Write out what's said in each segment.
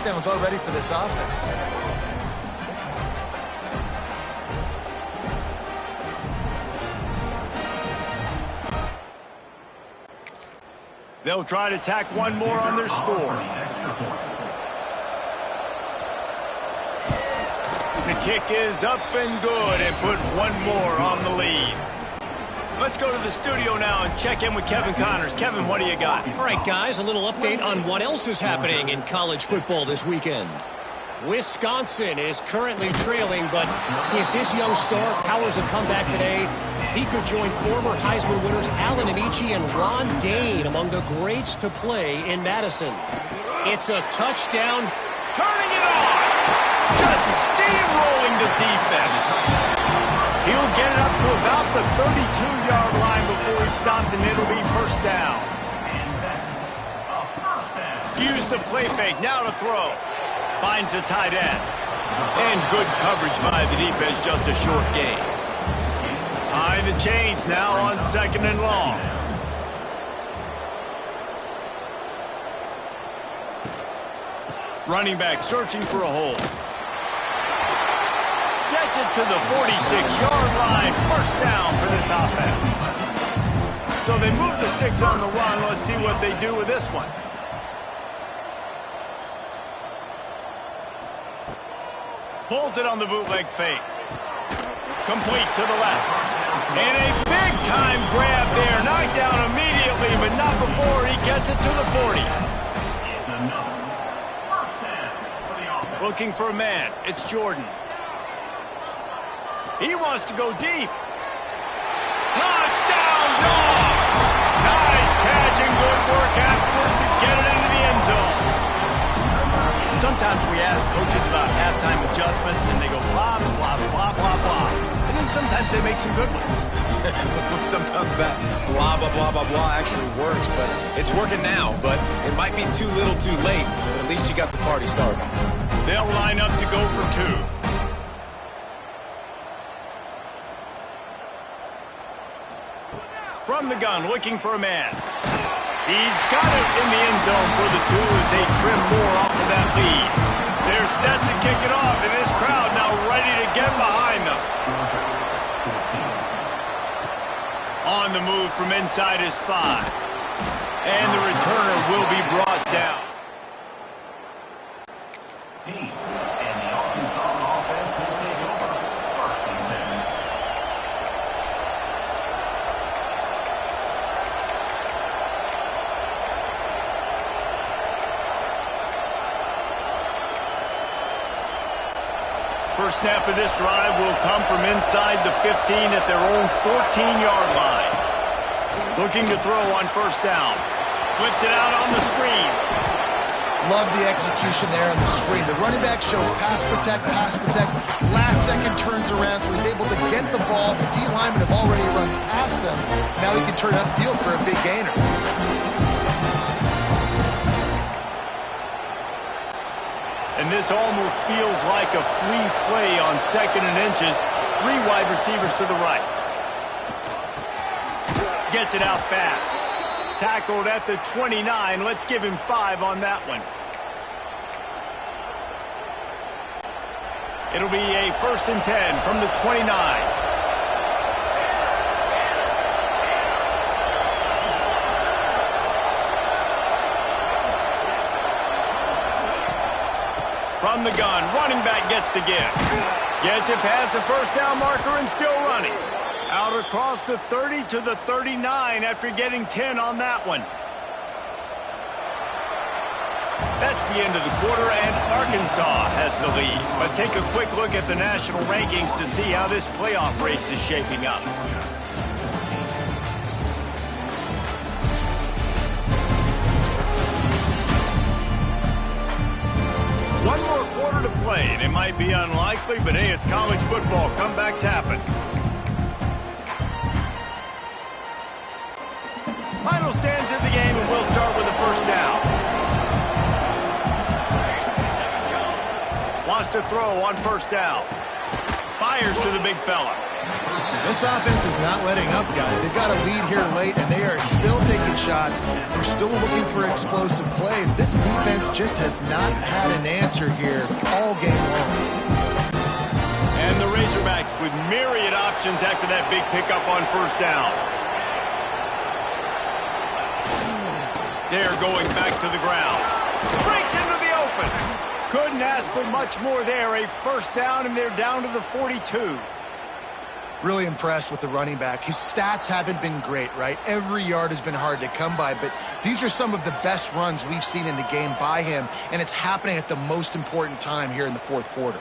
touchdowns already for this offense. They'll try to tack one more on their score. The kick is up and good and put one more on the lead. Let's go to the studio now and check in with Kevin Connors. Kevin, what do you got? All right, guys, a little update on what else is happening in college football this weekend. Wisconsin is currently trailing, but if this young star powers a comeback today, he could join former Heisman winners Allen Amici and Ron Dane among the greats to play in Madison. It's a touchdown. Turning it on. Just steamrolling the defense. He'll get it up to about the 32-yard line before he stopped, and it'll be first down. Use the play fake. Now to throw. Finds the tight end. And good coverage by the defense. Just a short gain. Behind the chains now on 2nd and long. Running back searching for a hole. Gets it to the 46-yard line. First down for this offense. So they move the sticks on the run. Let's see what they do with this one. Pulls it on the bootleg fake. Complete to the left. And a big-time grab there. Knocked down immediately, but not before he gets it to the 40. Looking for a man. It's Jordan. He wants to go deep. Touchdown, Dogs! Nice catch and good work afterwards to get it into the end zone. Sometimes we ask coaches about halftime adjustments, and they go blah, blah, blah, blah, blah. And then sometimes they make some good ones. Sometimes that blah, blah, blah, blah, blah actually works, but it's working now. But it might be too little too late, but at least you got the party started. They'll line up to go for two. From the gun, looking for a man. He's got it in the end zone for the two as they trim more off of that lead. They're set to kick it off, and this crowd now ready to get behind them. On the move from inside his 5. And the returner will be brought down. First snap of this drive will come from inside the 15 at their own 14-yard line. Looking to throw on first down. Flips it out on the screen. Love the execution there on the screen. The running back shows pass protect, last second turns around, so he's able to get the ball. The D linemen have already run past him. Now he can turn upfield for a big gainer. And this almost feels like a free play on 2nd and inches. 3 wide receivers to the right. Gets it out fast. Tackled at the 29. Let's give him 5 on that one. It'll be a 1st and 10 from the 29. From the gun, running back gets to give. Gets it past the first down marker and still running. Out across the 30 to the 39 after getting 10 on that one. That's the end of the quarter, and Arkansas has the lead. Let's take a quick look at the national rankings to see how this playoff race is shaping up. One more quarter to play, and it might be unlikely, but hey, it's college football. Comebacks happen. Final stands of the game, and we'll start with the first down. Wants to throw on first down. Fires to the big fella. This offense is not letting up, guys. They've got a lead here late, and they are still taking shots. They're still looking for explosive plays. This defense just has not had an answer here all game long. And the Razorbacks with myriad options after that big pickup on first down. They're going back to the ground. Breaks into the open. Couldn't ask for much more there. A first down, and they're down to the 42. Really impressed with the running back. His stats haven't been great, right? Every yard has been hard to come by, but these are some of the best runs we've seen in the game by him, and it's happening at the most important time here in the fourth quarter.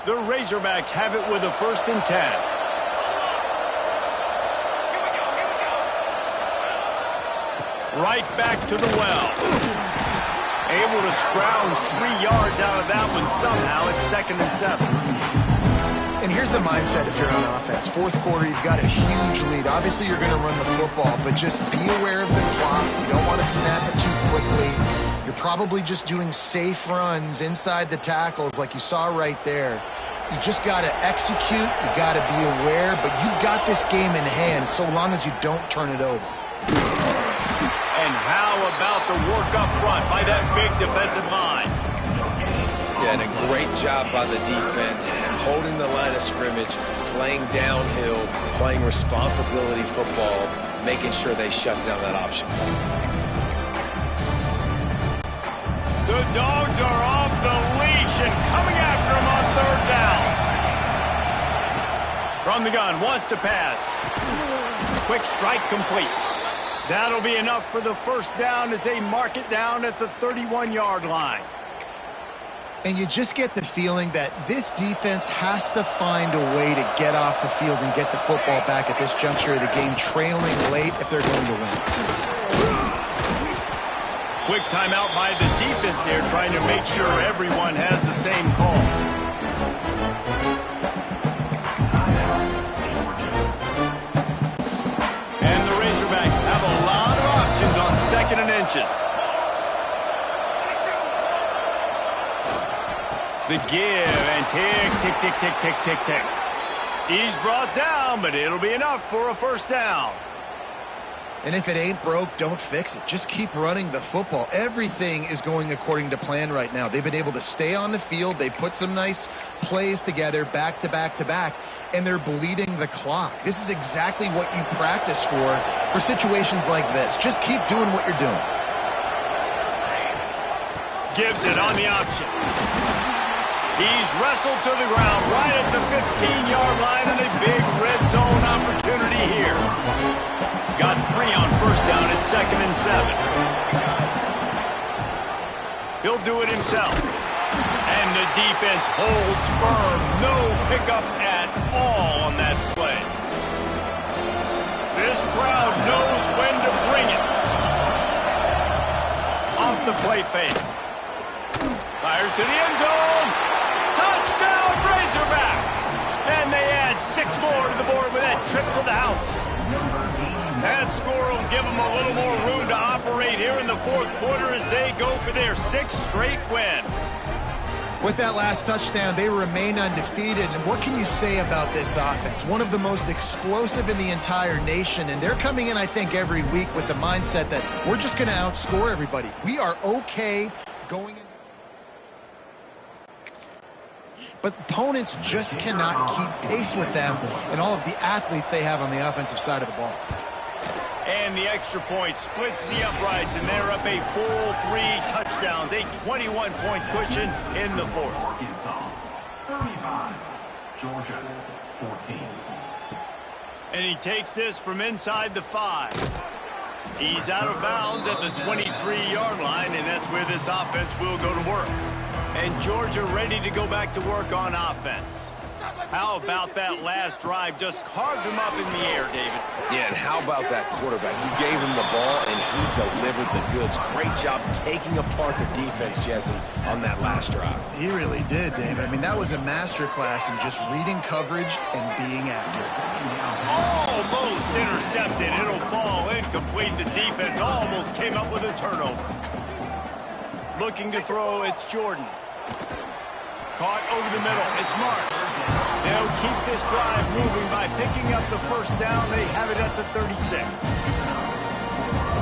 The Razorbacks have it with a 1st and 10. Right back to the well. Able to scrounge 3 yards out of that one somehow. It's 2nd and 7. And here's the mindset if you're on offense. Fourth quarter, you've got a huge lead. Obviously, you're going to run the football, but just be aware of the clock. You don't want to snap it too quickly. You're probably just doing safe runs inside the tackles like you saw right there. You just got to execute. You got to be aware, but you've got this game in hand so long as you don't turn it over. And how about the work up front by that big defensive line? Yeah, and a great job by the defense, holding the line of scrimmage, playing downhill, playing responsibility football, making sure they shut down that option. The Dogs are off the leash and coming after him on 3rd down. From the gun, wants to pass. Quick strike complete. That'll be enough for the 1st down as they mark it down at the 31-yard line. And you just get the feeling that this defense has to find a way to get off the field and get the football back at this juncture of the game, trailing late if they're going to win. Quick timeout by the defense there, trying to make sure everyone has the same call. And the Razorbacks have a lot of options on 2nd and inches. The give, and tick, tick, tick, tick, tick, tick, tick. He's brought down, but it'll be enough for a 1st down. And if it ain't broke, don't fix it. Just keep running the football. Everything is going according to plan right now. They've been able to stay on the field. They put some nice plays together back to back to back, and they're bleeding the clock. This is exactly what you practice for situations like this. Just keep doing what you're doing. Gives it on the option. He's wrestled to the ground right at the 15-yard line, and a big red zone opportunity here. Got 3 on 1st down at 2nd and 7. He'll do it himself. And the defense holds firm. No pickup at all on that play. This crowd knows when to bring it. Off the play fake. Fires to the end zone. Touchdown, Razorbacks! And they add 6 more to the board with that trip to the house. That score will give them a little more room to operate here in the 4th quarter as they go for their 6th straight win. With that last touchdown, they remain undefeated. And what can you say about this offense? One of the most explosive in the entire nation. And they're coming in, I think, every week with the mindset that we're just going to outscore everybody. We are okay going in. But opponents just cannot keep pace with them and all of the athletes they have on the offensive side of the ball. And the extra point splits the uprights, and they're up a full 3 touchdowns, a 21-point cushion in the 4th. Arkansas, 35, Georgia, 14. And he takes this from inside the 5. He's out of bounds at the 23-yard line, and that's where this offense will go to work. And Georgia ready to go back to work on offense. How about that last drive? Just carved him up in the air, David. Yeah, and how about that quarterback? You gave him the ball, and he delivered the goods. Great job taking apart the defense, Jesse, on that last drive. He really did, David. I mean, that was a masterclass in just reading coverage and being accurate. Almost intercepted. It'll fall incomplete. The defense almost came up with a turnover. Looking to throw, it's Jordan. Caught over the middle. It's marked. They'll keep this drive moving by picking up the first down. They have it at the 36.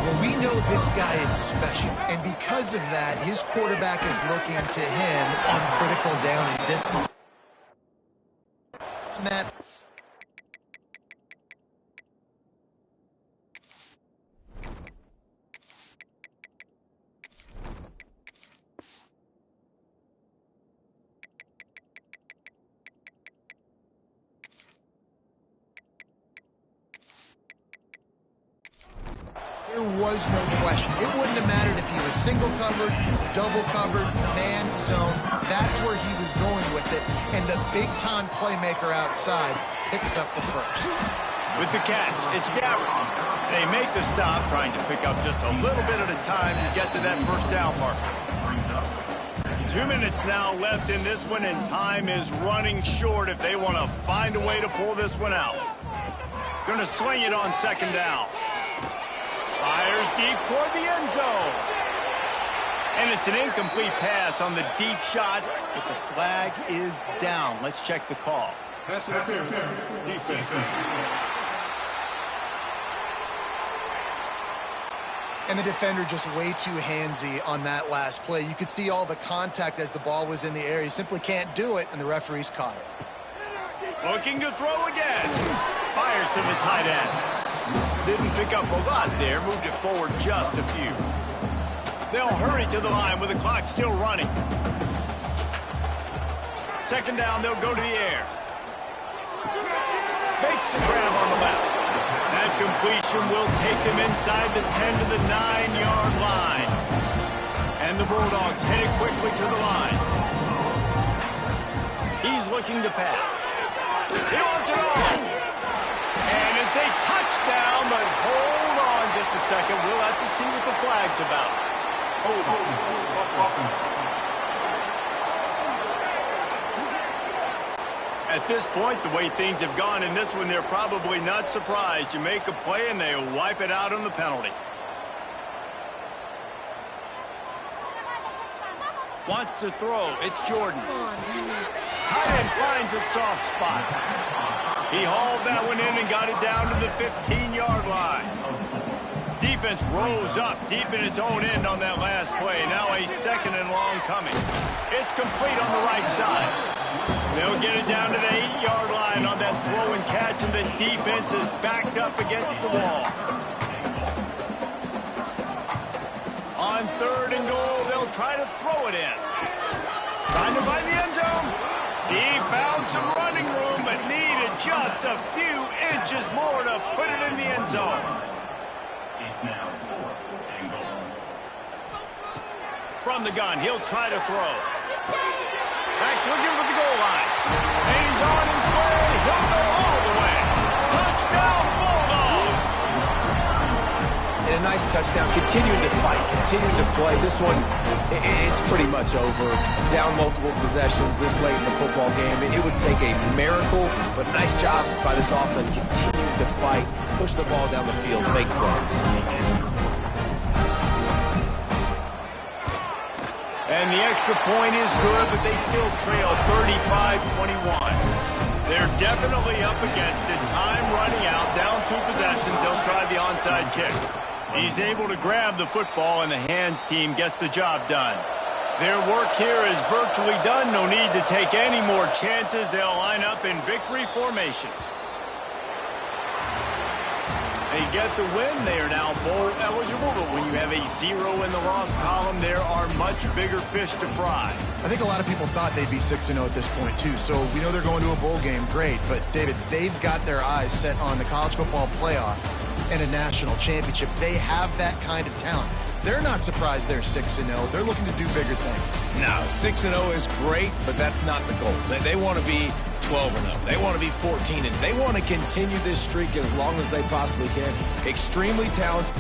Well, we know this guy is special, and because of that, his quarterback is looking to him on critical down and distance. And that there was no question. It wouldn't have mattered if he was single covered, double covered, man, zone. That's where he was going with it. And the big-time playmaker outside picks up the first. With the catch, it's Gabbard. They make the stop, trying to pick up just a little bit at a time to get to that first down marker. 2 minutes now left in this one, and time is running short if they want to find a way to pull this one out. Going to swing it on second down. Fires deep toward the end zone. And it's an incomplete pass on the deep shot, but the flag is down. Let's check the call. Pass interference. Defense. And the defender just way too handsy on that last play. You could see all the contact as the ball was in the air. He simply can't do it, and the referee's caught it. Looking to throw again. Fires to the tight end. Didn't pick up a lot there, moved it forward just a few. They'll hurry to the line with the clock still running. Second down, they'll go to the air. Makes the grab on the left. That completion will take them inside the 10 to the 9-yard line. And the Bulldogs headed quickly to the line. He's looking to pass. He wants it all. And it's a touchdown, but hold on just a second. We'll have to see what the flag's about. At this point, the way things have gone in this one, they're probably not surprised. You make a play and they wipe it out on the penalty. Wants to throw. It's Jordan. Tight end finds a soft spot. He hauled that one in and got it down to the 15-yard line. Defense rose up deep in its own end on that last play. Now a second and long coming. It's complete on the right side. They'll get it down to the 8-yard line on that throw and catch, and the defense is backed up against the wall. On third and goal, they'll try to throw it in. Trying to find the end zone. He found some running room, but needed just a few inches more to put it in the end zone. It's now 4th and goal. From the gun, he'll try to throw. Backs looking for the goal line. And he's on his way. He'll go all the way. Touchdown, Bulldogs! And a nice touchdown, continuing to fight, continuing to play. This one, it's pretty much over. Down multiple possessions this late in the football game. It would take a miracle, but nice job by this offense continuing to fight, push the ball down the field, make plays. And the extra point is good, but they still trail 35-21. They're definitely up against it. Time running out, down 2 possessions. They'll try the onside kick. He's able to grab the football, and the hands team gets the job done. Their work here is virtually done. No need to take any more chances. They'll line up in victory formation. They get the win. They are now bowl eligible, but when you have a 0 in the loss column, there are much bigger fish to fry. I think a lot of people thought they'd be 6-0 at this point, too. So we know they're going to a bowl game. Great. But, David, they've got their eyes set on the college football playoff and a national championship. They have that kind of talent. They're not surprised they're 6-0. They're looking to do bigger things. No, 6-0 is great, but that's not the goal. They want to be 12-0. They want to be 14, and they want to continue this streak as long as they possibly can. Extremely talented.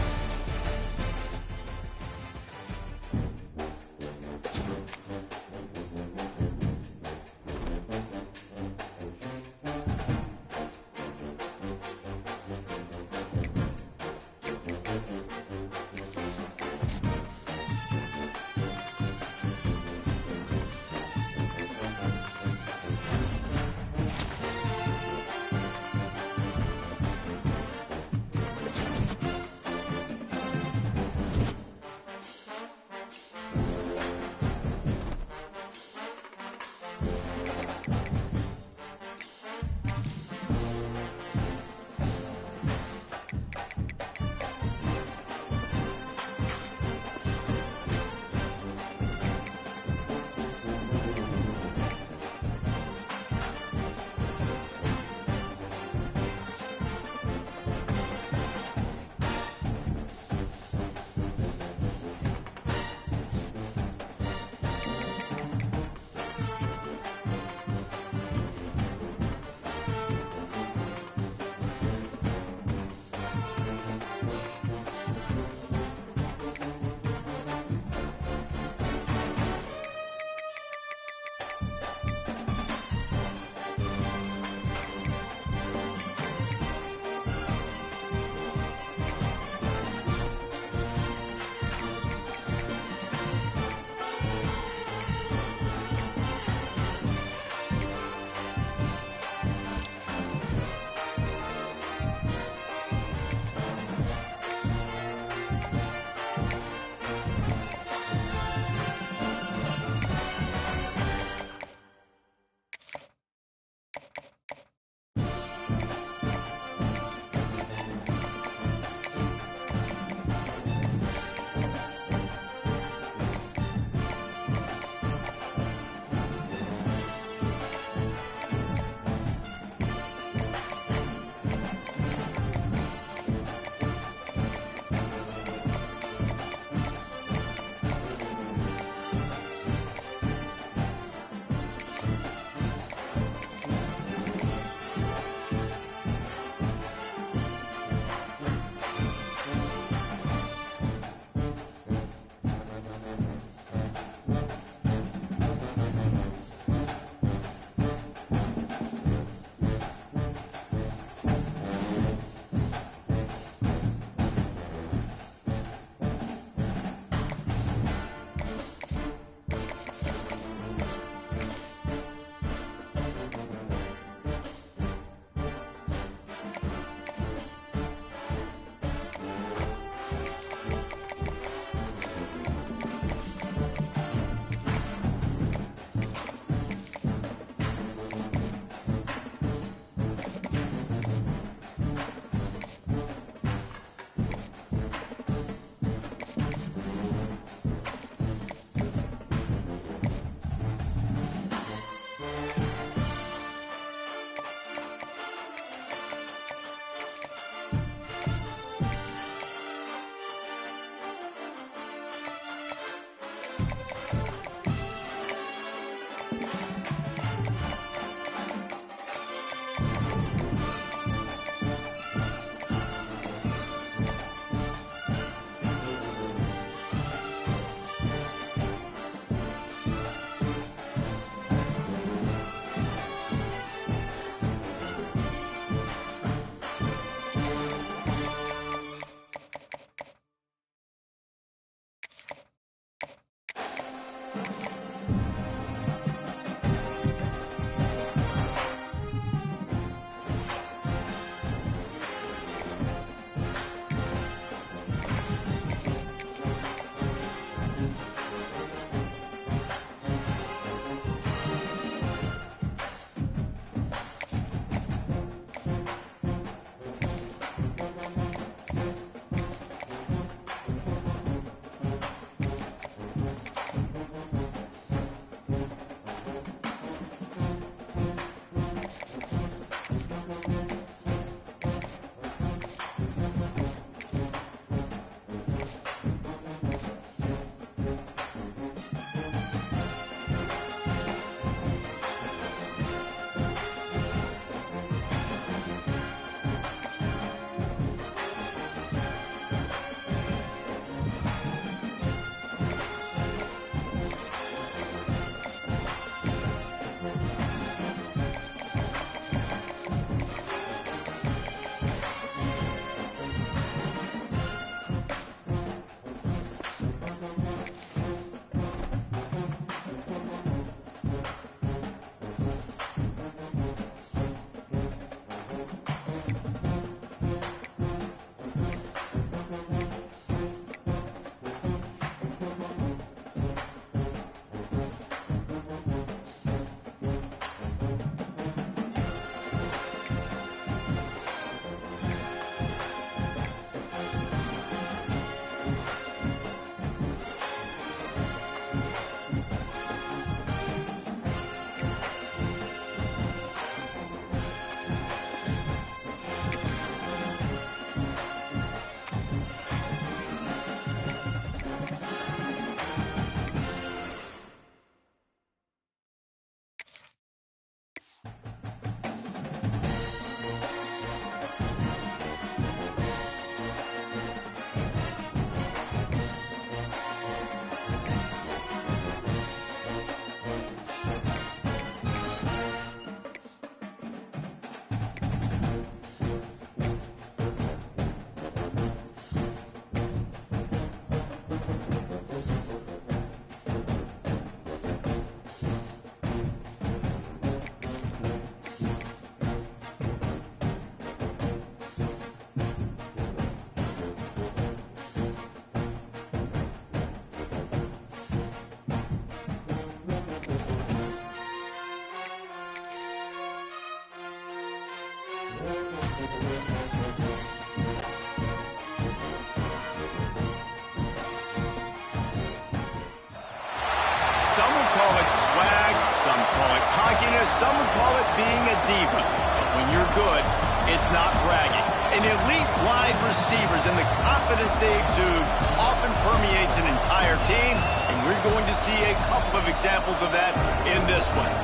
Some would call it swag, some call it cockiness, some would call it being a diva. But when you're good, it's not bragging. And elite wide receivers and the confidence they exude often permeates an entire team, and we're going to see a couple of examples of that in this one.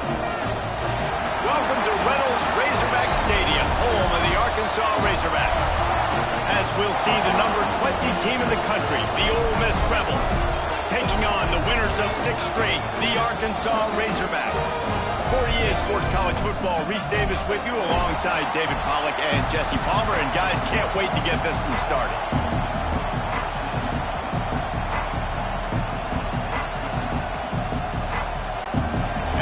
Welcome to Reynolds Razorback Stadium, home of the Arkansas Razorbacks. As we'll see the number 20 team in the country, the Ole Miss Rebels, taking on the winners of 6 straight, the Arkansas Razorbacks. For EA Sports College Football, Reese Davis with you alongside David Pollack and Jesse Palmer. And guys, can't wait to get this one started.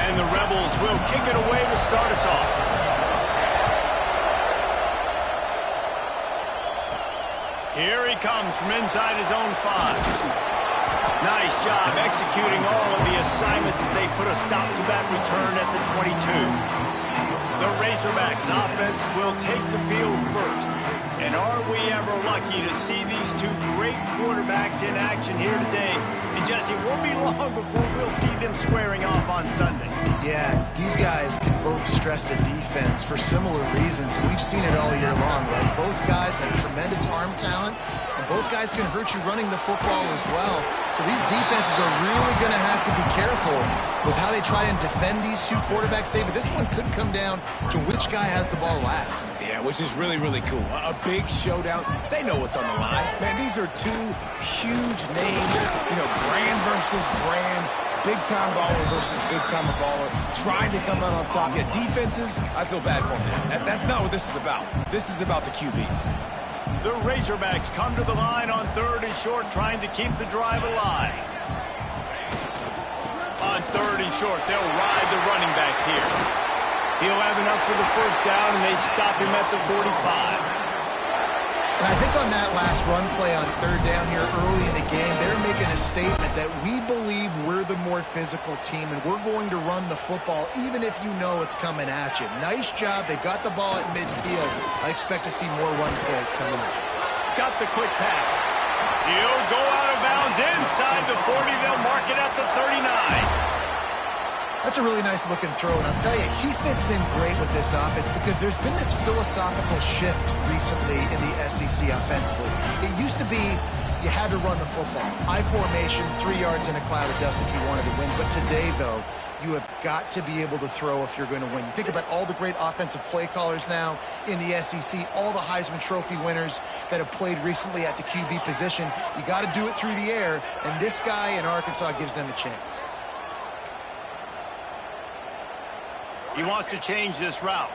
And the Rebels will kick it away to start us off. Here he comes from inside his own 5. Nice job executing all of the assignments as they put a stop to that return at the 22. The Razorbacks offense will take the field first. And are we ever lucky to see these two great quarterbacks in action here today? And Jesse, won't be long before we'll see them squaring off on Sunday. Yeah, these guys can both stress the defense for similar reasons. We've seen it all year long, right? Both guys have tremendous arm talent, and both guys can hurt you running the football as well. So these defenses are really going to have to be careful with how they try and defend these two quarterbacks, David. This one could come down to which guy has the ball last. Yeah, which is really, really cool. A big showdown. They know what's on the line. Man, these are two huge names. You know, brand versus brand. Big-time baller versus big-time baller. Trying to come out on top. Yeah, defenses, I feel bad for them. That's not what this is about. This is about the QBs. The Razorbacks come to the line on 3rd and short, trying to keep the drive alive. On 3rd and short, they'll ride the running back here. He'll have enough for the first down, and they stop him at the 45. And I think on that last run play on 3rd down here early in the game, they're making a statement that we believe we're the more physical team, and we're going to run the football even if you know it's coming at you. Nice job. They've got the ball at midfield. I expect to see more run plays coming up. Got the quick pass. He'll go out of bounds inside the 40. They'll mark it at the 39. That's a really nice looking throw, and I'll tell you, he fits in great with this offense because there's been this philosophical shift recently in the SEC offensively. It used to be you had to run the football. I formation, 3 yards in a cloud of dust if you wanted to win. But today, though, you have got to be able to throw if you're going to win. You think about all the great offensive play callers now in the SEC, all the Heisman Trophy winners that have played recently at the QB position. You got to do it through the air, and this guy in Arkansas gives them a chance. He wants to change this route.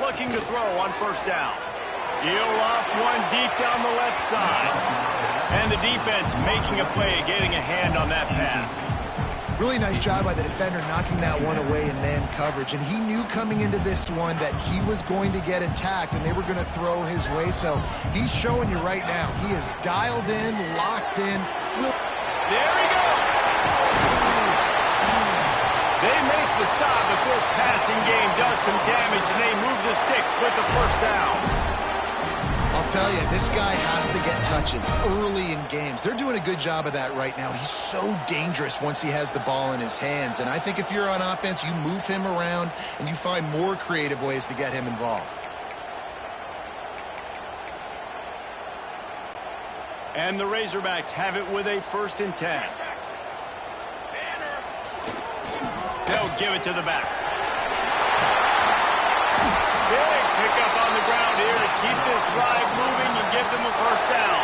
Looking to throw on 1st down. He'll loft one deep down the left side. And the defense making a play, getting a hand on that pass. Really nice job by the defender knocking that one away in man coverage. And he knew coming into this one that he was going to get attacked and they were going to throw his way. So he's showing you right now. He is dialed in, locked in. There he goes. They make the stop, but this passing game does some damage, and they move the sticks with the 1st down. I'll tell you, this guy has to get touches early in games. They're doing a good job of that right now. He's so dangerous once he has the ball in his hands. And I think if you're on offense, you move him around and you find more creative ways to get him involved. And the Razorbacks have it with a 1st and 10. They'll give it to the back. Big pickup on the ground here to keep this drive moving and give them a 1st down.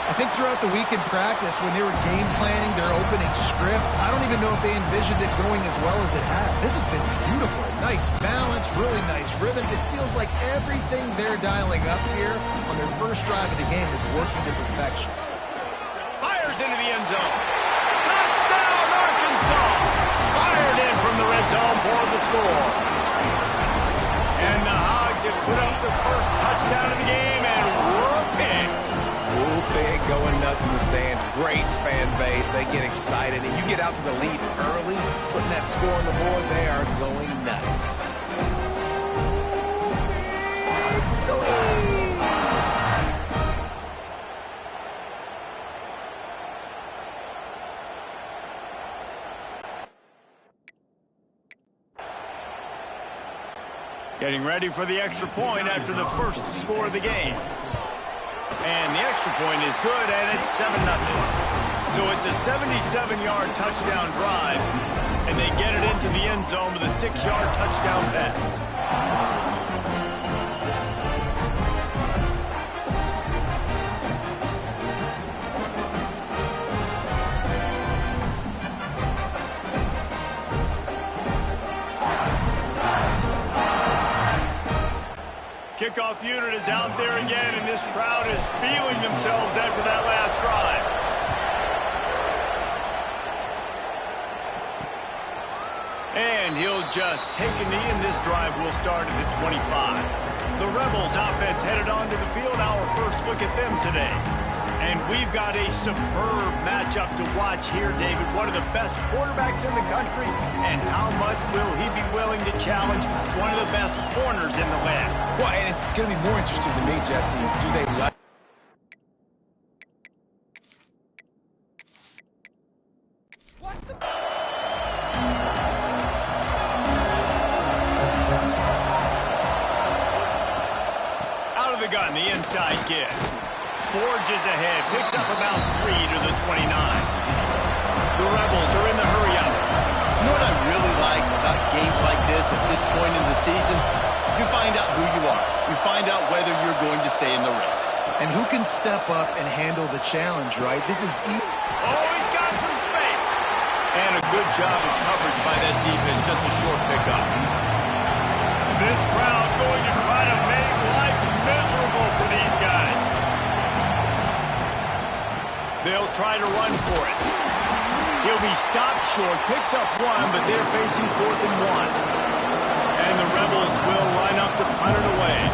I think throughout the week in practice, when they were game planning their opening script, I don't even know if they envisioned it going as well as it has. This has been beautiful. Nice balance, really nice rhythm. It feels like everything they're dialing up here on their 1st drive of the game is working to perfection. Fires into the end zone. Touchdown, Arkansas! Fired in from the red zone for the score. And the Hogs have put up the 1st touchdown of the game, and whooping. Big, going nuts in the stands. Great fan base. They get excited, and you get out to the lead early, putting that score on the board. They are going nuts. Getting ready for the extra point after the first score of the game. And the extra point is good, and it's 7-0. So it's a 77-yard touchdown drive, and they get it into the end zone with a 6-yard touchdown pass. Kickoff unit is out there again, and this crowd is feeling themselves after that last drive. And he'll just take a knee, and this drive will start at the 25. The Rebels offense headed onto the field. Our first look at them today. And we've got a superb matchup to watch here, David. One of the best quarterbacks in the country. And how much will he be willing to challenge one of the best corners in the land? Well, and it's going to be more interesting to me, Jesse. Do they let... Out of the gun, the inside give. Forges ahead, picks up about 3 to the 29. The Rebels are in the hurry-up. You know what I really like about games like this at this point in the season? You find out who you are. You find out whether you're going to stay in the race. And who can step up and handle the challenge, right? This is... Oh, he's got some space. And a good job of coverage by that defense, just a short pickup. This crowd going to try to make life miserable for these guys. They'll try to run for it. He'll be stopped short, picks up 1, but they're facing 4th and 1. And the Rebels will line up to punt it away.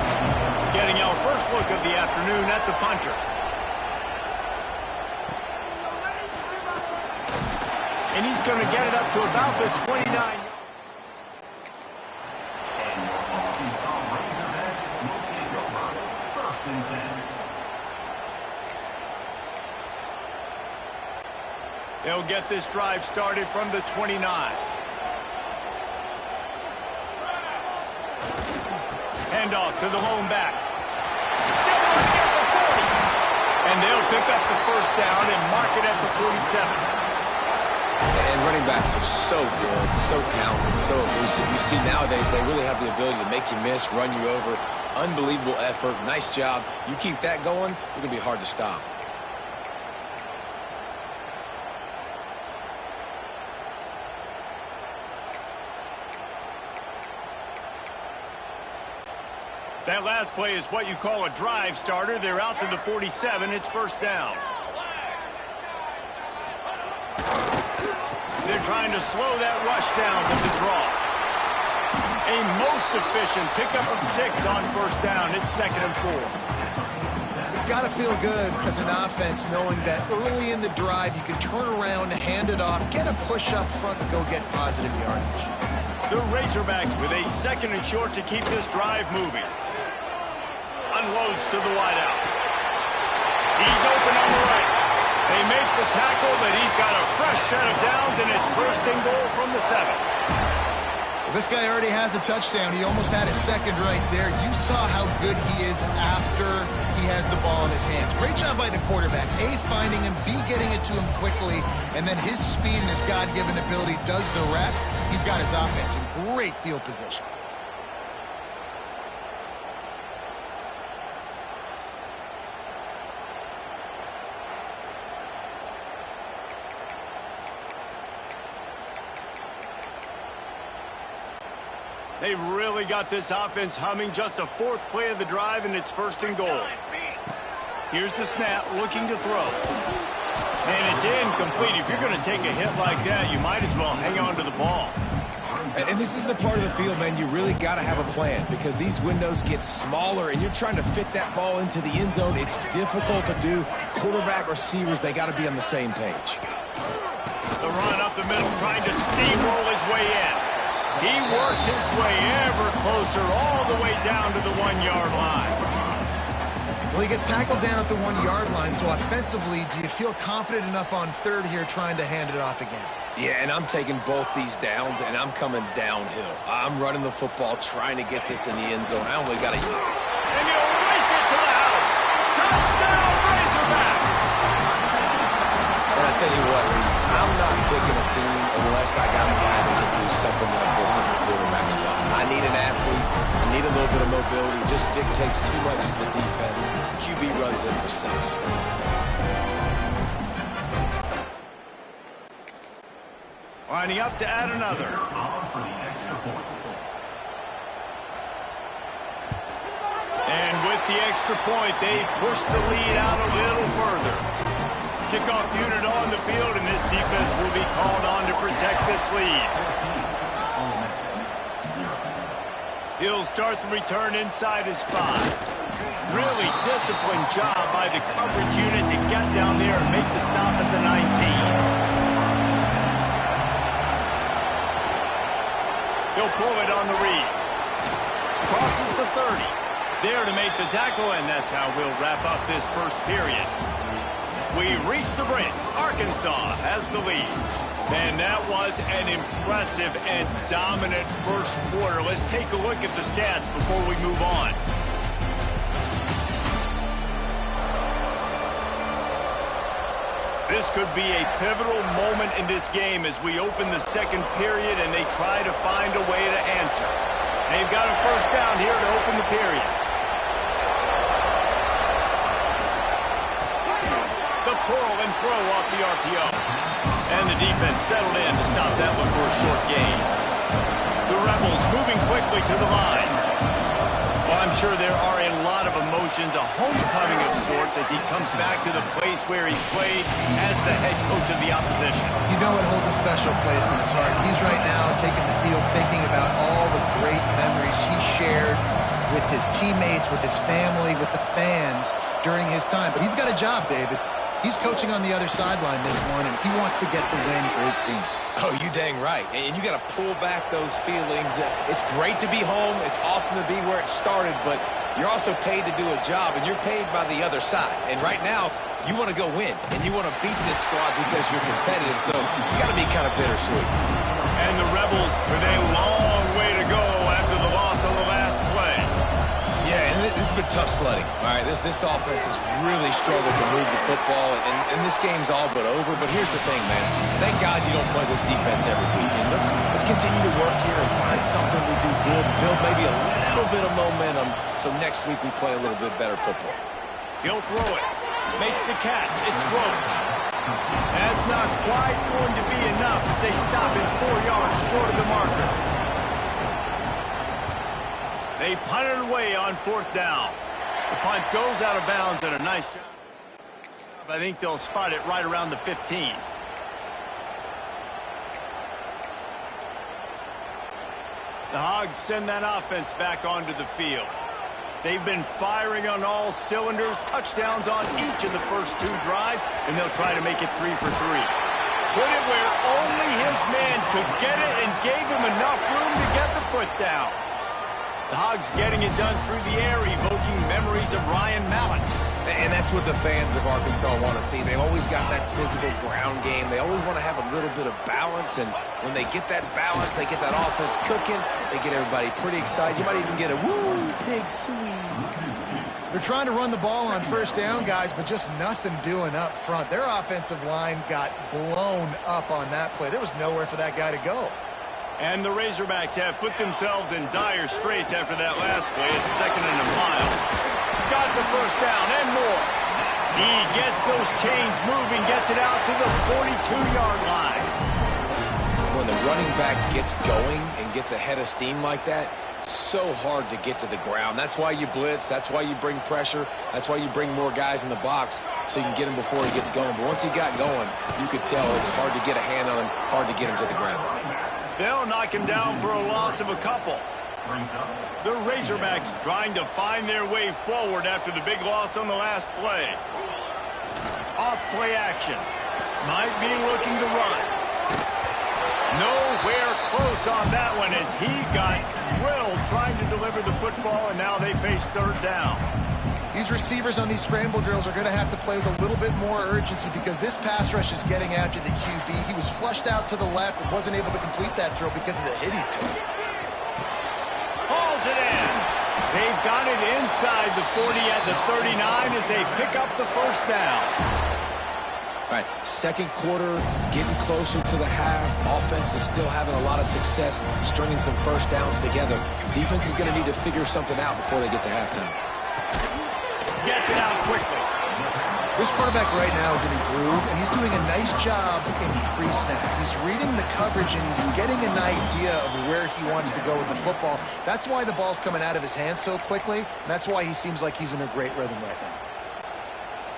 Getting our first look of the afternoon at the punter. And he's going to get it up to about the 29. They'll get this drive started from the 29. Handoff to the lone back. Still going to get the 40. And they'll pick up the first down and mark it at the 47. And running backs are so good, so talented, so elusive. You see nowadays they really have the ability to make you miss, run you over. Unbelievable effort. Nice job. You keep that going, it's going to be hard to stop. That last play is what you call a drive starter. They're out to the 47. It's first down. They're trying to slow that rush down with the draw. A most efficient pickup of 6 on first down. It's 2nd and 4. It's got to feel good as an offense knowing that early in the drive you can turn around, hand it off, get a push up front, and go get positive yardage. The Razorbacks with a 2nd and short to keep this drive moving. Unloads to the wideout. He's open on the right. They make the tackle, but he's got a fresh set of downs, and it's 1st and goal from the 7. Well, this guy already has a touchdown. He almost had his 2nd right there. You saw how good he is after he has the ball in his hands. Great job by the quarterback. A, finding him, B, getting it to him quickly, and then his speed and his God-given ability does the rest. He's got his offense in great field position. They've really got this offense humming. Just a 4th play of the drive, and it's 1st and goal. Here's the snap, looking to throw. And it's incomplete. If you're going to take a hit like that, you might as well hang on to the ball. And this is the part of the field, man, you really got to have a plan because these windows get smaller and you're trying to fit that ball into the end zone. It's difficult to do. Quarterback, receivers, they got to be on the same page. The run up the middle, trying to steamroll his way in. He works his way ever closer all the way down to the 1-yard line. Well, he gets tackled down at the 1-yard line, so offensively, do you feel confident enough on 3rd here trying to hand it off again? Yeah, and I'm taking both these downs, and I'm coming downhill. I'm running the football, trying to get this in the end zone. I only got a yard. And he'll race it to the house. Touchdown, Razorbacks! And I tell you what, Reese, I'm not picking a team unless I got a guy that can do something like this in the quarterback spot. I need an athlete. I need a little bit of mobility. It just dictates too much to the defense. QB runs in for 6. Lining up to add another. And with the extra point, they push the lead out a little further. Kickoff unit on the field, and this defense will be called on to protect this lead. He'll start the return inside his 5. Really disciplined job by the coverage unit to get down there and make the stop at the 19. He'll pull it on the read. Crosses the 30. There to make the tackle, and that's how we'll wrap up this first period. We've reached the break. Arkansas has the lead. And that was an impressive and dominant first quarter. Let's take a look at the stats before we move on. This could be a pivotal moment in this game as we open the second period and they try to find a way to answer. They've got a first down here to open the period. The pull and throw off the RPO. And the defense settled in to stop that one for a short gain. The Rebels moving quickly to the line. Well, I'm sure there are a lot of emotions, a homecoming of sorts as he comes back to the place where he played as the head coach of the opposition. You know it holds a special place in his heart. He's right now taking the field thinking about all the great memories he shared with his teammates, with his family, with the fans during his time. But he's got a job, David. He's coaching on the other sideline this one, and he wants to get the win for his team. Oh, you dang right. And you got to pull back those feelings. It's great to be home. It's awesome to be where it started, but you're also paid to do a job, and you're paid by the other side. And right now, you want to go win, and you want to beat this squad because you're competitive, so it's got to be kind of bittersweet. And the Rebels with a long way to go after the loss on the last play. Yeah, and this has been tough sledding. All right, this offense has really struggled to move the football, and this game's all but over. But here's the thing, man. Thank God you don't play this defense every week. And let's continue to work here and find something we do good, build maybe a little bit of momentum, so next week we play a little bit better football. He'll throw it. Makes the catch. It's Roach. That's not quite going to be enough as they stop him 4 yards short of the marker. They punt it away on 4th down. The punt goes out of bounds and a nice job. I think they'll spot it right around the 15. The Hogs send that offense back onto the field. They've been firing on all cylinders, touchdowns on each of the first 2 drives, and they'll try to make it 3 for 3. Put it where only his man could get it and gave him enough room to get the foot down. The Hogs getting it done through the air, evoking memories of Ryan Mallett. And that's what the fans of Arkansas want to see. They've always got that physical ground game. They always want to have a little bit of balance, and when they get that balance, they get that offense cooking, they get everybody pretty excited. You might even get a woo, pig suey. They're trying to run the ball on 1st down, guys, but just nothing doing up front. Their offensive line got blown up on that play. There was nowhere for that guy to go. And the Razorbacks have put themselves in dire straits after that last play. It's 2nd and a mile. Got the first down and more. He gets those chains moving, gets it out to the 42-yard line. When the running back gets going and gets ahead of steam like that, so hard to get to the ground. That's why you blitz. That's why you bring pressure. That's why you bring more guys in the box so you can get him before he gets going. But once he got going, you could tell it was hard to get a hand on him, hard to get him to the ground. They'll knock him down for a loss of a couple. The Razorbacks trying to find their way forward after the big loss on the last play. Off play action. Might be looking to run. Nowhere close on that one as he got drilled trying to deliver the football, and now they face 3rd down. These receivers on these scramble drills are going to have to play with a little bit more urgency because this pass rush is getting after the QB. He was flushed out to the left and wasn't able to complete that throw because of the hit he took. Hauls it in. They've got it inside the 40 at the 39 as they pick up the first down. All right, second quarter, getting closer to the half. Offense is still having a lot of success stringing some first downs together. Defense is going to need to figure something out before they get to halftime. Gets it out quickly. This quarterback right now is in a groove, and he's doing a nice job in pre-snap. He's reading the coverage, and he's getting an idea of where he wants to go with the football. That's why the ball's coming out of his hands so quickly, and that's why he seems like he's in a great rhythm right now.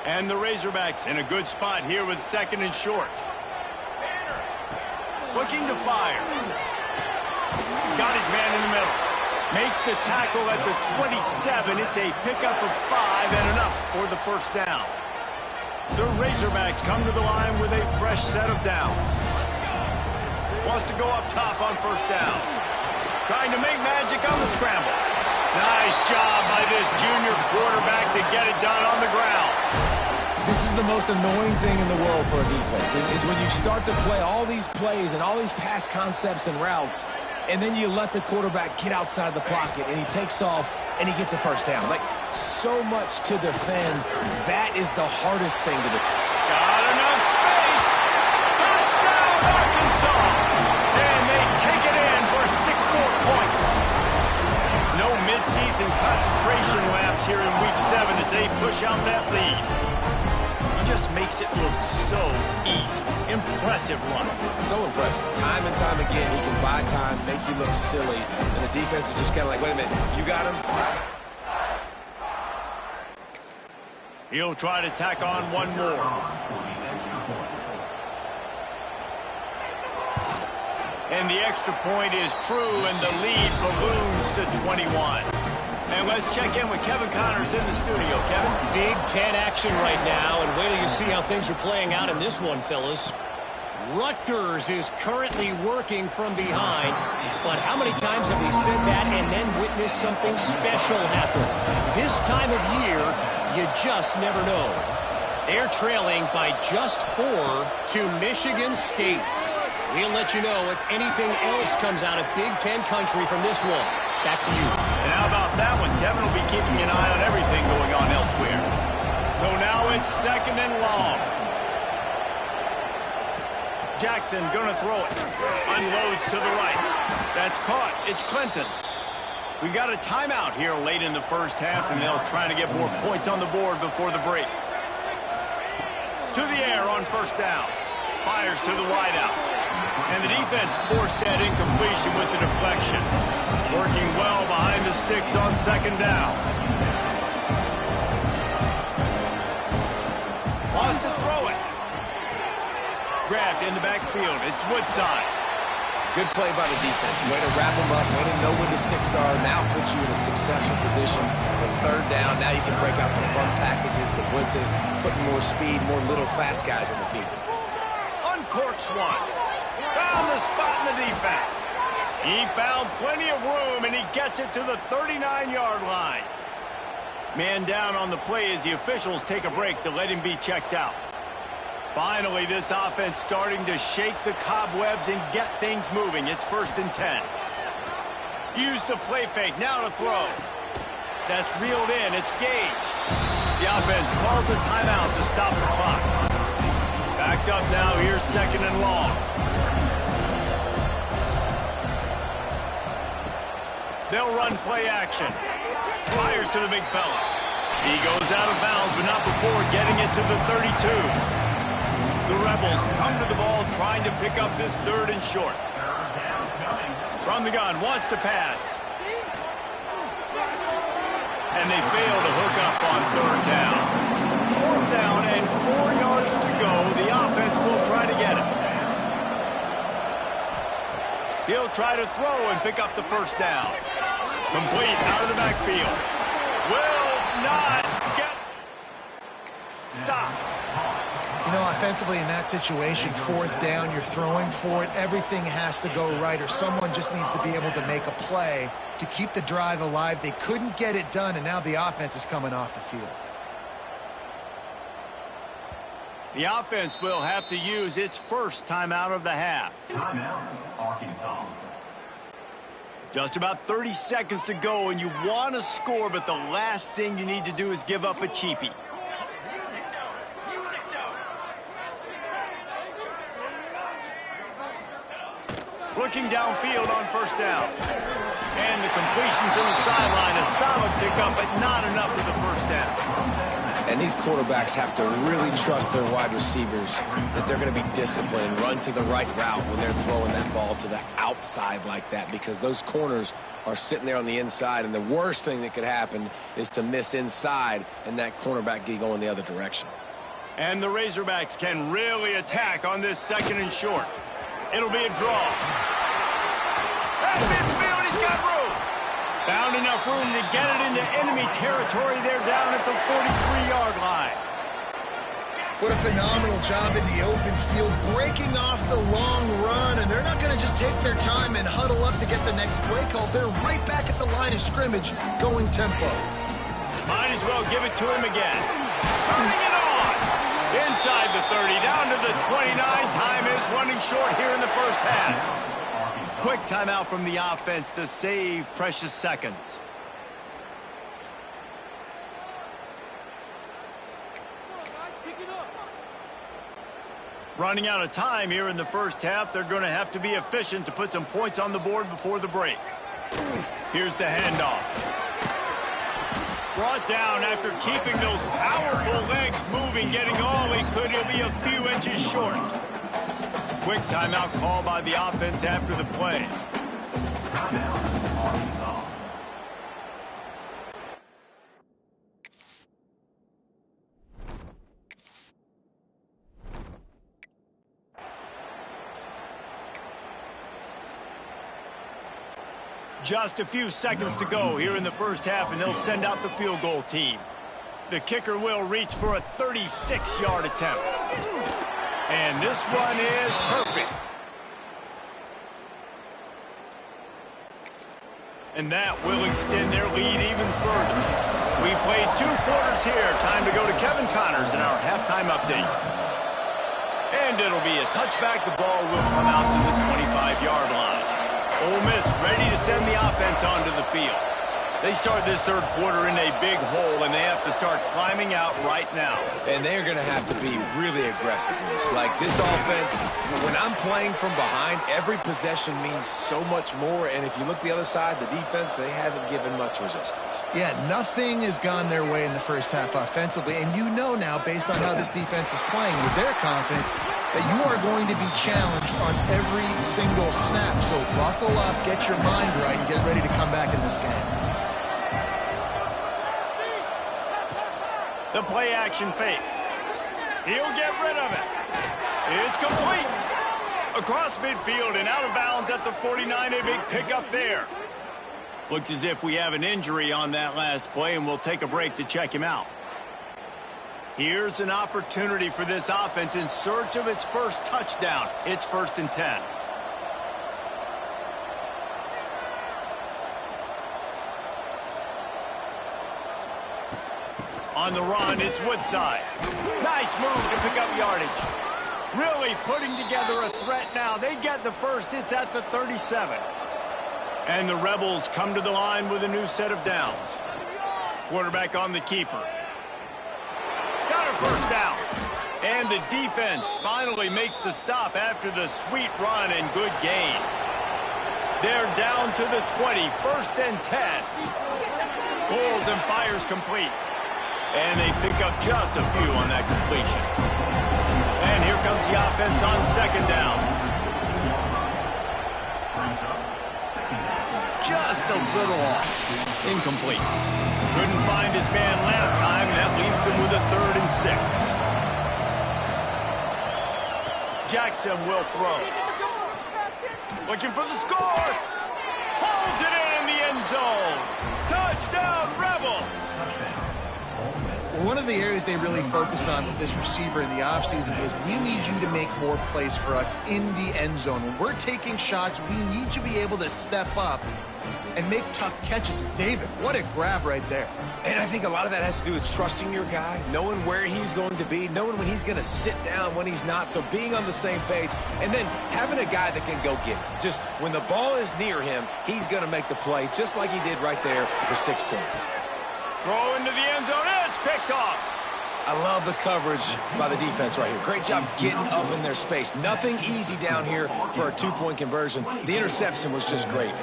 And the Razorbacks in a good spot here with second and short. Looking to fire. Got his man in the middle. Makes the tackle at the 27. It's a pickup of 5 and enough for the first down. The Razorbacks come to the line with a fresh set of downs. Wants to go up top on first down. Trying to make magic on the scramble. Nice job by this junior quarterback to get it done on the ground. This is the most annoying thing in the world for a defense. It's when you start to play all these plays and all these pass concepts and routes, and then you let the quarterback get outside the pocket, and he takes off, and he gets a first down. Like, so much to defend. That is the hardest thing to do. Got enough space. Touchdown, Arkansas. And they take it in for 6 more points. No midseason concentration laps here in Week 7 as they push out that lead. He just makes it look so easy. Impressive run. So impressive. Time and time again, he can buy time, make you look silly, and the defense is just kind of like, wait a minute, you got him? He'll try to tack on one more. And the extra point is true, and the lead balloons to 21. And let's check in with Kevin Connors in the studio. Kevin? Big Ten action right now, and wait till you see how things are playing out in this one, fellas. Rutgers is currently working from behind, but how many times have we said that and then witnessed something special happen? This time of year, you just never know. They're trailing by just 4 to Michigan State. We'll let you know if anything else comes out of Big Ten country from this one. Back to you. And how about that one? Kevin will be keeping an eye on everything going on elsewhere. So now it's second and long. Jackson gonna throw it. Unloads to the right. That's caught. It's Clinton. We got a timeout here late in the first half, and they'll try to get more points on the board before the break. To the air on first down. Fires to the wideout. And the defense forced that incompletion with the deflection. Working well behind the sticks on second down. Wants to throw it. Grabbed in the backfield. It's Woodside. Good play by the defense. Way to wrap them up, way to know where the sticks are. Now puts you in a successful position for third down. Now you can break out the fun packages, the blitzes, putting more speed, more little fast guys in the field. Uncorks one. Found the spot in the defense. He found plenty of room, and he gets it to the 39-yard line. Man down on the play as the officials take a break to let him be checked out. Finally, this offense starting to shake the cobwebs and get things moving. It's 1st and 10. Use the play fake. Now to throw. That's reeled in. It's Gage. The offense calls a timeout to stop the clock. Backed up now. Here's second and long. They'll run play action. Fires to the big fella. He goes out of bounds, but not before getting it to the 32. The Rebels come to the ball trying to pick up this third and short. From the gun, wants to pass. And they fail to hook up on third down. 4th down and 4 yards to go. The offense will try to get it. He'll try to throw and pick up the first down. Complete out of the backfield. Will not get... Stop. You know, Defensively in that situation, fourth down, you're throwing for it. Everything has to go right, or someone just needs to be able to make a play to keep the drive alive. They couldn't get it done, and now the offense is coming off the field. The offense will have to use its first timeout of the half. Timeout, Arkansas. Just about 30 seconds to go, and you want to score, but the last thing you need to do is give up a cheapie. Looking downfield on first down. And the completion to the sideline, a solid pickup, but not enough for the first down. And these quarterbacks have to really trust their wide receivers that they're going to be disciplined and run to the right route when they're throwing that ball to the outside like that, because those corners are sitting there on the inside, and the worst thing that could happen is to miss inside and that cornerback get going the other direction. And the Razorbacks can really attack on this second and short. It'll be a draw. At midfield, he's got room. Found enough room to get it into enemy territory. They're down at the 43-yard line. What a phenomenal job in the open field, breaking off the long run, and they're not going to just take their time and huddle up to get the next play call. They're right back at the line of scrimmage, going tempo. Might as well give it to him again. Turning it on. Inside the 30, down to the 29. Time is running short here in the first half. Quick timeout from the offense to save precious seconds. Running out of time here in the first half. They're going to have to be efficient to put some points on the board before the break. Here's the handoff. Brought down after keeping those powerful legs moving, getting all he could. He'll be a few inches short. Quick timeout call by the offense after the play. Timeout, Arkansas. Just a few seconds to go here in the first half, and they'll send out the field goal team. The kicker will reach for a 36-yard attempt. And this one is perfect. And that will extend their lead even further. We've played 2 quarters here. Time to go to Kevin Connors in our halftime update. And it'll be a touchback. The ball will come out to the 25-yard line. Ole Miss ready to send the offense onto the field. They start this third quarter in a big hole, and they have to start climbing out right now. And they're going to have to be really aggressive in this. Like this offense, when I'm playing from behind, every possession means so much more. And if you look the other side, the defense, they haven't given much resistance. Yeah, nothing has gone their way in the first half offensively. And you know now, based on how this defense is playing, with their confidence, that you are going to be challenged on every single snap. So buckle up, get your mind right, and get ready to come back in this game. The play-action fake. He'll get rid of it. It's complete. Across midfield and out of bounds at the 49. A big pickup there. Looks as if we have an injury on that last play, and we'll take a break to check him out. Here's an opportunity for this offense in search of its first touchdown. It's 1st and 10. On the run, it's Woodside. Nice move to pick up yardage. Really putting together a threat now. They get the first. It's at the 37. And the Rebels come to the line with a new set of downs. Quarterback on the keeper. Got a first down. And the defense finally makes the stop after the sweet run and good gain. They're down to the 20. 1st and 10. Pulls and fires complete. And they pick up just a few on that completion. And here comes the offense on 2nd down. Just a little off. Incomplete. Couldn't find his man last time, and that leaves him with a 3rd and 6. Jackson will throw. Looking for the score. Pulls it in the end zone. Touchdown, Rebels. Touchdown, Ole Miss. Well, one of the areas they really focused on with this receiver in the offseason was we need you to make more plays for us in the end zone. When we're taking shots, we need you to be able to step up and make tough catches. And David, what a grab right there. And I think a lot of that has to do with trusting your guy, knowing where he's going to be, knowing when he's going to sit down, when he's not, so being on the same page, and then having a guy that can go get it. Just when the ball is near him, he's going to make the play, just like he did right there for 6 points. Throw into the end zone. It's picked off. I love the coverage by the defense right here. Great job getting up in their space. Nothing easy down here for a 2-point conversion. The interception was just great.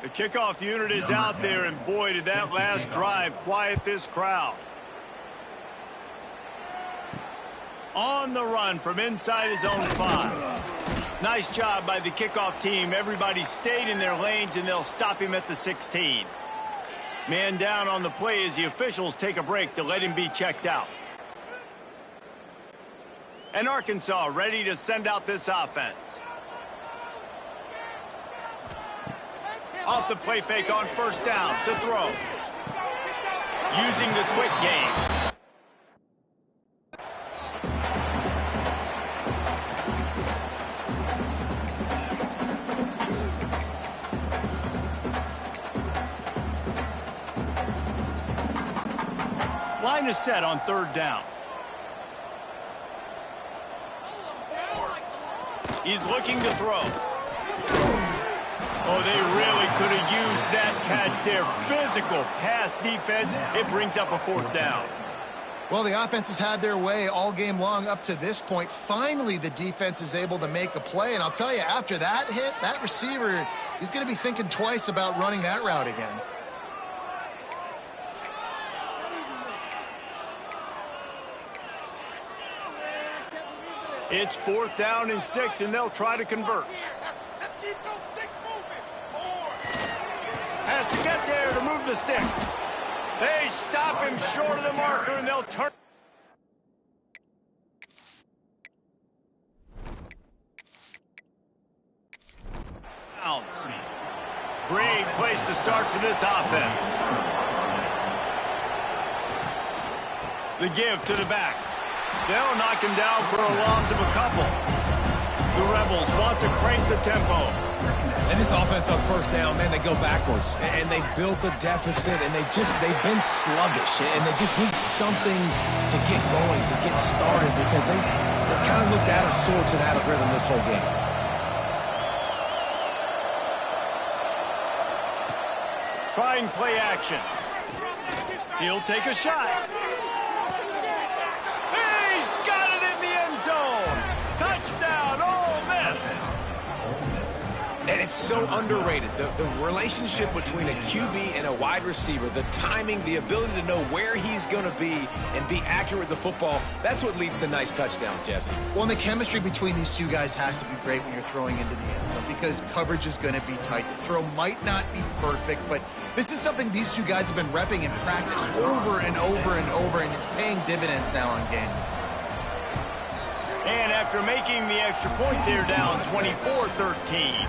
The kickoff unit is out there, and boy, did that last drive quiet this crowd. On the run from inside his own 5. Nice job by the kickoff team. Everybody stayed in their lanes, and they'll stop him at the 16. Man down on the play as the officials take a break to let him be checked out. And Arkansas ready to send out this offense. Off the play fake on first down to throw. Using the quick game. Line is set on third down. He's looking to throw. Oh, they really could have used that catch there. Physical pass defense. It brings up a 4th down. Well, the offense has had their way all game long up to this point. Finally, the defense is able to make a play. And I'll tell you, after that hit, that receiver, he's going to be thinking twice about running that route again. It's 4th down and 6, and they'll try to convert. Let's keep those sticks moving. 4. Has to get there to move the sticks. They stop him short of the marker, and they'll turn. Great place to start for this offense. The give to the back. They'll knock him down for a loss of a couple. The Rebels want to crank the tempo. And this offense on first down, man, they go backwards. And they built a deficit, and they've been sluggish. And they just need something to get going, to get started, because they kind of looked out of sorts and out of rhythm this whole game. Trying play action. He'll take a shot. He's got it in the end zone. Touchdown, Ole Miss. And it's so underrated. The relationship between a QB and a wide receiver, the timing, the ability to know where he's going to be and be accurate with the football, that's what leads to nice touchdowns, Jesse. Well, and the chemistry between these two guys has to be great when you're throwing into the end zone because coverage is going to be tight. The throw might not be perfect, but this is something these two guys have been repping in practice over and over and over, and it's paying dividends now on game. And after making the extra point, they're down 24-13.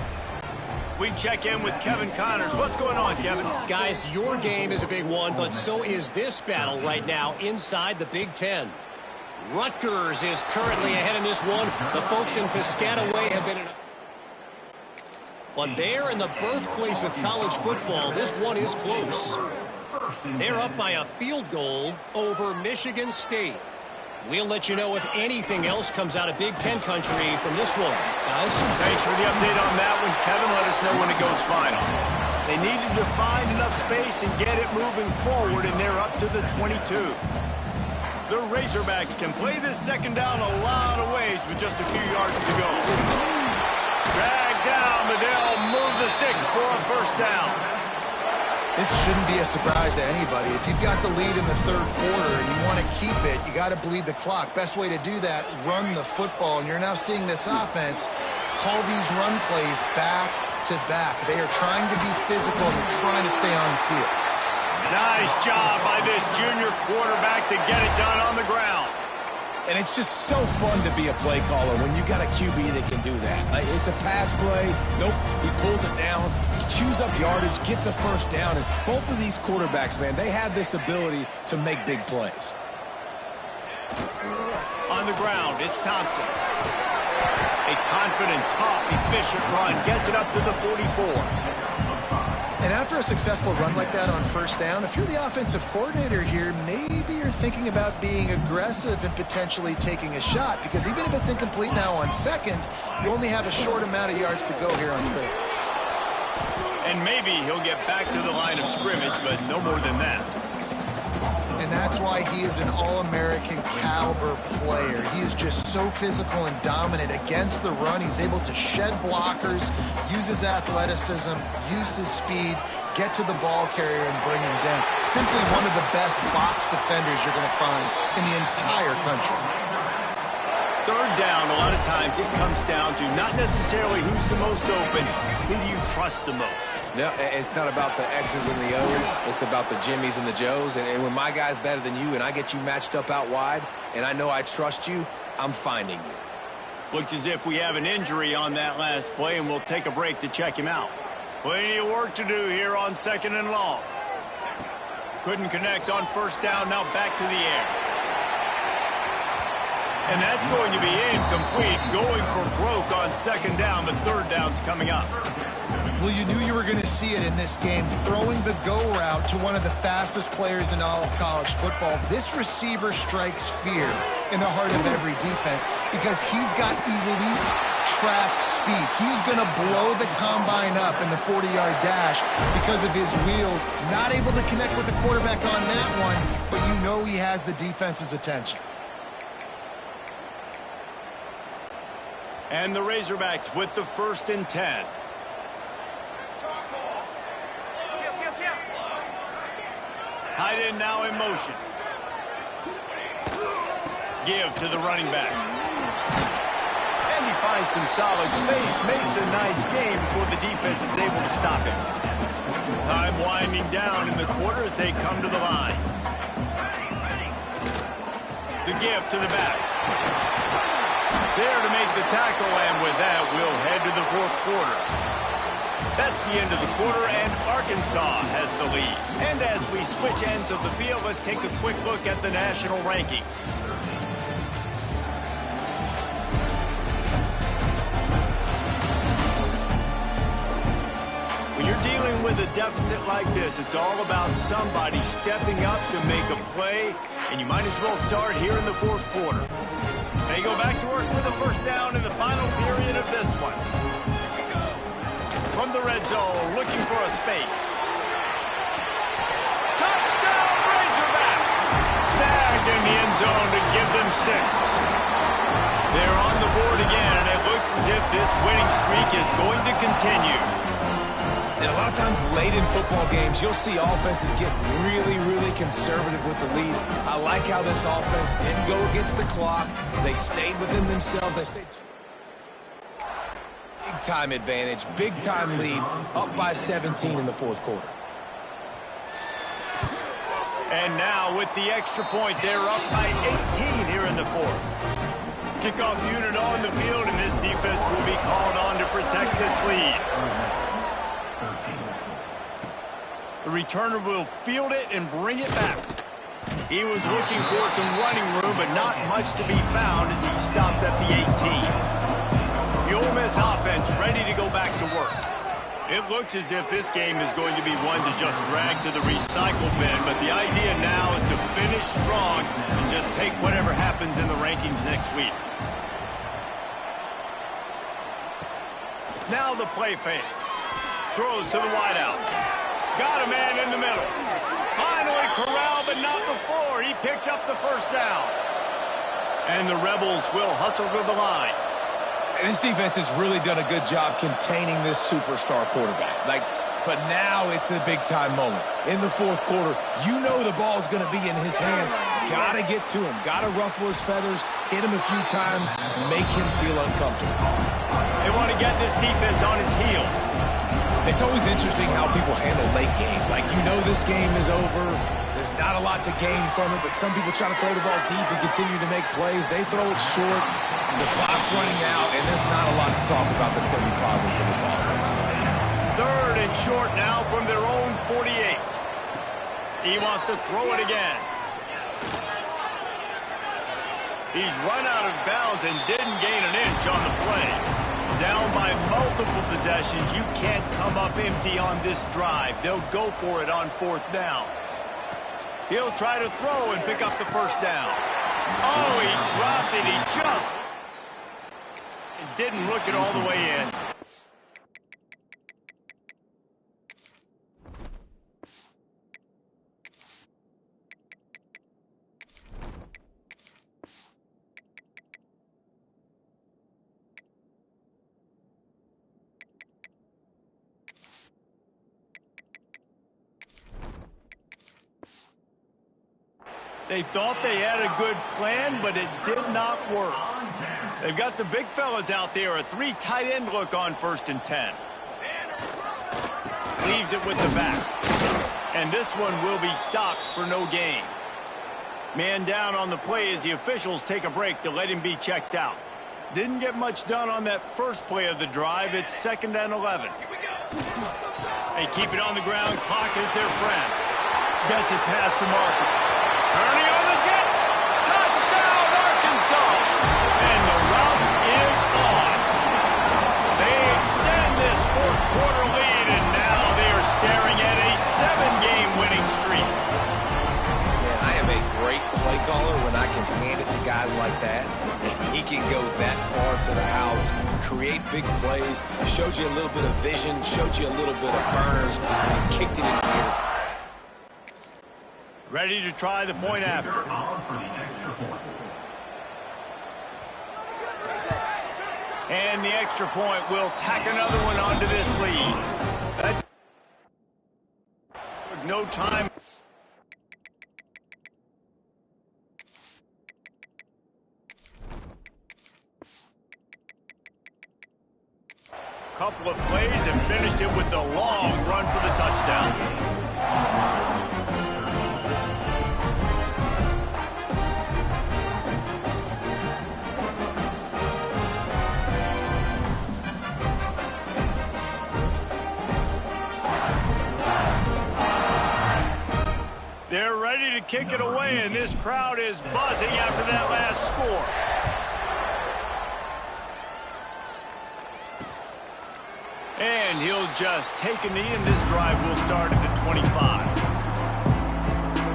We check in with Kevin Connors. What's going on, Kevin? Guys, your game is a big one, but so is this battle right now inside the Big Ten. Rutgers is currently ahead in this one. The folks in Piscataway have been in a... But there in the birthplace of college football, this one is close. They're up by a field goal over Michigan State. We'll let you know if anything else comes out of Big Ten country from this one. Guys? Thanks for the update on that one, Kevin. Let us know when it goes final. They needed to find enough space and get it moving forward, and they're up to the 22. The Razorbacks can play this second down a lot of ways with just a few yards to go. Drag down, but they'll move the sticks for a first down. This shouldn't be a surprise to anybody. If you've got the lead in the third quarter and you want to keep it, you got to bleed the clock. Best way to do that, run the football. And you're now seeing this offense call these run plays back to back. They are trying to be physical and they're trying to stay on the field. Nice job by this junior quarterback to get it done on the ground. And it's just so fun to be a play caller when you got a QB that can do that. Like, it's a pass play. Nope, he pulls it down. He chews up yardage, gets a first down. And both of these quarterbacks, man, they have this ability to make big plays. On the ground, it's Thompson. A confident, tough, efficient run gets it up to the 44. And after a successful run like that on first down, if you're the offensive coordinator here, maybe you're thinking about being aggressive and potentially taking a shot, because even if it's incomplete now on second, you only have a short amount of yards to go here on third. And maybe he'll get back to the line of scrimmage, but no more than that. And that's why he is an all-American caliber player. He is just so physical and dominant against the run. He's able to shed blockers, use his athleticism, use his speed, get to the ball carrier and bring him down. Simply one of the best box defenders you're going to find in the entire country. Third down, a lot of times it comes down to not necessarily who's the most open, who do you trust the most? No, it's not about the X's and the O's. It's about the Jimmies and the Joes. And when my guy's better than you and I get you matched up out wide and I know I trust you, I'm finding you. Looks as if we have an injury on that last play, and we'll take a break to check him out. Plenty of work to do here on second and long. Couldn't connect on first down, now back to the air. And that's going to be incomplete, going for broke on second down, but third down's coming up. Well, you knew you were going to see it in this game, throwing the go route to one of the fastest players in all of college football. This receiver strikes fear in the heart of every defense because he's got elite track speed. He's going to blow the combine up in the 40-yard dash because of his wheels. Not able to connect with the quarterback on that one, but you know he has the defense's attention. And the Razorbacks with the 1st and 10. Tight end now in motion. Give to the running back. And he finds some solid space, makes a nice game before the defense is able to stop him. Time winding down in the quarter as they come to the line. The give to the back. There to make the tackle, and with that, we'll head to the 4th quarter. That's the end of the quarter, and Arkansas has the lead. And as we switch ends of the field, let's take a quick look at the national rankings. When you're dealing with a deficit like this, it's all about somebody stepping up to make a play, and you might as well start here in the 4th quarter. They go back to work with a first down in the final period of this one. From the red zone, looking for a space. Touchdown, Razorbacks! Snagged in the end zone to give them 6. They're on the board again, and it looks as if this winning streak is going to continue. And a lot of times late in football games, you'll see offenses get really, really conservative with the lead. I like how this offense didn't go against the clock. They stayed within themselves. They stayed big-time advantage, big-time lead, up by 17 in the 4th quarter. And now with the extra point, they're up by 18 here in the 4th. Kickoff unit on the field, and this defense will be called on to protect this lead. The returner will field it and bring it back. He was looking for some running room, but not much to be found as he stopped at the 18. The Ole Miss offense ready to go back to work. It looks as if this game is going to be one to just drag to the recycle bin, but the idea now is to finish strong and just take whatever happens in the rankings next week. Now the play fake. Throws to the wideout. Got a man in the middle. Finally corralled, but not before. He picks up the first down. And the Rebels will hustle to the line. And this defense has really done a good job containing this superstar quarterback. Like, But now it's a big-time moment. In the fourth quarter, you know the ball's going to be in his hands. Got to get to him. Got to ruffle his feathers, hit him a few times, make him feel uncomfortable. They want to get this defense on its heels. It's always interesting how people handle late game. Like, you know this game is over. There's not a lot to gain from it, but some people try to throw the ball deep and continue to make plays. They throw it short. The clock's running out, and there's not a lot to talk about that's going to be positive for this offense. 3rd and short now from their own 48. He wants to throw it again. He's run out of bounds and didn't gain an inch on the play. Down by multiple possessions, you can't come up empty on this drive. They'll go for it on 4th down. He'll try to throw and pick up the 1st down. Oh, he dropped it. He just didn't look it all the way in. They thought they had a good plan, but it did not work. They've got the big fellas out there, a 3 tight end look on 1st and 10. Leaves it with the back. And this one will be stopped for no gain. Man down on the play as the officials take a break to let him be checked out. Didn't get much done on that first play of the drive. It's 2nd and 11. They keep it on the ground. Clock is their friend. Gets it past the marker. Ernie on the jet. Touchdown, Arkansas. And the route is on. They extend this 4th quarter lead, and now they are staring at a 7-game winning streak. Man, I am a great play caller when I can hand it to guys like that. And he can go that far to the house, create big plays, showed you a little bit of vision, showed you a little bit of burners, and kicked it in here. Ready to try the point after. And the extra point will tack another one onto this lead. No time. Couple of plays and finished it with the long run for the touchdown. They're ready to kick it away, and this crowd is buzzing after that last score. And he'll just take a knee, and this drive will start at the 25.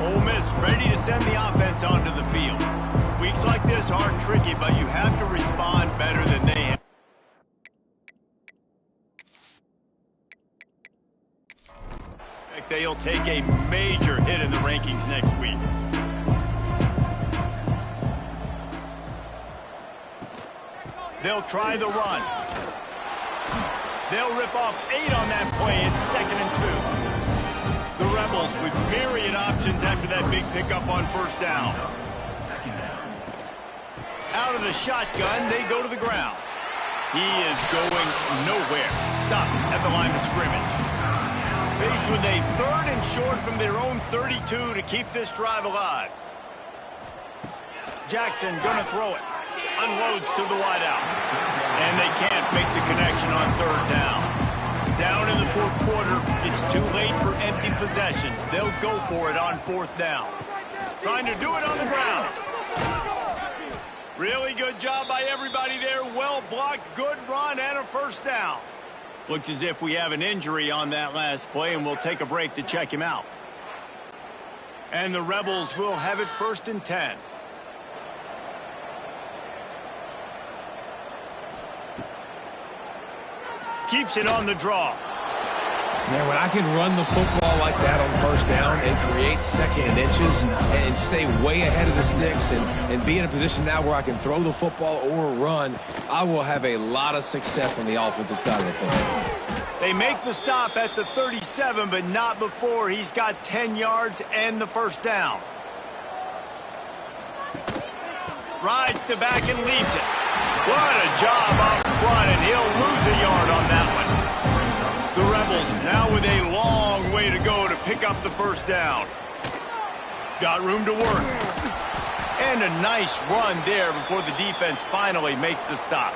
Ole Miss ready to send the offense onto the field. Weeks like this are tricky, but you have to respond better than they have. They'll take a major hit in the rankings next week. They'll try the run. They'll rip off 8 on that play. It's 2nd and 2. The Rebels with myriad options after that big pickup on 1st down. Out of the shotgun, they go to the ground. He is going nowhere. Stop at the line of scrimmage. Faced with a 3rd and short from their own 32 to keep this drive alive. Jackson gonna throw it. Unloads to the wideout. And they can't make the connection on 3rd down. Down in the 4th quarter, it's too late for empty possessions. They'll go for it on 4th down. Trying to do it on the ground. Really good job by everybody there. Well blocked, good run, and a 1st down. Looks as if we have an injury on that last play, and we'll take a break to check him out. And the Rebels will have it 1st and 10. Keeps it on the draw. Man, when I can run the football like that on 1st down and create 2nd and inches and stay way ahead of the sticks and be in a position now where I can throw the football or run, I will have a lot of success on the offensive side of the football. They make the stop at the 37, but not before he's got 10 yards and the first down. Rides to back and leaves it. What a job out front, and he'll lose a yard on that one. The Rebels now with a long way to go to pick up the first down. Got room to work. And a nice run there before the defense finally makes the stop.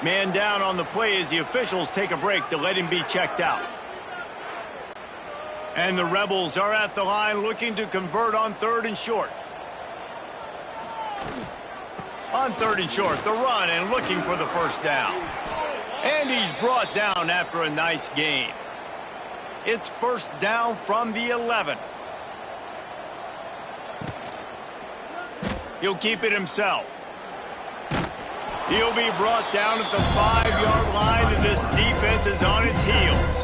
Man down on the play as the officials take a break to let him be checked out. And the Rebels are at the line looking to convert on 3rd and short. On 3rd and short, the run and looking for the first down. And he's brought down after a nice gain. It's first down from the 11. He'll keep it himself. He'll be brought down at the 5-yard line, and this defense is on its heels.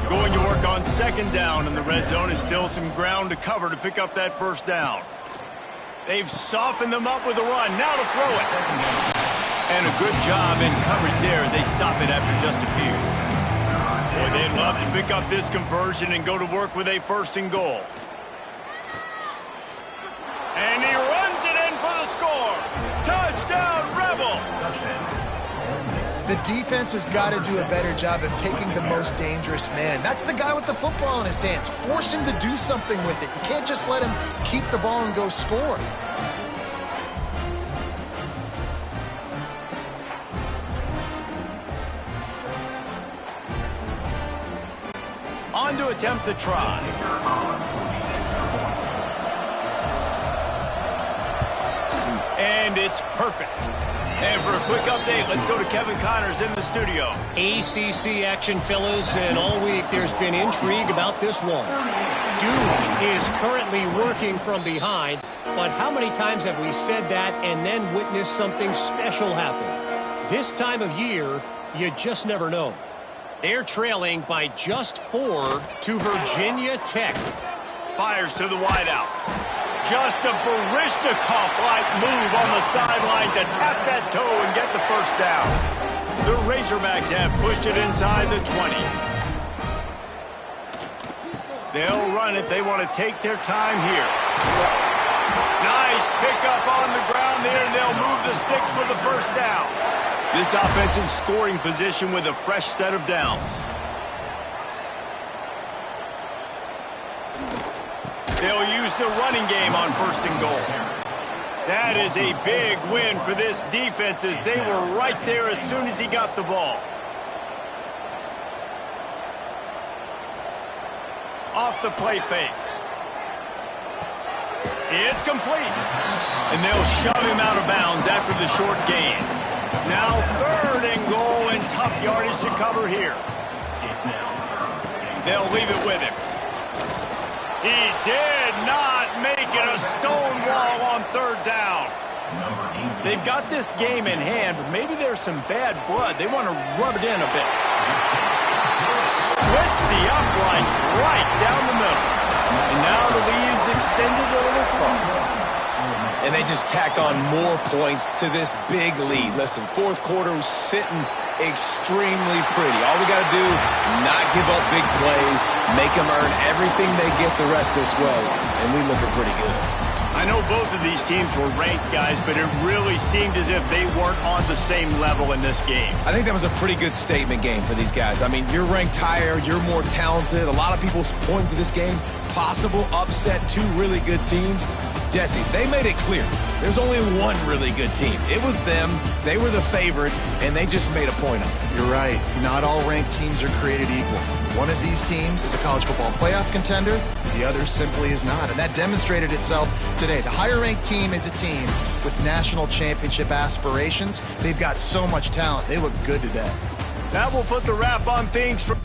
Going to work on 2nd down, and the red zone is still some ground to cover to pick up that first down. They've softened them up with a run. Now to throw it. And a good job in coverage there as they stop it after just a few. Boy, they'd love to pick up this conversion and go to work with a 1st and goal. And he runs it in for the score. Touchdown, Rebels! The defense has got to do a better job of taking the most dangerous man. That's the guy with the football in his hands. Force him to do something with it. You can't just let him keep the ball and go score. On to attempt the try. And it's perfect. And for a quick update, let's go to Kevin Connors in the studio. ACC action, fellas, and all week there's been intrigue about this one. Duke is currently working from behind, but how many times have we said that and then witnessed something special happen? This time of year, you just never know. They're trailing by just 4 to Virginia Tech. Fires to the wideout. Just a Barishnikov-like move on the sideline to tap that toe and get the first down. The Razorbacks have pushed it inside the 20. They'll run it. They want to take their time here. Nice pickup on the ground there, and they'll move the sticks for the first down. This offense in scoring position with a fresh set of downs. They'll use the running game on 1st and goal. That is a big win for this defense as they were right there as soon as he got the ball. Off the play fake. It's complete. And they'll shove him out of bounds after the short gain. Now 3rd and goal and tough yardage to cover here. They'll leave it with him. He did not make it a stone wall on 3rd down. They've got this game in hand, but maybe there's some bad blood. They want to rub it in a bit. Splits the uprights right down the middle. And now the lead is extended a little further. And they just tack on more points to this big lead. Listen, 4th quarter was sitting extremely pretty. All we got to do, not give up big plays, make them earn everything they get the rest this way, and we looking pretty good. I know both of these teams were ranked, guys, but it really seemed as if they weren't on the same level in this game. I think that was a pretty good statement game for these guys. I mean, you're ranked higher, you're more talented. A lot of people point to this game, possible upset, 2 really good teams. Jesse, they made it clear. There's only one really good team. It was them. They were the favorite, and they just made a point of it. You're right. Not all ranked teams are created equal. One of these teams is a college football playoff contender. The other simply is not, and that demonstrated itself today. The higher-ranked team is a team with national championship aspirations. They've got so much talent. They look good today. That will put the wrap on things for...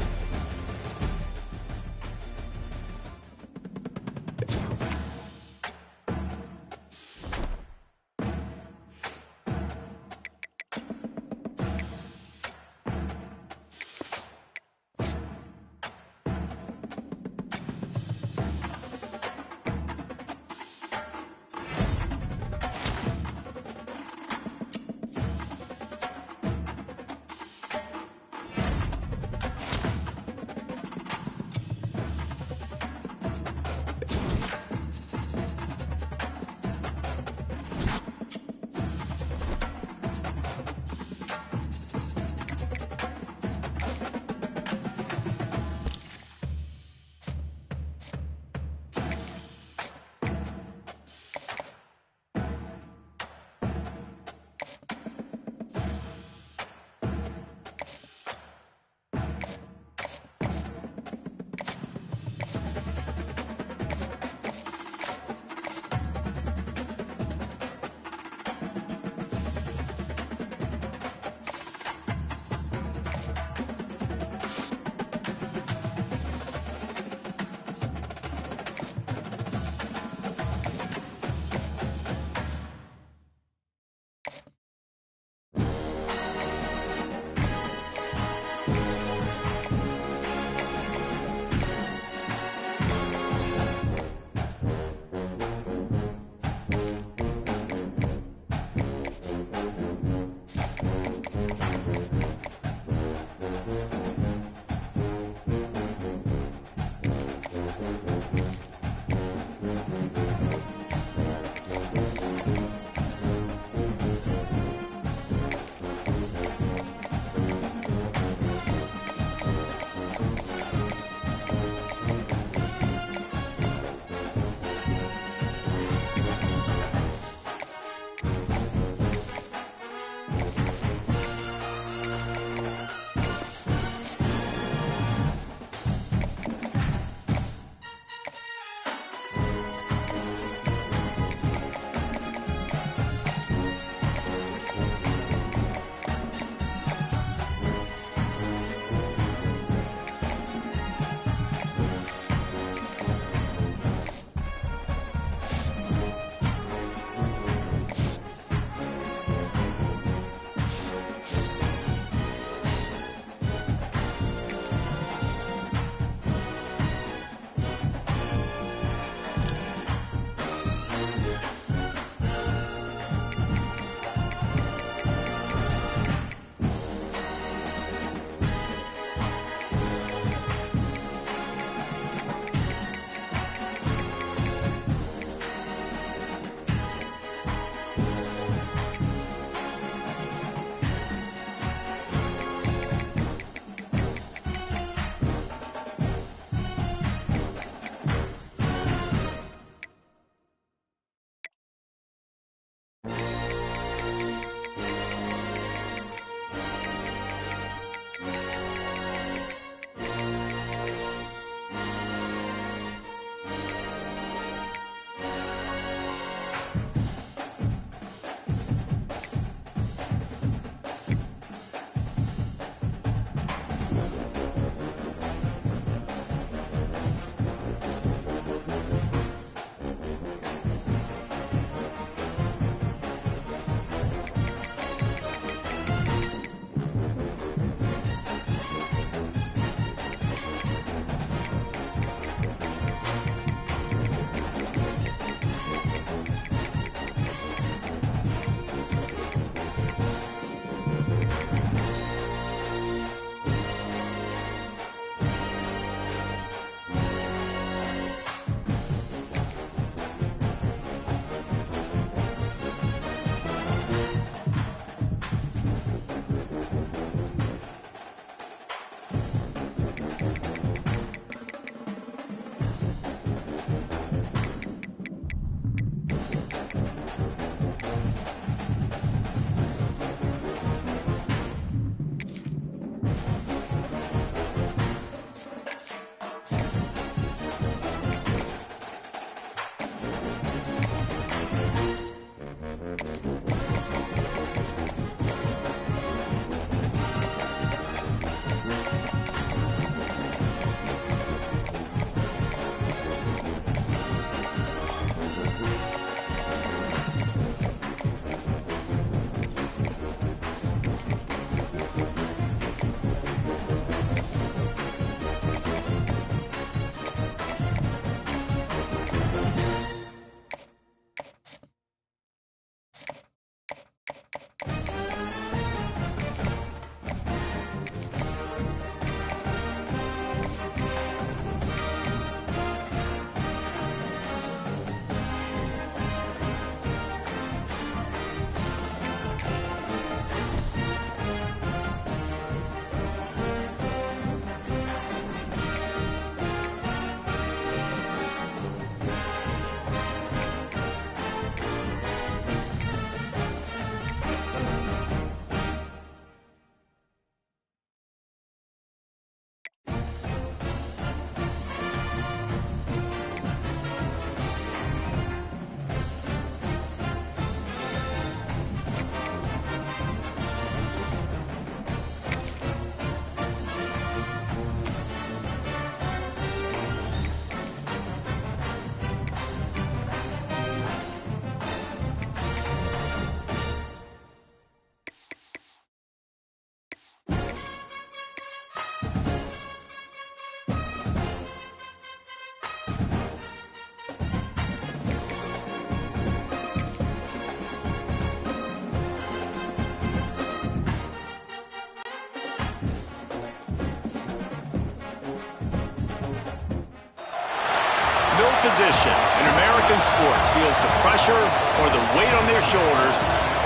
position in American sports feels the pressure or the weight on their shoulders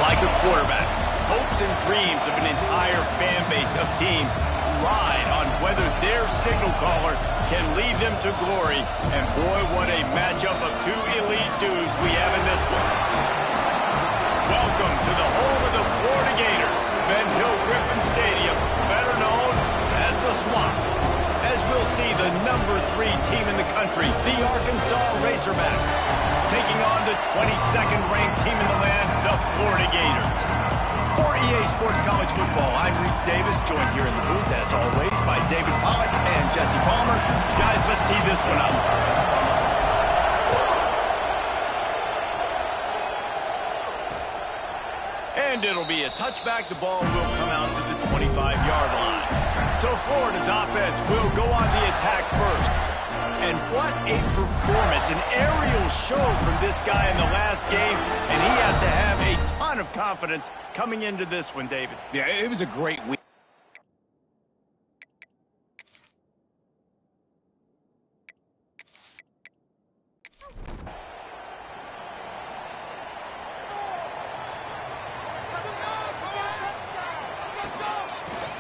like a quarterback. Hopes and dreams of an entire fan base of teams ride on whether their signal caller can lead them to glory. And boy, what a matchup of two elite dudes we have in this one. Welcome to the home of the Florida Gators, Ben Hill Griffin Stadium, better known as the Swamp. As we'll see the #3 team in the country, the Arkansas Razorbacks, taking on the 22nd ranked team in the land, the Florida Gators. For EA Sports College Football, I'm Reese Davis, joined here in the booth, as always, by David Pollack and Jesse Palmer. Guys, let's tee this one up. And it'll be a touchback. The ball will come out to the 25-yard line. So Florida's offense will go on the attack first. And what a performance, an aerial show from this guy in the last game, and he has to have a ton of confidence coming into this one, David. Yeah, it was a great week.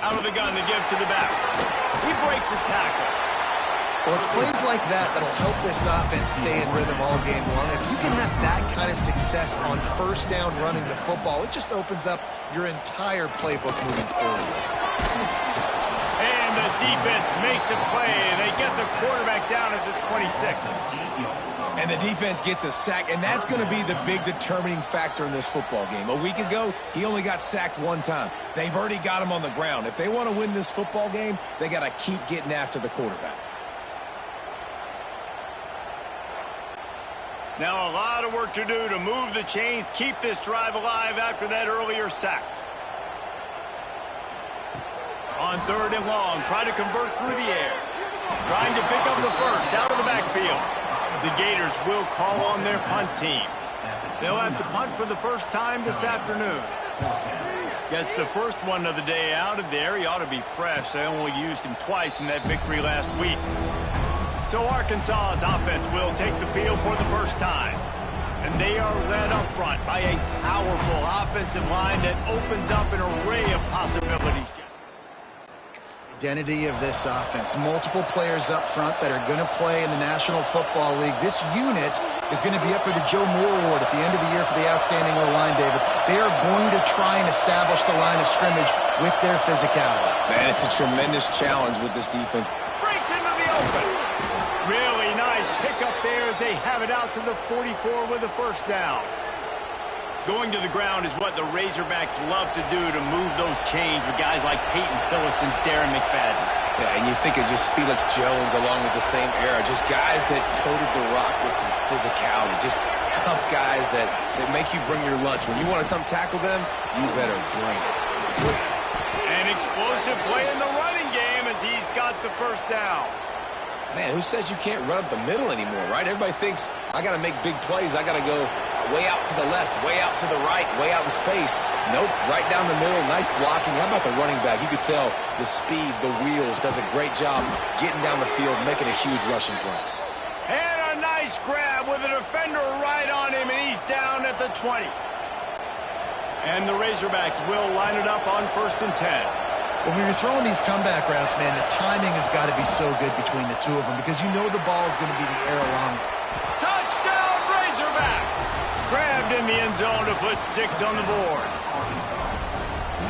Out of the gun to give to the back. He breaks a tackle. Well, it's plays like that that'll help this offense stay in rhythm all game long. If you can have that kind of success on first down running the football, it just opens up your entire playbook moving forward. And the defense makes a play, and they get the quarterback down at the 26. And the defense gets a sack, and that's going to be the big determining factor in this football game. A week ago, he only got sacked one time. They've already got him on the ground. If they want to win this football game, they got to keep getting after the quarterback. Now a lot of work to do to move the chains, keep this drive alive after that earlier sack. On 3rd and long, try to convert through the air. Trying to pick up the first out of the backfield. The Gators will call on their punt team. They'll have to punt for the first time this afternoon. Gets the first one of the day out of there. He ought to be fresh. They only used him twice in that victory last week. So Arkansas's offense will take the field for the first time. And they are led up front by a powerful offensive line that opens up an array of possibilities. Identity of this offense. Multiple players up front that are going to play in the National Football League. This unit is going to be up for the Joe Moore Award at the end of the year for the outstanding O-line, David. They are going to try and establish the line of scrimmage with their physicality. Man, it's a tremendous challenge with this defense. Breaks into the open. Really nice pickup there as they have it out to the 44 with a first down. Going to the ground is what the Razorbacks love to do to move those chains with guys like Peyton Hillis and Darren McFadden. Yeah, and you think of just Felix Jones along with the same era. Just guys that toted the rock with some physicality. Just tough guys that make you bring your lunch. When you want to come tackle them, you better bring it. An explosive play in the running game as he's got the first down. Man, who says you can't run up the middle anymore, right? Everybody thinks, I got to make big plays. I got to go way out to the left, way out to the right, way out in space. Nope, right down the middle. Nice blocking. How about the running back? You could tell the speed, the wheels, does a great job getting down the field, making a huge rushing play. And a nice grab with a defender right on him, and he's down at the 20. And the Razorbacks will line it up on 1st and 10. When you're throwing these comeback routes, man, the timing has got to be so good between the two of them because you know the ball is going to be the air along. Touchdown, Razorbacks! Grabbed in the end zone to put 6 on the board.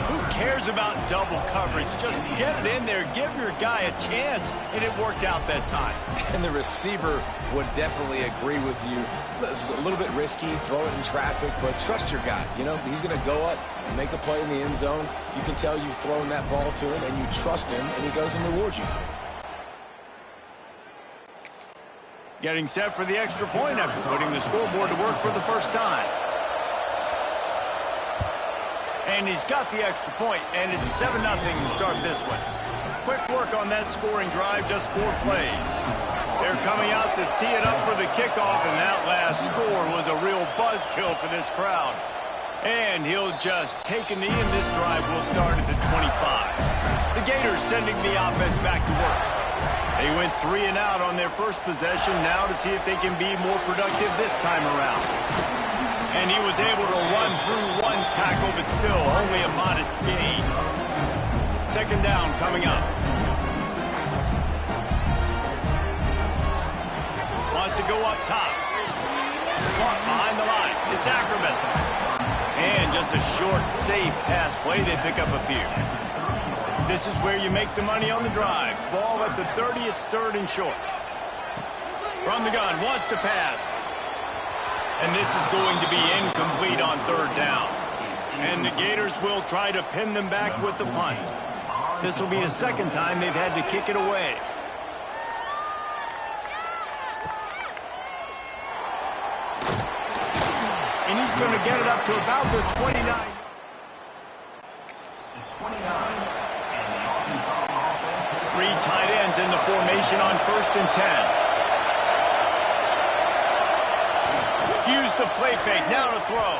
Who cares about double coverage? Just get it in there, give your guy a chance, and it worked out that time. And the receiver would definitely agree with you. It's a little bit risky, throw it in traffic, but trust your guy. You know, he's going to go up and make a play in the end zone. You can tell you've thrown that ball to him, and you trust him, and he goes and rewards you for it. Getting set for the extra point after putting the scoreboard to work for the first time. And he's got the extra point, and it's 7-0 to start this one. Quick work on that scoring drive, just 4 plays. They're coming out to tee it up for the kickoff, and that last score was a real buzzkill for this crowd. And he'll just take a knee, and this drive will start at the 25. The Gators sending the offense back to work. They went 3 and out on their first possession, now to see if they can be more productive this time around. And he was able to run through 1 tackle, but still only a modest gain. Second down coming up. Wants to go up top. Caught behind the line. It's Ackerman. And just a short, safe pass play. They pick up a few. This is where you make the money on the drives. Ball at the 30. It's 3rd and short. From the gun. Wants to pass. And this is going to be incomplete on 3rd down. And the Gators will try to pin them back with the punt. This will be the 2nd time they've had to kick it away. And he's going to get it up to about the 29. It's 29, and the Arkansas offense. 3 tight ends in the formation on 1st and 10. Use the play fake, now to throw.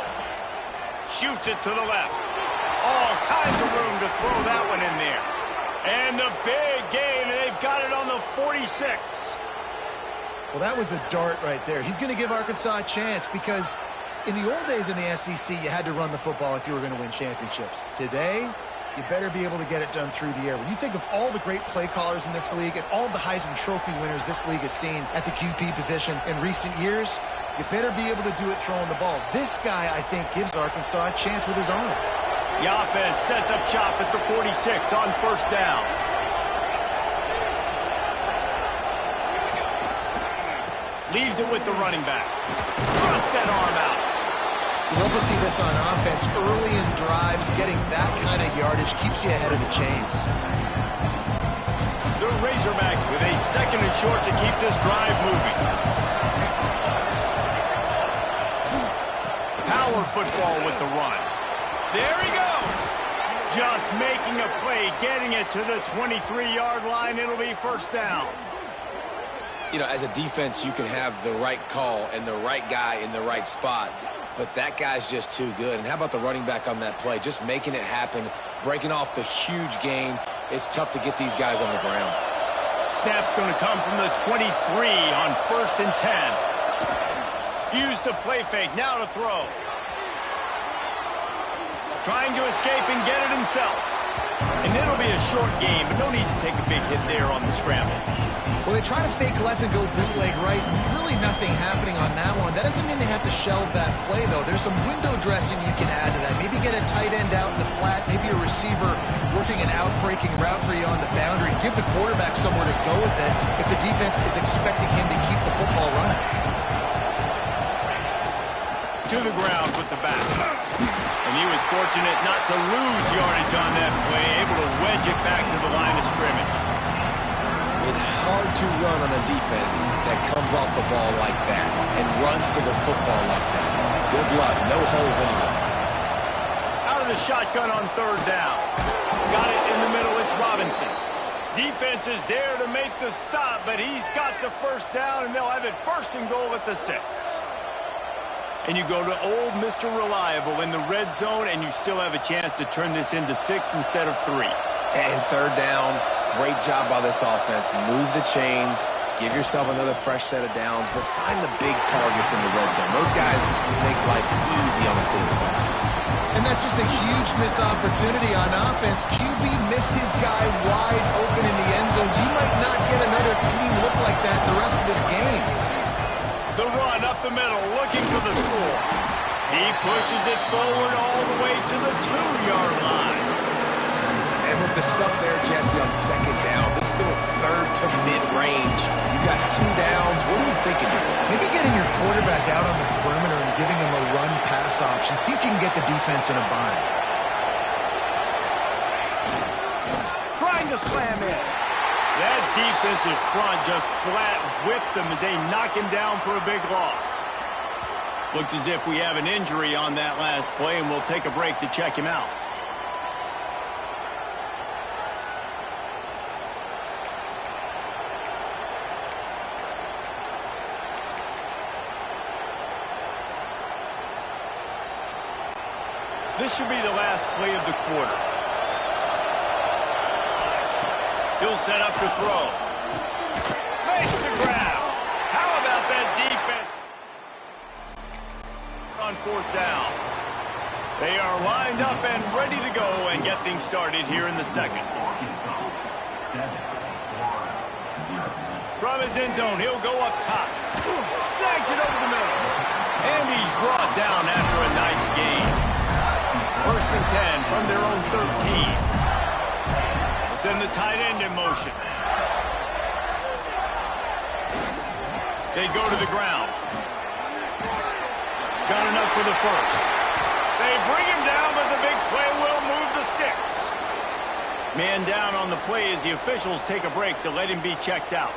Shoots it to the left. All kinds of room to throw that one in there. And the big gain, and they've got it on the 46. Well, that was a dart right there. He's going to give Arkansas a chance because in the old days in the SEC, you had to run the football if you were going to win championships. Today, you better be able to get it done through the air. When you think of all the great play callers in this league and all of the Heisman Trophy winners this league has seen at the QP position in recent years, you better be able to do it throwing the ball. This guy, I think, gives Arkansas a chance with his arm. The offense sets up shop at the 46 on 1st down. Leaves it with the running back. Thrust that arm out. You love to see this on offense. Early in drives, getting that kind of yardage keeps you ahead of the chains. The Razorbacks with a 2nd and short to keep this drive moving. Power football with the run. There he goes. Just making a play, getting it to the 23-yard line. It'll be 1st down. You know, as a defense, you can have the right call and the right guy in the right spot, but that guy's just too good. And how about the running back on that play? Just making it happen, breaking off the huge gain. It's tough to get these guys on the ground. Snap's going to come from the 23 on 1st and 10. Use the play fake, now to throw. Trying to escape and get it himself. And it'll be a short game, but no need to take a big hit there on the scramble. Well, they try to fake left and go bootleg right. Really nothing happening on that one. That doesn't mean they have to shelve that play, though. There's some window dressing you can add to that. Maybe get a tight end out in the flat. Maybe a receiver working an out-breaking route for you on the boundary. Give the quarterback somewhere to go with it if the defense is expecting him to keep the football running. To the ground with the back. And he was fortunate not to lose yardage on that play, able to wedge it back to the line of scrimmage. It's hard to run on a defense that comes off the ball like that and runs to the football like that. Good luck. No holes anywhere. Out of the shotgun on 3rd down. Got it in the middle. It's Robinson. Defense is there to make the stop, but he's got the 1st down, and they'll have it 1st and goal at the 6. And you go to old Mr. Reliable in the red zone, and you still have a chance to turn this into 6 instead of 3. And 3rd down. Great job by this offense. Move the chains. Give yourself another fresh set of downs, but find the big targets in the red zone. Those guys make life easy on the quarterback. And that's just a huge missed opportunity on offense. QB missed his guy wide open in the end zone. You might not get another clean look like that the rest of this game. The run up the middle, looking for the score. He pushes it forward all the way to the 2-yard line. And with the stuff there, Jesse, on 2nd down, this little 3rd to mid-range, you got 2 downs. What are you thinking here? Maybe getting your quarterback out on the perimeter and giving him a run-pass option. See if you can get the defense in a bind. Trying to slam in. That defensive front just flat whipped them as they knock him down for a big loss. Looks as if we have an injury on that last play, and we'll take a break to check him out. This should be the last play of the quarter. He'll set up to throw. Makes the grab. How about that defense? On fourth down. They are lined up and ready to go and get things started here in the second. From his end zone, he'll go up top. Snags it over the middle. And he's brought down after a nice gain. First and 10 from their own 13. We'll send the tight end in motion. They go to the ground. Got enough for the first. They bring him down, but the big play will move the sticks. Man down on the play as the officials take a break to let him be checked out.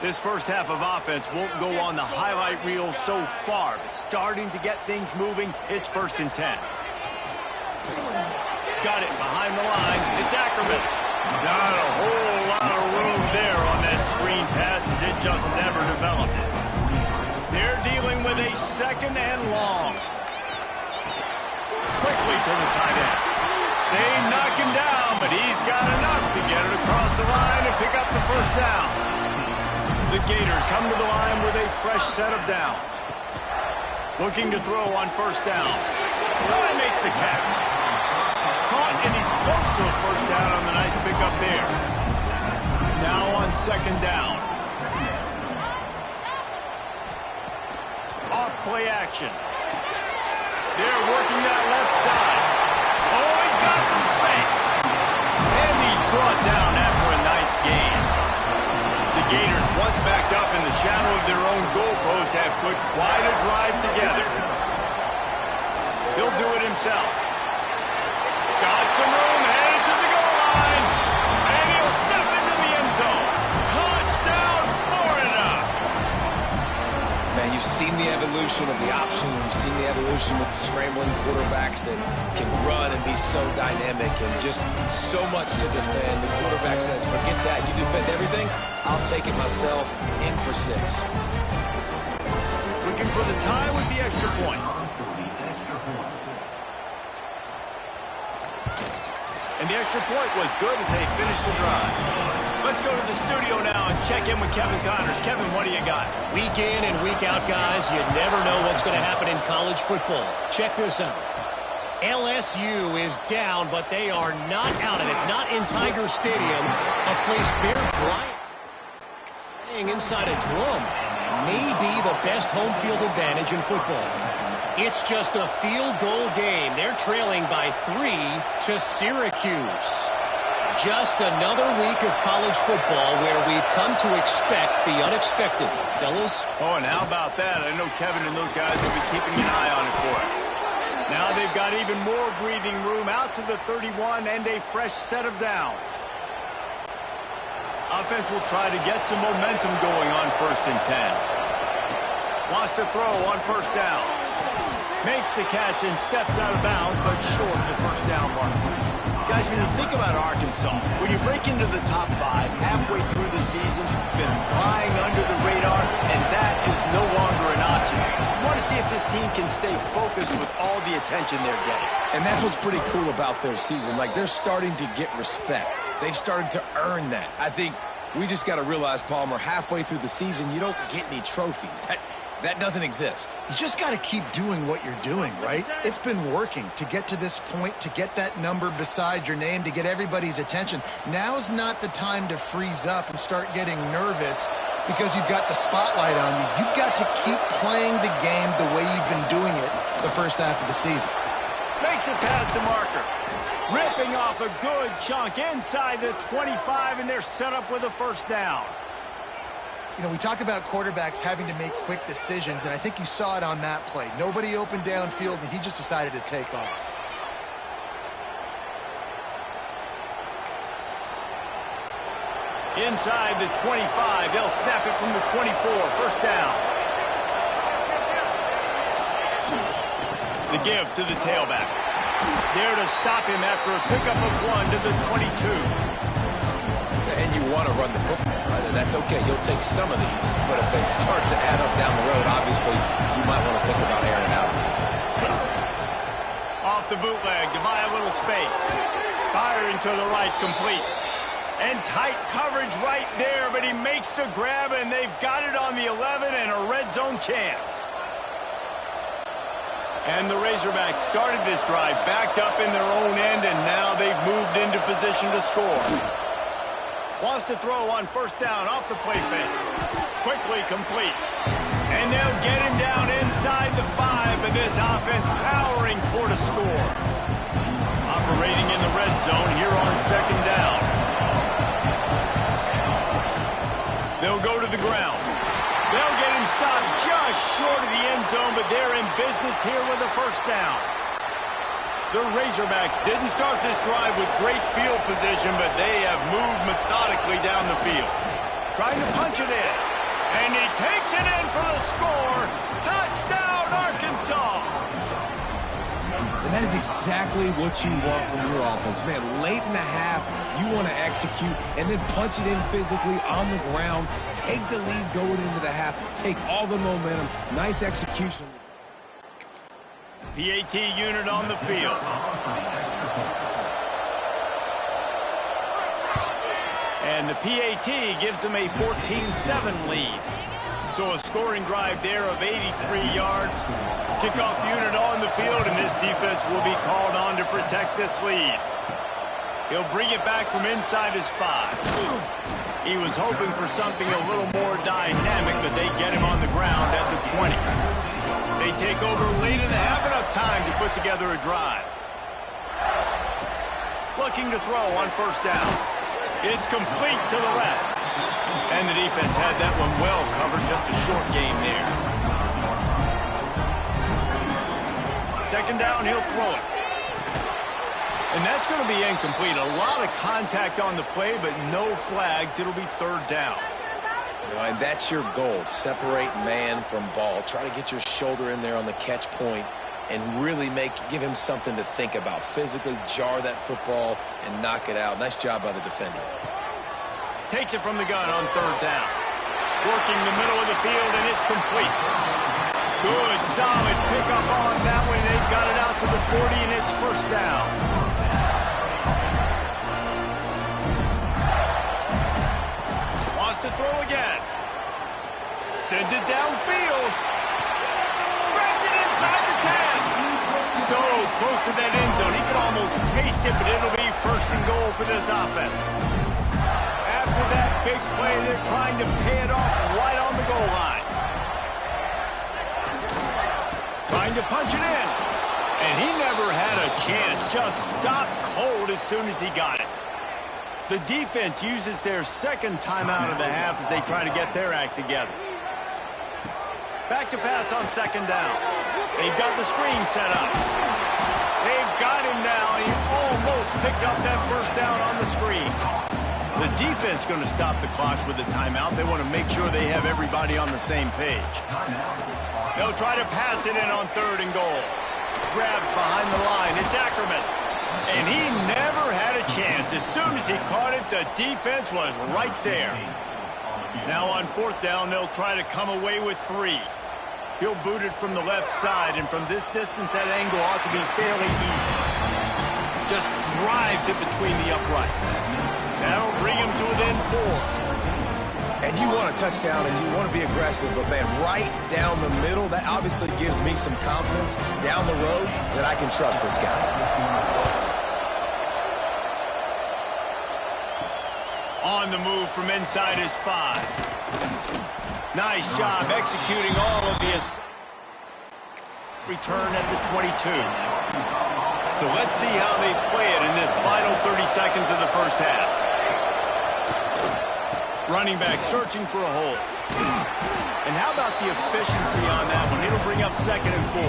This first half of offense won't go on the highlight reel so far, but starting to get things moving, it's first and 10. Got it behind the line. It's Ackerman. Not a whole lot of room there on that screen pass as it just never developed. They're dealing with a second and long. Quickly to the tight end. They knock him down, but he's got enough to get it across the line and pick up the first down. The Gators come to the line with a fresh set of downs. Looking to throw on first down. He makes the catch. Caught, and he's close to a first down on the nice pickup there. Now on second down. Off play action. They're working that left side. Oh, he's got some space. And he's brought down after a nice gain. The Gators, once backed up in the shadow of their own goalpost, have put quite a drive together. He'll do it himself. Got some room, headed to the goal line. And he'll step into the end zone. Touchdown, Florida! Man, you've seen the evolution of the option. You've seen the evolution with the scrambling quarterbacks that can run and be so dynamic and just so much to defend. The quarterback says, forget that. You defend everything, I'll take it myself. In for 6. Looking for the tie with the extra point. And the extra point was good as they finished the drive. Let's go to the studio now and check in with Kevin Connors. Kevin, what do you got? Week in and week out, guys, you never know what's going to happen in college football. Check this out. LSU is down, but they are not out of it. Not in Tiger Stadium, a place Bear Bryant playing inside a drum. Maybe the best home field advantage in football. It's just a field goal game. They're trailing by 3 to Syracuse. Just another week of college football where we've come to expect the unexpected. Fellas? Oh, and how about that? I know Kevin and those guys will be keeping an eye on it for us. Now they've got even more breathing room out to the 31 and a fresh set of downs. Offense will try to get some momentum going on first and 10. Wants to throw on first down. Makes the catch and steps out of bounds, but short of the first down mark. Guys, when you think about Arkansas, when you break into the top 5 halfway through the season, been flying under the radar, and that is no longer an option. You want to see if this team can stay focused with all the attention they're getting. And that's what's pretty cool about their season. Like, they're starting to get respect. They've started to earn that. I think we just got to realize, Palmer, halfway through the season, you don't get any trophies. That doesn't exist. You just got to keep doing what you're doing, right? It's been working to get to this point, to get that number beside your name, to get everybody's attention. Now's not the time to freeze up and start getting nervous because you've got the spotlight on you. You've got to keep playing the game the way you've been doing it the first half of the season. Makes it past the marker. Ripping off a good chunk inside the 25, and they're set up with a first down. You know, we talk about quarterbacks having to make quick decisions, and I think you saw it on that play. Nobody opened downfield, and he just decided to take off. Inside the 25, they'll snap it from the 24, first down. The give to the tailback. There to stop him after a pickup of 1 to the 22. And you want to run the football, right? And that's okay. You'll take some of these. But if they start to add up down the road, obviously, you might want to think about airing out. Off the bootleg to buy a little space. Firing to the right, complete. And tight coverage right there, but he makes the grab, and they've got it on the 11 and a red zone chance. And the Razorbacks started this drive backed up in their own end, and now they've moved into position to score. Wants to throw on first down off the play fake. Quickly complete. And they'll get him down inside the 5, but this offense powering toward a score. Operating in the red zone here on second down. They'll go to the ground. They'll get him stopped just short of the end zone, but they're in business here with a first down. The Razorbacks didn't start this drive with great field position, but they have moved methodically down the field. Trying to punch it in. And he takes it in for the score. Touchdown, Arkansas! And that is exactly what you want from your offense. Man, late in the half, you want to execute and then punch it in physically on the ground. Take the lead going into the half. Take all the momentum. Nice execution. PAT unit on the field. And the PAT gives them a 14-7 lead. So a scoring drive there of 83 yards. Kickoff unit on the field, and this defense will be called on to protect this lead. He'll bring it back from inside his 5. He was hoping for something a little more dynamic, but they get him on the ground at the 20. They take over late and have enough time to put together a drive. Looking to throw on first down. It's complete to the left. And the defense had that one well covered, just a short game there. Second down, he'll throw it. And that's going to be incomplete. A lot of contact on the play, but no flags. It'll be third down. And that's your goal. Separate man from ball. Try to get your shoulder in there on the catch point and really give him something to think about. Physically jar that football and knock it out. Nice job by the defender. Takes it from the gun on third down. Working the middle of the field, and it's complete. Good, solid pickup on that one. They've got it out to the 40, and it's first down. Wants to throw again. Sends it downfield. Grabs it inside the 10. So close to that end zone. He could almost taste it, but it'll be first and goal for this offense. After that big play, they're trying to pay it off right on the goal line. Trying to punch it in. And he never had a chance. Just stopped cold as soon as he got it. The defense uses their second timeout of the half as they try to get their act together. Back to pass on second down. They've got the screen set up. They've got him now. He almost picked up that first down on the screen. The defense going to stop the clock with a timeout. They want to make sure they have everybody on the same page. They'll try to pass it in on third and goal. Grabbed behind the line. It's Ackerman. And he never had a chance. As soon as he caught it, the defense was right there. Now on fourth down, they'll try to come away with 3. He'll boot it from the left side, and from this distance, that angle ought to be fairly easy. Just drives it between the uprights. That'll bring him to within 4. And you want a touchdown, and you want to be aggressive, but, man, right down the middle, that obviously gives me some confidence down the road that I can trust this guy. On the move from inside his 5. Nice job executing all of this. Return at the 22. So let's see how they play it in this final 30 seconds of the first half. Running back searching for a hole. And how about the efficiency on that one? It'll bring up second and 4.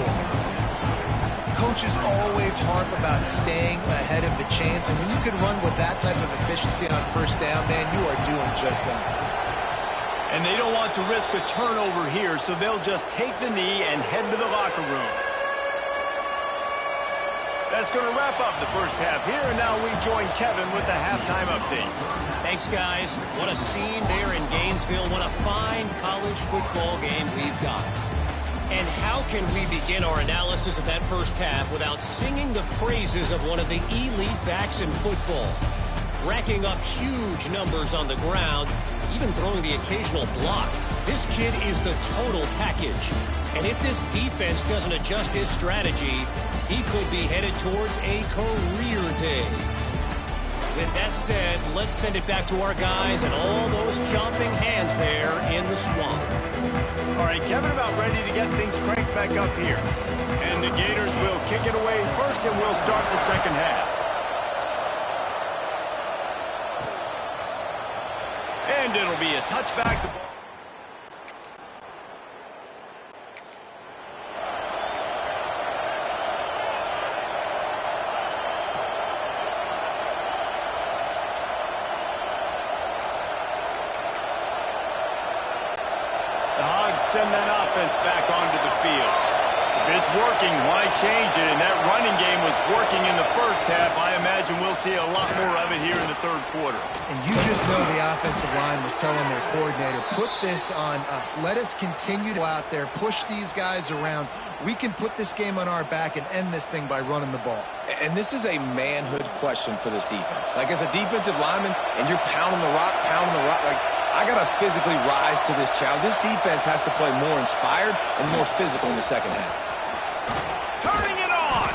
Coaches always harp about staying ahead of the chains, and when you can run with that type of efficiency on first down, man, you are doing just that. And they don't want to risk a turnover here, so they'll just take the knee and head to the locker room. That's going to wrap up the first half here, and now we join Kevin with the halftime update. Thanks, guys. What a scene there in Gainesville. What a fine college football game we've got. And how can we begin our analysis of that first half without singing the praises of one of the elite backs in football? racking up huge numbers on the ground, even throwing the occasional block. This kid is the total package. And if this defense doesn't adjust his strategy, he could be headed towards a career day. With that said, let's send it back to our guys and all those chomping hands there in the swamp. All right, Kevin, about ready to get things cranked back up here. And the Gators will kick it away first, and we'll start the second half. And it'll be a touchback. Send that offense back onto the field. If it's working, why change it? And that running game was working in the first half. I imagine we'll see a lot more of it here in the third quarter. And you just know the offensive line was telling their coordinator, put this on us. Let us continue to go out there, push these guys around. We can put this game on our back and end this thing by running the ball. And this is a manhood question for this defense. Like, as a defensive lineman, and you're pounding the rock, like, I got to physically rise to this challenge. This defense has to play more inspired and more physical in the second half. Turning it on.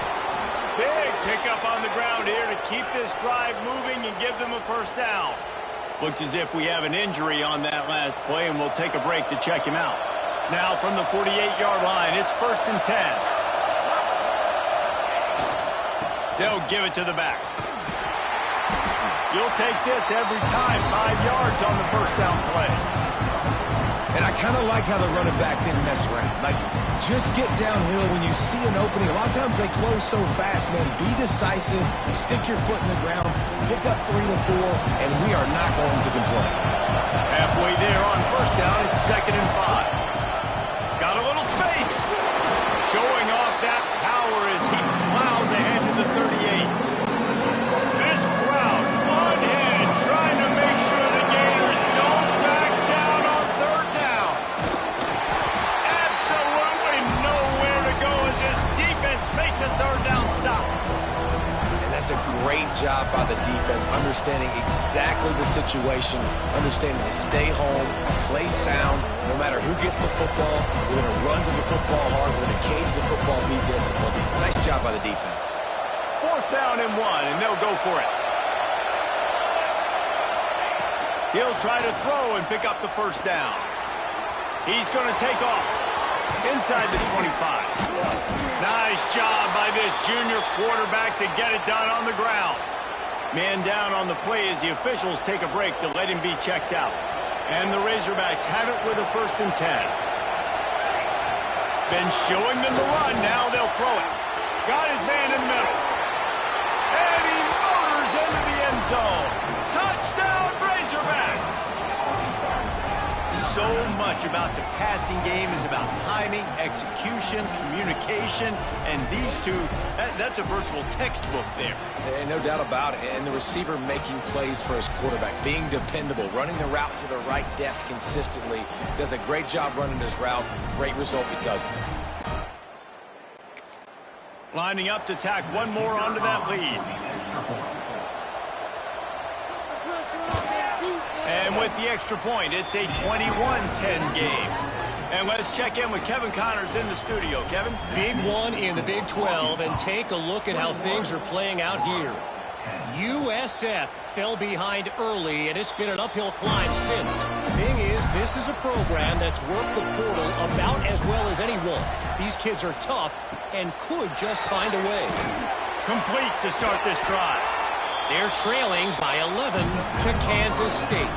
Big pickup on the ground here to keep this drive moving and give them a first down. Looks as if we have an injury on that last play, and we'll take a break to check him out. Now from the 48-yard line, it's 1st and 10. They'll give it to the back. You'll take this every time. 5 yards on the first down play. And I kind of like how the running back didn't mess around. Like, just get downhill when you see an opening. A lot of times they close so fast, man. Be decisive, stick your foot in the ground, pick up 3 to 4, and we are not going to complain. Halfway there on first down, it's 2nd and 5. Got a little space. Showing off that power as he plows ahead to the 38. This crowd, on hand, trying to make sure the Gators don't back down on 3rd down. Absolutely nowhere to go as this defense makes a 3rd down stop. And that's a great job by the defense, understanding exactly the situation, understanding to stay home, play sound. No matter who gets the football, we're going to run to the football hard, we're going to cage the football, be disciplined. Nice job by the defense. 4th down and 1, and they'll go for it. He'll try to throw and pick up the first down. He's going to take off inside the 25. Nice job by this junior quarterback to get it done on the ground. Man down on the play as the officials take a break to let him be checked out. And the Razorbacks have it with a 1st and 10. Been showing them the run. Now they'll throw it. Got his man in the middle. And he motors into the end zone. Touchdown, Razorbacks! So much about the passing game is about timing, execution, communication, and these two, that's a virtual textbook there. And no doubt about it. And the receiver making plays for his quarterback, being dependable, running the route to the right depth consistently. Does a great job running his route. Great result because of it. Lining up to tack one more onto that lead. And with the extra point, it's a 21-10 game. And let's check in with Kevin Connors in the studio. Kevin? Big one in the Big 12, and take a look at how things are playing out here. USF fell behind early, and it's been an uphill climb since. Thing is, this is a program that's worked the portal about as well as anyone. These kids are tough and could just find a way. Complete to start this drive. They're trailing by 11 to Kansas State.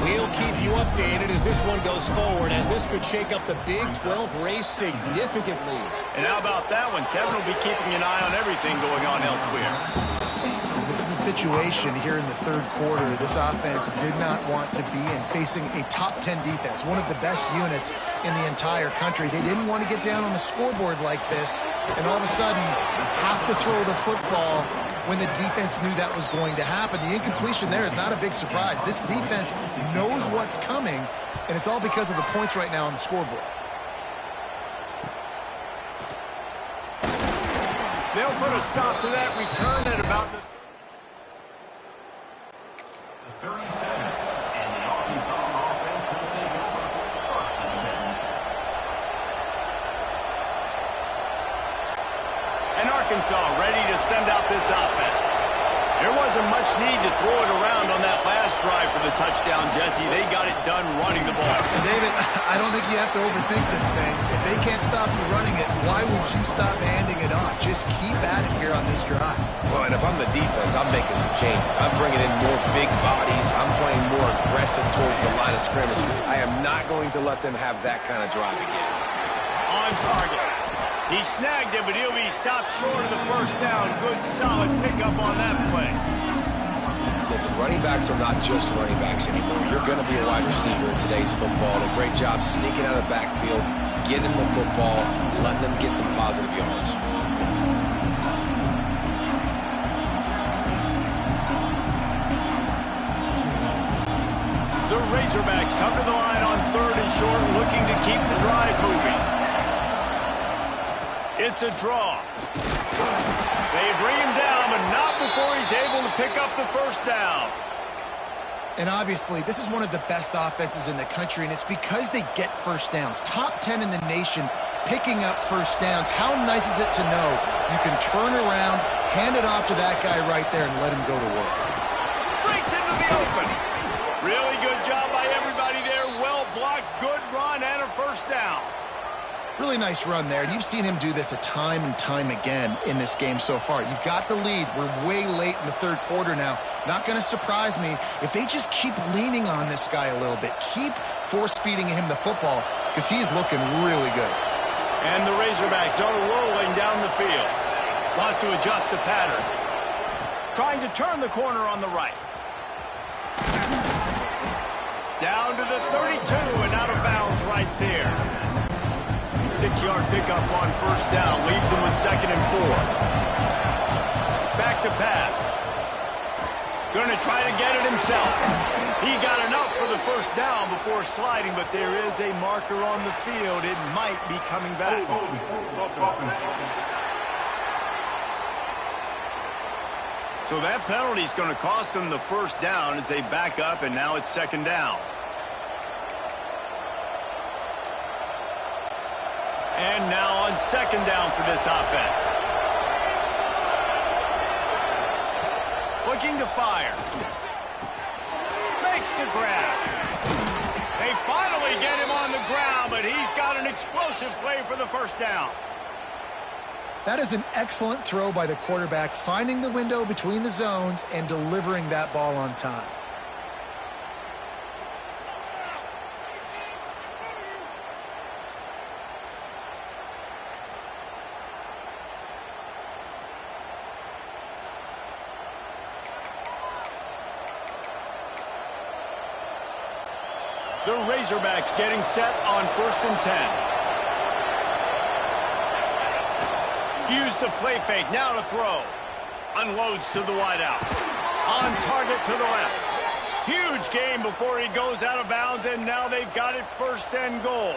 We'll keep you updated as this one goes forward, as this could shake up the Big 12 race significantly. And how about that one? Kevin will be keeping an eye on everything going on elsewhere. This is a situation here in the third quarter. This offense did not want to be in facing a top 10 defense, one of the best units in the entire country. They didn't want to get down on the scoreboard like this and all of a sudden have to throw the football when the defense knew that was going to happen. The incompletion there is not a big surprise. This defense knows what's coming, and it's all because of the points right now on the scoreboard. They'll put a stop to that return at about the... 37. And the Arkansas offense will take over 1st and 7. And Arkansas ready to send out this offense. There wasn't much need to throw it around on that last drive for the touchdown, Jesse. They got it done running the ball. David, I don't think you have to overthink this thing. If they can't stop you running it, why would you stop handing it off? Just keep at it here on this drive. Well, and if I'm the defense, I'm making some changes. I'm bringing in more big bodies. I'm playing more aggressive towards the line of scrimmage. I am not going to let them have that kind of drive again. On target. He snagged it, but he'll be stopped short of the first down. Good, solid pickup on that play. Listen, running backs are not just running backs anymore. You're going to be a wide receiver in today's football. And a great job sneaking out of the backfield, getting the football, letting them get some positive yards. The Razorbacks come to the line on 3rd and short, looking to keep the drive moving. It's a draw. They bring him down, but not before he's able to pick up the first down. And obviously, this is one of the best offenses in the country, and it's because they get first downs. Top 10 in the nation picking up first downs. How nice is it to know you can turn around, hand it off to that guy right there, and let him go to work. Breaks into the open. Really good job by everybody there. Well blocked, good run, and a first down. Really nice run there, and you've seen him do this a time and time again in this game so far. You've got the lead. We're way late in the 3rd quarter now. Not going to surprise me if they just keep leaning on this guy a little bit. Keep force-feeding him the football because he's looking really good. And the Razorbacks are rolling down the field. Wants to adjust the pattern. Trying to turn the corner on the right. Down to the 32 and out of bounds right there. 6-yard pickup on first down. Leaves him with 2nd and 4. Back to pass. Going to try to get it himself. He got enough for the first down before sliding, but there is a marker on the field. It might be coming back. So that penalty is going to cost them the first down as they back up, and now it's 2nd down. And now on 2nd down for this offense. Looking to fire. Makes the grab. They finally get him on the ground, but he's got an explosive play for the first down. That is an excellent throw by the quarterback, finding the window between the zones and delivering that ball on time. The Razorbacks getting set on 1st and 10. Use the play fake, now to throw. Unloads to the wideout. On target to the left. Huge gain before he goes out of bounds, and now they've got it 1st and goal.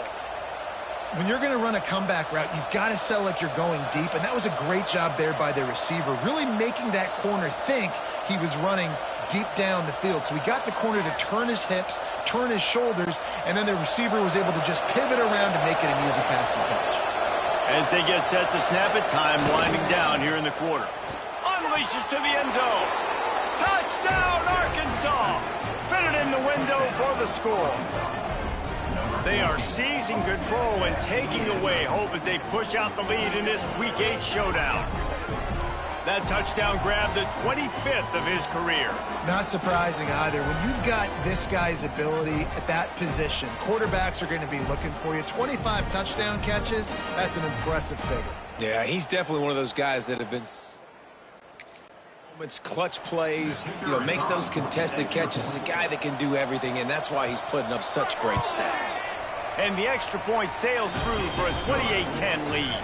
When you're going to run a comeback route, you've got to sell like you're going deep, and that was a great job there by the receiver, really making that corner think he was running deep down the field. So he got the corner to turn his hips, turn his shoulders, and then the receiver was able to just pivot around to make it an easy passing catch. As they get set to snap it, time winding down here in the quarter. Unleashes to the end zone. Touchdown, Arkansas! Fitted in the window for the score. They are seizing control and taking away hope as they push out the lead in this Week 8 showdown. That touchdown grabbed the 25th of his career. Not surprising either. When you've got this guy's ability at that position, quarterbacks are going to be looking for you. 25 touchdown catches, that's an impressive figure. Yeah, he's definitely one of those guys that have been clutch plays, makes those contested catches. He's a guy that can do everything, and that's why he's putting up such great stats. And the extra point sails through for a 28-10 lead.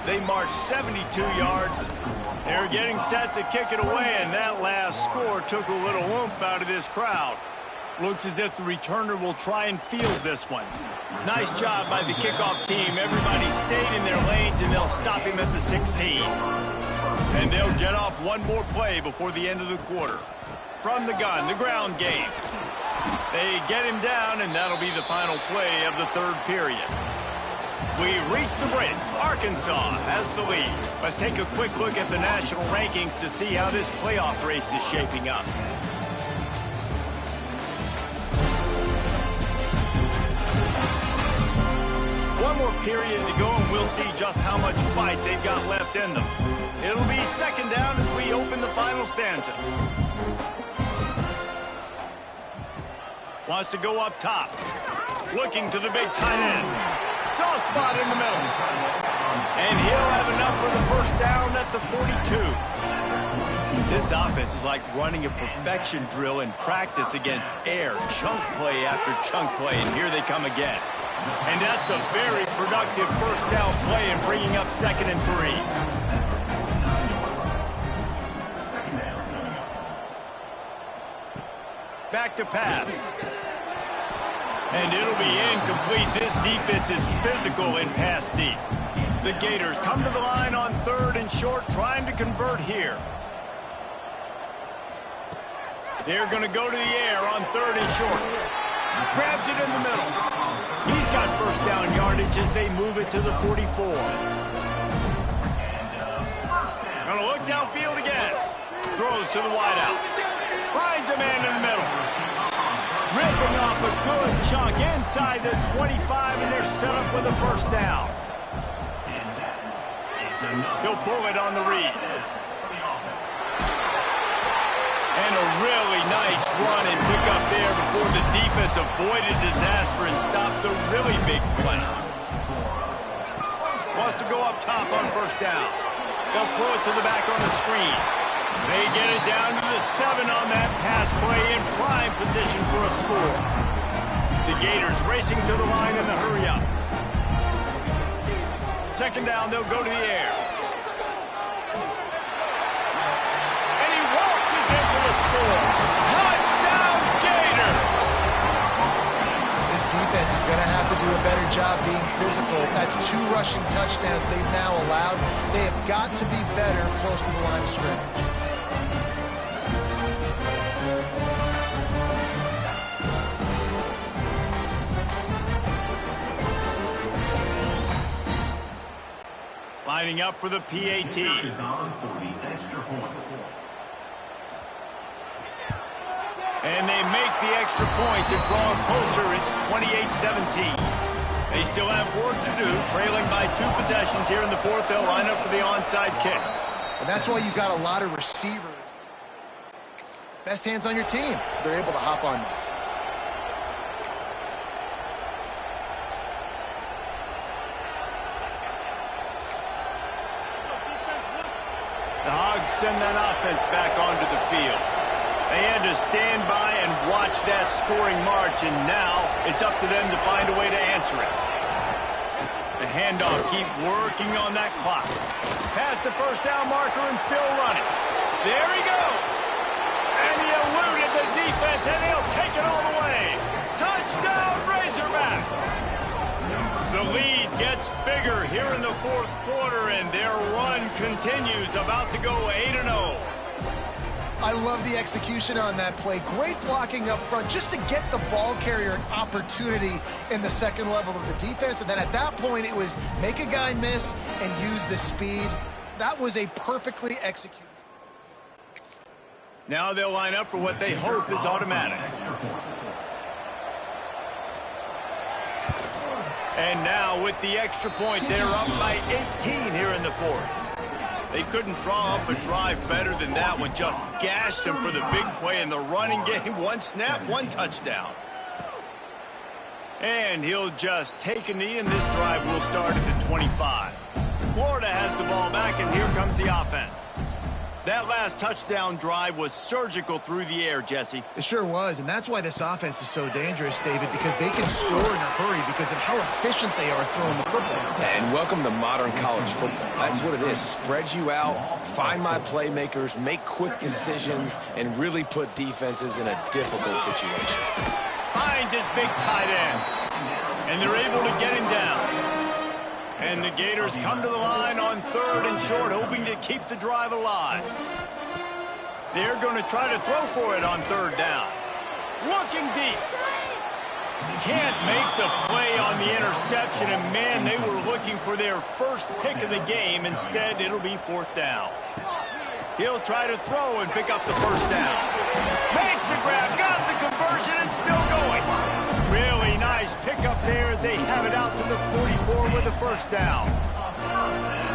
They march 72 yards. They're getting set to kick it away, and that last score took a little oomph out of this crowd. Looks as if the returner will try and field this one. Nice job by the kickoff team. Everybody stayed in their lanes, and they'll stop him at the 16. And they'll get off one more play before the end of the quarter. from the gun, the ground game. They get him down, and that'll be the final play of the third period. We reach the break. Arkansas has the lead. Let's take a quick look at the national rankings to see how this playoff race is shaping up. One more period to go, and we'll see just how much fight they've got left in them. It'll be second down as we open the final stanza. Wants to go up top. Looking to the big tight end. Soft spot in the middle. And he'll have enough for the first down at the 42. This offense is like running a perfection drill in practice against air. Chunk play after chunk play, and here they come again. And that's a very productive first down play and bringing up 2nd and 3. Back to pass. And it'll be incomplete. This defense is physical in pass deep. The Gators come to the line on 3rd and short, trying to convert here. They're going to go to the air on 3rd and short. Grabs it in the middle. He's got first down yardage as they move it to the 44. Going to look downfield again. Throws to the wideout. Finds a man in the middle. Ripping off a good chunk inside the 25, and they're set up with a first down. He'll pull it on the read. And a really nice run and pick up there before the defense avoided disaster and stopped the really big play. Wants to go up top on first down. They'll throw it to the back on the screen. They get it down to the 7 on that pass play in prime position for a score. The Gators racing to the line in the hurry up. Second down, they'll go to the air. And he waltzes in for the score. Touchdown, Gators! This defense is going to have to do a better job being physical. That's 2 rushing touchdowns they've now allowed. They have got to be better close to the line of scrimmage. Lining up for the PAT. And they make the extra point to draw closer. It's 28-17. They still have work to do, trailing by 2 possessions here in the 4th. They'll line up for the onside kick. And that's why you've got a lot of receivers. Best hands on your team, so they're able to hop on them. The Hogs send that offense back onto the field. They had to stand by and watch that scoring march, and now it's up to them to find a way to answer it. The handoff, keep working on that clock. Past the first down marker and still running. There he goes. And he eluded the defense, and he'll take it all the way. Touchdown, Razorbacks! The lead gets bigger here in the 4th quarter, and their run continues, about to go 8-0. I love the execution on that play. Great blocking up front just to get the ball carrier an opportunity in the second level of the defense. And then at that point, it was make a guy miss and use the speed. That was a perfectly executed. Now they'll line up for what they hope is automatic. And now with the extra point, they're up by 18 here in the 4th. They couldn't draw up a drive better than that one. Just gashed them for the big play in the running game. 1 snap, 1 touchdown. And he'll just take a knee, and this drive will start at the 25. Florida has the ball back, and here comes the offense. That last touchdown drive was surgical through the air, Jesse. It sure was, and that's why this offense is so dangerous, David, because they can score in a hurry because of how efficient they are throwing the football. And welcome to modern college football. That's what it is. Spread you out, find my playmakers, make quick decisions, and really put defenses in a difficult situation. Finds his big tight end, and they're able to get him down. And the Gators come to the line on 3rd and short, hoping to keep the drive alive. They're going to try to throw for it on third down. Looking deep. Can't make the play on the interception, and man, they were looking for their first pick of the game. Instead, it'll be fourth down. He'll try to throw and pick up the first down. Makes the grab, got the conversion, and still going. Really nice pickup there as they have it out to the 44 with the first down.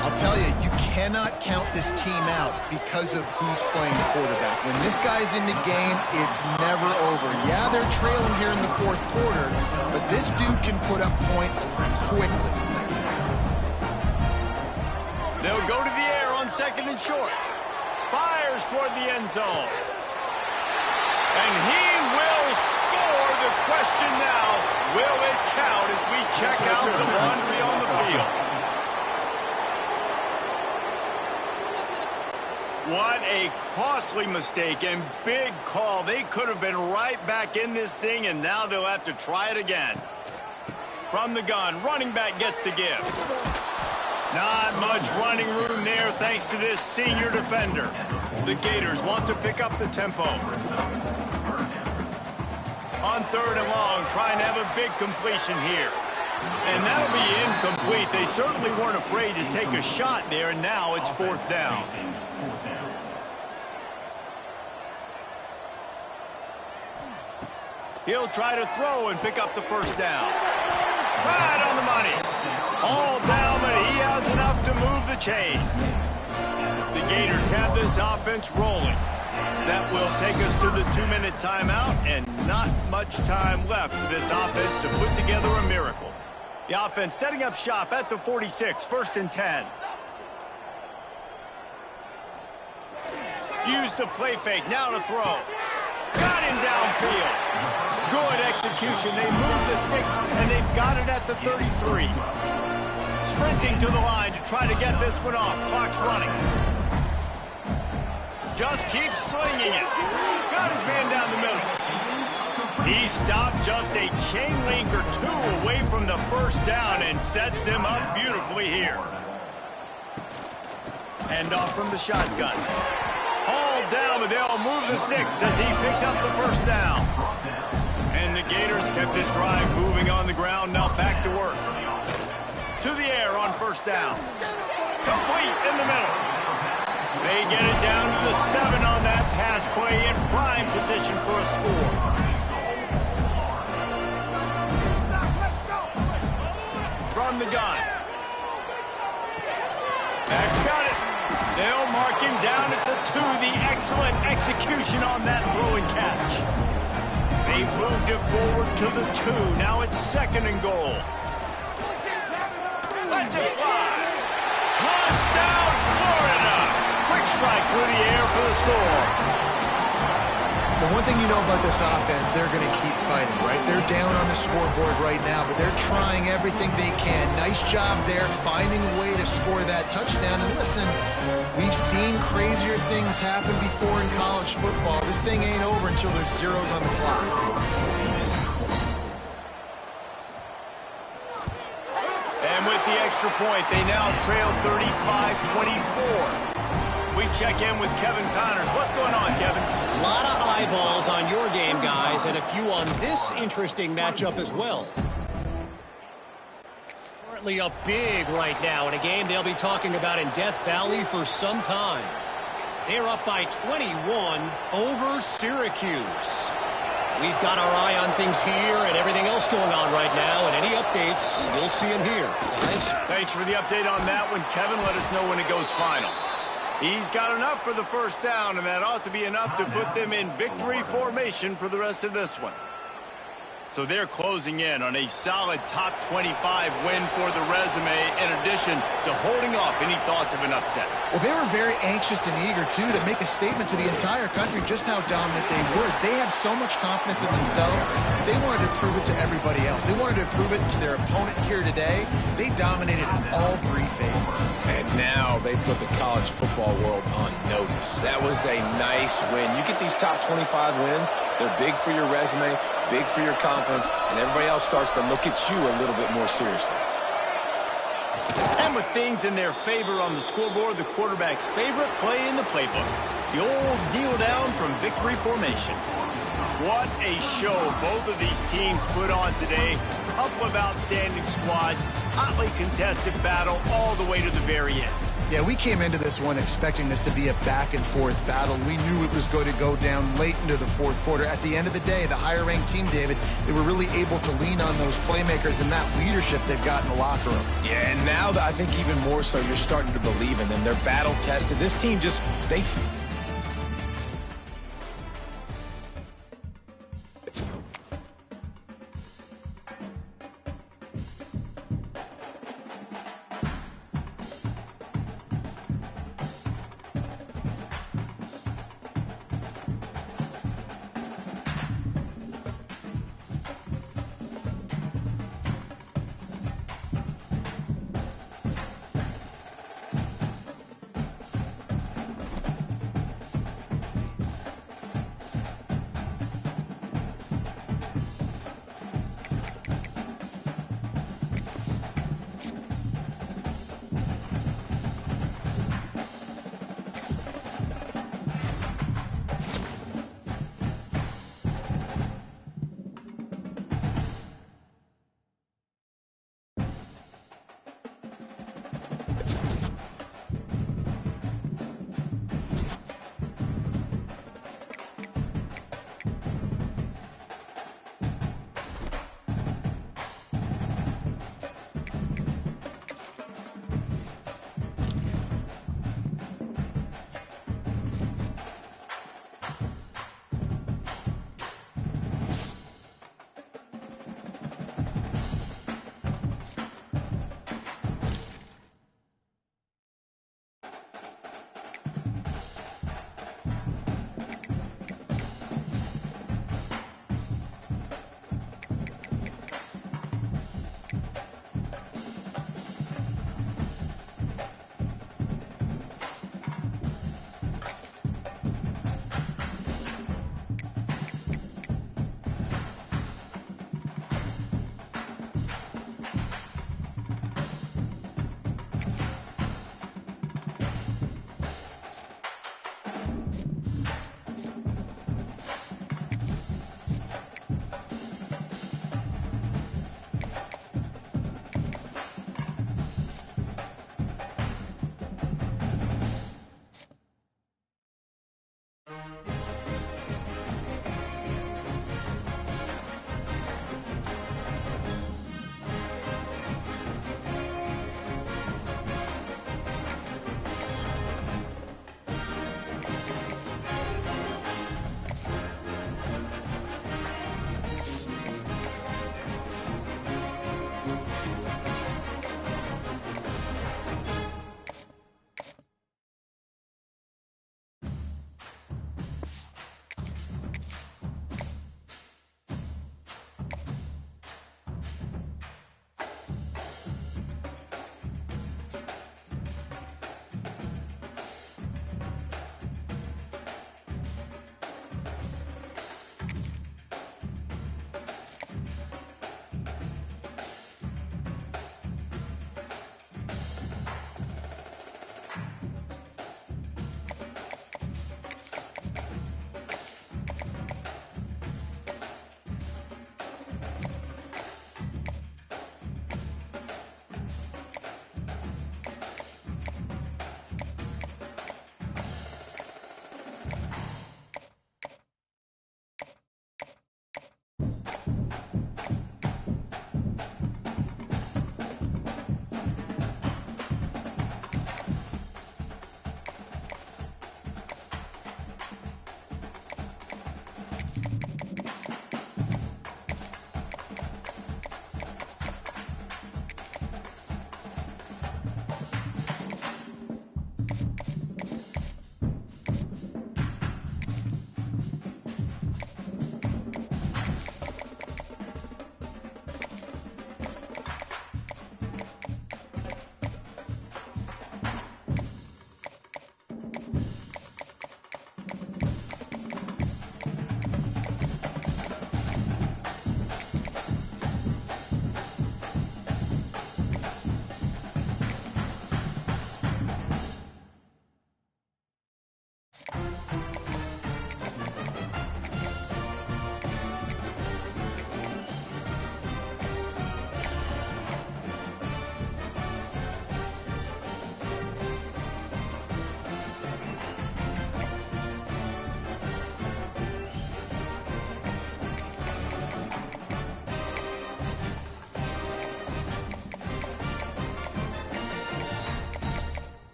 I'll tell you, you cannot count this team out because of who's playing quarterback. When this guy's in the game, it's never over. Yeah, they're trailing here in the fourth quarter, but this dude can put up points quickly. They'll go to the air on second and short. Fires toward the end zone. And he will score. The question now, will it count as we check out the laundry on the field? What a costly mistake and big call. They could have been right back in this thing, and now they'll have to try it again. From the gun, running back gets to give. Not much running room there thanks to this senior defender. The Gators want to pick up the tempo. On third and long, trying to have a big completion here. And that'll be incomplete. They certainly weren't afraid to take a shot there, and now it's fourth down. He'll try to throw and pick up the first down. Right on the money. All down, but he has enough to move the chains. The Gators have this offense rolling. That will take us to the 2-minute timeout, and not much time left for this offense to put together a miracle. The offense setting up shop at the 46, first and 10. Use the play fake, now to throw. Got him downfield. Good execution. They move the sticks, and they've got it at the 33. Sprinting to the line to try to get this one off. Clock's running. Just keeps slinging it. Got his man down the middle. He stopped just a chain link or two away from the first down and sets them up beautifully here. Hand off from the shotgun. All down, but they'll move the sticks as he picks up the first down. And the Gators kept this drive moving on the ground, now back to work. To the air on first down. Complete in the middle. They get it down to the 7 on that pass play in prime position for a score. From the gun. Max got it. They'll mark him down at the 2. The excellent execution on that throw and catch. They've moved it forward to the 2. Now it's second and goal. Let's it fly. Touchdown, Florida. Quick strike through the air for the score. The one thing you know about this offense, they're going to keep fighting, right? They're down on the scoreboard right now, but they're trying everything they can. Nice job there, finding a way to score that touchdown. And listen, we've seen crazier things happen before in college football. This thing ain't over until there's zeros on the clock. And with the extra point, they now trail 35-24. We check in with Kevin Connors. What's going on, Kevin? A lot of eyeballs on your game, guys, and a few on this interesting matchup as well. Currently up big right now in a game they'll be talking about in Death Valley for some time. They're up by 21 over Syracuse. We've got our eye on things here and everything else going on right now, and any updates, you'll see them here, guys. Thanks for the update on that one, Kevin. Let us know when it goes final. He's got enough for the first down, and that ought to be enough to put them in victory formation for the rest of this one. So they're closing in on a solid top 25 win for the resume, in addition to holding off any thoughts of an upset. Well, they were very anxious and eager, too, to make a statement to the entire country just how dominant they were. They have so much confidence in themselves that they wanted to prove it to everybody else. They wanted to prove it to their opponent here today. They dominated in all 3 phases. And now they put the college football world on notice. That was a nice win. You get these top 25 wins, they're big for your resume, big for your confidence, and everybody else starts to look at you a little bit more seriously. And And with things in their favor on the scoreboard, the quarterback's favorite play in the playbook, the old kneel down from victory formation. What a show both of these teams put on today. Couple of outstanding squads, hotly contested battle all the way to the very end. Yeah, we came into this one expecting this to be a back-and-forth battle. We knew it was going to go down late into the fourth quarter. At the end of the day, the higher-ranked team, David, they were really able to lean on those playmakers and that leadership they've got in the locker room. Yeah, and now I think even more so, you're starting to believe in them. They're battle-tested. This team just, they...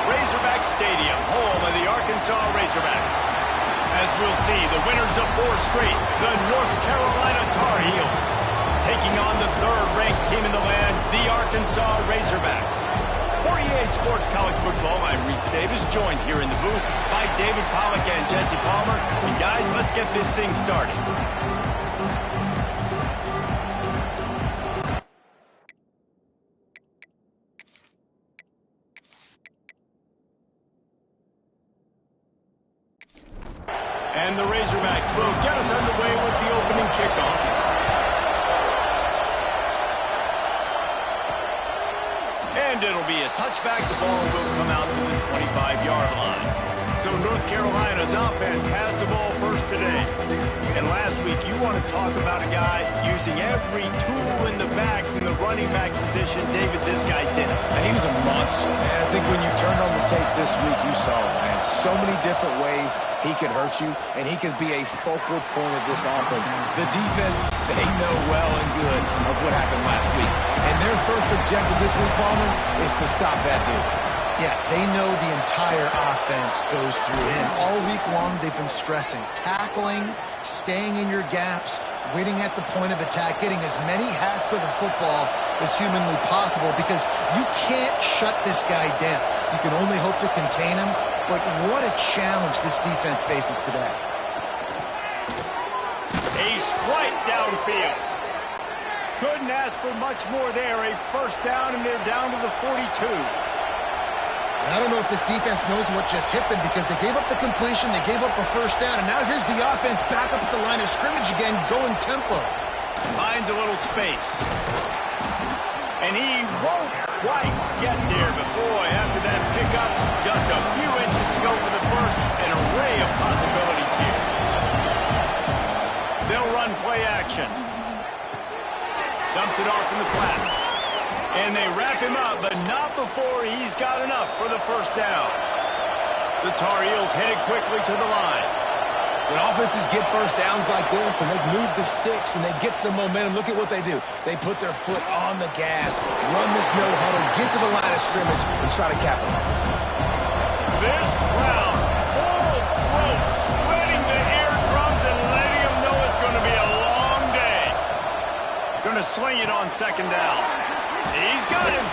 Razorback Stadium, home of the Arkansas Razorbacks. As we'll see, the winners of 4 straight, the North Carolina Tar Heels, taking on the 3rd-ranked team in the land, the Arkansas Razorbacks. For EA Sports College Football, I'm Reese Davis, joined here in the booth by David Pollack and Jesse Palmer. And guys, let's get this thing started. And the Razorbacks will get us underway with the opening kickoff. And it'll be a touchback. The ball will come out to the 25-yard line. So North Carolina's offense has the ball first today. And last week, you want to talk about a guy using every tool in the bag from the running back position. David, this guy did it. He was a monster, man. I think when you turned on the tape this week, you saw it, man. So many different ways he could hurt you, and he could be a focal point of this offense. The defense, they know well and good of what happened last week. And their first objective this week, Palmer, is to stop that dude. Yeah, they know the entire offense goes through him. All week long, they've been stressing tackling, staying in your gaps, waiting at the point of attack, getting as many hats to the football as humanly possible, because you can't shut this guy down. You can only hope to contain him, but what a challenge this defense faces today. A strike downfield. Couldn't ask for much more there. A first down, and they're down to the 42. I don't know if this defense knows what just hit them, because they gave up the completion, they gave up a first down, and now here's the offense back up at the line of scrimmage again, going tempo. Finds a little space. And he won't quite get there, but boy, after that pickup, just a few inches to go for the first. An array of possibilities here. They'll run play action. Dumps it off in the flats. And they wrap him up, but not before he's got enough for the first down. The Tar Heels headed quickly to the line. When offenses get first downs like this and they move the sticks and they get some momentum, look at what they do. They put their foot on the gas, run this no huddle, get to the line of scrimmage, and try to capitalize. This crowd, full throat, splitting the eardrums and letting them know it's going to be a long day. Going to sling it on second down. He's got him.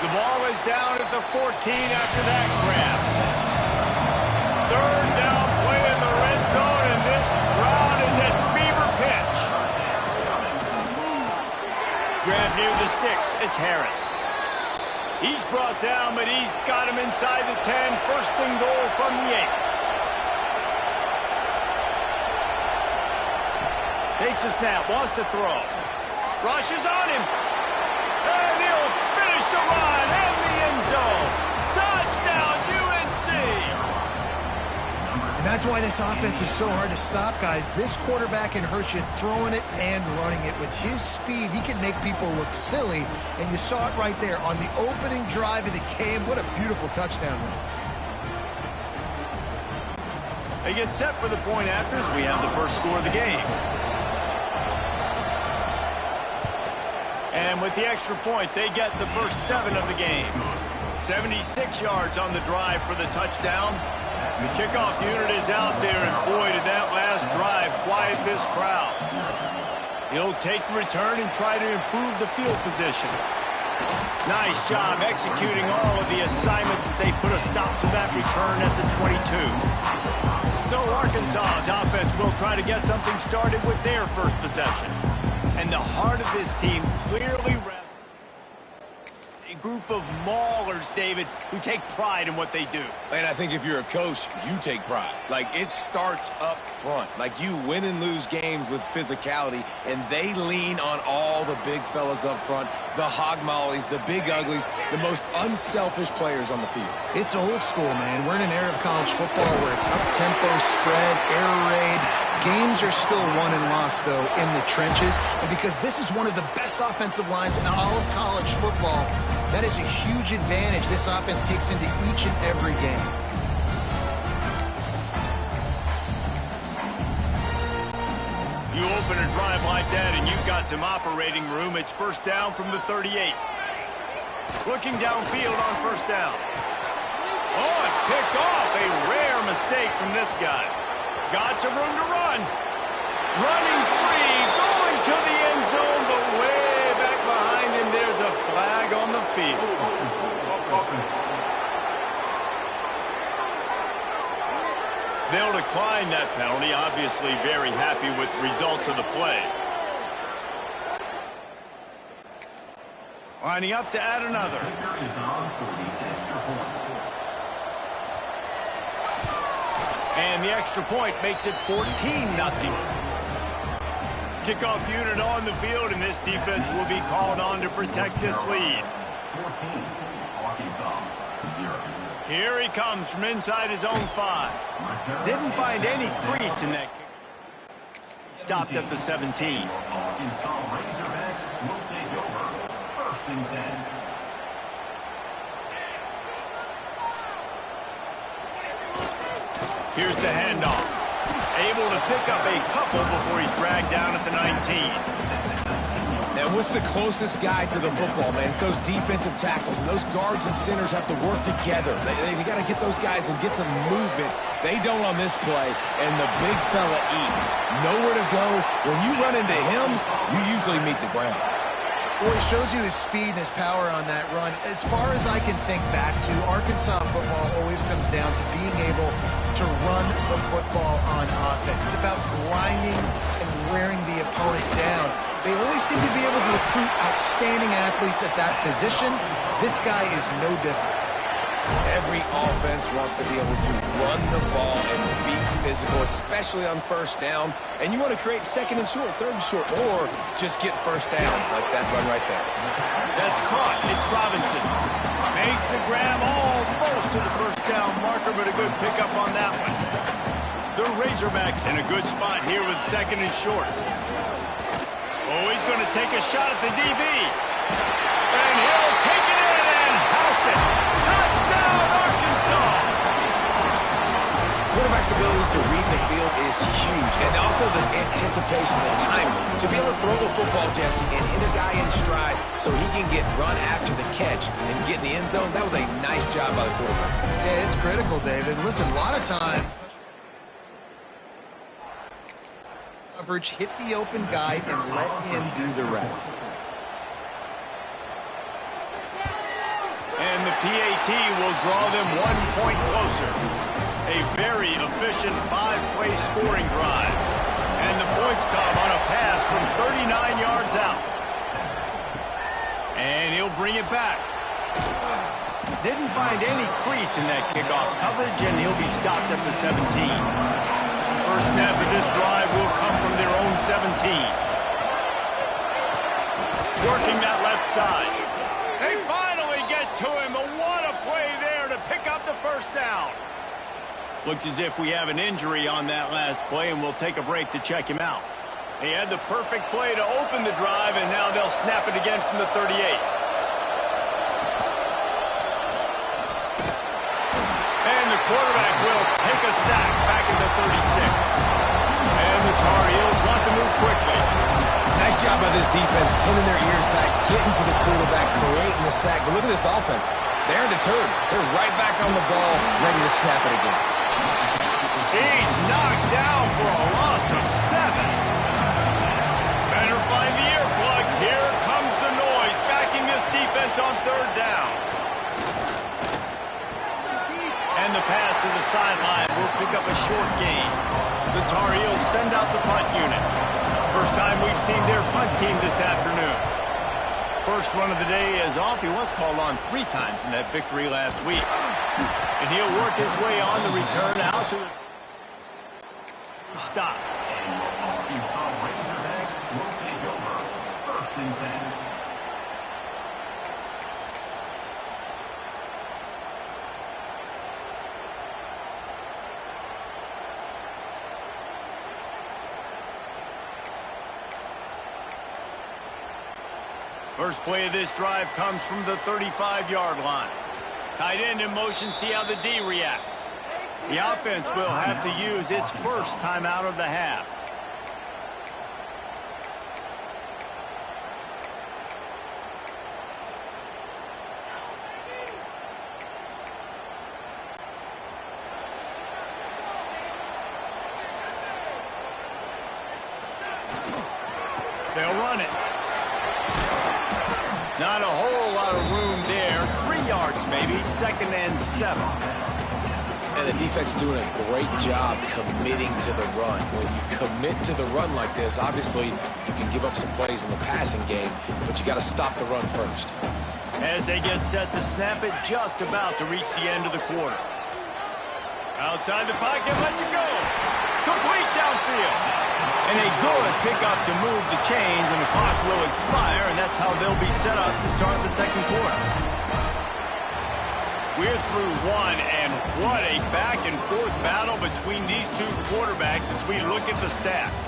The ball is down at the 14 after that grab. 3rd down play in the red zone, and this crowd is at fever pitch. Grab near the sticks. It's Harris. He's brought down, but he's got him inside the 10. First and goal from the 8. Takes a snap, wants to throw. Rushes on him. And he'll finish the run in the end zone. Touchdown, UNC! And that's why this offense is so hard to stop, guys. This quarterback can hurt you throwing it and running it. With his speed, he can make people look silly. And you saw it right there on the opening drive of the game. What a beautiful touchdown run. They get set for the point after as we have the first score of the game. And with the extra point, they get the first 7 of the game. 76 yards on the drive for the touchdown. The kickoff unit is out there, and boy, did that last drive quiet this crowd. He'll take the return and try to improve the field position. Nice job executing all of the assignments as they put a stop to that return at the 22. So Arkansas's offense will try to get something started with their first possession. And the heart of this team clearly rests. A group of maulers, David, who take pride in what they do. And I think if you're a coach, you take pride. Like, it starts up front. Like, you win and lose games with physicality, and they lean on all the big fellas up front, the hog mollies, the big uglies, the most unselfish players on the field. It's old school, man. We're in an era of college football where it's up-tempo, spread, air raid. Games are still won and lost, though, in the trenches. And because this is one of the best offensive lines in all of college football, that is a huge advantage this offense takes into each and every game. You open a drive like that and you've got some operating room. It's first down from the 38. Looking downfield on first down. Oh, it's picked off. A rare mistake from this guy. Got some room to run. Running free, going to the end zone, but way back behind him, there's a flag on the field. They'll decline that penalty, obviously very happy with the results of the play. Lining up to add another. And the extra point makes it 14-0. Kickoff unit on the field, and this defense will be called on to protect this lead. 14, Arkansas, 0. Here he comes from inside his own 5. Didn't find any crease in that kick. Stopped at the 17. Arkansas Razorbacks will take over. 1st and 10. Here's the handoff. Able to pick up a couple before he's dragged down at the 19. And what's the closest guy to the football, man? It's those defensive tackles, and those guards and centers have to work together. They got to get those guys and get some movement. They don't on this play, and the big fella eats. Nowhere to go. When you run into him, you usually meet the ground. Well, it shows you his speed and his power on that run. As far as I can think back to, Arkansas football always comes down to being able to run the football on offense. It's about grinding and wearing the opponent down. They always seem to be able to recruit outstanding athletes at that position. This guy is no different. Every offense wants to be able to run the ball and be physical, especially on 1st down. And you want to create 2nd and short, 3rd and short, or just get 1st downs like that run right there. That's caught. It's Robinson. Makes the grab almost to the 1st down marker, but a good pickup on that one. The Razorbacks in a good spot here with 2nd and short. Oh, he's going to take a shot at the DB. And he'll take it in and house it. Touchdown, Arkansas! Quarterback's abilities to read the field is huge. And also the anticipation, the timing. To be able to throw the football, Jesse, and hit a guy in stride so he can get run after the catch and get in the end zone, that was a nice job by the quarterback. Yeah, it's critical, David. Listen, a lot of times coverage, hit the open guy and let him do the rest. And the PAT will draw them 1 point closer. A very efficient 5-play scoring drive. And the points come on a pass from 39 yards out. And he'll bring it back. Didn't find any crease in that kickoff coverage, and he'll be stopped at the 17. First snap of this drive will come from their own 17. Working that left side. They finally get to him, but what a play there to pick up the 1st down. Looks as if we have an injury on that last play, and we'll take a break to check him out. He had the perfect play to open the drive, and now they'll snap it again from the 38. And the quarterback will take a sack back at the 36. And the Tar Heels want to move quickly. Nice job by this defense, pinning their ears back, getting to the quarterback, creating the sack. But look at this offense. They're deterred. They're right back on the ball, ready to snap it again. He's knocked down for a loss of 7. Better find the earplugs. Here comes the noise, backing this defense on 3rd down. And the pass to the sideline will pick up a short gain. The Tar Heels send out the punt unit. First time we've seen their punt team this afternoon. First run of the day is off. He was called on 3 times in that victory last week. And he'll work his way on the return out to stop. And Arkansas Razorbacks will take over. 1st and 10. First play of this drive comes from the 35-yard line. Tight end in motion, see how the D reacts. The offense will have to use its first timeout of the half. They'll run it. Not a whole lot of room there. 3 yards maybe. 2nd and 7. And the defense doing a great job committing to the run. When you commit to the run like this, obviously you can give up some plays in the passing game, but you got to stop the run first. As they get set to snap it, just about to reach the end of the quarter. Outside the pocket, lets it go. Complete downfield. And a good pickup to move the chains, and the clock will expire, and that's how they'll be set up to start the second quarter. We're through one, and what a back-and-forth battle between these two quarterbacks as we look at the stats.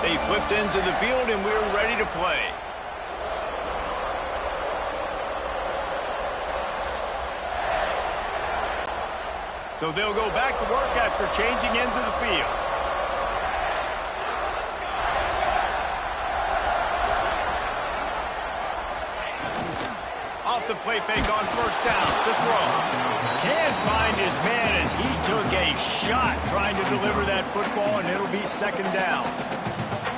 They flipped into the field, and we're ready to play. So they'll go back to work after changing into the field. Off the play fake on first down, the throw. Can't find his man as he took a shot trying to deliver that football, and it'll be 2nd down.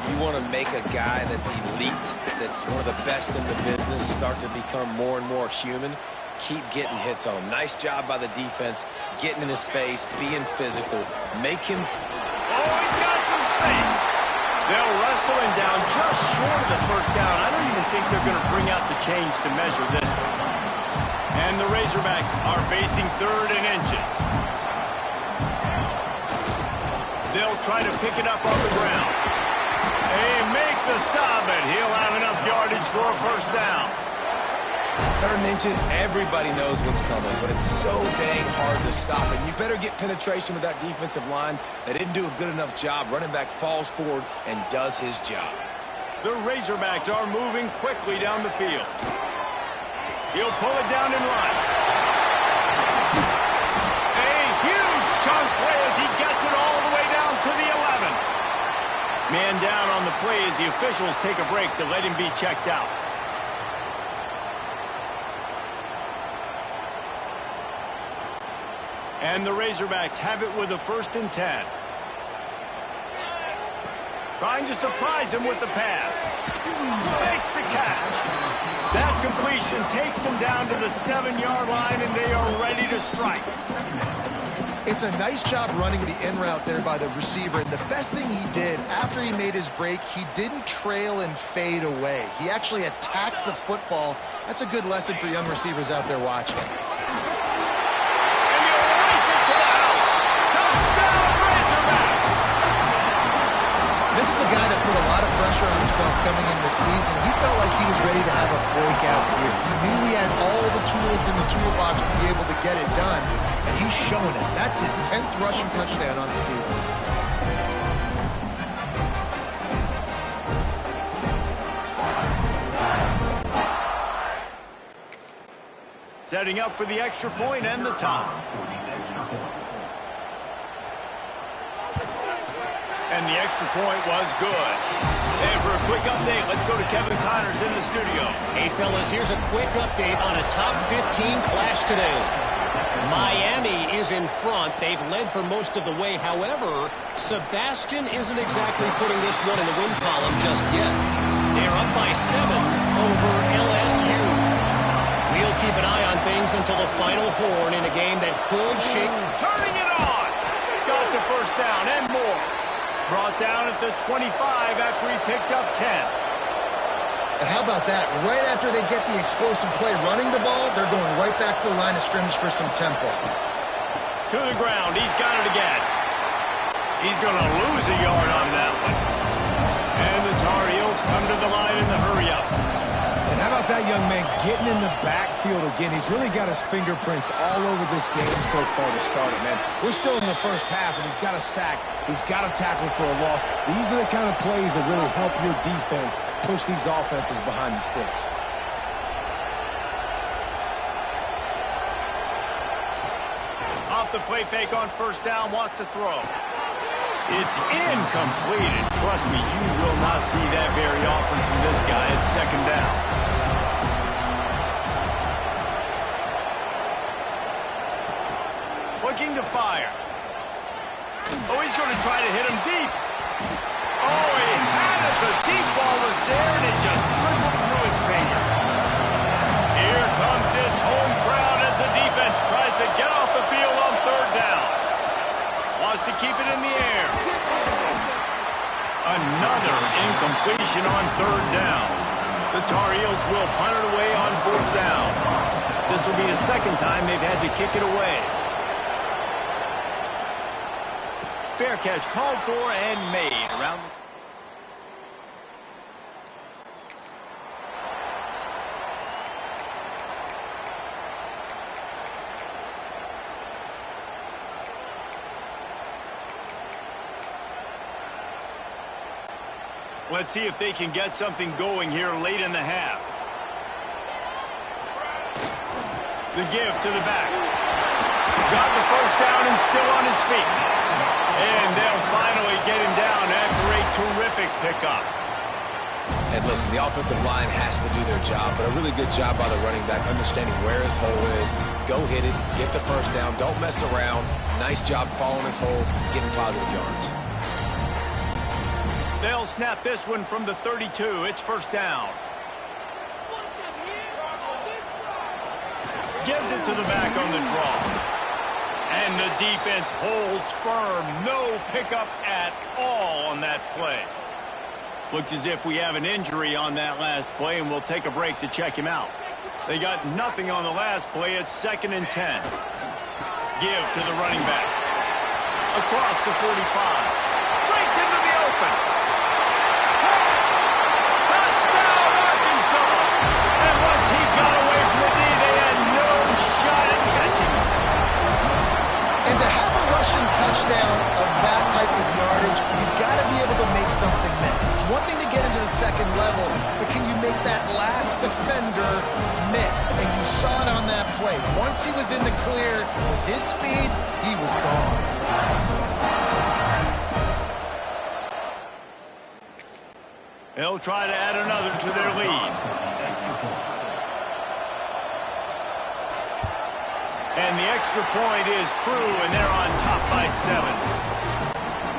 You want to make a guy that's elite, that's one of the best in the business, start to become more and more human. Keep getting hits on him. Nice job by the defense, getting in his face, being physical. Make him... Oh, he's got some space. They'll wrestle him down just short of the first down. I don't even think they're going to bring out the chains to measure this one. And the Razorbacks are facing 3rd and inches. They'll try to pick it up on the ground. They make the stop, and he'll have enough yardage for a first down. 3rd and inches, everybody knows what's coming, but it's so dang hard to stop it. You better get penetration with that defensive line. They didn't do a good enough job. Running back falls forward and does his job. The Razorbacks are moving quickly down the field. He'll pull it down and run. A huge chunk play as he gets it all the way down to the 11. Man down on the play as the officials take a break to let him be checked out. And the Razorbacks have it with a 1st and 10. Trying to surprise him with the pass. Makes the catch. That completion takes them down to the 7-yard line, and they are ready to strike. It's a nice job running the in route there by the receiver. And the best thing he did after he made his break, he didn't trail and fade away. He actually attacked the football. That's a good lesson for young receivers out there watching. This is a guy that put a lot of pressure on himself coming in this season. He felt like he was ready to have a breakout year. He knew he had all the tools in the toolbox to be able to get it done, and he's showing it. That's his 10th rushing touchdown on the season. Setting up for the extra point and the tie. And the extra point was good. And for a quick update, let's go to Kevin Connors in the studio. Hey, fellas, here's a quick update on a top 15 clash today. Miami is in front. They've led for most of the way. However, Sebastian isn't exactly putting this one in the win column just yet. They're up by 7 over LSU. We'll keep an eye on things until the final horn in a game that could shake. Turning it on. Got the first down and more. Brought down at the 25 after he picked up 10. And how about that? Right after they get the explosive play running the ball, they're going right back to the line of scrimmage for some tempo. To the ground. He's got it again. He's going to lose a yard on that one. And the Tar Heels come to the line in the hurry-up. And how about that young man getting in the backfield again? He's really got his fingerprints all over this game so far to start it, man. We're still in the first half, and he's got a sack. He's got a tackle for a loss. These are the kind of plays that really help your defense push these offenses behind the sticks. Off the play fake on first down, wants to throw. It's incomplete, and trust me, you will not see that very often from this guy. It's 2nd down. looking to fire. Oh, he's going to try to hit him deep. Oh, he had it. The deep ball was there, and it just trickled through his fingers. Here comes this home crowd as the defense tries to get off the field on third down. Wants to keep it in the air. Another incompletion on third down. The Tar Heels will punt it away on fourth down. This will be the second time they've had to kick it away. Fair catch called for and made around the... Let's see if they can get something going here late in the half. The give to the back. Got the first down and still on his feet. And they'll finally get him down after a terrific pickup. And listen, the offensive line has to do their job, but a really good job by the running back, understanding where his hole is. Go hit it, get the first down, don't mess around. Nice job following his hole, getting positive yards. They'll snap this one from the 32. It's first down. Gives it to the back on the draw. And the defense holds firm. No pickup at all on that play. Looks as if we have an injury on that last play, and we'll take a break to check him out. They got nothing on the last play. It's 2nd and 10. Give to the running back. Across the 45. Breaks into the open. Touchdown, Arkansas! And once he got away from the D, they had no shot at catching him. And to have a rushing touchdown of that type of yardage, you've got to be able to make something miss. It's one thing to get into the second level, but can you make that last defender miss? And you saw it on that play. Once he was in the clear, with his speed, he was gone. They'll try to add another to their lead. And the extra point is true, and they're on top by 7.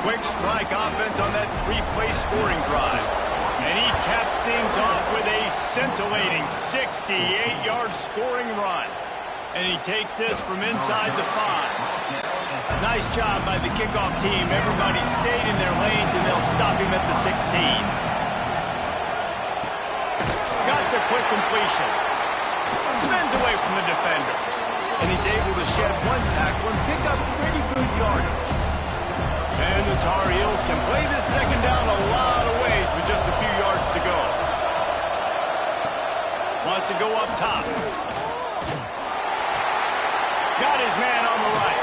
Quick strike offense on that 3-play scoring drive. And he caps things off with a scintillating 68-yard scoring run. And he takes this from inside the 5. Nice job by the kickoff team. Everybody stayed in their lanes, and they'll stop him at the 16. Got the quick completion. Spins away from the defender. And he's able to shed one tackle and pick up pretty good yardage. And the Tar Heels can play this second down a lot of ways with just a few yards to go. Wants to go up top. Got his man on the right.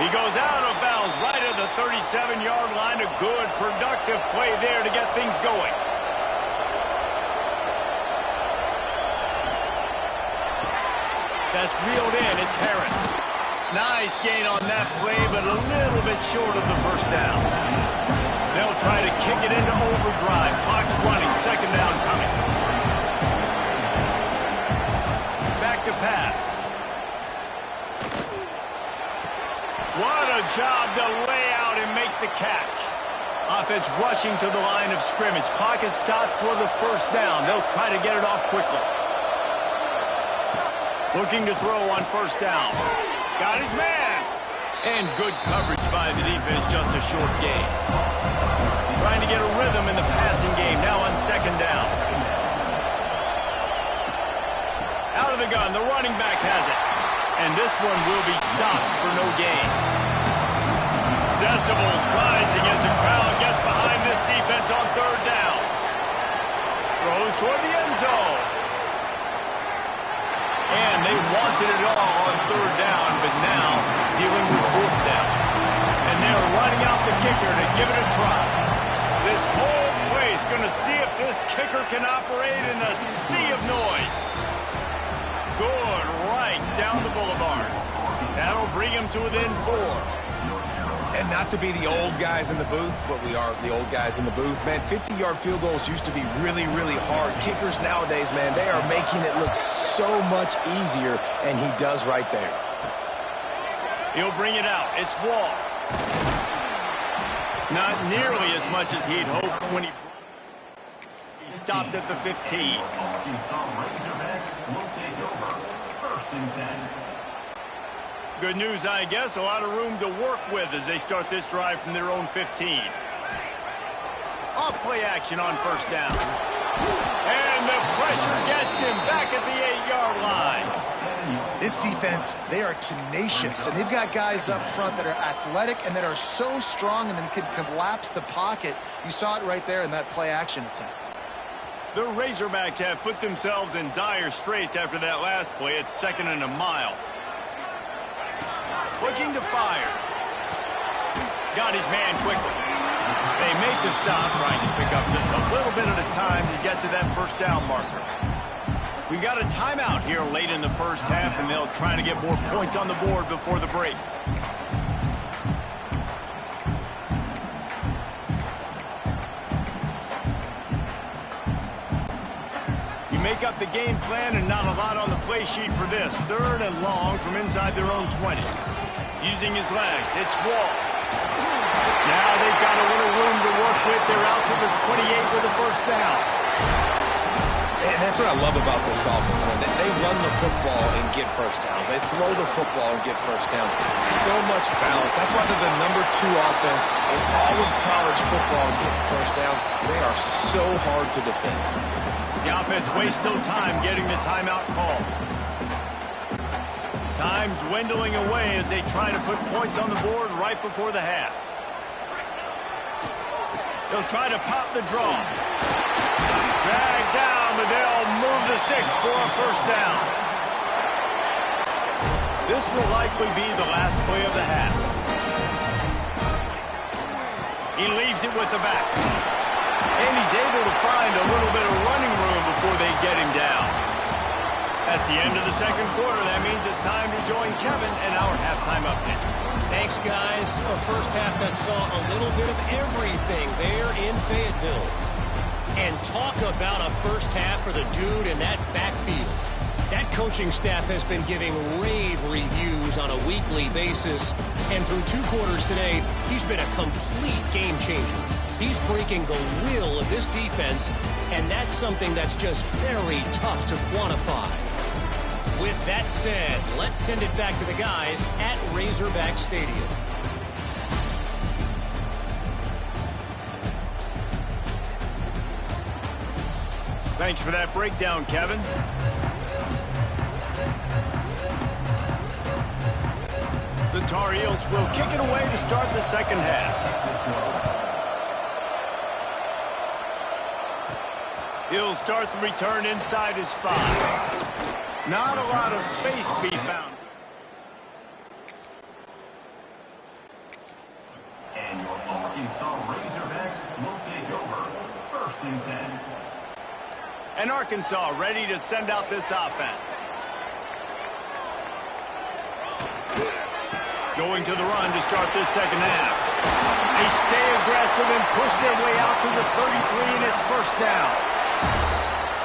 He goes out of bounds right at the 37-yard line. A good, productive play there to get things going. That's reeled in. It's Harris. Nice gain on that play, but a little bit short of the first down. They'll try to kick it into overdrive. Clock's running. Second down coming. Back to pass. What a job to lay out and make the catch. Offense rushing to the line of scrimmage. Clock is stopped for the first down. They'll try to get it off quickly. Looking to throw on first down. Got his man. And good coverage by the defense, just a short gain. Trying to get a rhythm in the passing game, now on second down. Out of the gun, the running back has it. And this one will be stopped for no gain. Decibels rising as the crowd gets behind this defense on third down. Throws toward the end zone. And they wanted it all on third down, but now dealing with fourth down. And they're running out the kicker to give it a try. This whole place going to see if this kicker can operate in the sea of noise. Good, right down the boulevard. That'll bring him to within 4. And not to be the old guys in the booth, but we are the old guys in the booth. Man, 50-yard field goals used to be really, really hard. Kickers nowadays, man, they are making it look so much easier, and he does right there. He'll bring it out. It's Wall. Not nearly as much as he'd hoped when he stopped at the 15. Arkansas Razorbacks will take over. 1st and 10. Good news, I guess. A lot of room to work with as they start this drive from their own 15. Off play action on 1st down. And the pressure gets him back at the 8-yard line. This defense, they are tenacious, and they've got guys up front that are athletic and that are so strong and then can collapse the pocket. You saw it right there in that play action attempt. The Razorbacks have put themselves in dire straits after that last play. It's 2nd and a mile. Looking to fire. Got his man quickly. They make the stop, trying to pick up just a little bit at a time to get to that 1st down marker. We got a timeout here late in the 1st half, and they'll try to get more points on the board before the break. You make up the game plan and not a lot on the play sheet for this. 3rd and long from inside their own 20. Using his legs, it's Wall. Now they've got a little room to work with. They're out to the 28 with a 1st down. And that's what I love about this offense, man. They run the football and get 1st downs. They throw the football and get 1st downs. So much balance. That's why they're the #2 offense in all of college football and getting 1st downs. They are so hard to defend. The offense wastes no time getting the timeout call. Time dwindling away as they try to put points on the board right before the half. They'll try to pop the draw. Drag down, but they'll move the sticks for a 1st down. This will likely be the last play of the half. He leaves it with the back. And he's able to find a little bit of running room before they get him down. That's the end of the 2nd quarter. That means it's time to join Kevin in our halftime update. Thanks, guys. A 1st half that saw a little bit of everything there in Fayetteville. And talk about a 1st half for the dude in that backfield. That coaching staff has been giving rave reviews on a weekly basis. And through 2 quarters today, he's been a complete game changer. He's breaking the will of this defense, and that's something that's just very tough to quantify. With that said, let's send it back to the guys at Razorback Stadium. Thanks for that breakdown, Kevin. The Tar Heels will kick it away to start the 2nd half. He'll start the return inside his 5. Not a lot of space to be found. And your Arkansas Razorbacks will take over. 1st and 10. And Arkansas ready to send out this offense. Going to the run to start this 2nd half. They stay aggressive and push their way out to the 33, and it's 1st down.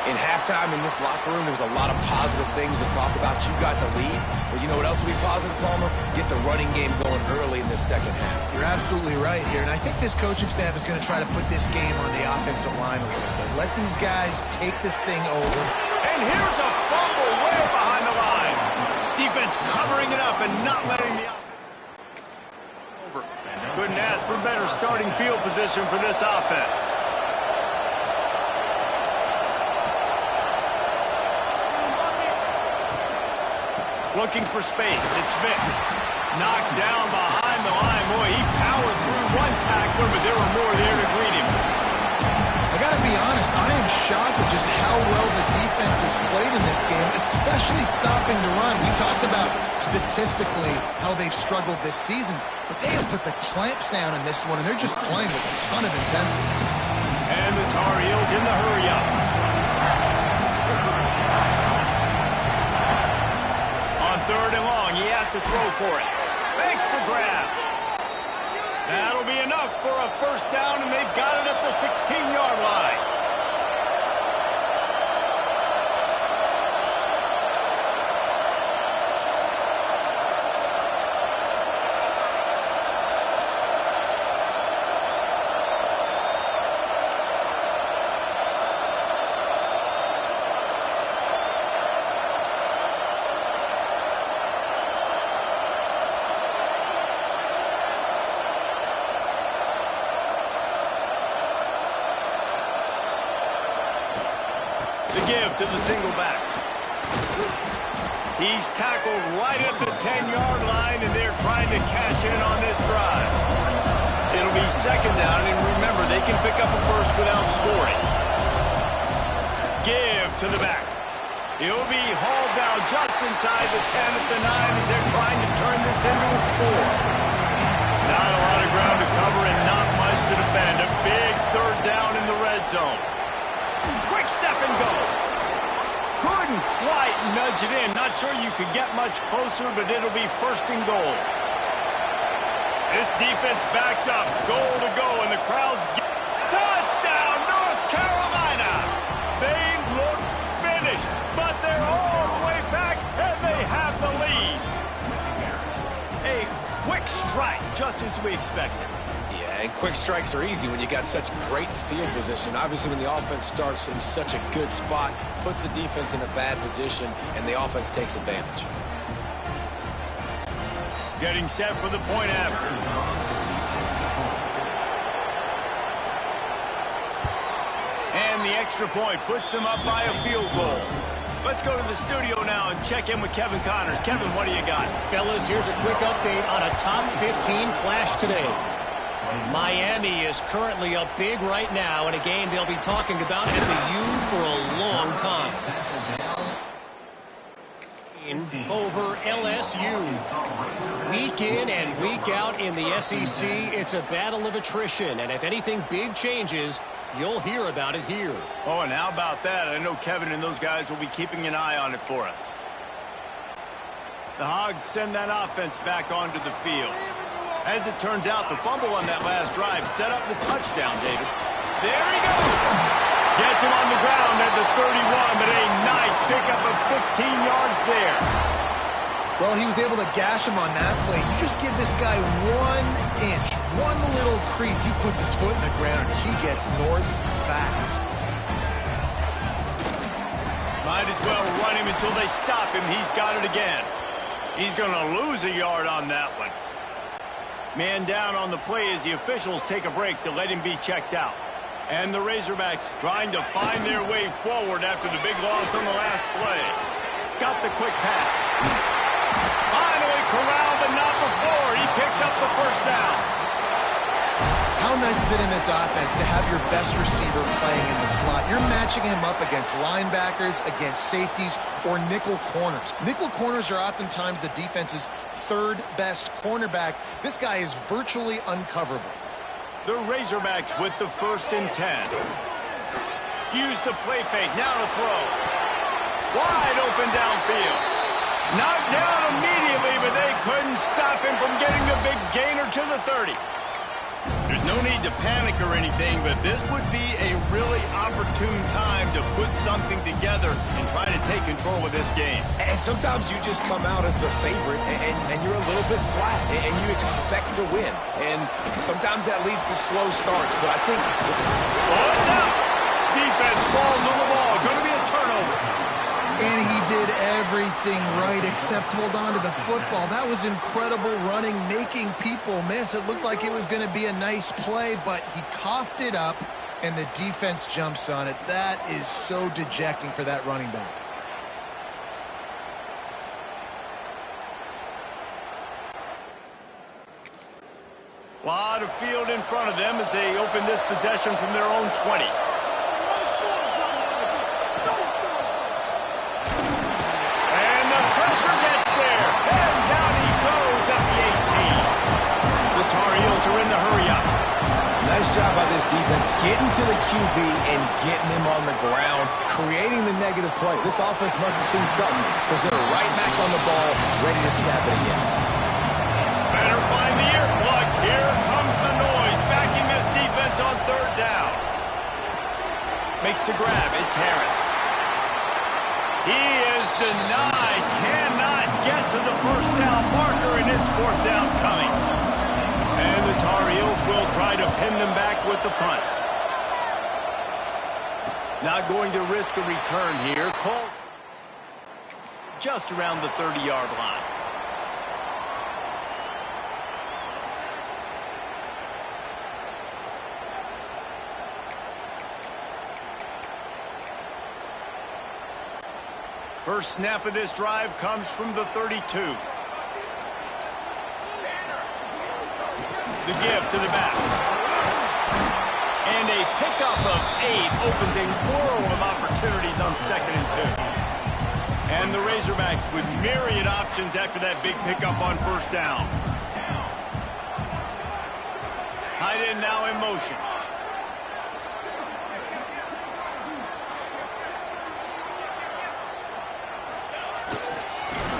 In halftime in this locker room, there was a lot of positive things to talk about. You got the lead, but you know what else will be positive, Palmer? Get the running game going early in this 2nd half. You're absolutely right here, and I think this coaching staff is going to try to put this game on the offensive line a little bit. Let these guys take this thing over. And here's a fumble way behind the line. Defense covering it up and not letting the offense over. Couldn't ask for better starting field position for this offense. Looking for space. It's Vick. Knocked down behind the line. Boy, he powered through one tackler, but there were more there to greet him. I got to be honest, I am shocked at just how well the defense has played in this game, especially stopping the run. We talked about statistically how they've struggled this season, but they have put the clamps down in this one, and they're just playing with a ton of intensity. And the Tar Heels in the hurry-up. On 3rd and long, he has to throw for it. Makes the grab. That'll be enough for a 1st down, and they've got it at the 16-yard line. The give to the single back. He's tackled right at the 10-yard line, and they're trying to cash in on this drive. It'll be second down, and remember, they can pick up a first without scoring. Give to the back. He'll be hauled down just inside the 10 at the 9 as they're trying to turn this into a score. Not a lot of ground to cover and not much to defend. A big third down in the red zone. Quick step and go. Couldn't quite nudge it in. Not sure you could get much closer, but it'll be first and goal. This defense backed up. Goal to go, and the crowd's... Touchdown, North Carolina! They looked finished, but they're all the way back, and they have the lead. A quick strike, just as we expected. Yeah, and quick strikes are easy when you got such great field position. Obviously, when the offense starts in such a good spot, puts the defense in a bad position, and the offense takes advantage. Getting set for the point after. And the extra point puts them up by a field goal. Let's go to the studio now and check in with Kevin Connors. Kevin, what do you got? Fellas, here's a quick update on a top 15 clash today. Miami is currently up big right now in a game they'll be talking about at the U for a long time. Over LSU. Week in and week out in the SEC, it's a battle of attrition, and if anything big changes, you'll hear about it here. Oh, and how about that? I know Kevin and those guys will be keeping an eye on it for us. The Hogs send that offense back onto the field. As it turns out, the fumble on that last drive set up the touchdown, David. There he goes! Gets him on the ground at the 31, but a nice pickup of 15 yards there. Well, he was able to gash him on that play. You just give this guy 1 inch, one little crease. He puts his foot in the ground. He gets north fast. Might as well run him until they stop him. He's got it again. He's going to lose a yard on that one. Man down on the play as the officials take a break to let him be checked out. And the Razorbacks trying to find their way forward after the big loss on the last play. Got the quick pass. Finally corralled, but not before. He picks up the first down. How nice is it in this offense to have your best receiver playing in the slot? You're matching him up against linebackers, against safeties, or nickel corners. Nickel corners are oftentimes the defense's third best cornerback. This guy is virtually uncoverable. The Razorbacks with the 1st and 10. Use the play fake. Now to throw. Wide open downfield. Knocked down immediately, but they couldn't stop him from getting the big gainer to the 30. There's no need to panic or anything, but this would be a really opportune time to put something together and try to take control of this game. And sometimes you just come out as the favorite, and you're a little bit flat, and you expect to win. And sometimes that leads to slow starts, but I think... Oh, it's out! Defense falls on the ball. Going to be a turnover. And he did everything right except hold on to the football. That was incredible running, making people miss. It looked like it was going to be a nice play, but he coughed it up, and the defense jumps on it. That is so dejecting for that running back. A lot of field in front of them as they open this possession from their own 20. Are in the hurry up. Nice job by this defense getting to the QB and getting him on the ground, creating the negative play. This offense must have seen something because they're right back on the ball, ready to snap it again. Better find the earplugs. Here comes the noise, backing this defense on 3rd down. Makes the grab. It's Harris. He is denied. Cannot get to the 1st down marker, and it's 4th down coming. And the Tar Heels will try to pin them back with the punt. Not going to risk a return here. Calls just around the 30-yard line. First snap of this drive comes from the 32. The give to the back. And a pickup of 8 opens a world of opportunities on 2nd and 2. And the Razorbacks with myriad options after that big pickup on first down. Tight end now in motion.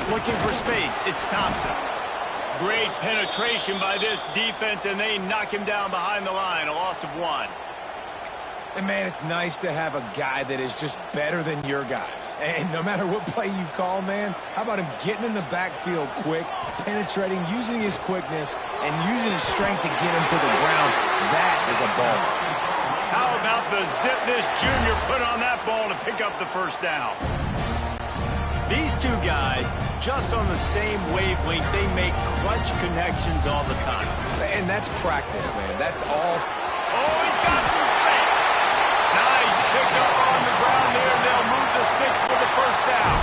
Looking for space, it's Thompson. Great penetration by this defense, and they knock him down behind the line, a loss of 1. And, man, it's nice to have a guy that is just better than your guys. And no matter what play you call, man, how about him getting in the backfield quick, penetrating, using his quickness, and using his strength to get him to the ground. That is a ball. How about the zip this junior put on that ball to pick up the first down? These two guys, just on the same wavelength, they make clutch connections all the time. And that's practice, man. That's all. Oh, he's got some space. Nice pickup on the ground there, and they'll move the sticks for the first down.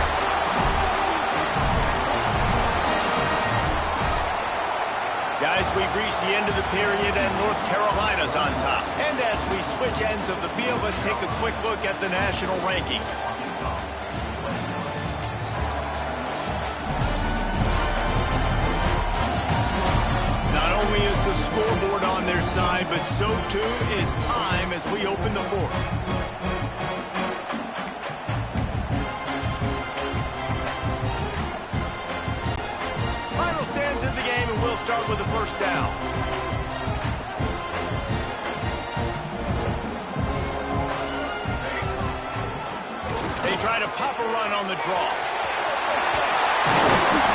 Guys, we've reached the end of the period, and North Carolina's on top. And as we switch ends of the field, let's take a quick look at the national rankings. Not only is the scoreboard on their side, but so too is time as we open the fourth. Final stands of the game, and we'll start with the first down. They try to pop a run on the draw.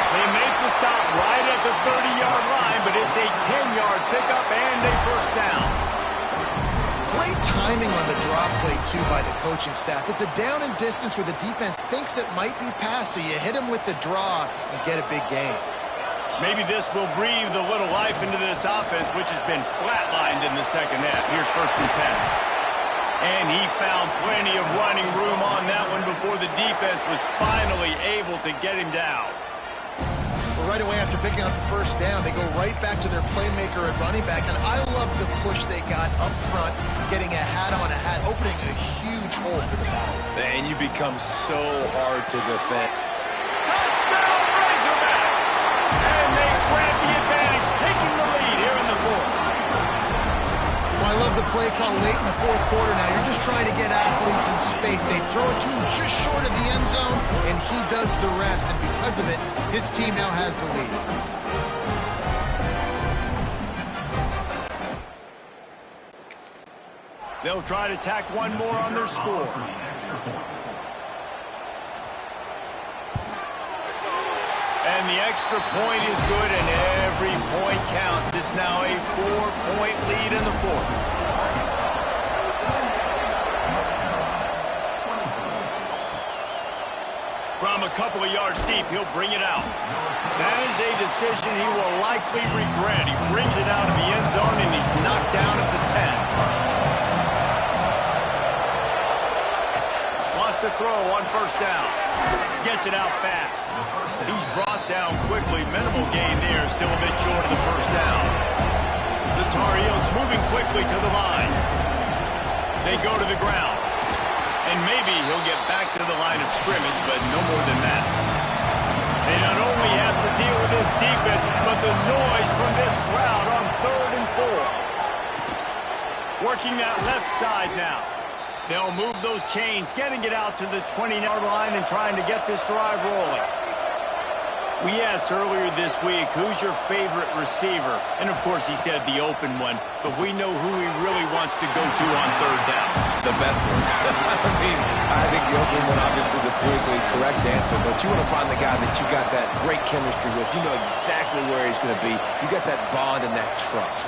They make the stop right at the 30-yard line, but it's a 10-yard pickup and a first down. Great timing on the draw play, too, by the coaching staff. It's a down and distance where the defense thinks it might be pass, so you hit them with the draw and get a big gain. Maybe this will breathe a little life into this offense, which has been flatlined in the second half. Here's 1st and 10. And he found plenty of running room on that one before the defense was finally able to get him down. Well, right away after picking up the first down, they go right back to their playmaker at running back. And I love the push they got up front, getting a hat on a hat, opening a huge hole for the ball. And you become so hard to defend. Touchdown, Razorbacks! And they grab the advantage, taking the lead here in the fourth. Well, I love the play call late in the fourth quarter now. You're just trying to get athletes in space. They throw it to him just short of the end zone, and he does the rest. And because of it, his team now has the lead. They'll try to tack one more on their score. And the extra point is good, and every point counts. It's now a 4-point lead in the fourth. From a couple of yards deep, he'll bring it out. That is a decision he will likely regret. He brings it out of the end zone, and he's knocked down at the 10. Wants to throw on first down. Gets it out fast. He's brought down quickly. Minimal gain there. Still a bit short of the first down. The Tar Heels moving quickly to the line. They go to the ground. And maybe he'll get back to the line of scrimmage, but no more than that. They not only have to deal with this defense, but the noise from this crowd on 3rd and 4. Working that left side now. They'll move those chains, getting it out to the 20-yard line and trying to get this drive rolling. We asked earlier this week, who's your favorite receiver? And, of course, he said the open one, but we know who he really wants to go to on 3rd down. The best one. I mean, I think the open one, obviously, the politically correct answer, but you want to find the guy that you got that great chemistry with. You know exactly where he's going to be. You got that bond and that trust.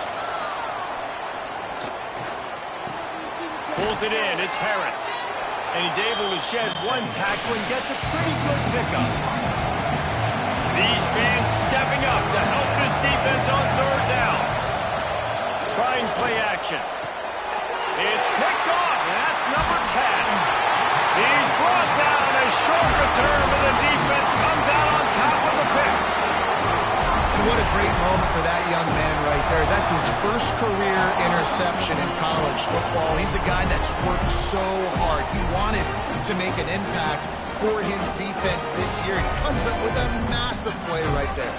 Pulls it in. It's Harris. And he's able to shed one tackle and gets a pretty good pickup. These fans stepping up to help this defense on 3rd down. Trying play action. It's picked off, and that's number 10. He's brought down a short return. the defense comes out on top with the pick. And what a great moment for that young man right there. That's his first career interception in college football. He's a guy that's worked so hard. He wanted to make an impact for his defense this year. He comes up with a massive play right there.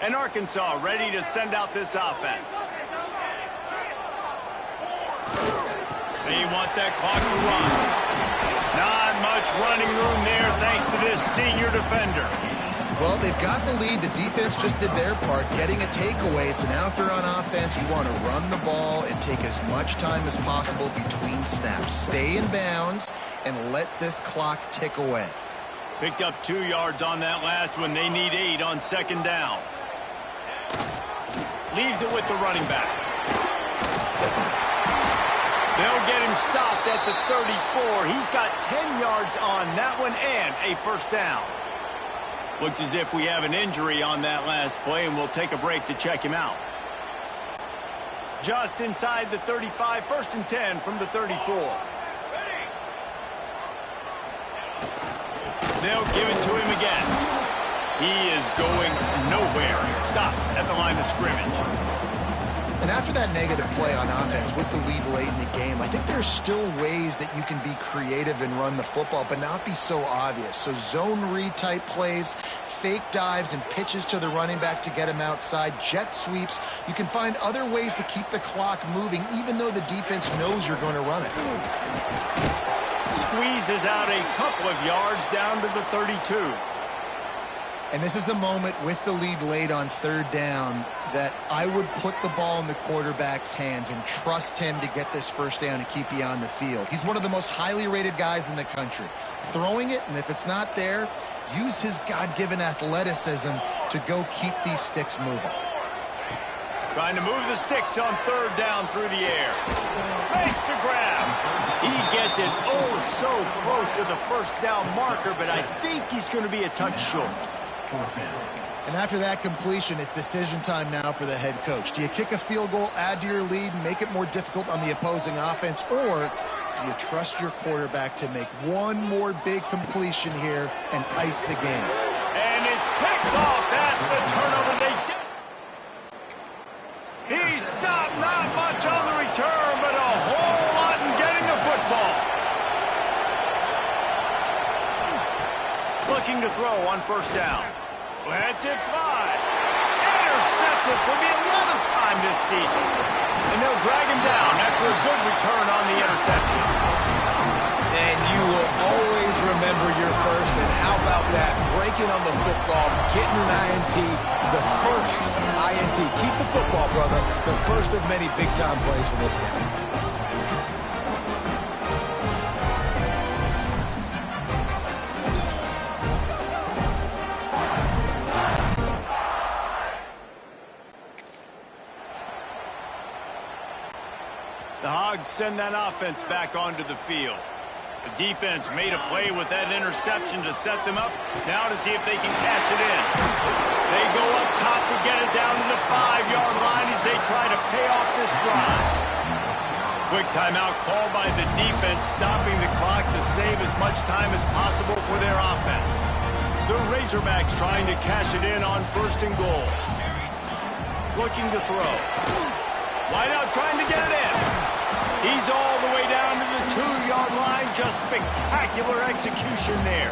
And Arkansas ready to send out this offense. They want that clock to run. Not much running room there thanks to this senior defender. Well, they've got the lead. The defense just did their part, getting a takeaway. So now if you're on offense, you want to run the ball and take as much time as possible between snaps. Stay in bounds and let this clock tick away. Picked up 2 yards on that last one. They need 8 on second down. Leaves it with the running back. They'll get him stopped at the 34. He's got 10 yards on that one and a first down. Looks as if we have an injury on that last play, and we'll take a break to check him out. Just inside the 35, 1st and 10 from the 34. They'll give it to him again. He is going nowhere. Stopped at the line of scrimmage. And after that negative play on offense with the lead late in the game, I think there's still ways that you can be creative and run the football, but not be so obvious. So zone read type plays, fake dives and pitches to the running back to get him outside, jet sweeps. You can find other ways to keep the clock moving, even though the defense knows you're going to run it. Squeezes out a couple of yards down to the 32. And this is a moment with the lead late on 3rd down that I would put the ball in the quarterback's hands and trust him to get this first down and keep you on the field. He's one of the most highly rated guys in the country. Throwing it, and if it's not there, use his God-given athleticism to go keep these sticks moving. Trying to move the sticks on 3rd down through the air. Makes the grab. He gets it oh so close to the first down marker, but I think he's going to be a touch short. And after that completion, it's decision time now for the head coach. Do you kick a field goal, add to your lead, and make it more difficult on the opposing offense, or do you trust your quarterback to make one more big completion here and ice the game? And it's picked off. That's the turnover they did. He stopped, not much on the return, but a whole lot in getting the football. Looking to throw on 1st down. Lets it fly. Intercepted for the 11th time this season. And they'll drag him down after a good return on the interception. And you will always remember your first. And how about that? Breaking on the football, getting an INT, the first INT. Keep the football, brother. The first of many big-time plays for this guy. The Hogs send that offense back onto the field. The defense made a play with that interception to set them up. Now to see if they can cash it in. They go up top to get it down to the 5-yard line as they try to pay off this drive. Quick timeout called by the defense, stopping the clock to save as much time as possible for their offense. The Razorbacks trying to cash it in on 1st and goal. Looking to throw. Wide out trying to get it in. He's all the way down to the 2-yard line. Just spectacular execution there.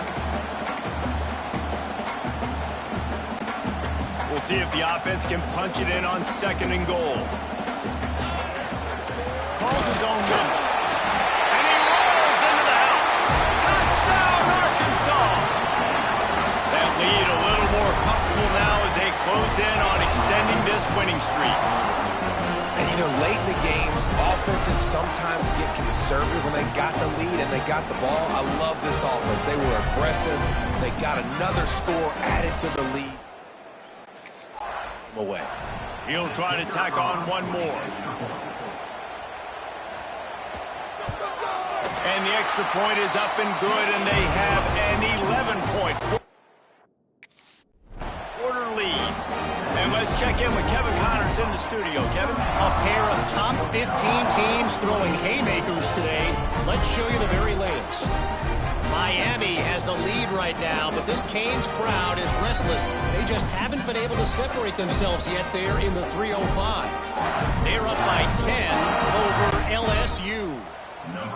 We'll see if the offense can punch it in on 2nd and goal. Calls his own number. And he rolls into the house. Touchdown, Arkansas. That lead a little more comfortable now as they close in on extending this winning streak. And, you know, late in the games, offenses sometimes get conservative when they got the lead and they got the ball. I love this offense. They were aggressive. They got another score added to the lead. Away. He'll try to tack on one more. And the extra point is up and good, and they have an 11-point. studio, Kevin. A pair of top 15 teams throwing haymakers today. Let's show you the very latest. Miami has the lead right now, but this Canes crowd is restless. They just haven't been able to separate themselves yet there in the 305. They're up by 10 over LSU.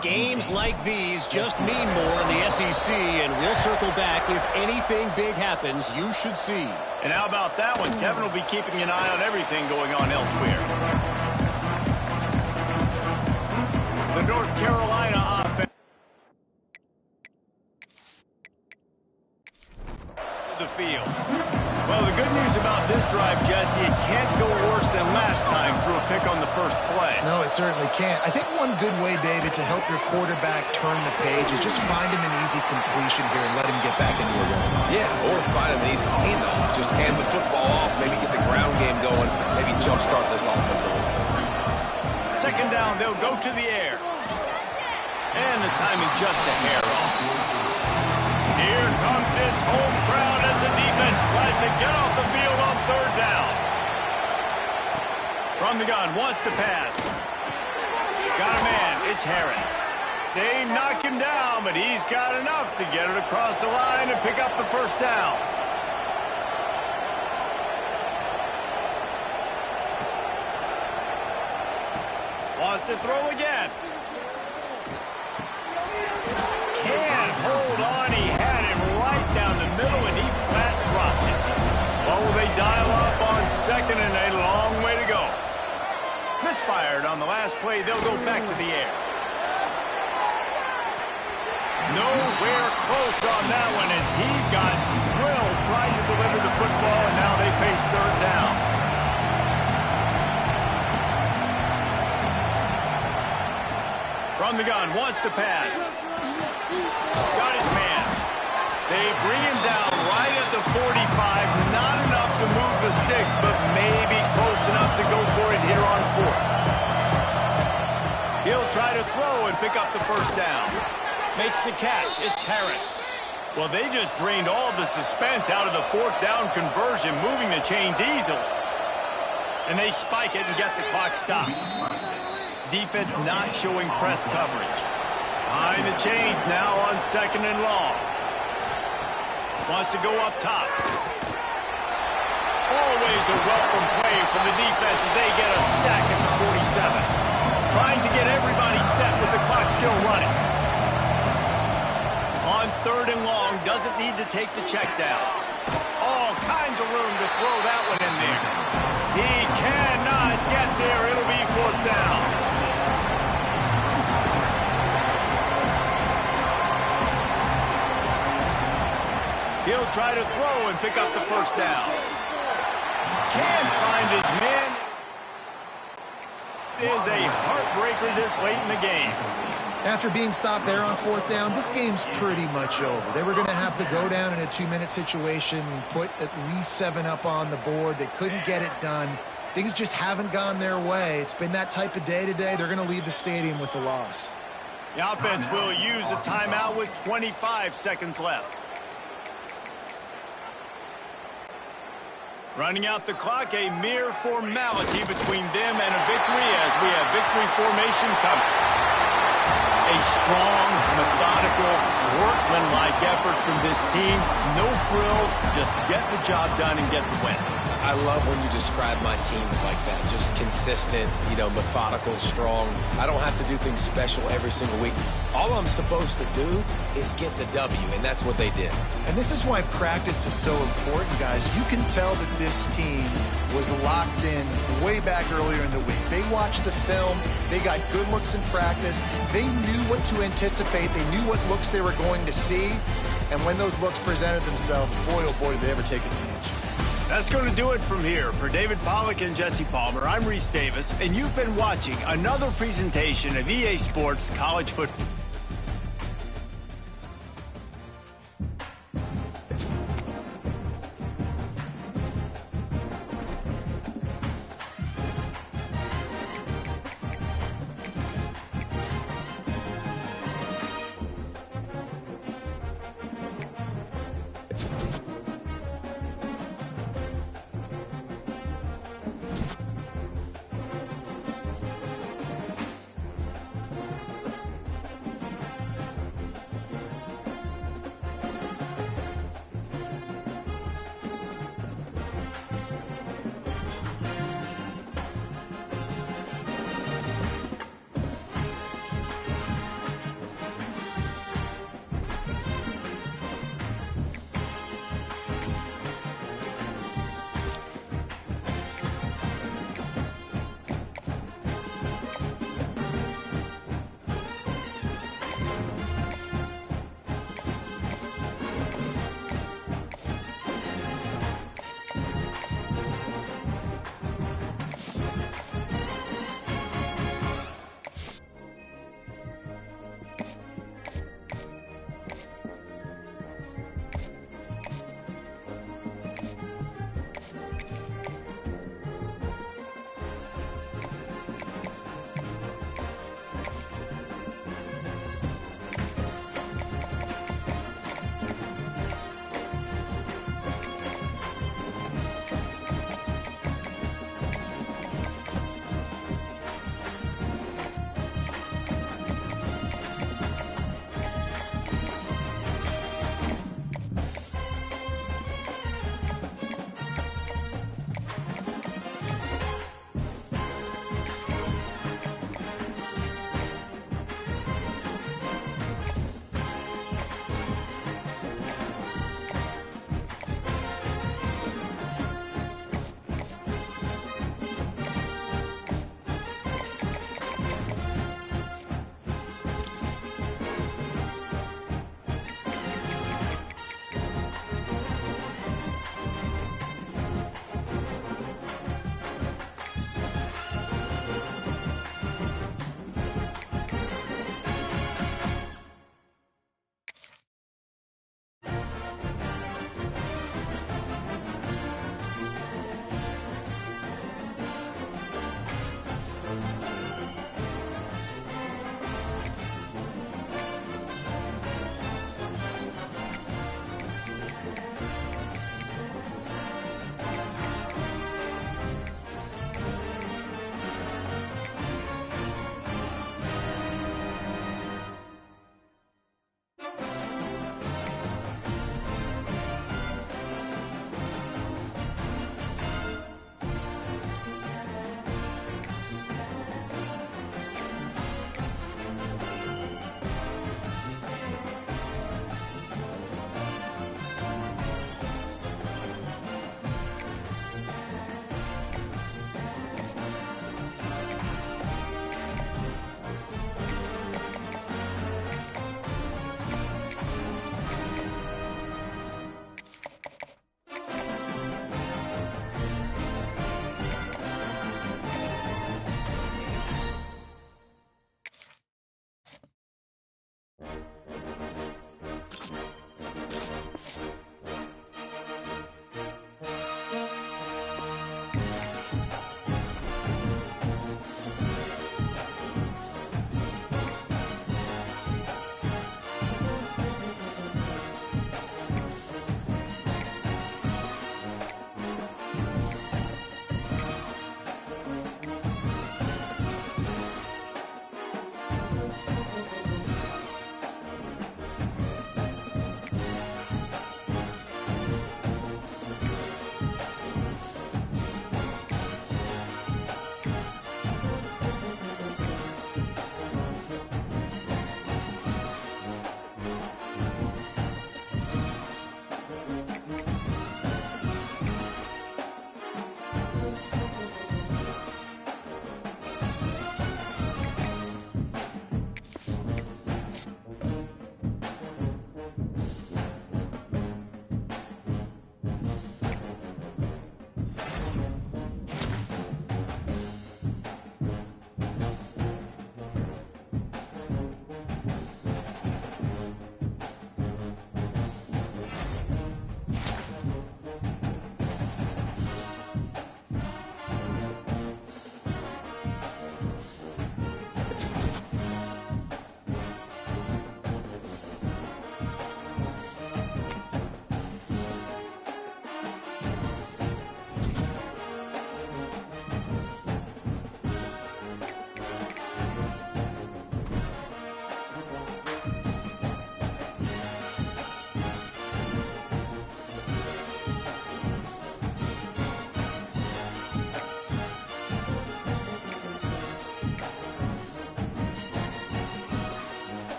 Games like these just mean more in the SEC, and we'll circle back if anything big happens you should see. And how about that one? Kevin will be keeping an eye on everything going on elsewhere. The North Carolina offense. The field. Well, the good news about this drive, Jesse, it can't go worse than last time through a pick on the first play. No, it certainly can't. I think one good way, David, to help your quarterback turn the page is just find him an easy completion here and let him get back into a rhythm. Yeah, or find him an easy handoff. Just hand the football off, maybe get the ground game going, maybe jumpstart this offense a little bit. Second down, they'll go to the air. And the timing just a hair off. Here comes this home crowd as the defense tries to get off the field on third down. From the gun, wants to pass. Got a man, it's Harris. They knock him down, but he's got enough to get it across the line and pick up the first down. Wants to throw again. Can't hold on. He had him right down the middle, and he flat dropped it. Well, will they dial up on second, and a long way to go. Misfired on the last play. They'll go back to the air. Nowhere close on that one as he got drilled trying to deliver the football, and now they face third down. From the gun, wants to pass. Got his man. They bring him down right at the 45. Not enough to move the sticks, but maybe close enough to go for it here on fourth. He'll try to throw and pick up the first down. Makes the catch. It's Harris. Well, they just drained all the suspense out of the fourth down conversion, moving the chains easily. And they spike it and get the clock stopped. Defense not showing press coverage. Behind the chains now on second and long. Wants to go up top. Always a welcome play from the defense as they get a sack at the 47. Trying to get everybody set with the clock still running. On third and long, doesn't need to take the check down. All kinds of room to throw that one in there. He cannot get there. It'll be fourth down. He'll try to throw and pick up the first down. Can't find his man. It is a heartbreaker this late in the game. After being stopped there on fourth down, this game's pretty much over. They were going to have to go down in a 2-minute situation, put at least 7 up on the board. They couldn't get it done. Things just haven't gone their way. It's been that type of day today. They're going to leave the stadium with the loss. The offense will use a timeout with 25 seconds left. Running out the clock, a mere formality between them and a victory as we have victory formation coming. A strong, methodical, workmanlike effort from this team. No frills, just get the job done and get the win. I love when you describe my teams like that. Just consistent, methodical, strong. I don't have to do things special every single week. All I'm supposed to do is get the W, and that's what they did. And this is why practice is so important, guys. You can tell that this team was locked in way back earlier in the week. They watched the film. They got good looks in practice. They knew what to anticipate. They knew what looks they were going to see. And when those looks presented themselves, boy, oh boy, did they ever take advantage. That's going to do it from here. For David Pollack and Jesse Palmer, I'm Reese Davis, and you've been watching another presentation of EA Sports College Football.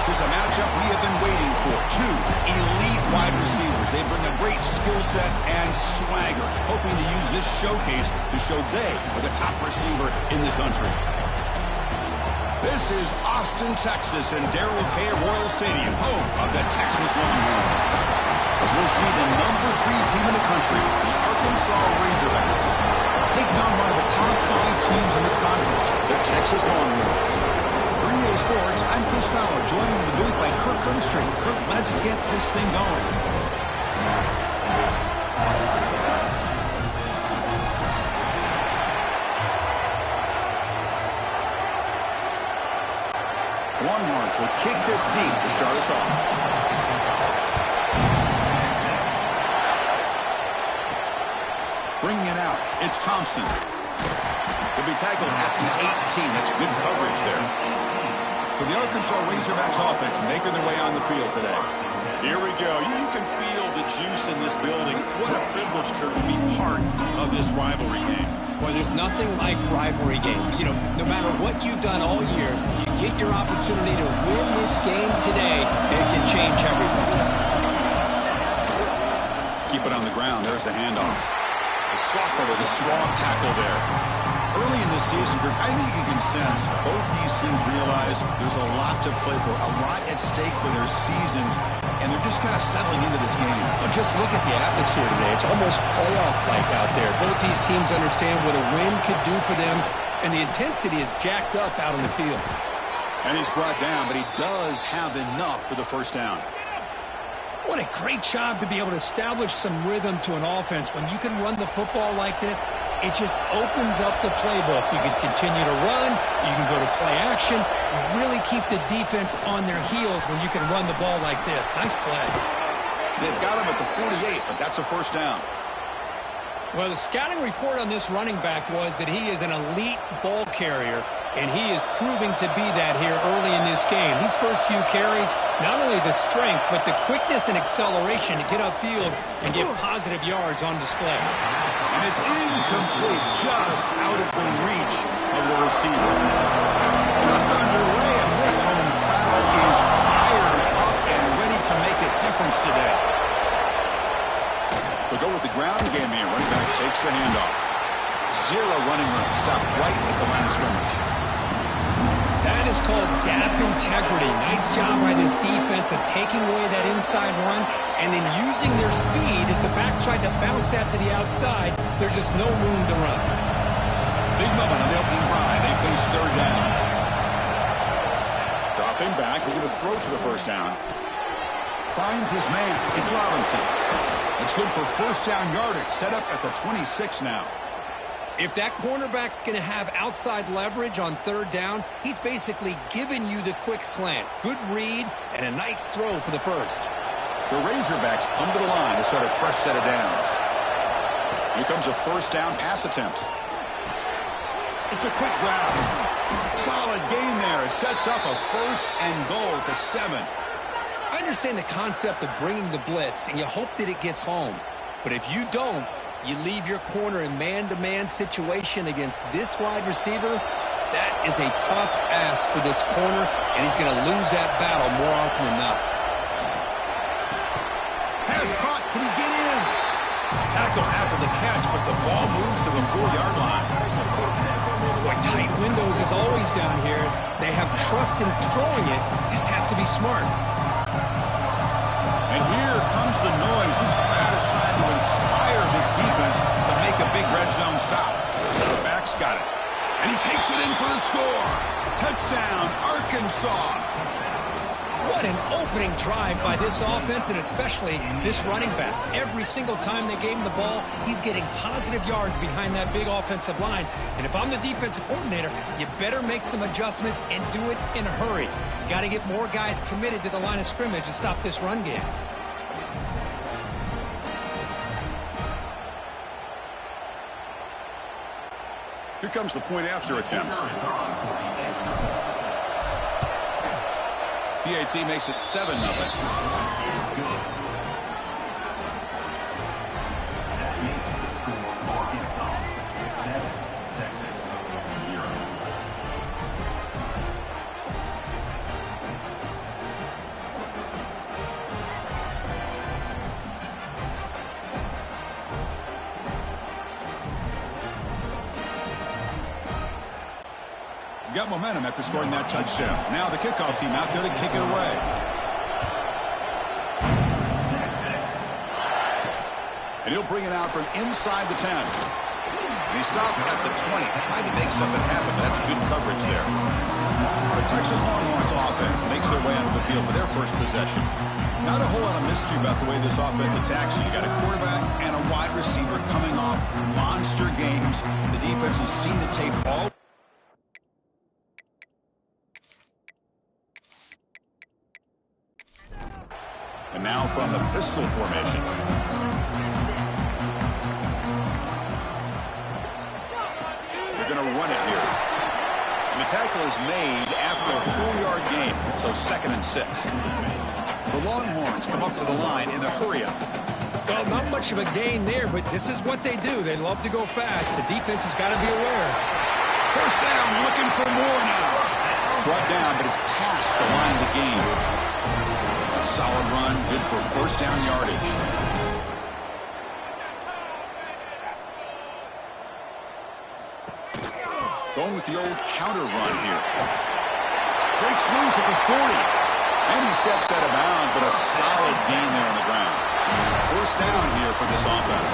This is a matchup we have been waiting for. Two elite wide receivers. They bring a great skill set and swagger, hoping to use this showcase to show they are the top receiver in the country. This is Austin, Texas, and Darrell K. Royal Stadium, home of the Texas Longhorns. As we'll see the number 3 team in the country, the Arkansas Razorbacks, taking on one of the top 5 teams in this conference, the Texas Longhorns. For EA Sports, I'm Chris Fowler, joined in the booth by Kirk Hermstreet. Kirk, let's get this thing going. Longhorns will kick this deep to start us off. Bringing it out, it's Thompson. He'll be tackled at the 18. That's good coverage there. For the Arkansas Razorbacks offense, making their way on the field today. Here we go. You can feel the juice in this building. What a privilege, Kirk, to be part of this rivalry game. Well, there's nothing like rivalry games. You know, no matter what you've done all year, you get your opportunity to win this game today, it can change everything. Keep it on the ground. There's the handoff. The Sockler with a strong tackle there. Early in this season, Kirk, I think you can sense both these teams realize there's a lot to play for, a lot at stake for their seasons, and they're just kind of settling into this game. Well, just look at the atmosphere today. It's almost playoff-like out there. Both these teams understand what a win could do for them, and the intensity is jacked up out on the field. And he's brought down, but he does have enough for the first down. What a great job to be able to establish some rhythm to an offense. When you can run the football like this, it just opens up the playbook. You can continue to run. You can go to play action. You really keep the defense on their heels when you can run the ball like this. Nice play. They've got him at the 48, but that's a first down. Well, the scouting report on this running back was that he is an elite ball carrier, and he is proving to be that here early in this game. These first few carries, not only the strength, but the quickness and acceleration to get upfield and get positive yards on display. And it's incomplete, just out of the reach of the receiver. Just underway, and this home crowd is fired up and ready to make a difference today. They'll go with the ground game here. Running back takes the handoff. Zero running room. Stop right at the line of scrimmage. That is called gap integrity. Nice job by this defense of taking away that inside run and then using their speed as the back tried to bounce that to the outside. There's just no room to run. Big moment on the opening drive. They face third down. Dropping back. They're going to throw for the first down. Finds his man. It's Robinson. It's good for first down yardage. Set up at the 26 now. If that cornerback's going to have outside leverage on third down, he's basically giving you the quick slant. Good read and a nice throw for the first. The Razorbacks come to the line to start a fresh set of downs. Here comes a first down pass attempt. It's a quick grab. Solid gain there. It sets up a first and goal at the 7. I understand the concept of bringing the blitz, and you hope that it gets home. But if you don't, you leave your corner in man-to-man situation against this wide receiver. That is a tough ask for this corner, and he's going to lose that battle more often than not. Pass caught. Can he get in? Tackle after the catch, but the ball moves to the 4-yard line. Boy, tight windows is always down here. They have trust in throwing it. Just have to be smart. And here comes the noise. This crowd is trying to inspire this defense to make a big red zone stop. The back's got it. And he takes it in for the score. Touchdown, Arkansas. What an opening drive by this offense, and especially this running back. Every single time they gave him the ball, he's getting positive yards behind that big offensive line. And if I'm the defensive coordinator, you better make some adjustments and do it in a hurry. You got to get more guys committed to the line of scrimmage to stop this run game. Here comes the point after attempt. PAT makes it 7-0. Got momentum after scoring that touchdown. Now the kickoff team out there to kick it away. And he'll bring it out from inside the 10. And he stopped at the 20, trying to make something happen, but that's good coverage there. The Texas Longhorns offense makes their way onto the field for their first possession. Not a whole lot of mystery about the way this offense attacks you. You got a quarterback and a wide receiver coming off monster games. The defense has seen the tape all. And now from the pistol formation. They're going to run it here. And the tackle is made after a 4-yard gain, so 2nd and 6. The Longhorns come up to the line in the hurry-up. Well, not much of a gain there, but this is what they do. They love to go fast. The defense has got to be aware. First down, looking for more now. Brought down, but it's past the line of the game. A solid run, good for first down yardage. Going with the old counter run here. Breaks loose at the 40. And he steps out of bounds, but a solid gain there on the ground. First down here for this offense.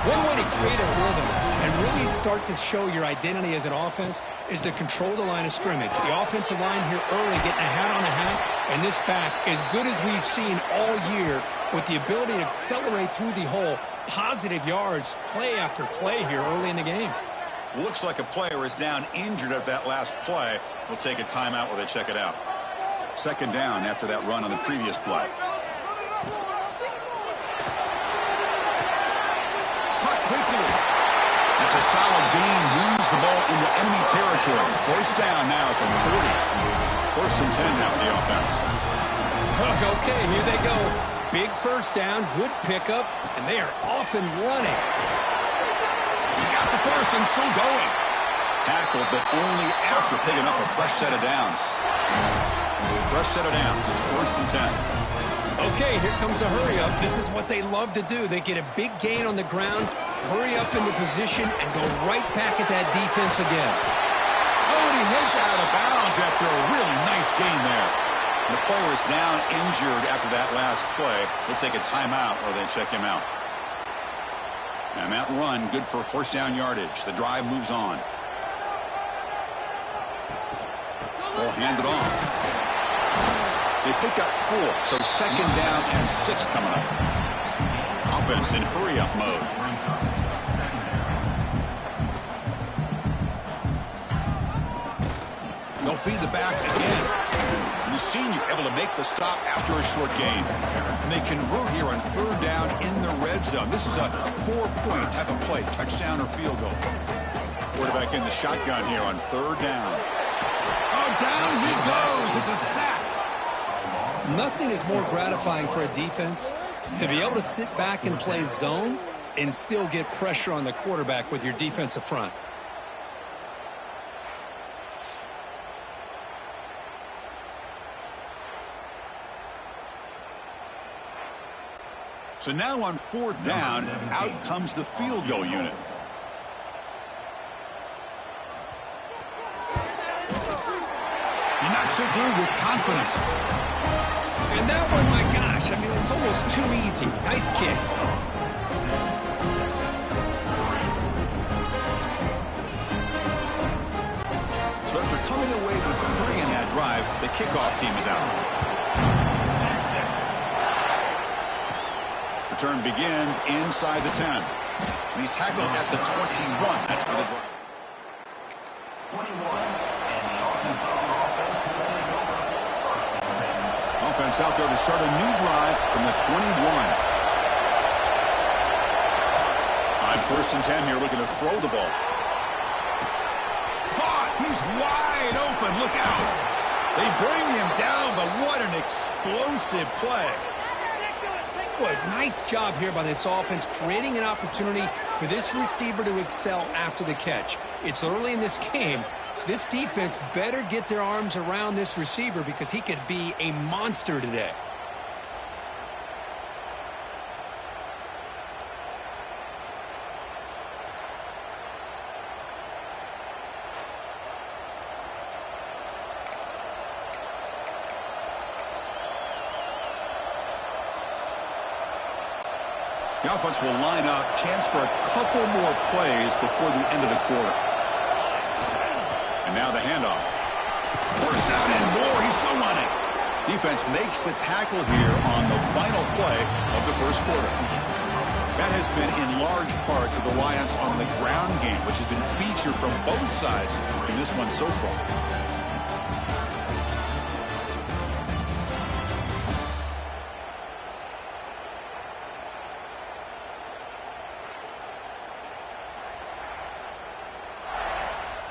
One way to create a rhythm and really start to show your identity as an offense is to control the line of scrimmage. The offensive line here early getting a hat on a hat, and this back, as good as we've seen all year, with the ability to accelerate through the hole, positive yards, play after play here early in the game. Looks like a player is down injured at that last play. We'll take a timeout while they check it out. Second down after that run on the previous play. Caught quickly. That's a solid gain. Moves the ball into enemy territory. First down now at the 40. First and 10 now for the offense. Okay, here they go. Big first down, good pickup, and they are off and running. He's got the first and still going. Tackled, but only after picking up a fresh set of downs. Fresh set of downs. It's first and 10. Okay, here comes the hurry-up. This is what they love to do. They get a big gain on the ground, hurry up into position, and go right back at that defense again. Oh, and he heads out of bounds after a really nice gain there. The player is down injured after that last play. We'll take a timeout or they check him out. And that run, good for first down yardage. The drive moves on. Ball handed off. They pick up 4, so second down and 6 coming up. Offense in hurry-up mode. They'll feed the back again. And the senior able to make the stop after a short gain. And they convert here on third down in the red zone. This is a 4-point type of play, touchdown or field goal. Quarterback in the shotgun here on third down. Oh, down he goes. It's a sack. Nothing is more gratifying for a defense to be able to sit back and play zone and still get pressure on the quarterback with your defensive front. So now on fourth down, out comes the field goal unit. He knocks it through with confidence. And that one, my gosh, I mean, it's almost too easy. Nice kick. So after coming away with 3 in that drive, the kickoff team is out. Return begins inside the 10. And he's tackled at the 21. That's for the drive. 21. And the Arkansas offense will take over. Offense out there to start a new drive from the 21. On first and 10 here, looking to throw the ball. Caught! He's wide open. Look out! They bring him down, but what an explosive play. Boy, nice job here by this offense, creating an opportunity for this receiver to excel after the catch. It's early in this game, so this defense better get their arms around this receiver because he could be a monster today. The offense will line up. Chance for a couple more plays before the end of the quarter. And now the handoff. First down and more. He's still running. Defense makes the tackle here on the final play of the first quarter. That has been in large part to the reliance on the ground game, which has been featured from both sides in this one so far.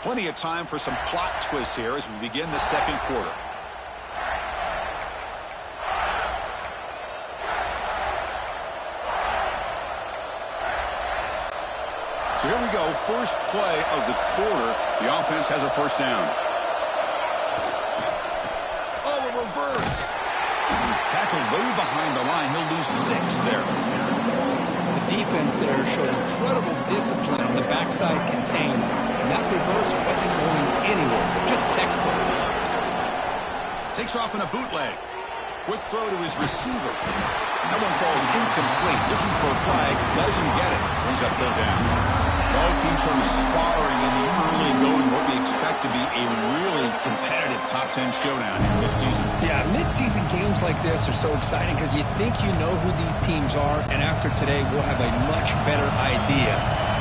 Plenty of time for some plot twists here as we begin the second quarter. So here we go, first play of the quarter. The offense has a first down. Oh, a reverse. Tackled way behind the line. He'll lose 6 there. The defense there showed incredible discipline on the backside contain, and that reverse wasn't going anywhere, just textbook. Takes off in a bootleg. Quick throw to his receiver. That one falls incomplete. Looking for a flag, doesn't get it. Brings up third down. Both teams sort of sparring in the early going, what we expect to be a really competitive top 10 showdown in mid-season. Yeah, mid-season games like this are so exciting because you think you know who these teams are, and after today we'll have a much better idea.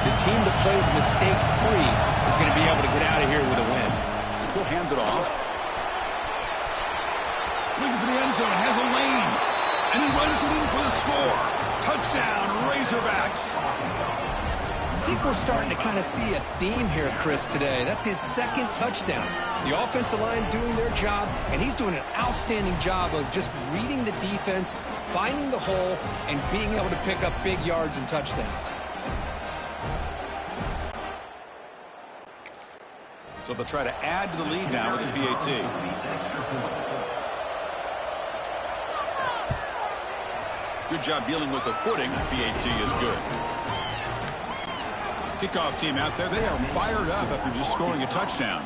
The team that plays mistake-free is going to be able to get out of here with a win. He'll hand it off. Looking for the end zone, has a lane, and he runs it in for the score. Touchdown, Razorbacks. I think we're starting to kind of see a theme here, Chris, today. That's his second touchdown. The offensive line doing their job, and he's doing an outstanding job of just reading the defense, finding the hole, and being able to pick up big yards and touchdowns. So they'll try to add to the lead now with the PAT. Good job dealing with the footing. PAT is good. Kickoff team out there, they are fired up after just scoring a touchdown.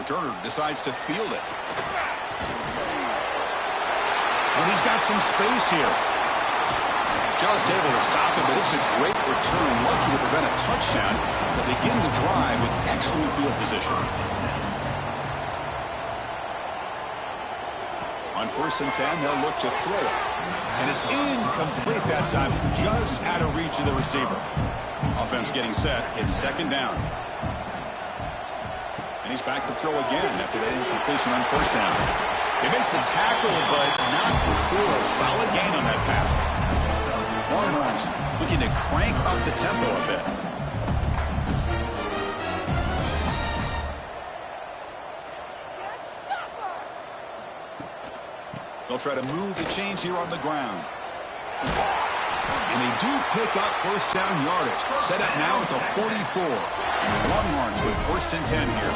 Returner decides to field it. And he's got some space here. Just able to stop it, but it's a great return. Lucky to prevent a touchdown, but they begin the drive with excellent field position. On 1st and 10, they'll look to throw it. And it's incomplete that time, just out of reach of the receiver. Offense getting set. It's 2nd down. And he's back to throw again after that incompletion on 1st down. They make the tackle, but not before a solid gain on that pass. Longhorns looking to crank up the tempo a bit. They'll try to move the chains here on the ground. And they do pick up 1st down yardage. Set up now at the 44. Longhorns with 1st and 10 here.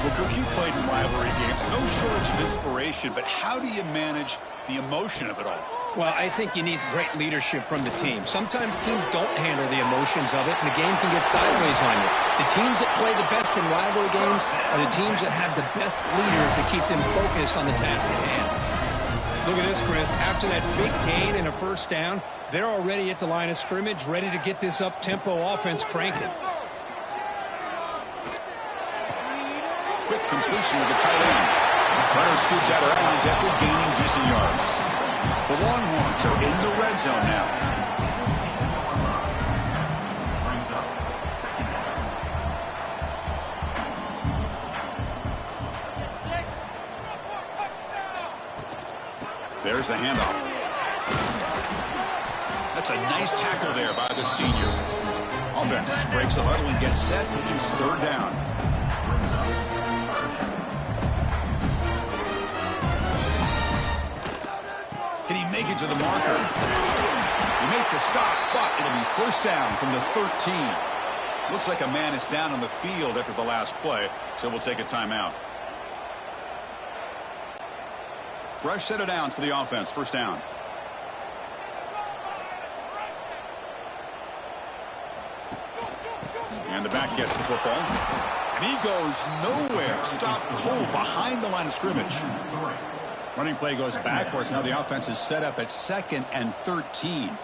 Well, Cook, you played in rivalry games. No shortage of inspiration, but how do you manage the emotion of it all? Well, I think you need great leadership from the team. Sometimes teams don't handle the emotions of it, and the game can get sideways on you. The teams that play the best in rivalry games are the teams that have the best leaders that keep them focused on the task at hand. Look at this, Chris. After that big gain and a 1st down, they're already at the line of scrimmage, ready to get this up-tempo offense cranking. Quick completion to the tight end. Runner scoots out of bounds after gaining decent yards. The Longhorns are in the red zone now. There's the handoff. That's a nice tackle there by the senior. Offense breaks the huddle and gets set. It's 3rd down. Can he make it to the marker? He make the stop, but it'll be 1st down from the 13. Looks like a man is down on the field after the last play, so we'll take a timeout. Fresh set of downs for the offense. 1st down. And the back gets the football. And he goes nowhere. Stopped cold behind the line of scrimmage. Running play goes backwards. Now the offense is set up at 2nd and 13.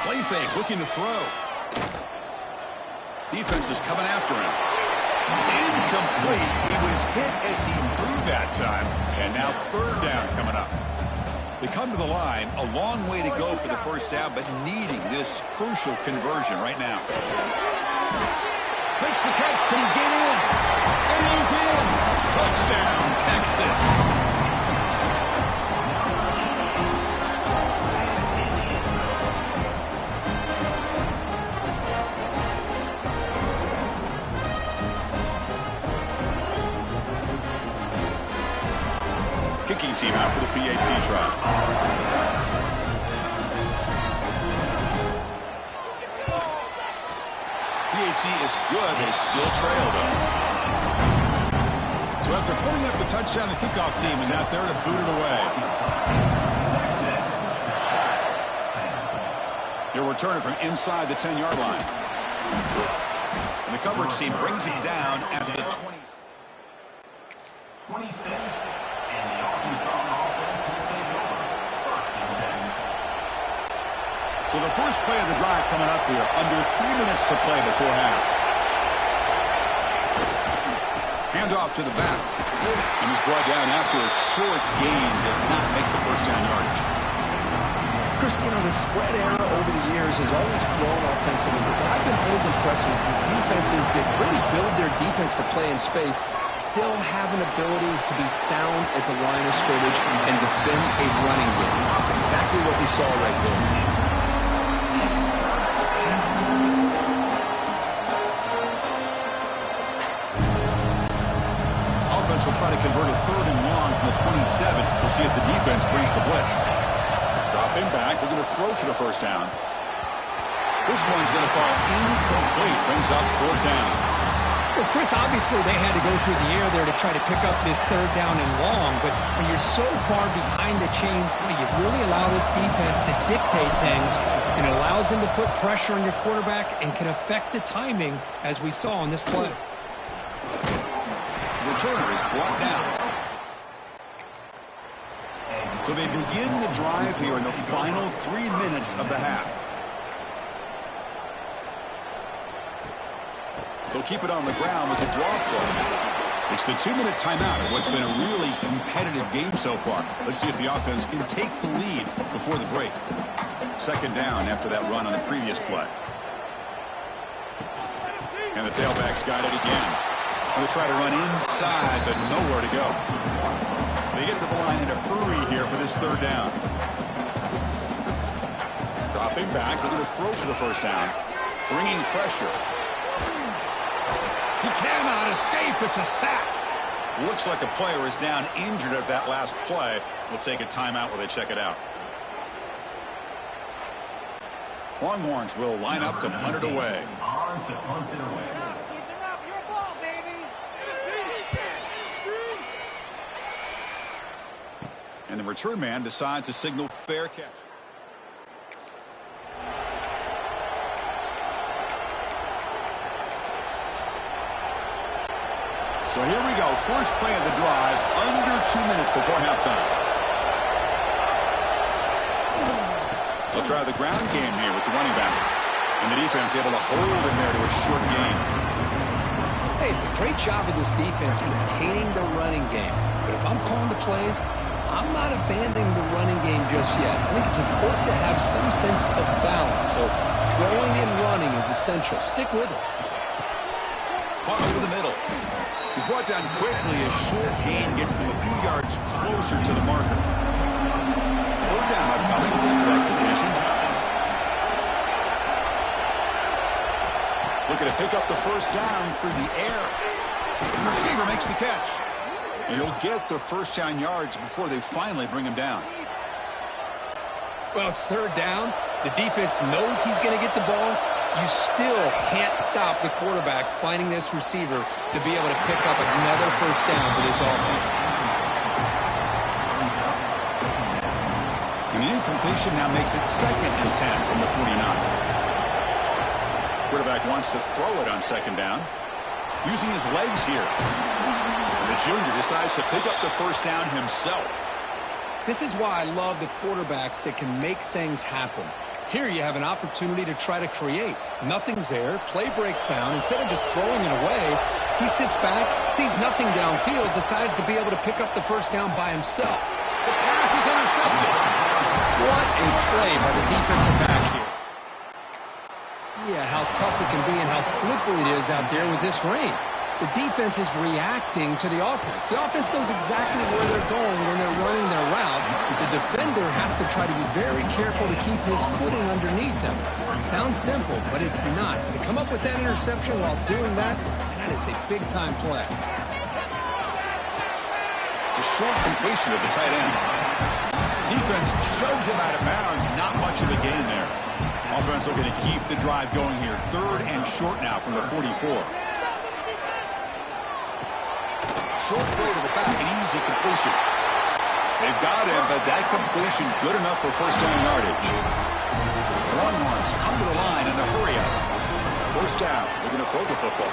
Play fake, looking to throw. Defense is coming after him. It's incomplete. He was hit as he threw that time. And now 3rd down coming up. They come to the line, a long way to go for the first down, but needing this crucial conversion right now. Makes the catch. Can he get in? And he's in. Touchdown, Texas. Kicking team out for the PAT try. PAT is good. They still trail, though. So after putting up the touchdown, the kickoff team is out there to boot it away. They'll return it from inside the 10-yard line. And the coverage team brings him down at the 20. 26. And the Arkansas offense will take over. 1st and 10. So the first play of the drive coming up here. Under 3 minutes to play before half. Handoff to the back. And he's brought down after a short gain. Does not make the first down yardage. Chris, the spread era over the years has always grown offensively, but I've been always impressed with defenses that really build their defense to play in space, still have an ability to be sound at the line of scrimmage and defend a running game. That's exactly what we saw right there. Offense will try to convert a 3rd and long from the 27. We'll see if the defense brings the blitz. Dropping back, they're going to throw for the first down. This one's going to fall incomplete. Brings up 4th down. Well, Chris, obviously they had to go through the air there to try to pick up this 3rd down and long, but when you're so far behind the chains, boy, you really allow this defense to dictate things, and it allows them to put pressure on your quarterback and can affect the timing, as we saw on this play. The returner is brought down. So they begin the drive here in the final 3 minutes of the half. They'll keep it on the ground with the draw play. It's the 2-minute timeout of what's been a really competitive game so far. Let's see if the offense can take the lead before the break. 2nd down after that run on the previous play. And the tailbacks got it again. And they try to run inside, but nowhere to go. They get to the line in a hurry here for this 3rd down. Dropping back, they're going to throw for the first down. Bringing pressure. He cannot escape. It's a sack. Looks like a player is down injured at that last play. We'll take a timeout while they check it out. Longhorns will line up to punt it away. On to punt it away. And the return man decides to signal fair catch. So here we go. First play of the drive, under 2 minutes before halftime. They'll try the ground game here with the running back. And the defense able to hold him there to a short gain. Hey, it's a great job of this defense containing the running game. But if I'm calling the plays, I'm not abandoning the running game just yet. I think it's important to have some sense of balance. So throwing and running is essential. Stick with it. Caught over the middle. He's brought down quickly. A short gain gets them a few yards closer to the marker. 3rd down upcoming after that completion. Looking to pick up the first down through the air. The receiver makes the catch. He'll get the first down yards before they finally bring him down. Well, it's 3rd down. The defense knows he's going to get the ball. You still can't stop the quarterback finding this receiver to be able to pick up another first down for this offense. And the incompletion now makes it 2nd and 10 from the 49. Quarterback wants to throw it on 2nd down. Using his legs here. The Jr. decides to pick up the first down himself. This is why I love the quarterbacks that can make things happen. Here you have an opportunity to try to create. Nothing's there. Play breaks down. Instead of just throwing it away, he sits back, sees nothing downfield, decides to be able to pick up the first down by himself. The pass is intercepted. What a play by the defensive back here. Yeah, how tough it can be and how slippery it is out there with this rain. The defense is reacting to the offense. The offense knows exactly where they're going when they're running their route. The defender has to try to be very careful to keep his footing underneath him. Sounds simple, but it's not. To come up with that interception while doing that, that is a big-time play. The short completion of the tight end. Defense shoves him out of bounds. Not much of a gain there. Offense looking to keep the drive going here. 3rd and short now from the 44. Short throw to the back, an easy completion. They've got him, but that completion good enough for first down yardage. Longhorns come to the line in the hurry up. First down, they're going to throw the football.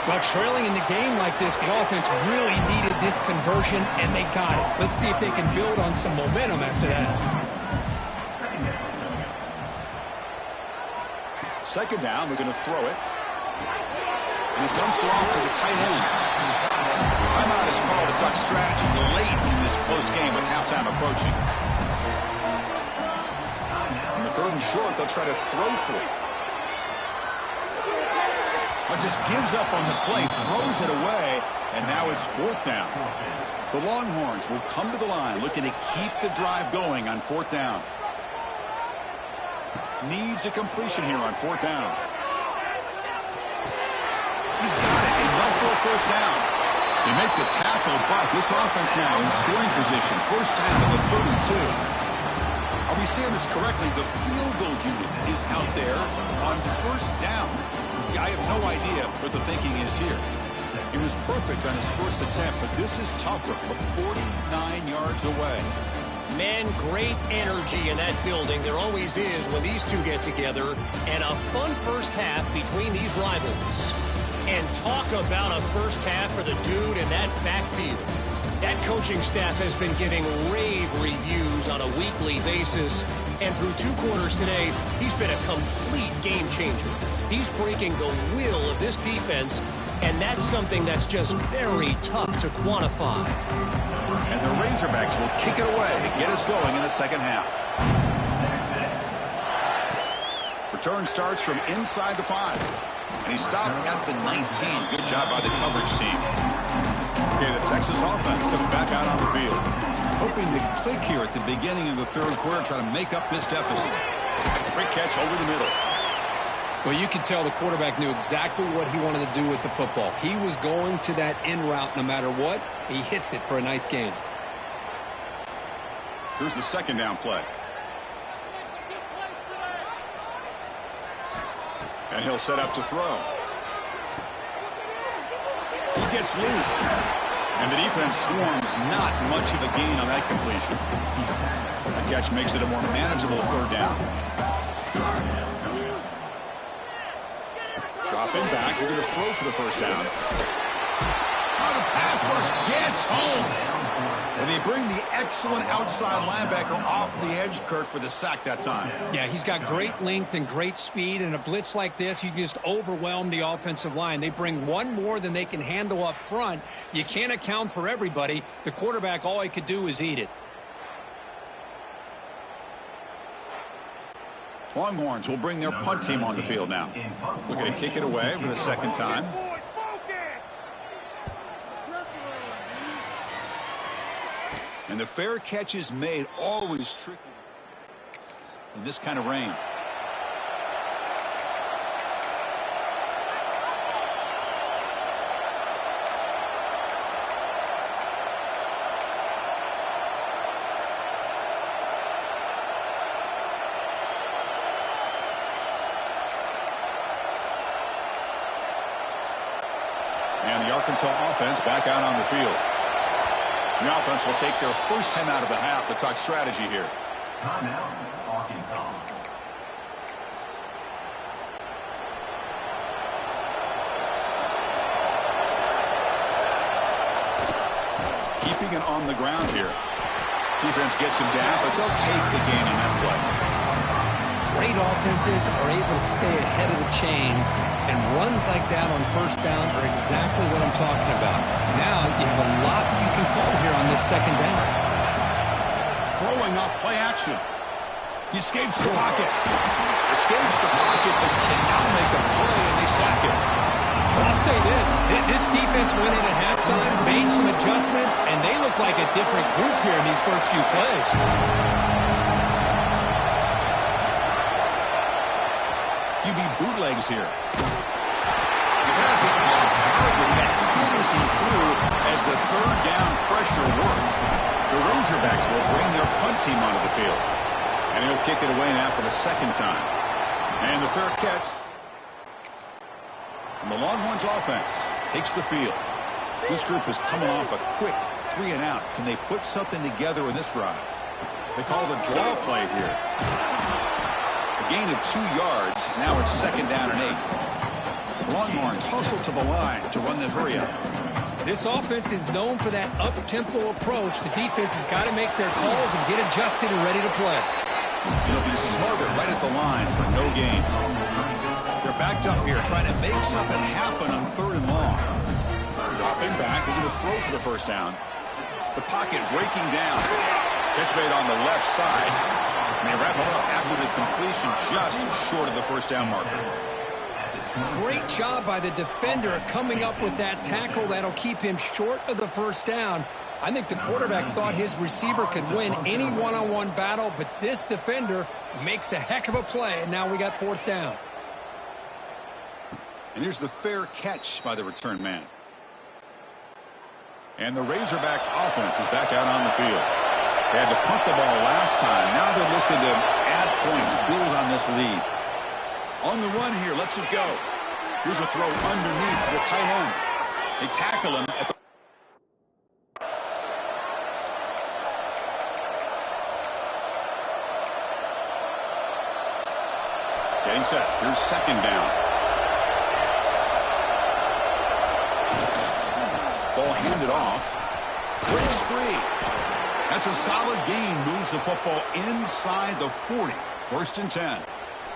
Well, trailing in the game like this, the offense really needed this conversion, and they got it. Let's see if they can build on some momentum after that. Second down, we're going to throw it. And he dumps it off to the tight end. Timeout is called to talk strategy late in this close game with halftime approaching. On the 3rd and short, they'll try to throw for it. But just gives up on the play, throws it away, and now it's 4th down. The Longhorns will come to the line looking to keep the drive going on 4th down. Needs a completion here on 4th down. He's got it, enough for a first down. They make the tackle, but this offense now in scoring position. First down at the 32. Are we seeing this correctly? The field goal unit is out there on first down. I have no idea what the thinking is here. He was perfect on his first attempt, but this is tougher from 49 yards away. Man, great energy in that building. There always is when these two get together. And a fun first half between these rivals. And talk about a first half for the dude in that backfield. That coaching staff has been giving rave reviews on a weekly basis. And through 2 quarters today, he's been a complete game changer. He's breaking the will of this defense, and that's something that's just very tough to quantify. And the Razorbacks will kick it away to get us going in the second half. Return starts from inside the 5. And he stopped at the 19. Good job by the coverage team. Okay, the Texas offense comes back out on the field. Hoping to click here at the beginning of the 3rd quarter, try to make up this deficit. Great catch over the middle. Well, you can tell the quarterback knew exactly what he wanted to do with the football. He was going to that in route no matter what. He hits it for a nice gain. Here's the second down play. And he'll set up to throw. He gets loose. And the defense swarms, not much of a gain on that completion. The catch makes it a more manageable 3rd down. Dropping back, we're going to throw for the first down. Oh, the pass rush gets home. And they bring the excellent outside linebacker off the edge, Kirk, for the sack that time. Yeah, he's got great length and great speed, and a blitz like this, you just overwhelm the offensive line. They bring one more than they can handle up front. You can't account for everybody. The quarterback, all he could do is eat it. Longhorns will bring their punt team on the field now. Looking to kick it away for the second time. And the fair catch is made, always tricky in this kind of rain. And the Arkansas offense back out on the field. The offense will take their first 10 out of the half to talk strategy here. Timeout, Arkansas. Keeping it on the ground here. Defense gets him down, but they'll take the gain on that play. Great offenses are able to stay ahead of the chains, and runs like that on first down are exactly what I'm talking about. Now you have a lot that you can call here on this second down. Throwing up play action. He escapes the pocket. Escapes the pocket, but can now make a play, and they sack him. Well, I'll say this defense went in at halftime, made some adjustments, and they look like a different group here in these first few plays. QB bootlegs here. He has his off target, yet good as he threw as the third down pressure works. The Razorbacks will bring their punt team onto the field. And he'll kick it away now for the second time. And the fair catch. And the Longhorns offense takes the field. This group is coming off a quick 3-and-out. Can they put something together in this drive? They call the draw play here. A gain of 2 yards. Now it's second down and 8. Longhorns hustle to the line to run the hurry up. This offense is known for that up-tempo approach. The defense has got to make their calls and get adjusted and ready to play. It'll be smothered right at the line for no gain. They're backed up here trying to make something happen on 3rd and long. Dropping back, looking to throw for the first down. The pocket breaking down. Catch made on the left side. And they wrap it up after the completion just short of the first down marker. Great job by the defender coming up with that tackle that'll keep him short of the first down. I think the quarterback thought his receiver could win any one-on-one battle, but this defender makes a heck of a play, and now we got 4th down. And here's the fair catch by the return man. And the Razorbacks offense is back out on the field. They had to punt the ball last time. Now they're looking to add points, build on this lead. On the run here, lets it go. Here's a throw underneath to the tight end. They tackle him at the... Getting set. Here's second down. Ball handed off. Breaks free. That's a solid gain. Moves the football inside the 40. 1st and 10.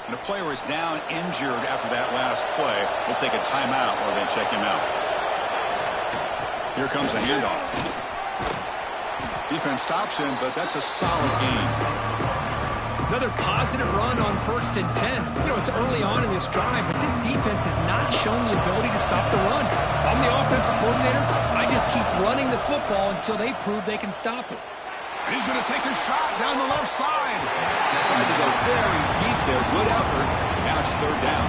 And the player is down injured after that last play. We'll take a timeout or they check him out. Here comes the handoff. Defense stops him, but that's a solid gain. Another positive run on 1st and 10. You know, it's early on in this drive, but this defense has not shown the ability to stop the run. If I'm the offensive coordinator, I just keep running the football until they prove they can stop it. And he's going to take a shot down the left side. Trying to go very deep there. Good effort. Now it's 3rd down.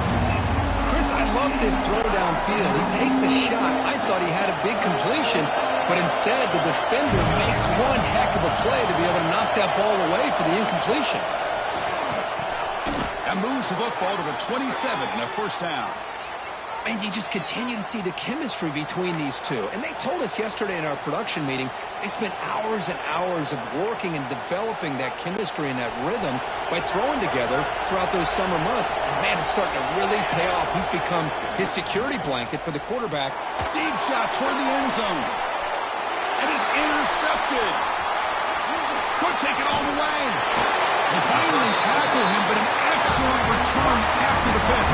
Chris, I love this throw downfield. He takes a shot. I thought he had a big completion, but instead the defender makes one heck of a play to be able to knock that ball away for the incompletion. That moves the football to the 27 and a 1st down. And you just continue to see the chemistry between these two. And they told us yesterday in our production meeting, they spent hours and hours of working and developing that chemistry and that rhythm by throwing together throughout those summer months. And, man, it's starting to really pay off. He's become his security blanket for the quarterback. Deep shot toward the end zone. And is intercepted. Could take it all the way. They finally tackle him, but an excellent return after the pick.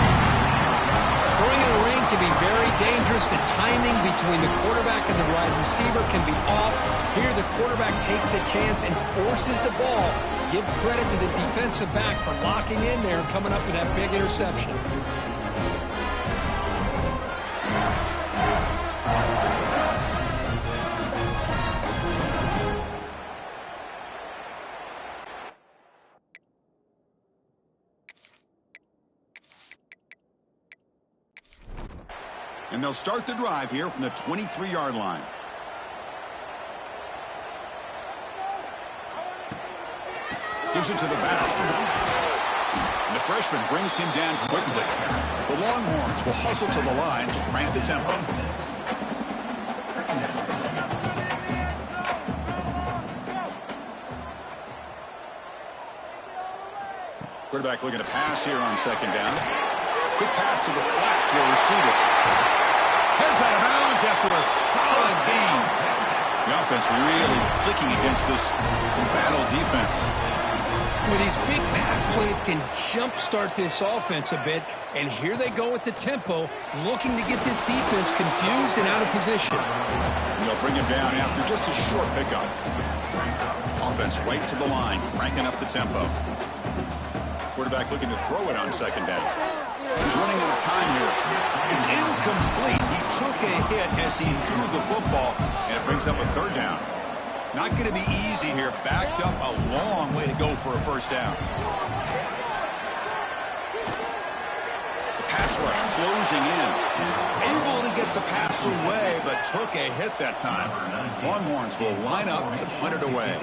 Throwing in the ring can be very dangerous. The timing between the quarterback and the wide receiver can be off. Here the quarterback takes a chance and forces the ball. Give credit to the defensive back for locking in there and coming up with that big interception. And they'll start the drive here from the 23-yard line. Gives it to the back. And the freshman brings him down quickly. The Longhorns will hustle to the line to crank the tempo. Quarterback looking to pass here on second down. Quick pass to the flat to a receiver. Heads out of bounds after a solid gain. The offense really clicking against this battle defense. Well, these big pass plays can jumpstart this offense a bit, and here they go with the tempo, looking to get this defense confused and out of position. They'll bring him down after just a short pickup. Offense right to the line, cranking up the tempo. Quarterback looking to throw it on second down. He's running out of time here. It's incomplete. He took a hit as he threw the football, and it brings up a third down. Not going to be easy here. Backed up a long way to go for a first down. The pass rush closing in. Able to get the pass away, but took a hit that time. Longhorns will line up to punt it away.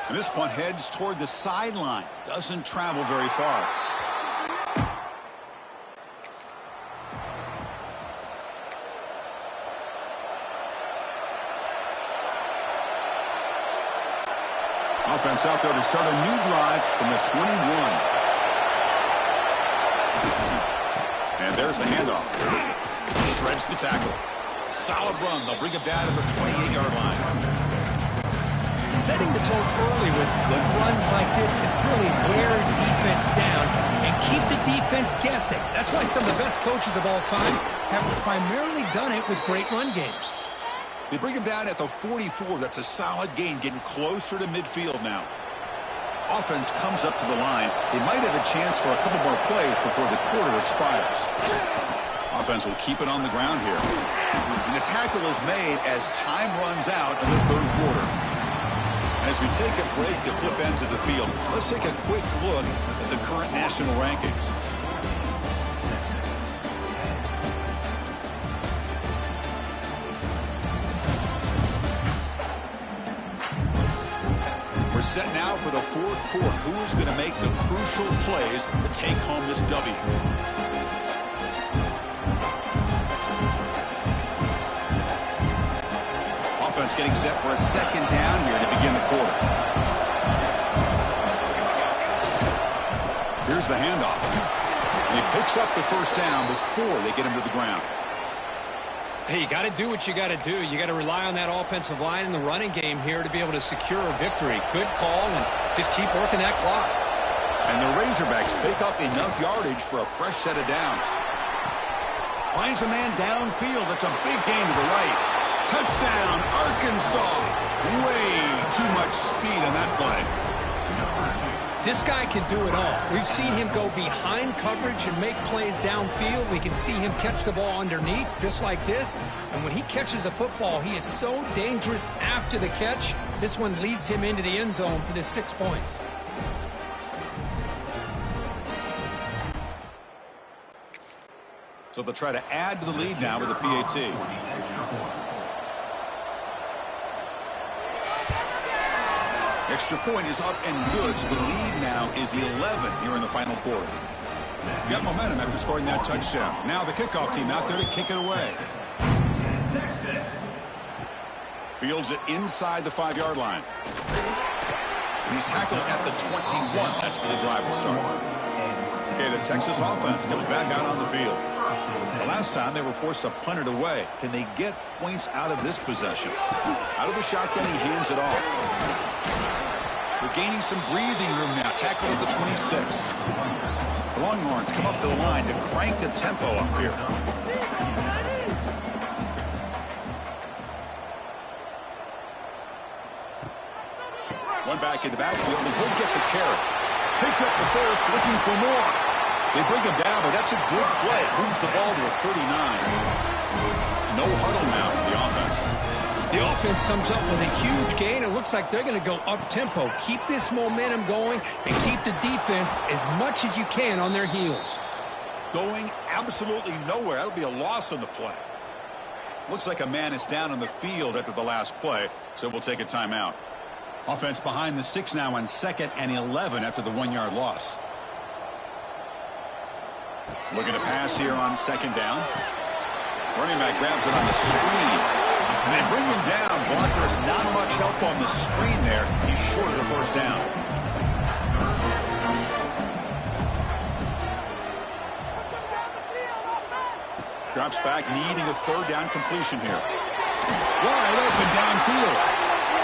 And this punt heads toward the sideline. Doesn't travel very far. Offense out there to start a new drive from the 21. And there's the handoff. Shreds the tackle. Solid run. They'll bring it down to the 28-yard line. Setting the tone early with good runs like this can really wear a defense down and keep the defense guessing. That's why some of the best coaches of all time have primarily done it with great run games. They bring him down at the 44. That's a solid gain, getting closer to midfield now. Offense comes up to the line. They might have a chance for a couple more plays before the quarter expires. Offense will keep it on the ground here. And the tackle is made as time runs out in the third quarter. As we take a break to flip ends of the field, let's take a quick look at the current national rankings. We're set now for the fourth quarter. Who's going to make the crucial plays to take home this W? Offense getting set for a second down here to begin the quarter. Here's the handoff. And he picks up the first down before they get him to the ground. Hey, you got to do what you got to do. You got to rely on that offensive line in the running game here to be able to secure a victory. Good call, and just keep working that clock. And the Razorbacks pick up enough yardage for a fresh set of downs. Finds a man downfield. That's a big gain to the right. Touchdown, Arkansas. Way too much speed on that play. This guy can do it all. We've seen him go behind coverage and make plays downfield. We can see him catch the ball underneath just like this. And when he catches a football, he is so dangerous after the catch. This one leads him into the end zone for the 6 points. So they'll try to add to the lead now with a PAT. Extra point is up and good, so the lead now is 11 here in the final quarter. Got momentum after scoring that touchdown. Now the kickoff team out there to kick it away. Fields it inside the 5-yard line. And he's tackled at the 21. That's where the drive will start. Okay, the Texas offense comes back out on the field. The last time they were forced to punt it away. Can they get points out of this possession? Out of the shotgun, he hands it off. They're gaining some breathing room now. Tackle at the 26. The Longhorns come up to the line to crank the tempo up here. One back in the backfield, and he'll get the carry. Picks up the first, looking for more. They bring him down, but that's a good play. Moves the ball to a 39. No huddle now for the offense. The offense comes up with a huge gain. It looks like they're going to go up-tempo. Keep this momentum going and keep the defense as much as you can on their heels. Going absolutely nowhere. That'll be a loss on the play. Looks like a man is down on the field after the last play, so we'll take a timeout. Offense behind the 6 now on 2nd and 11 after the 1-yard loss. Looking to pass here on 2nd down. Running back grabs it on the screen. And they bring him down. Blockers not much help on the screen there. He's short of the first down. Drops back, needing a 3rd down completion here. Wide open downfield.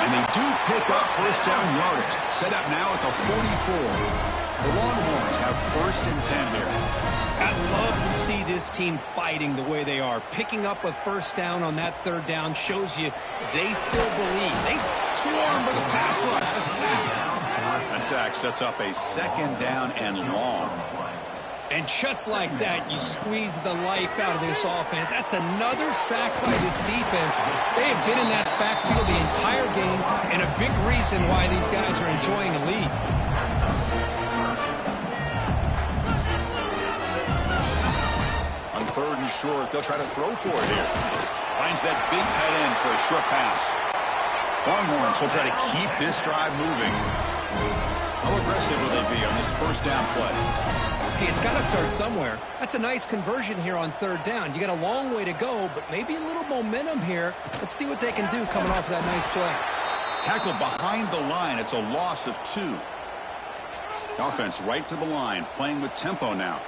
And they do pick up first down yardage. Set up now at the 44. The Longhorns have 1st and 10 here. I love to see this team fighting the way they are. Picking up a first down on that 3rd down shows you they still believe. They swarm for the pass rush. A sack. That sack sets up a 2nd down and long. And just like that, you squeeze the life out of this offense. That's another sack by this defense. They have been in that backfield the entire game, and a big reason why these guys are enjoying a lead. On 3rd and short, they'll try to throw for it here. Finds that big tight end for a short pass. Longhorns will try to keep this drive moving. How aggressive will they be on this 1st down play? Hey, it's got to start somewhere. That's a nice conversion here on 3rd down. You got a long way to go, but maybe a little momentum here. Let's see what they can do coming off of that nice play. Tackled behind the line. It's a loss of 2. Offense right to the line, playing with tempo now.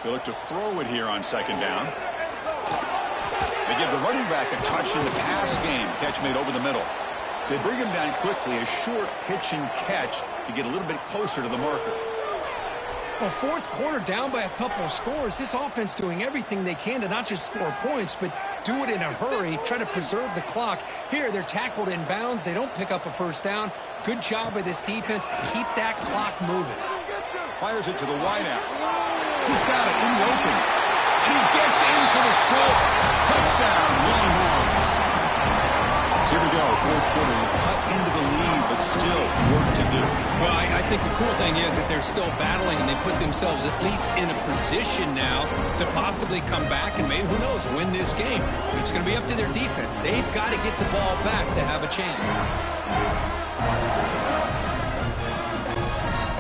They look to throw it here on 2nd down. They give the running back a touch in the pass game. Catch made over the middle. They bring him down quickly, a short pitch and catch to get a little bit closer to the marker. Well, 4th quarter down by a couple of scores. This offense doing everything they can to not just score points, but do it in a hurry, try to preserve the clock. Here, they're tackled in bounds. They don't pick up a first down. Good job by this defense to keep that clock moving. Fires it to the wideout. He's got it in the open. And he gets in for the score. Touchdown, Longhorns. So here we go, 4th quarter. They cut into the lead, but still work to do. Well, I think the cool thing is that they're still battling, and they put themselves at least in a position now to possibly come back and maybe, who knows, win this game. But it's going to be up to their defense. They've got to get the ball back to have a chance.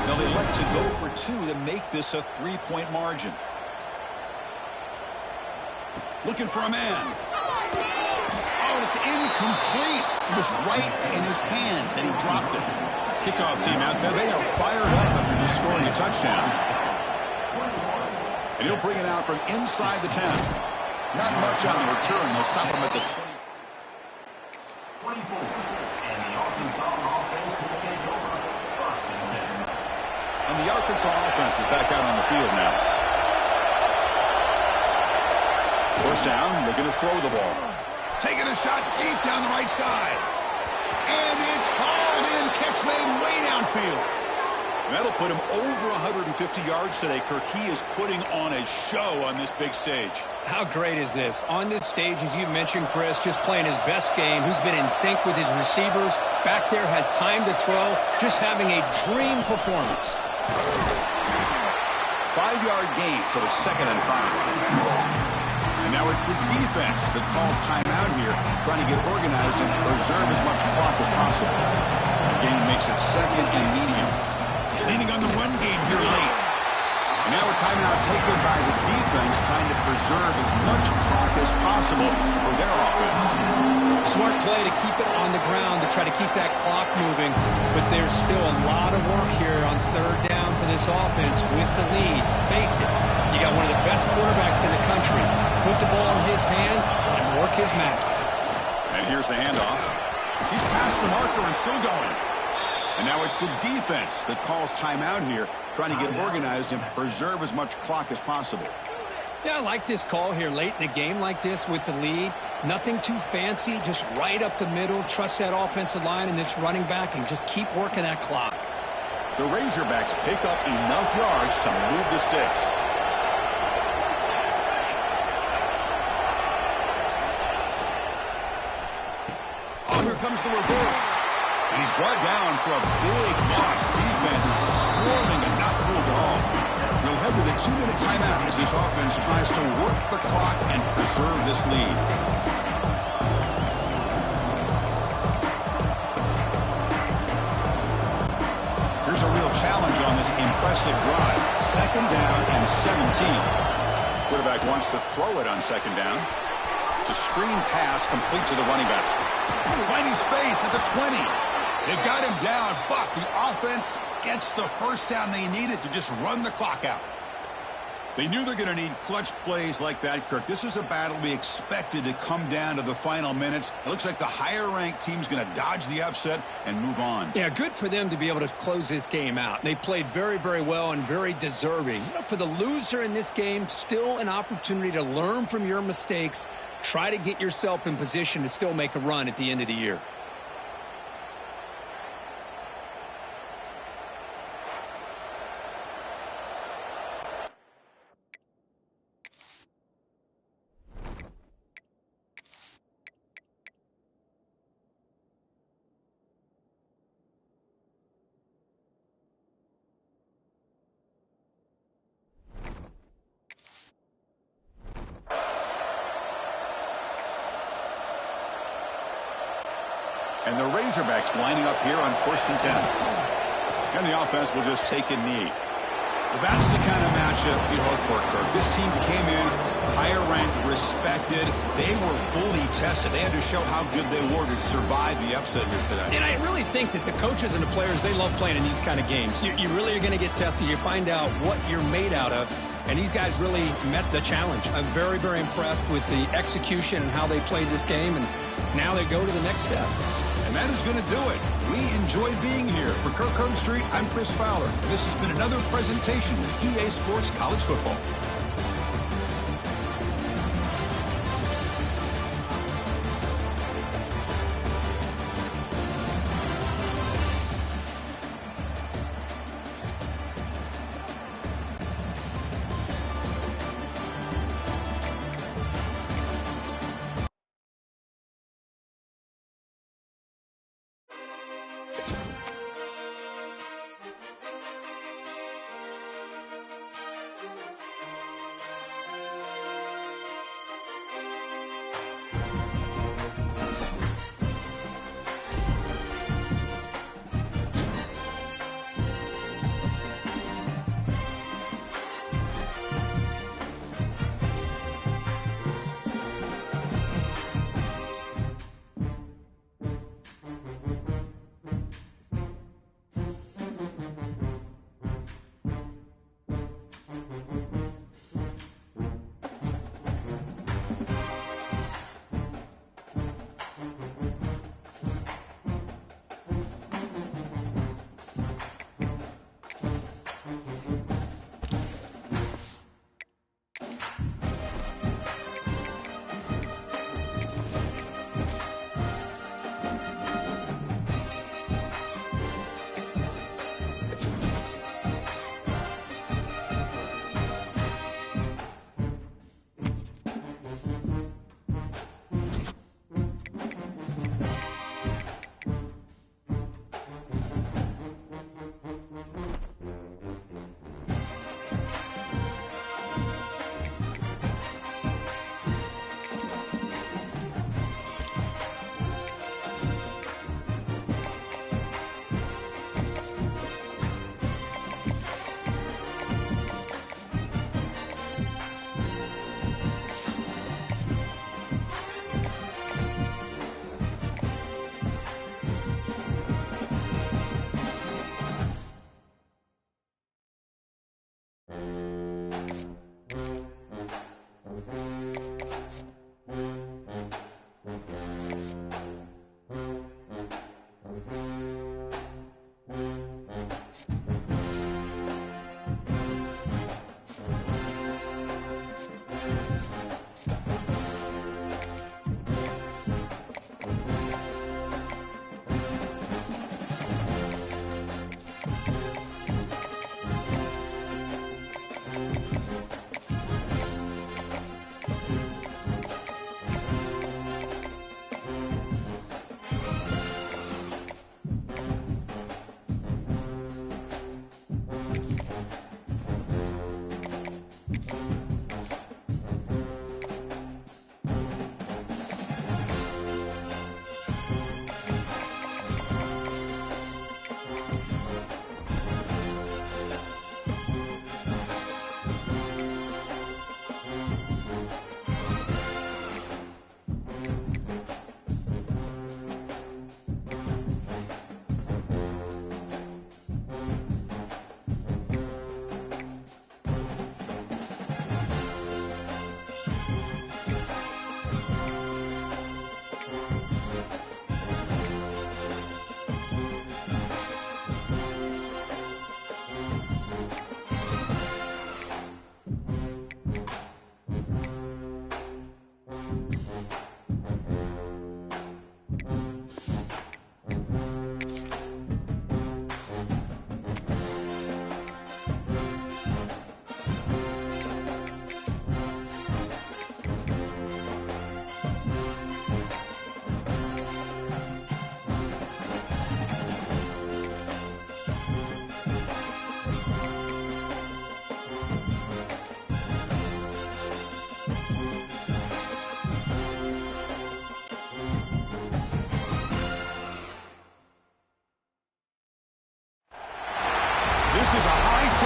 They'll elect to go for 2 to make this a 3-point margin. Looking for a man. Oh, it's incomplete. It was right in his hands, and he dropped it. Kickoff team out there. They are fired up after just scoring a touchdown. And he'll bring it out from inside the 10. Not much on the return. They'll stop him at the 20. 24. And the Arkansas offense will take over 1st and 10. And the Arkansas offense is back out on the field now. 1st down, looking to throw the ball. Taking a shot deep down the right side. And it's hauled in. Catch made way downfield. That'll put him over 150 yards today, Kirk. He is putting on a show on this big stage. How great is this? On this stage, as you mentioned, Chris, just playing his best game. He's been in sync with his receivers. Back there, has time to throw. Just having a dream performance. 5-yard gain, so it's 2nd and 5. And now it's the defense that calls timeout here, trying to get organized and preserve as much clock as possible. The game makes it 2nd and medium. Leaning on the run game here late. And now a timeout taken by the defense, trying to preserve as much clock as possible for their offense. Smart play to keep it on the ground to try to keep that clock moving. But there's still a lot of work here on 3rd down for this offense with the lead. Face it, you got one of the best quarterbacks in the country. Put the ball in his hands, let him work his magic. And here's the handoff. He's past the marker and still going. And now it's the defense that calls timeout here, trying to get organized and preserve as much clock as possible. Yeah, I like this call here late in the game like this with the lead. Nothing too fancy, just right up the middle. Trust that offensive line and this running back and just keep working that clock. The Razorbacks pick up enough yards to move the sticks. Oh, here comes the reverse. And he's brought down for a big loss. Defense swarming and not fooled at all. We'll head to the 2-minute timeout as this offense tries to work the clock and preserve this lead. Here's a real challenge on this impressive drive. 2nd down and 17. Quarterback wants to throw it on 2nd down. It's a screen pass complete to the running back. Finding space at the 20. They've got him down, but the offense gets the first down they needed to just run the clock out. They knew they're going to need clutch plays like that, Kirk. This is a battle we expected to come down to the final minutes. It looks like the higher-ranked team's going to dodge the upset and move on. Yeah, good for them to be able to close this game out. They played very, very well and very deserving. You know, for the loser in this game, still an opportunity to learn from your mistakes. Try to get yourself in position to still make a run at the end of the year. And the Razorbacks lining up here on 1st and 10. And the offense will just take a knee. Well, that's the kind of matchup you hope for, Kirk. This team came in higher ranked, respected. They were fully tested. They had to show how good they were to survive the upset here today. And I really think that the coaches and the players, they love playing in these kind of games. You really are going to get tested. You find out what you're made out of. And these guys really met the challenge. I'm very, very impressed with the execution and how they played this game. And now they go to the next step. And that is going to do it. We enjoy being here. For Kirk Herbstreit, I'm Chris Fowler. This has been another presentation of EA Sports College Football.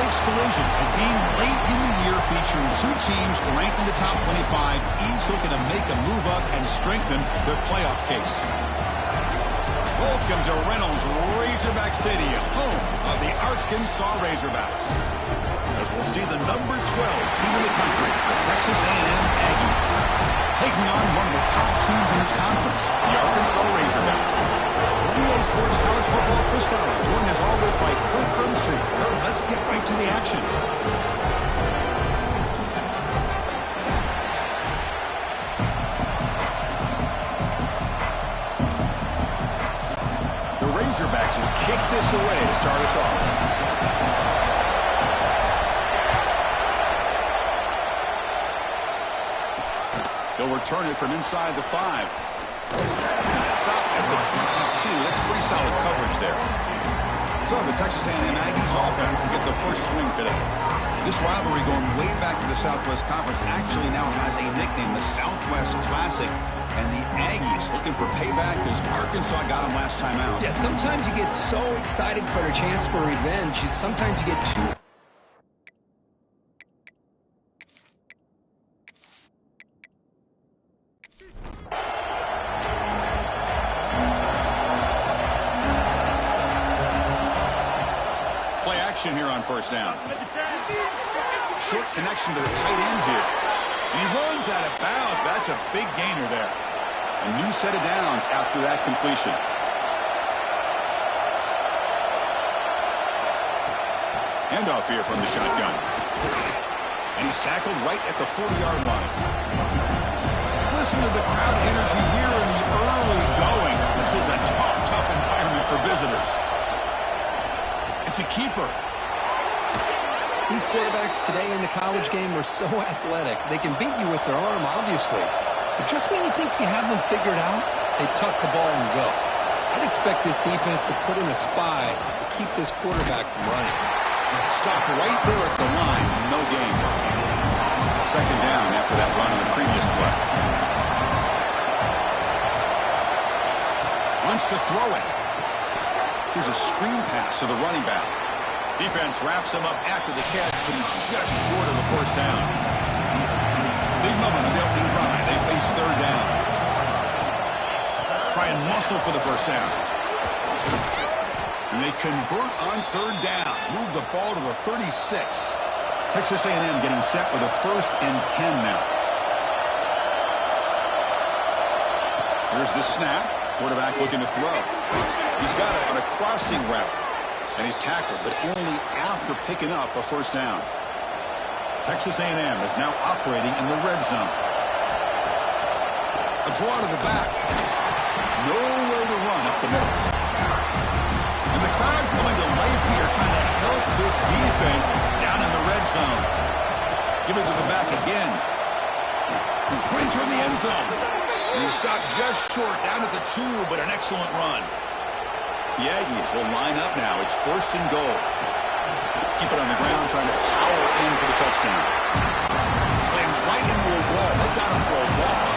high-stakes collision, a game late in the year featuring two teams ranked in the top 25, each looking to make a move up and strengthen their playoff case. Welcome to Reynolds Razorback Stadium, home of the Arkansas Razorbacks. As we'll see the number 12 team in the country, the Texas A&M Aggies, taking on one of the top teams in this conference, the Arkansas Razorbacks. EA Sports College Football Chris Fowler, joined as always by Kirk Crumbstreet. Kirk, let's get right to the action. The Razorbacks will kick this away to start us off. They'll return it from inside the 5. Stop at the 22. That's pretty solid coverage there. So the Texas A&M Aggies offense will get the first swing today. This rivalry going way back to the Southwest Conference actually now has a nickname, the Southwest Classic. And the Aggies looking for payback because Arkansas got them last time out. Yeah, sometimes you get so excited for their chance for revenge. Sometimes you get too... Play action here on first down. Short connection to the tight end here. And he runs out of bounds. That's a big gainer there. A new set of downs after that completion. Handoff here from the shotgun. And he's tackled right at the 40-yard line. Listen to the crowd energy here in the early going. This is a tough environment for visitors. It's a keeper. These quarterbacks today in the college game are so athletic. They can beat you with their arm, obviously. But just when you think you have them figured out, they tuck the ball and go. I'd expect this defense to put in a spy to keep this quarterback from running. Stop right there at the line. No gain. Second down after that run on the previous play. Wants to throw it. Here's a screen pass to the running back. Defense wraps him up after the catch, but he's just short of the first down. Big moment in the opening drive. They face third down. Try and muscle for the first down. And they convert on third down. Move the ball to the 36. Texas A&M getting set with a 1st and 10 now. Here's the snap. Quarterback looking to throw. He's got it on a crossing route. And he's tackled, but only after picking up a first down. Texas A&M is now operating in the red zone. A draw to the back. Nowhere to run up the middle. And the crowd coming to life here, trying to help this defense down in the red zone. Give it to the back again. Printer in the end zone. And he stopped just short, down at the 2, but an excellent run. The Aggies will line up now. It's 1st and goal. Keep it on the ground, trying to power in for the touchdown. Slams right into a wall. They got him for a loss.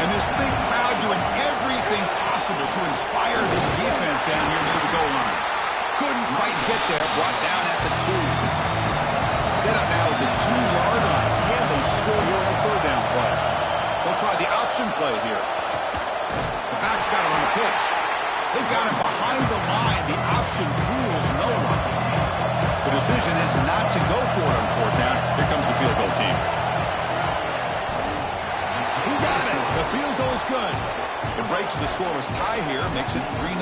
And this big crowd doing everything possible to inspire this defense down here near the goal line. Couldn't quite get there. Brought down at the 2. Set up now at the 2-yard line. Can they score here on the third down play? They'll try the option play here. The back's got it on the pitch. They've got it behind the line. The option fools no one. The decision is not to go for it on fourth down. Here comes the field goal team. He got it. The field goal's good. It breaks the scoreless tie here, makes it 3-0.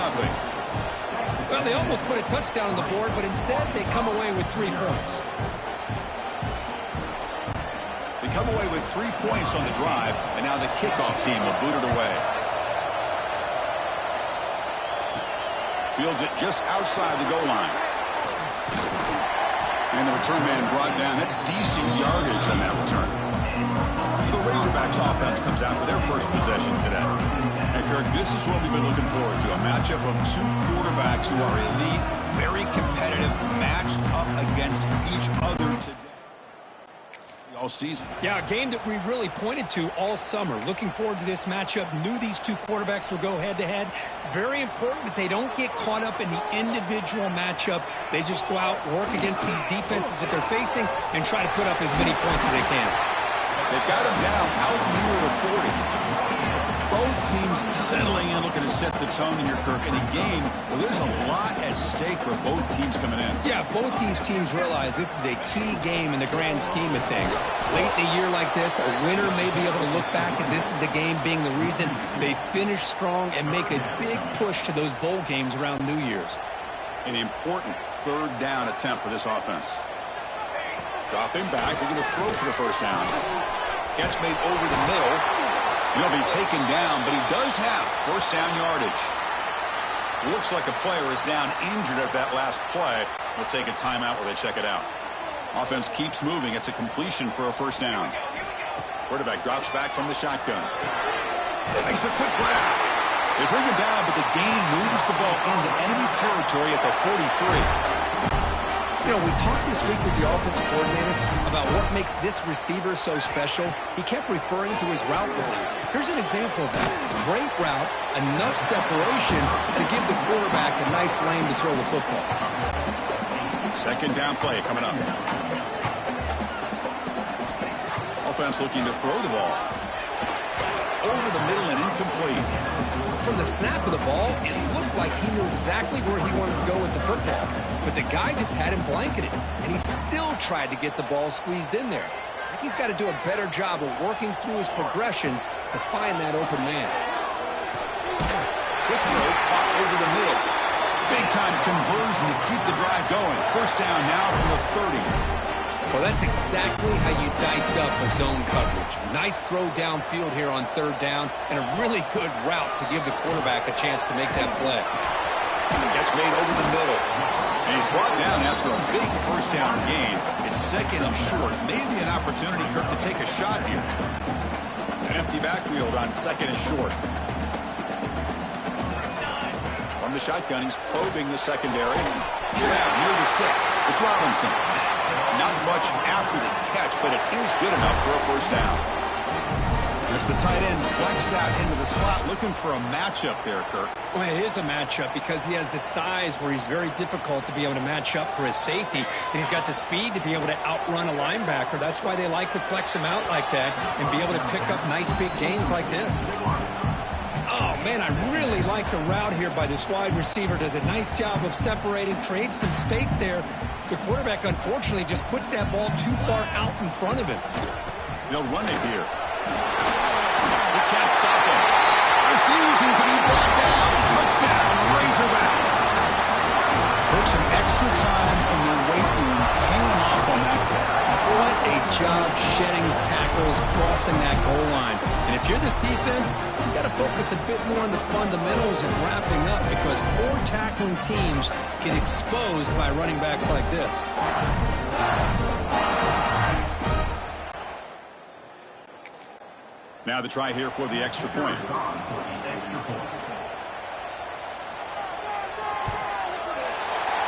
Well, they almost put a touchdown on the board, but instead they come away with 3 points. They come away with 3 points on the drive, and now the kickoff team will boot it away. Fields it just outside the goal line. And the return man brought down. That's decent yardage on that return. So the Razorbacks offense comes out for their first possession today. And Kirk, this is what we've been looking forward to. A matchup of 2 quarterbacks who are elite, very competitive, matched up against each other today. all season. Yeah, a game that we really pointed to all summer. Looking forward to this matchup. Knew these two quarterbacks would go head-to-head. Very important that they don't get caught up in the individual matchup. They just go out, work against these defenses that they're facing, and try to put up as many points as they can. They've got him down out near the 40. Both teams settling in, looking to set the tone here, Kirk. In a game where there's a lot at stake for both teams coming in. Yeah, both these teams realize this is a key game in the grand scheme of things. Late in the year like this, a winner may be able to look back at this as a game being the reason they finish strong and make a big push to those bowl games around New Year's. An important third down attempt for this offense. Dropping back, they're going to throw for the first down. Catch made over the middle. He'll be taken down, but he does have first down yardage. Looks like a player is down injured at that last play. We'll take a timeout where they check it out. Offense keeps moving. It's a completion for a first down. Quarterback drops back from the shotgun. Makes a quick grab. They bring him down, but the gain moves the ball into enemy territory at the 43. You know, we talked this week with the offensive coordinator about what makes this receiver so special. He kept referring to his route running. Here's an example of that. Great route, enough separation to give the quarterback a nice lane to throw the football. Second down play coming up. Offense looking to throw the ball. Over the middle and incomplete. From the snap of the ball, it looked like he knew exactly where he wanted to go with the football. But the guy just had him blanketed, and he still tried to get the ball squeezed in there. I think he's got to do a better job of working through his progressions to find that open man. Quick throw, caught over the middle. Big-time conversion to keep the drive going. First down now from the 30. Well, that's exactly how you dice up a zone coverage. Nice throw downfield here on third down, and a really good route to give the quarterback a chance to make that play. Catch made over the middle. And he's brought down after a big first down gain. It's second and short. Maybe an opportunity, Kirk, to take a shot here. An empty backfield on second and short. From the shotgun, he's probing the secondary. Grab near the sticks. It's Robinson. Not much after the catch, but it is good enough for a first down. As the tight end flexed out into the slot, looking for a matchup there, Kirk. Well, it is a matchup because he has the size where he's very difficult to be able to match up for his safety, and he's got the speed to be able to outrun a linebacker. That's why they like to flex him out like that and be able to pick up nice big gains like this. Oh, man, I really like the route here by this wide receiver. Does a nice job of separating, creates some space there. The quarterback, unfortunately, just puts that ball too far out in front of him. They'll run it here. He can't stop him. Refusing to be brought down. Touchdown, Razorbacks. Took some extra time in the weight room hanging off on that play. What a job shedding tackles, crossing that goal line. And if you're this defense, you've got to focus a bit more on the fundamentals and wrapping up because poor tackling teams get exposed by running backs like this. Now the try here for the extra point.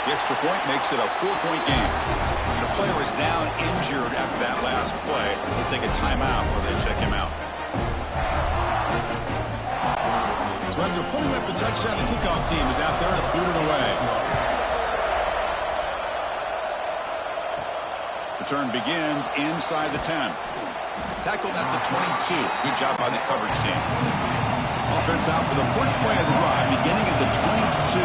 The extra point makes it a 4-point game. The player is down injured after that last play. Let's take a timeout where they check him out. So after pulling up the touchdown, the kickoff team is out there to boot it away. Return begins inside the 10. Tackled at the 22. Good job by the coverage team. Offense out for the first play of the drive, beginning at the 22.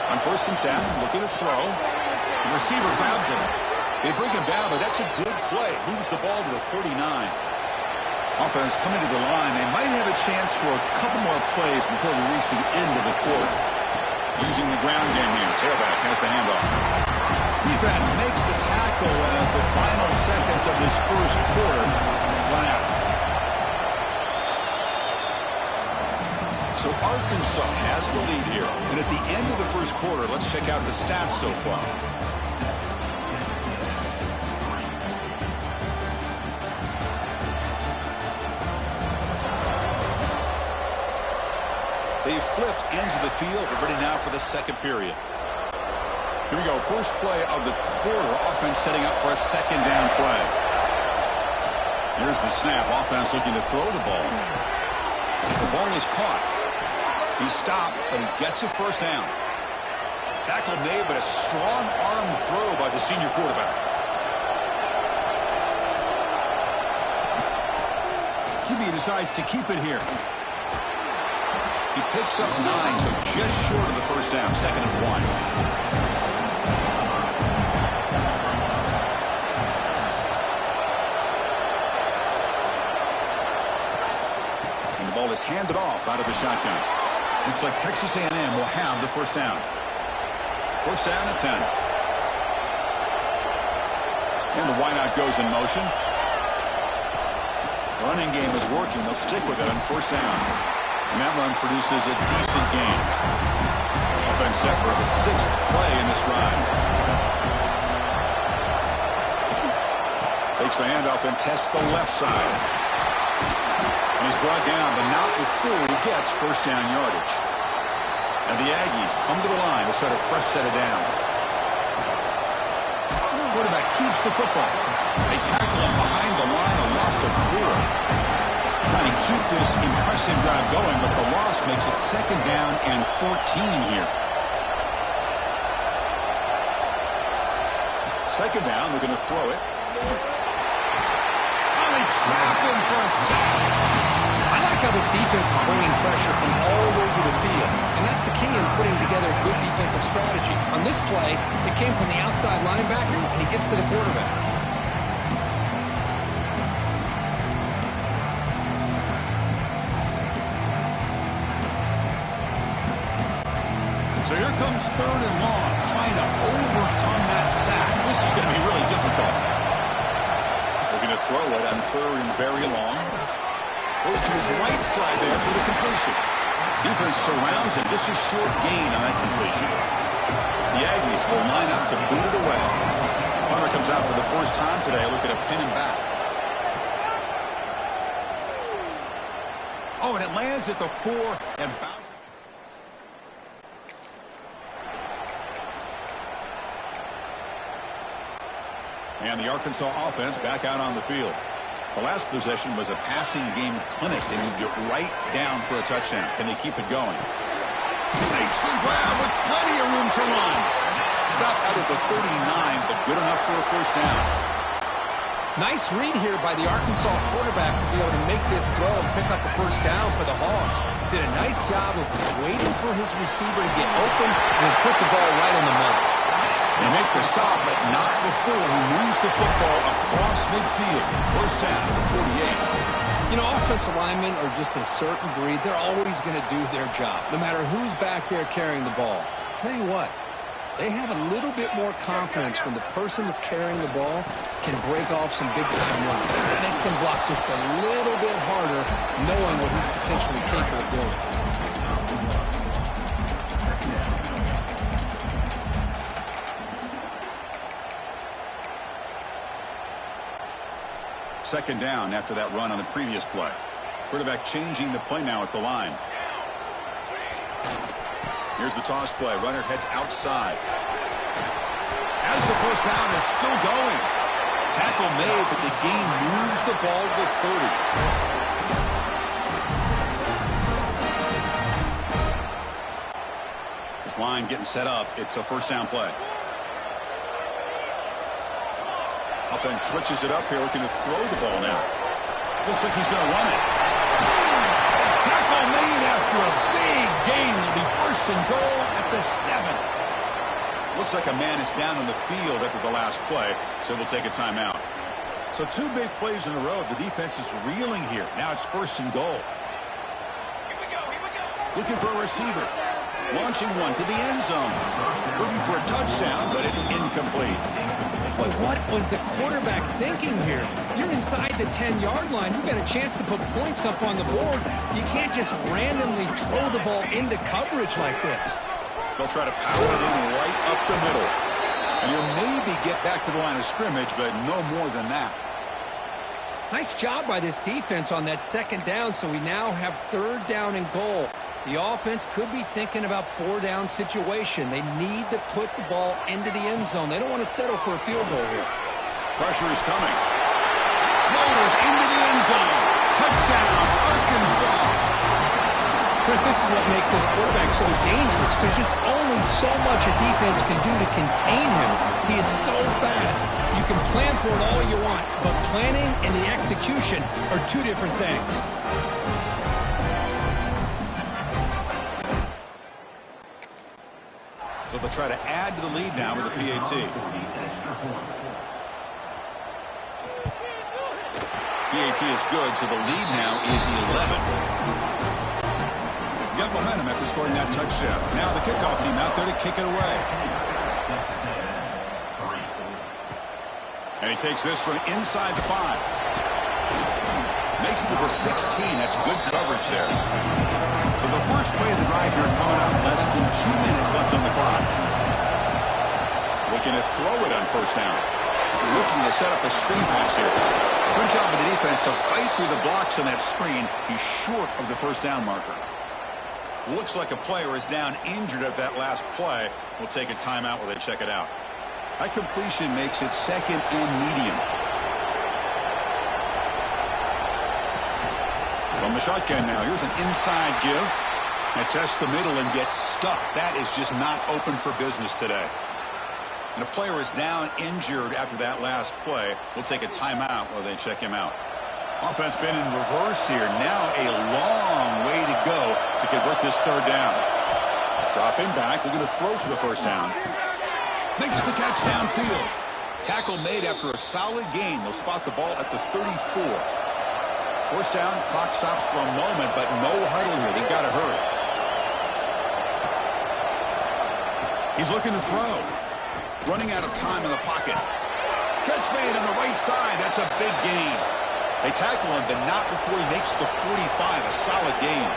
On first and 10, looking to throw. The receiver grabs him. They bring him down, but that's a good play. Moves the ball to the 39. Offense coming to the line. They might have a chance for a couple more plays before we reach the end of the quarter. Using the ground game here. Tailback has the handoff. Defense makes the tackle as the final seconds of this first quarter run out. So Arkansas has the lead here. And at the end of the first quarter, let's check out the stats so far. They've flipped ends of the field. We're ready now for the second period. Here we go. First play of the quarter. Offense setting up for a second down play. Here's the snap. Offense looking to throw the ball. The ball is caught. He stopped, but he gets a first down. Tackle made, but a strong arm throw by the senior quarterback. QB decides to keep it here. He picks up 9, so just short of the first down. 2nd and 1. And the ball is handed off out of the shotgun. Looks like Texas A&M will have the first down. First down at 10. And the wideout goes in motion. Running game is working. They'll stick with it on first down. And that run produces a decent gain. Offense set for the 6th play in this drive. Takes the handoff and tests the left side. And he's brought down, but not before he gets first down yardage. And the Aggies come to the line to start a fresh set of downs. Quarterback keeps the football. They tackle him behind the line, a loss of 4. Trying to keep this impressive drive going, but the loss makes it 2nd down and 14 here. 2nd down, we're going to throw it. Oh, they trap him for a sack. I like how this defense is bringing pressure from all over the field, and that's the key in putting together a good defensive strategy. On this play, it came from the outside linebacker, and he gets to the quarterback. So here comes 3rd and long, trying to overcome that sack. This is going to be really difficult. Looking to throw it on 3rd and very long. Goes to his right side there for the completion. Defense surrounds him. Just a short gain on that completion. The Aggies will line up to boot it away. Hunter comes out for the first time today. Looking to pin him back. Oh, and it lands at the 4 and bounces. And the Arkansas offense back out on the field. The last possession was a passing game clinic. They moved it right down for a touchdown. Can they keep it going? Makes the grab with plenty of room to run. Stopped out at the 39, but good enough for a first down. Nice read here by the Arkansas quarterback to be able to make this throw and pick up a first down for the Hogs. Did a nice job of waiting for his receiver to get open and then put the ball right on the money. They make the stop, but not before he moves the football across midfield. First down at the 48. You know, offensive linemen are just a certain breed. They're always going to do their job, no matter who's back there carrying the ball. I'll tell you what, they have a little bit more confidence when the person that's carrying the ball can break off some big-time runs. It makes them block just a little bit harder, knowing what he's potentially capable of doing. Second down after that run on the previous play. Quarterback changing the play now at the line. Here's the toss play. Runner heads outside. As the first down is still going. Tackle made, but the gain moves the ball to 30. This line getting set up. It's a first down play. Offense switches it up here, looking to throw the ball now. Looks like he's going to run it. Tackle made after a big gain. Will be 1st and goal at the 7. Looks like a man is down on the field after the last play, so we'll take a timeout. So 2 big plays in a row. The defense is reeling here. Now it's 1st and goal. Looking for a receiver. Launching one to the end zone. Looking for a touchdown, but it's incomplete. Boy, what was the quarterback thinking here? You're inside the 10-yard line. You got a chance to put points up on the board. You can't just randomly throw the ball into coverage like this. They'll try to power it in right up the middle. And you'll maybe get back to the line of scrimmage, but no more than that. Nice job by this defense on that 2nd down, so we now have 3rd down and goal. The offense could be thinking about 4-down situation. They need to put the ball into the end zone. They don't want to settle for a field goal here. Pressure is coming. Rolls into the end zone. Touchdown, Arkansas. Chris, this is what makes this quarterback so dangerous. There's just only so much a defense can do to contain him. He is so fast. You can plan for it all you want, but planning and the execution are two different things. So they'll try to add to the lead now with a PAT. PAT is good, so the lead now is 11. Got momentum after scoring that touchdown. Now the kickoff team out there to kick it away. And he takes this from inside the 5. Makes it to the 16. That's good coverage there. So the first play of the drive here coming up. Less than 2 minutes left on the clock. Looking to throw it on first down. Looking to set up a screen pass here. Good job of the defense to fight through the blocks on that screen. He's short of the first down marker. Looks like a player is down injured at that last play. We'll take a timeout while they check it out. That completion makes it second and medium. From the shotgun now, here's an inside give. And tests the middle and gets stuck. That is just not open for business today. And a player is down injured after that last play. We'll take a timeout while they check him out. Offense been in reverse here. Now a long way to go to convert this third down. Dropping back, looking to throw for the first down. Makes the catch downfield. Tackle made after a solid gain. They'll spot the ball at the 34. First down, clock stops for a moment, but no huddle here. They've got to hurry. He's looking to throw. Running out of time in the pocket. Catch made on the right side. That's a big gain. They tackle him, but not before he makes the 45, a solid gain.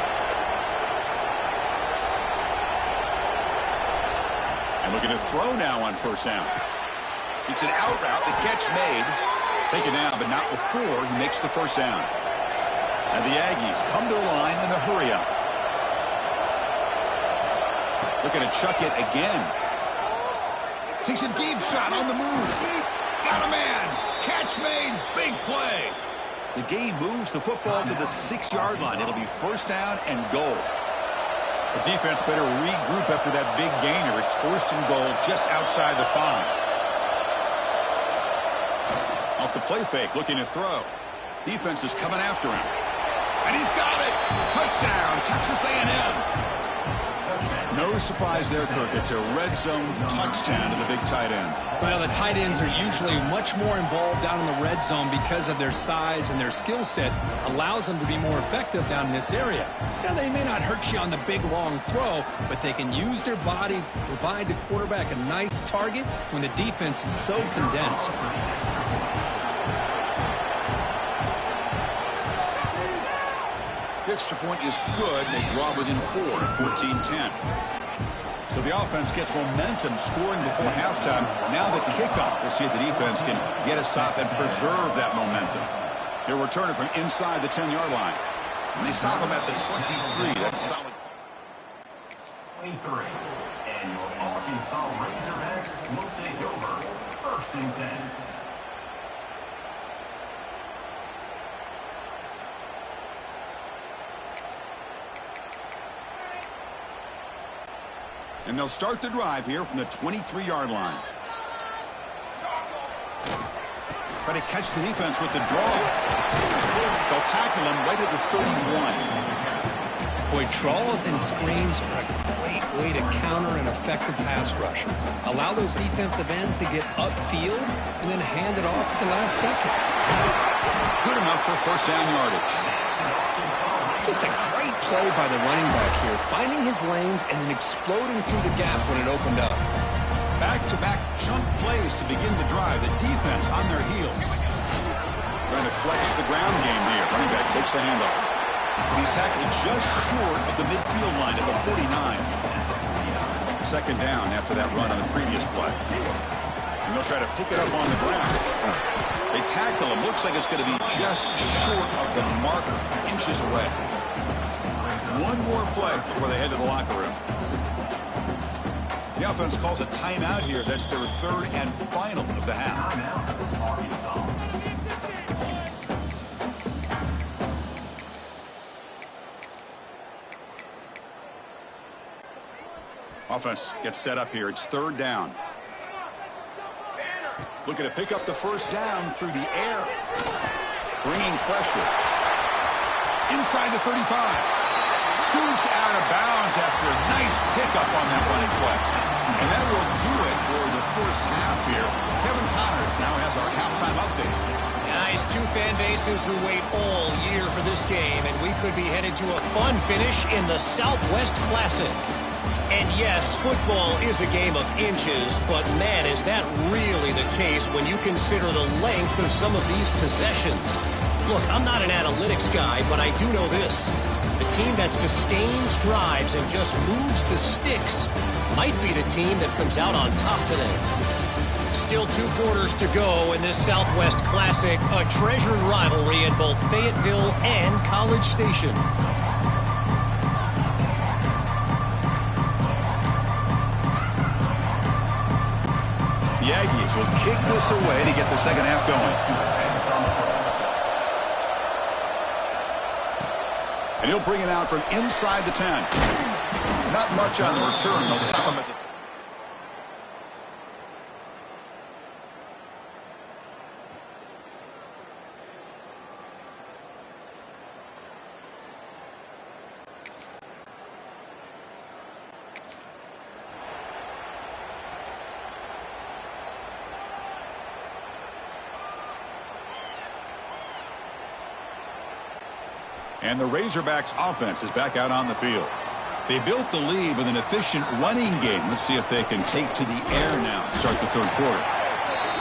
And looking to throw now on first down. It's an out route, the catch made. Taken down, but not before he makes the first down. And the Aggies come to the line in a hurry up. Looking to chuck it again. Takes a deep shot on the move. Got a man. Catch made. Big play. The game moves the football to the 6-yard line. It'll be first down and goal. The defense better regroup after that big gainer. It's first and goal just outside the 5. Off the play fake, looking to throw. Defense is coming after him. And he's got it. Touchdown, Texas A&M. No surprise there, Kirk. It's a red zone touchdown to the big tight end. Well, the tight ends are usually much more involved down in the red zone because of their size and their skill set allows them to be more effective down in this area. Now, they may not hurt you on the big, long throw, but they can use their bodies to provide the quarterback a nice target when the defense is so condensed. The extra point is good. They draw within 4, 14-10. So the offense gets momentum scoring before halftime. Now the kickoff. We'll see if the defense can get a stop and preserve that momentum. They'll return it from inside the 10-yard line. And they stop him at the 23. That's solid. 23. And your Arkansas Razorbacks will take over. First and 10. And they'll start the drive here from the 23-yard line. Try to catch the defense with the draw. They'll tackle him right at the 31. Boy, draws and screens are a great way to counter an effective pass rush. Allow those defensive ends to get upfield and then hand it off at the last second. Good enough for first down yardage. Just a great play by the running back here, finding his lanes and then exploding through the gap when it opened up. Back-to-back chunk plays to begin the drive. The defense on their heels. Trying to flex the ground game here. Running back takes the handoff. He's tackled just short of the midfield line at the 49. Second down after that run on the previous play. And they'll try to pick it up on the ground. They tackle him. Looks like it's going to be just short of the marker, inches away. One more play before they head to the locker room. The offense calls a timeout here. That's their third and final of the half. Offense gets set up here. It's third down. Looking to pick up the first down through the air. Bringing pressure. Inside the 35. Scoots out of bounds after a nice pickup on that running play. And that will do it for the first half here. Kevin Connors now has our halftime update. Guys, two fan bases who wait all year for this game, and we could be headed to a fun finish in the Southwest Classic. And yes, football is a game of inches, but man, is that really the case when you consider the length of some of these possessions. Look, I'm not an analytics guy, but I do know this. The team that sustains drives and just moves the sticks might be the team that comes out on top today. Still 2 quarters to go in this Southwest Classic, a treasured rivalry in both Fayetteville and College Station. The Aggies will kick this away to get the second half going. And he'll bring it out from inside the 10. Not much on the return. They'll stop him at the... And the Razorbacks offense is back out on the field. They built the lead with an efficient running game. Let's see if they can take to the air now and start the third quarter.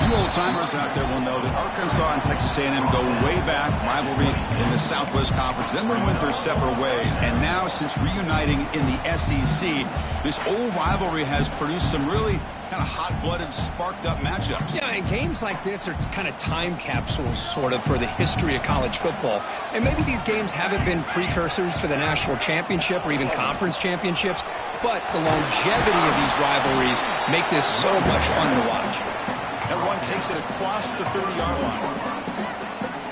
You old-timers out there will know that Arkansas and Texas A&M go way back, rivalry in the Southwest Conference. Then we went their separate ways. And now, since reuniting in the SEC, this old rivalry has produced some really kind of hot-blooded, sparked-up matchups. Yeah, and games like this are kind of time capsules, sort of, for the history of college football. And maybe these games haven't been precursors for the national championship or even conference championships, but the longevity of these rivalries make this so much fun to watch. That one takes it across the 30-yard line.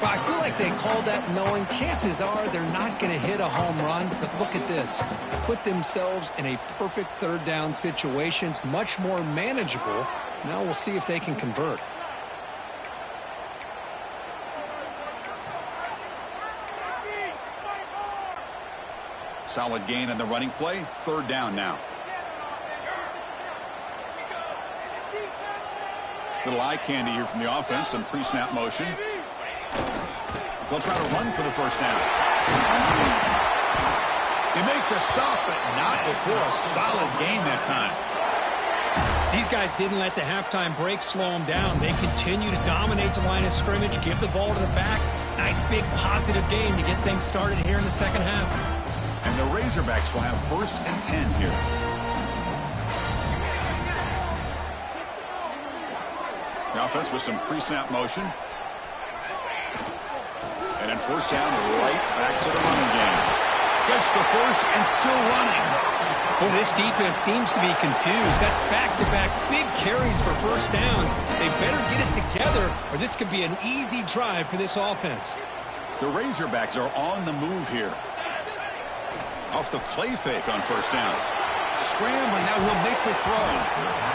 Well, I feel like they called that knowing chances are they're not going to hit a home run, but look at this. Put themselves in a perfect third down situation. It's much more manageable. Now we'll see if they can convert. Solid gain on the running play. Third down now. Little eye candy here from the offense. Some pre-snap motion. They'll try to run for the first down. They make the stop, but not before a solid gain that time. These guys didn't let the halftime break slow them down. They continue to dominate the line of scrimmage, give the ball to the back. Nice big positive gain to get things started here in the second half. And the Razorbacks will have first and 10 here. The offense with some pre-snap motion. And then first down, right back to the running game. Gets the first and still running. Well, this defense seems to be confused. That's back-to-back big carries for first downs. They better get it together, or this could be an easy drive for this offense. The Razorbacks are on the move here. Off the play fake on first down. Scrambling, now he'll make the throw.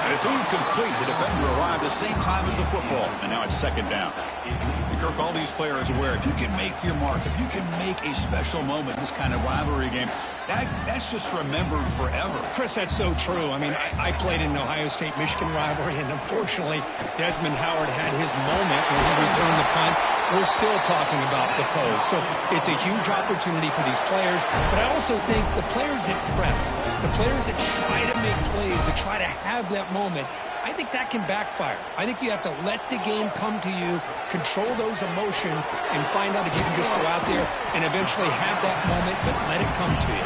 And it's incomplete. The defender arrived the same time as the football. And now it's second down. And Kirk, all these players aware, if you can make your mark, if you can make a special moment, this kind of rivalry game, that's just remembered forever. Chris, that's so true. I mean, I played in an Ohio State-Michigan rivalry, and unfortunately, Desmond Howard had his moment when he returned the punt. We're still talking about the pose. So it's a huge opportunity for these players. But I also think the players that press, the players that try to make plays, that try to have that moment, I think that can backfire. I think you have to let the game come to you, control those emotions, and find out if you can just go out there and eventually have that moment, but let it come to you.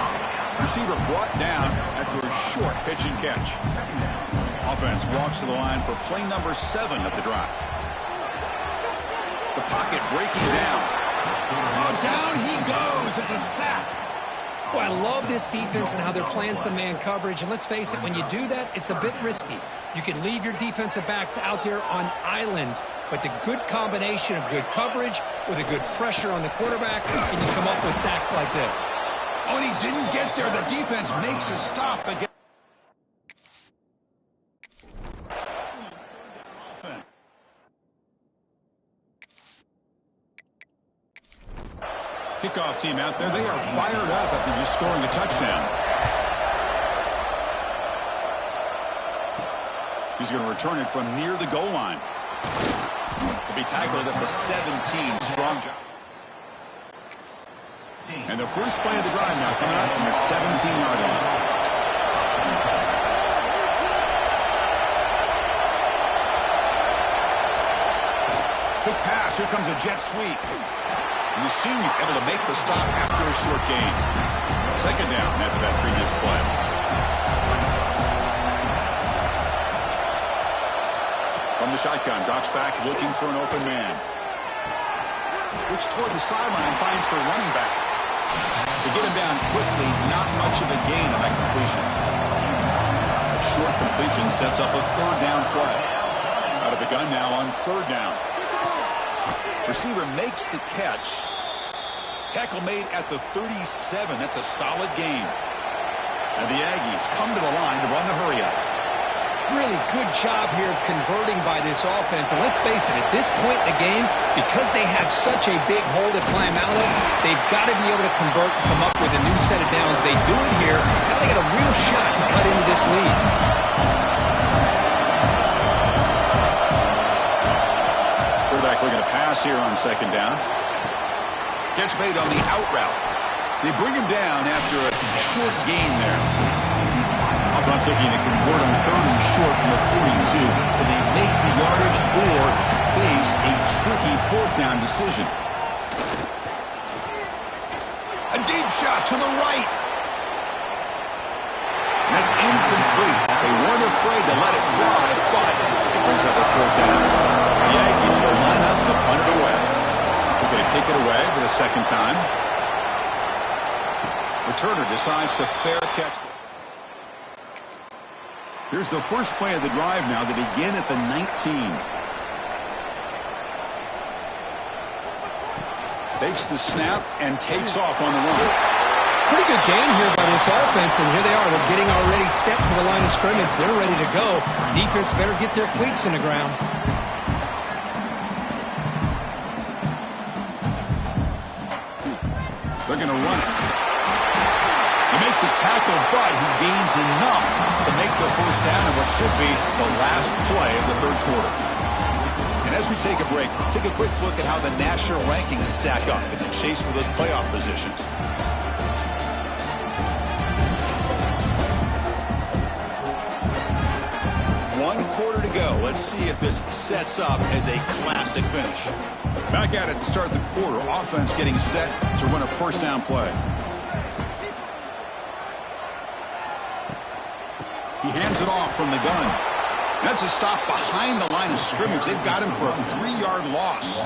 Receiver brought down after a short pitch and catch. Offense walks to the line for play number 7 of the drive. The pocket breaking down. Oh, down he goes. It's a sack. Boy, I love this defense and how they're playing some man coverage. And let's face it, when you do that, it's a bit risky. You can leave your defensive backs out there on islands, but the good combination of good coverage with a good pressure on the quarterback, and you come up with sacks like this. Oh, and he didn't get there. The defense makes a stop again. Kickoff team out there. They are fired up after just scoring a touchdown. He's going to return it from near the goal line. He'll be tackled at the 17. Strong job. And the first play of the drive now coming up from the 17-yard line. Quick pass. Here comes a jet sweep. And the senior able to make the stop after a short gain. Second down after that previous play. From the shotgun, drops back looking for an open man. Looks toward the sideline, finds the running back. To get him down quickly, not much of a gain on that completion. A short completion sets up a third down play. Out of the gun now on third down. Receiver makes the catch. Tackle made at the 37. That's a solid gain. And the Aggies come to the line to run the hurry up. Really good job here of converting by this offense. And let's face it, at this point in the game, because they have such a big hole to climb out of, they've got to be able to convert and come up with a new set of downs. They do it here. Now they got a real shot to cut into this lead. Looking to pass here on second down. Catch made on the out route. They bring him down after a short gain there. Offense looking to convert on third and short from the 42. Can they make the yardage or face a tricky fourth down decision? A deep shot to the right. And that's incomplete. They weren't afraid to let it fly, but it brings up a fourth down. The Aggies will line up to punt it away. We're going to kick it away for the second time. Returner decides to fair catch. Here's the first play of the drive now. They begin at the 19. Takes the snap and takes off on the run. Pretty good game here by this offense, and here they are. They're getting already set to the line of scrimmage. They're ready to go. Defense better get their cleats in the ground. They're going to run it. They make the tackle, but he gains enough to make the first down in what should be the last play of the third quarter. And as we take a break, take a quick look at how the national rankings stack up in the chase for those playoff positions. One quarter to go. Let's see if this sets up as a classic finish. Back at it to start the quarter. Offense getting set to run a first down play. He hands it off from the gun. That's a stop behind the line of scrimmage. They've got him for a 3-yard loss.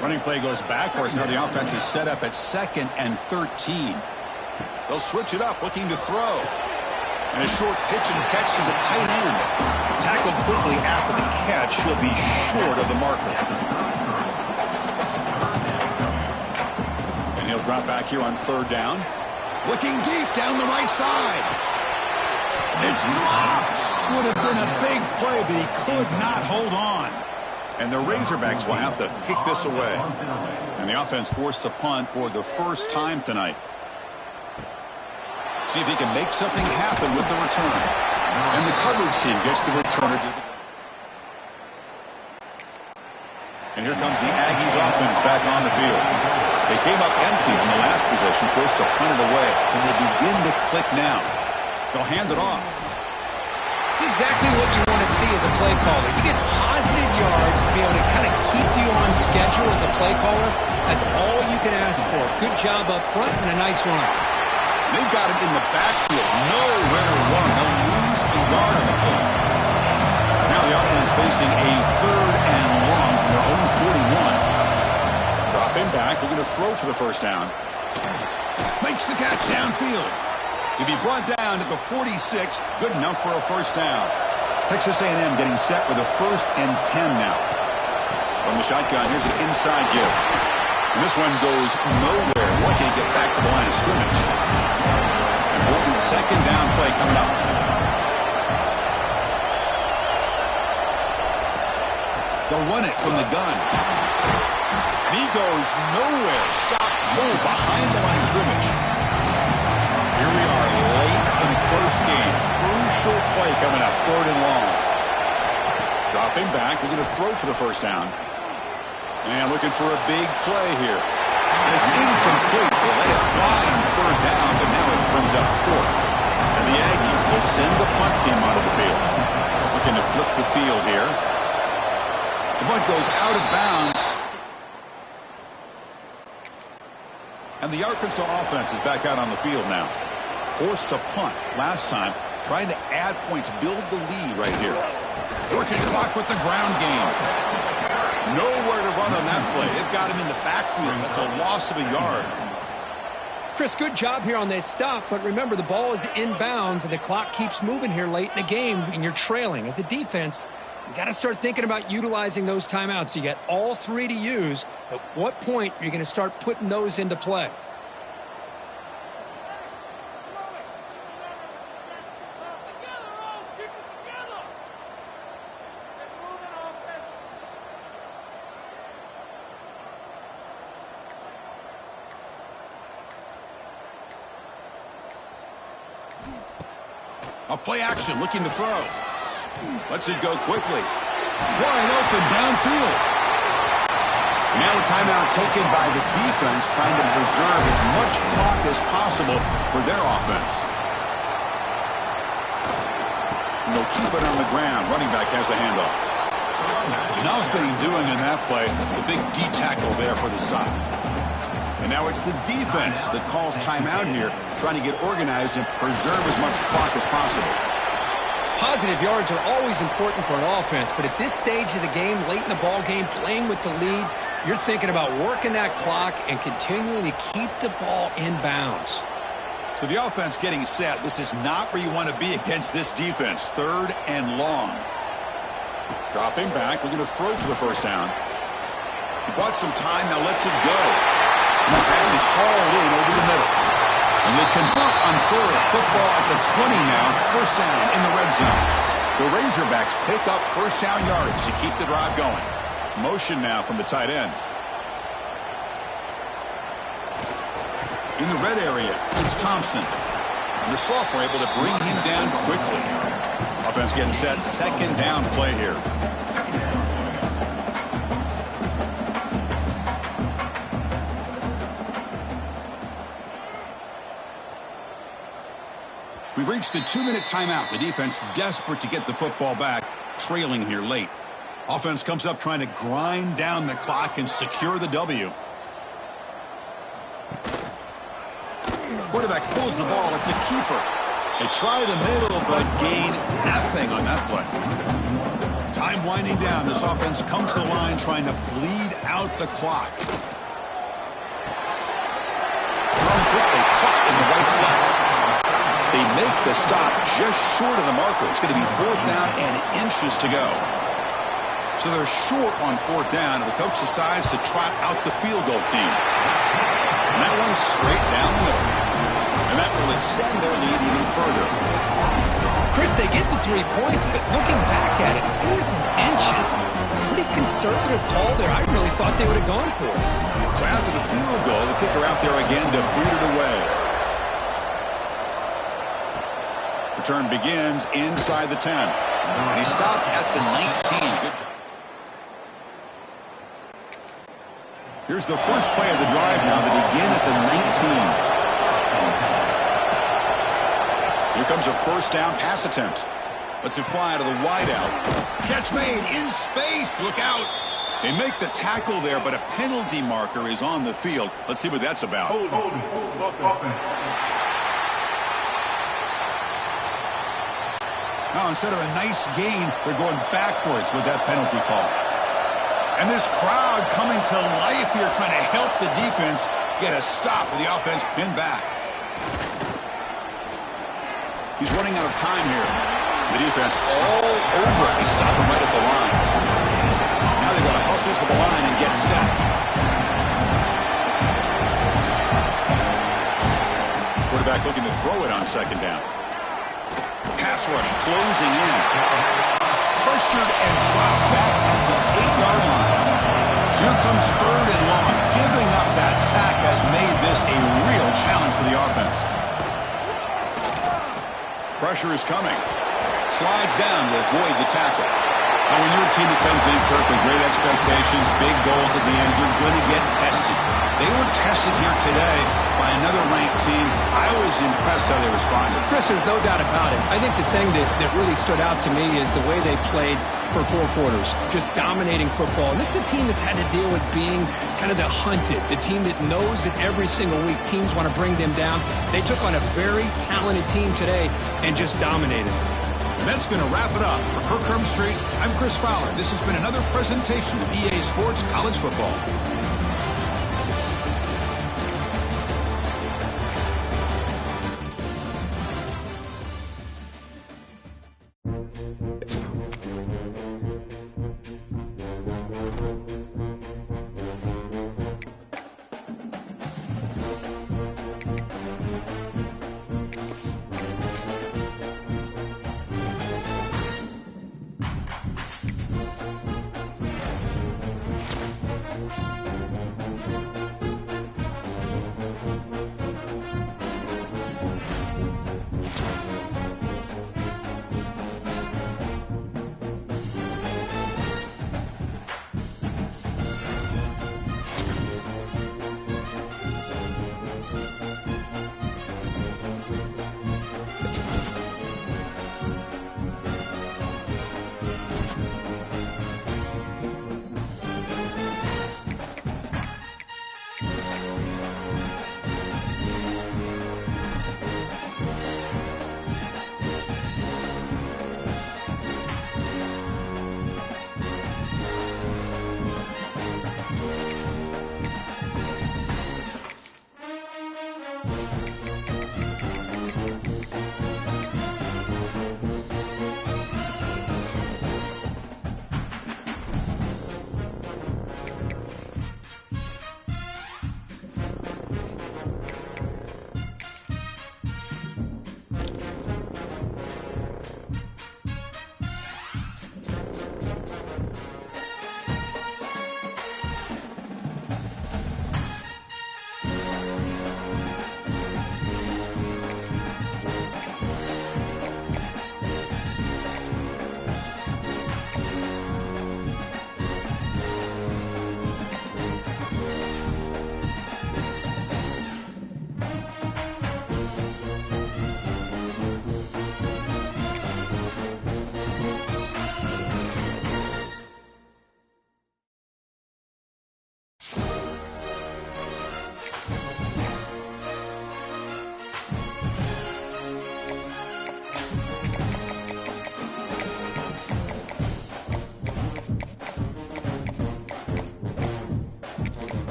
Running play goes backwards. Now the offense is set up at 2nd and 13. They'll switch it up, looking to throw. And a short pitch and catch to the tight end. Tackled quickly after the catch. He'll be short of the marker. And he'll drop back here on third down. Looking deep down the right side. It's dropped. Would have been a big play, but he could not hold on. And the Razorbacks will have to kick this away. And the offense forced to punt for the first time tonight. See if he can make something happen with the return. And the coverage team gets the returner to the... And here comes the Aggies offense back on the field. They came up empty on the last possession, forced to punt it away. And they begin to click now. They'll hand it off. It's exactly what you want to see as a play caller. You get positive yards to be able to kind of keep you on schedule as a play caller. That's all you can ask for. Good job up front and a nice run. They've got it in the backfield. Nowhere to run. They'll lose a yard on the play. Now the offense facing a 3rd and long from their own 41. Drop him back. They're going to throw for the first down. Makes the catch downfield. He'll be brought down at the 46. Good enough for a first down. Texas A&M getting set with a 1st and 10 now. From the shotgun, here's an inside give. And this one goes nowhere. Lucky to get back to the line of scrimmage. Important 2nd down play coming up. They'll run it from the gun. And he goes nowhere. Stop cold behind the line of scrimmage. Here we are late in a close game. Crucial play coming up. 3rd and long. Dropping back. Looking to throw for the first down. And looking for a big play here. And it's incomplete. They let it fly on 3rd down, but now it brings up 4th. And the Aggies will send the punt team onto the field. Looking to flip the field here. The punt goes out of bounds. And the Arkansas offense is back out on the field now. Forced to punt last time. Trying to add points, build the lead right here. Working clock with the ground game. Nowhere to run on that play. They've got him in the backfield. That's a loss of a yard. Chris, good job here on that stop, but remember the ball is inbounds and the clock keeps moving here late in the game and you're trailing. As a defense, you got to start thinking about utilizing those timeouts. You got all 3 to use. At what point are you going to start putting those into play? A play action, looking to throw. Lets it go quickly. Wide open downfield. Now a timeout taken by the defense, trying to preserve as much clock as possible for their offense. And they'll keep it on the ground. Running back has the handoff. Nothing doing in that play. The big D tackle there for the stop. And now it's the defense that calls timeout here, trying to get organized and preserve as much clock as possible. Positive yards are always important for an offense, but at this stage of the game, late in the ball game, playing with the lead, you're thinking about working that clock and continuing to keep the ball in bounds. So the offense getting set. This is not where you want to be against this defense. 3rd and long. Dropping back, looking to throw for the first down. He bought some time, now lets it go. And the pass is hauled in over the middle. And they convert on 3rd. Football at the 20 now. First down in the red zone. The Razorbacks pick up first down yards to keep the drive going. Motion now from the tight end. In the red area, it's Thompson. And the sophomore able to bring him down quickly. Offense getting set. 2nd down play here. We've reached the 2-minute timeout. The defense desperate to get the football back, trailing here late. Offense comes up trying to grind down the clock and secure the W. Quarterback pulls the ball. It's a keeper. They try the middle, but gain nothing on that play. Time winding down. This offense comes to the line trying to bleed out the clock. Thrown quickly, caught in the right flat. They make the stop just short of the marker. It's going to be 4th down and inches to go. So they're short on 4th down, and the coach decides to trot out the field goal team. And that one's straight down the middle. And that will extend their lead even further. Chris, they get the 3 points, but looking back at it, 4th and inches. Pretty conservative call there. I really thought they would have gone for it. So after the field goal, the kicker out there again to boot it away. Return begins inside the 10. And he stopped at the 19. Good job. Here's the first play of the drive now. They begin at the 19. Here comes a first down pass attempt. Lets it fly out of the wideout. Catch made in space. Look out. They make the tackle there, but a penalty marker is on the field. Let's see what that's about. Hold. Now, instead of a nice gain, they're going backwards with that penalty call. And this crowd coming to life here trying to help the defense Get a stop with the offense pinned back. He's running out of time here. The defense all over it. They stop him right at the line. Now they've got to hustle to the line and get set. Quarterback looking to throw it on second down. Pass rush closing in. Pressured and dropped back at the 8-yard line. So here comes third and long. Giving up that sack has made this a real challenge for the offense. Pressure is coming. Slides down to avoid the tackle. Now, when you're a team that comes in, Kirk, with great expectations, big goals at the end, you're going to get tested. They were tested here today by another ranked team. I was impressed how they responded. Chris, there's no doubt about it. I think the thing that really stood out to me is the way they played for 4 quarters, just dominating football. And this is a team that's had to deal with being kind of the hunted, the team that knows that every single week teams want to bring them down. They took on a very talented team today and just dominated. That's going to wrap it up. For Kirk Street, I'm Chris Fowler. This has been another presentation of EA Sports College Football.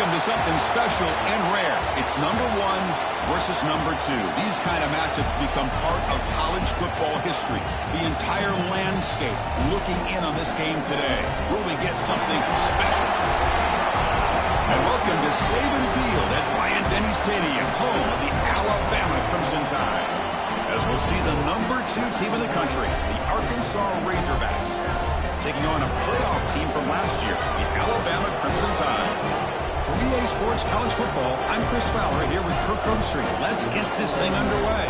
welcome to something special and rare. It's number 1 versus number 2. These kind of matchups become part of college football history. The entire landscape looking in on this game today. Will we get something special? And welcome to Saban Field at Bryant-Denny Stadium, home of the Alabama Crimson Tide. As we'll see the number 2 team in the country, the Arkansas Razorbacks, taking on a playoff team from last year, the Alabama Crimson Tide. For EA Sports College Football, I'm Chris Fowler here with Kirk Herbstreit. Let's get this thing underway.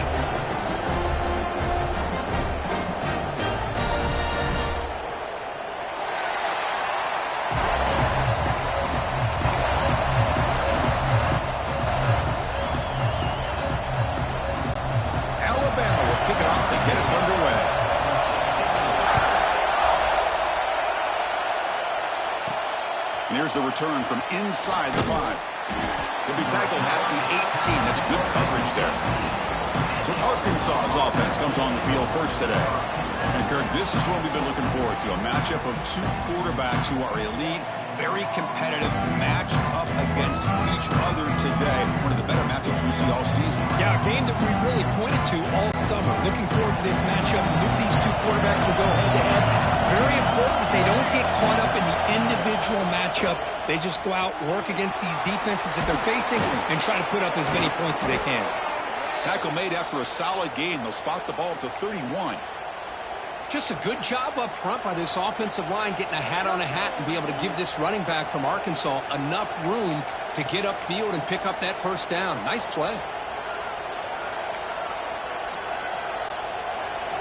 Alabama will kick it off to get us underway. And here's the return from inside the 5. He'll be tackled at the 18. That's good coverage there. So Arkansas's offense comes on the field first today. And Kirk, this is what we've been looking forward to, a matchup of 2 quarterbacks who are elite, very competitive, matched up against each other today. One of the better matchups we see all season. Yeah, a game that we really pointed to all summer. Looking forward to this matchup. Knew these 2 quarterbacks will go head-to-head. Very important that they don't get caught up in the individual matchup. They just go out, work against these defenses that they're facing, and try to put up as many points as they can. Tackle made after a solid gain. They'll spot the ball at the 31. Just a good job up front by this offensive line, getting a hat on a hat and be able to give this running back from Arkansas enough room to get upfield and pick up that first down. Nice play.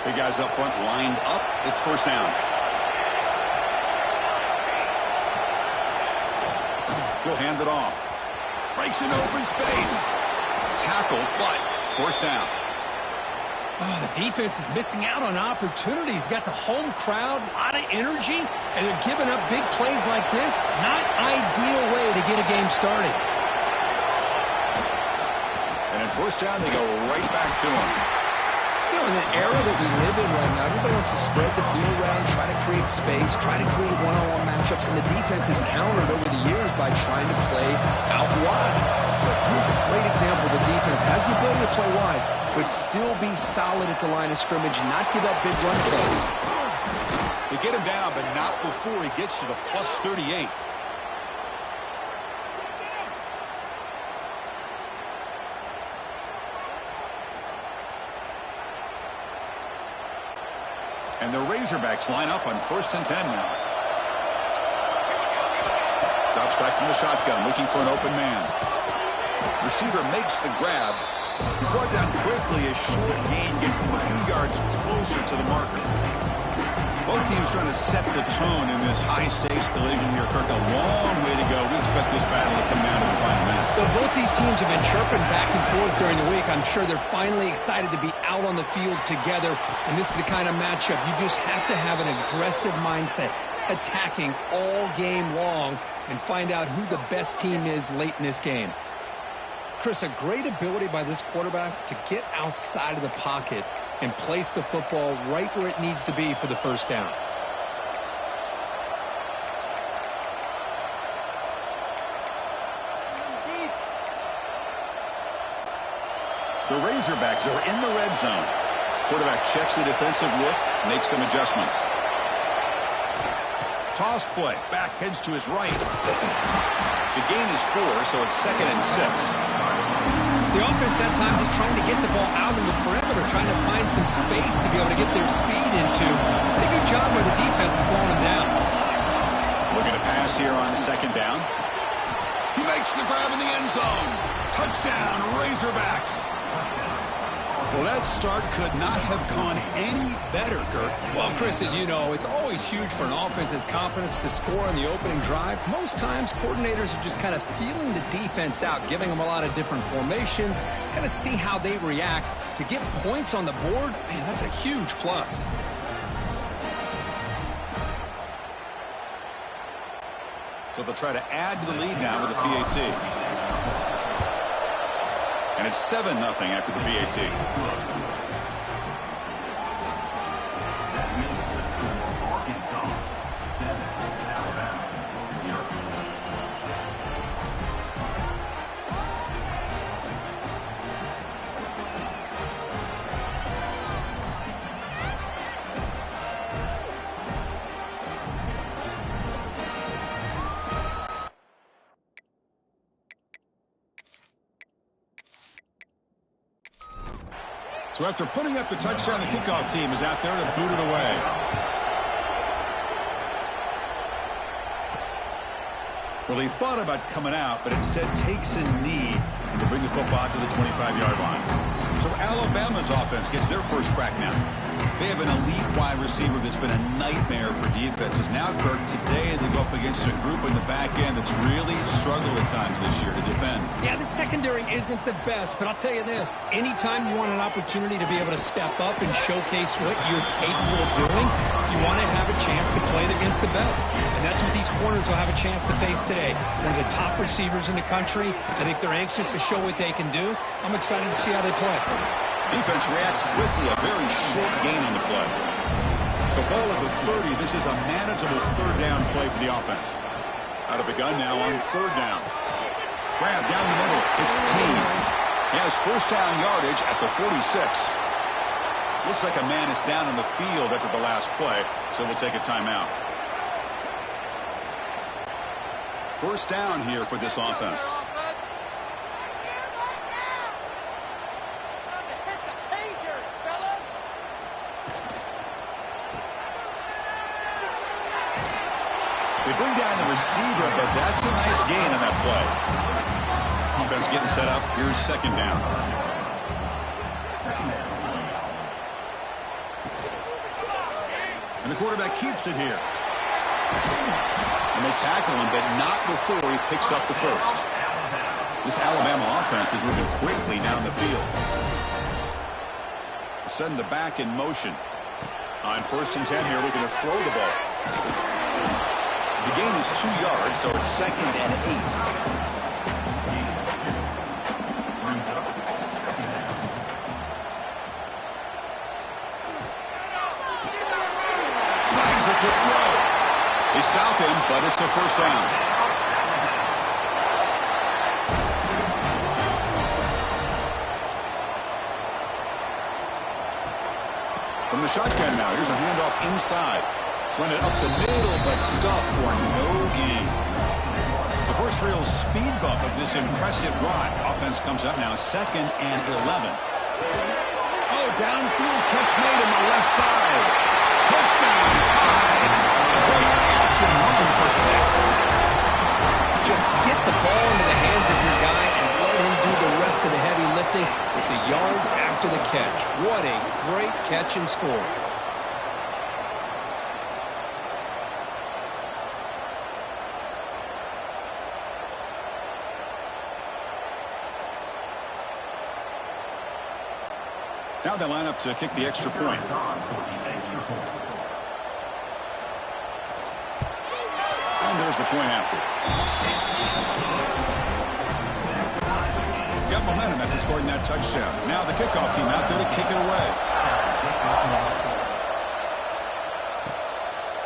Big guys up front lined up. It's first down. He'll hand it off. Breaks in open space. Tackle, but first down. Oh, the defense is missing out on opportunities. Got the home crowd, a lot of energy, and they're giving up big plays like this. Not ideal way to get a game started. And at first down, they go right back to him. You know, in the era that we live in right now, everybody wants to spread the field around, try to create space, try to create one-on-one matchups, and the defense is countered over the years by trying to play out wide. But here's a great example. The defense has the ability to play wide, but still be solid at the line of scrimmage, not give up big run plays. They get him down, but not before he gets to the plus 38. And the Razorbacks line up on 1st and 10 now. Drops back from the shotgun, looking for an open man. Receiver makes the grab. He's brought down quickly as short gain gets them a few yards closer to the marker. Both teams trying to set the tone in this high-stakes collision here. Kirk, a long way to go. We expect this battle to come down to the final minutes. So both these teams have been chirping back and forth during the week. I'm sure they're finally excited to be out on the field together. And this is the kind of matchup you just have to have an aggressive mindset, attacking all game long, and find out who the best team is late in this game. Chris, a great ability by this quarterback to get outside of the pocket and place the football right where it needs to be for the first down. The Razorbacks are in the red zone. Quarterback checks the defensive look, makes some adjustments. Toss play, back heads to his right. The gain is 4, so it's 2nd and 6. The offense that time just trying to get the ball out in the perimeter, trying to find some space to be able to get their speed into. Pretty good job by the defense slowing them down. Looking to pass here on 2nd down. He makes the grab in the end zone. Touchdown, Razorbacks. Well, that start could not have gone any better, Kirk. Well, Chris, as you know, it's always huge for an offense's confidence to score on the opening drive. Most times, coordinators are just kind of feeling the defense out, giving them a lot of different formations, kind of see how they react. To get points on the board, man, that's a huge plus. So they'll try to add to the lead now with a PAT. And it's 7-0 after the PAT. That makes the score Arkansas 7, Alabama 0. So after putting up the touchdown, the kickoff team is out there to boot it away. Well, he thought about coming out, but instead takes a knee and to bring the football to the 25-yard line. So Alabama's offense gets their first crack now. They have an elite wide receiver that's been a nightmare for defenses. Now, Kirk, today they go up against a group in the back end that's really struggled at times this year to defend. Yeah, the secondary isn't the best, but I'll tell you this. Anytime you want an opportunity to be able to step up and showcase what you're capable of doing, you want to have a chance to play it against the best. And that's what these corners will have a chance to face today. One of the top receivers in the country. I think they're anxious to show what they can do. I'm excited to see how they play. Defense reacts quickly, a very short gain on the play. So ball at the 30. This is a manageable third down play for the offense. Out of the gun now on third down. Grab down the middle. It's Payne. He has first down yardage at the 46. Looks like a man is down in the field after the last play, so we'll take a timeout. First down here for this offense. They bring down the receiver, but that's a nice gain on that play. Defense getting set up. Here's second down. And the quarterback keeps it here. And they tackle him, but not before he picks up the first. This Alabama offense is moving quickly down the field. Send the back in motion. On 1st and 10 here, looking to throw the ball. The gain is 2 yards, so it's 2nd and 8. Slides a good throw. They stop him, but it's a first down. From the shotgun now, here's a handoff inside. Run it up the middle, but stuff for no gain. The first real speed bump of this impressive drive. Offense comes up now 2nd and 11. Oh, downfield catch made on the left side. Touchdown, tied. Great catch and run for 6. Just get the ball into the hands of your guy and let him do the rest of the heavy lifting with the yards after the catch. What a great catch and score. Now they line up to kick the extra point. And there's the point after. Got momentum after scoring that touchdown. Now the kickoff team out there to kick it away.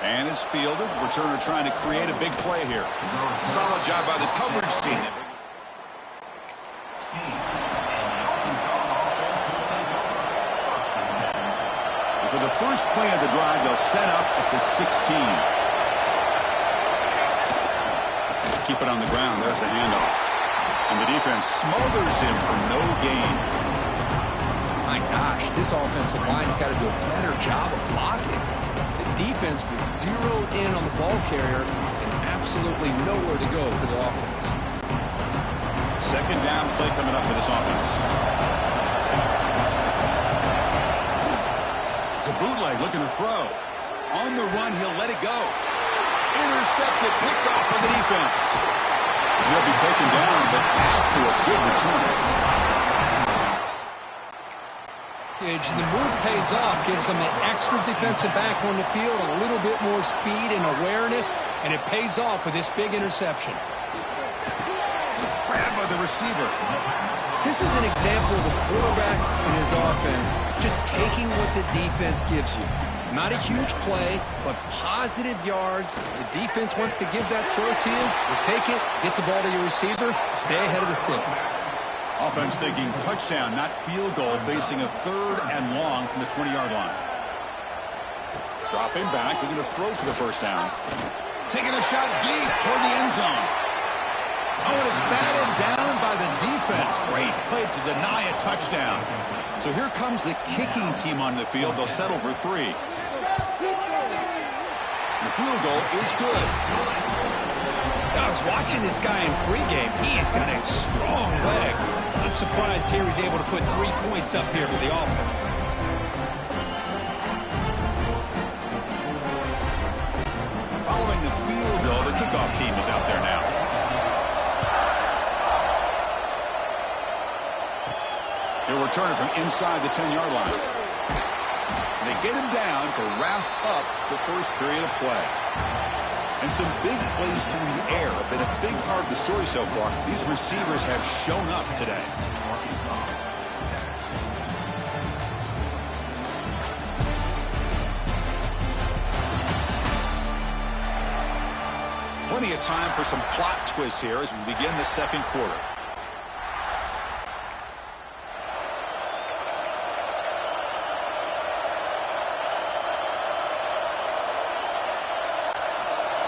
And it's fielded. Returner trying to create a big play here. Solid job by the coverage team. For the first play of the drive, they'll set up at the 16. Keep it on the ground. There's the handoff. And the defense smothers him for no gain. My gosh, this offensive line's got to do a better job of blocking. The defense was zeroed in on the ball carrier and absolutely nowhere to go for the offense. Second down play coming up for this offense. It's a bootleg looking to throw. On the run, he'll let it go. Intercepted, picked off by the defense. He'll be taken down, but after a good return. The move pays off, gives them an extra defensive back on the field, a little bit more speed and awareness, and it pays off with this big interception. Grabbed by the receiver. This is an example of a quarterback and his offense just taking what the defense gives you. Not a huge play, but positive yards. The defense wants to give that throw to you. You take it, get the ball to your receiver, stay ahead of the sticks. Offense thinking touchdown, not field goal, facing a 3rd and long from the 20-yard line. Dropping back, looking to throw for the first down. Taking a shot deep toward the end zone. Oh, and it's batted down by the defense. Great play to deny a touchdown. So here comes the kicking team on the field. They'll settle for 3. The field goal is good. I was watching this guy in pregame. He's got a strong leg. I'm surprised here he's able to put 3 points up here for the offense. Following the field goal, the kickoff team is out there now. He'll return it from inside the 10-yard line. And they get him down to wrap up the first period of play. And some big plays through the air have been a big part of the story so far. These receivers have shown up today. Plenty of time for some plot twists here as we begin the second quarter.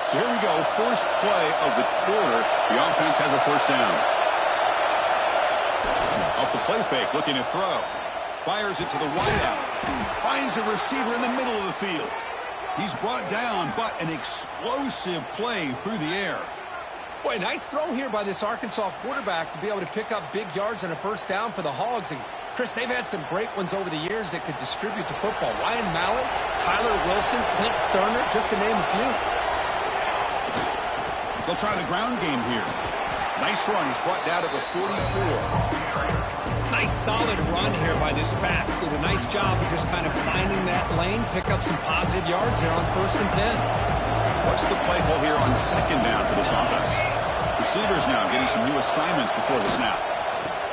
So here we go, first play of the quarter. The offense has a first down. Off the play fake, looking to throw. Fires it to the wideout. Finds a receiver in the middle of the field. He's brought down, but an explosive play through the air. Boy, nice throw here by this Arkansas quarterback to be able to pick up big yards and a first down for the Hogs. And, Chris, they've had some great ones over the years that could distribute the football. Ryan Mallett, Tyler Wilson, Clint Sterner, just to name a few. They'll try the ground game here. Nice run. He's brought down at the 44. Nice solid run here by this back. Did a nice job of just kind of finding that lane, pick up some positive yards there on 1st and 10. What's the play call here on 2nd down for this offense? Receivers now getting some new assignments before the snap.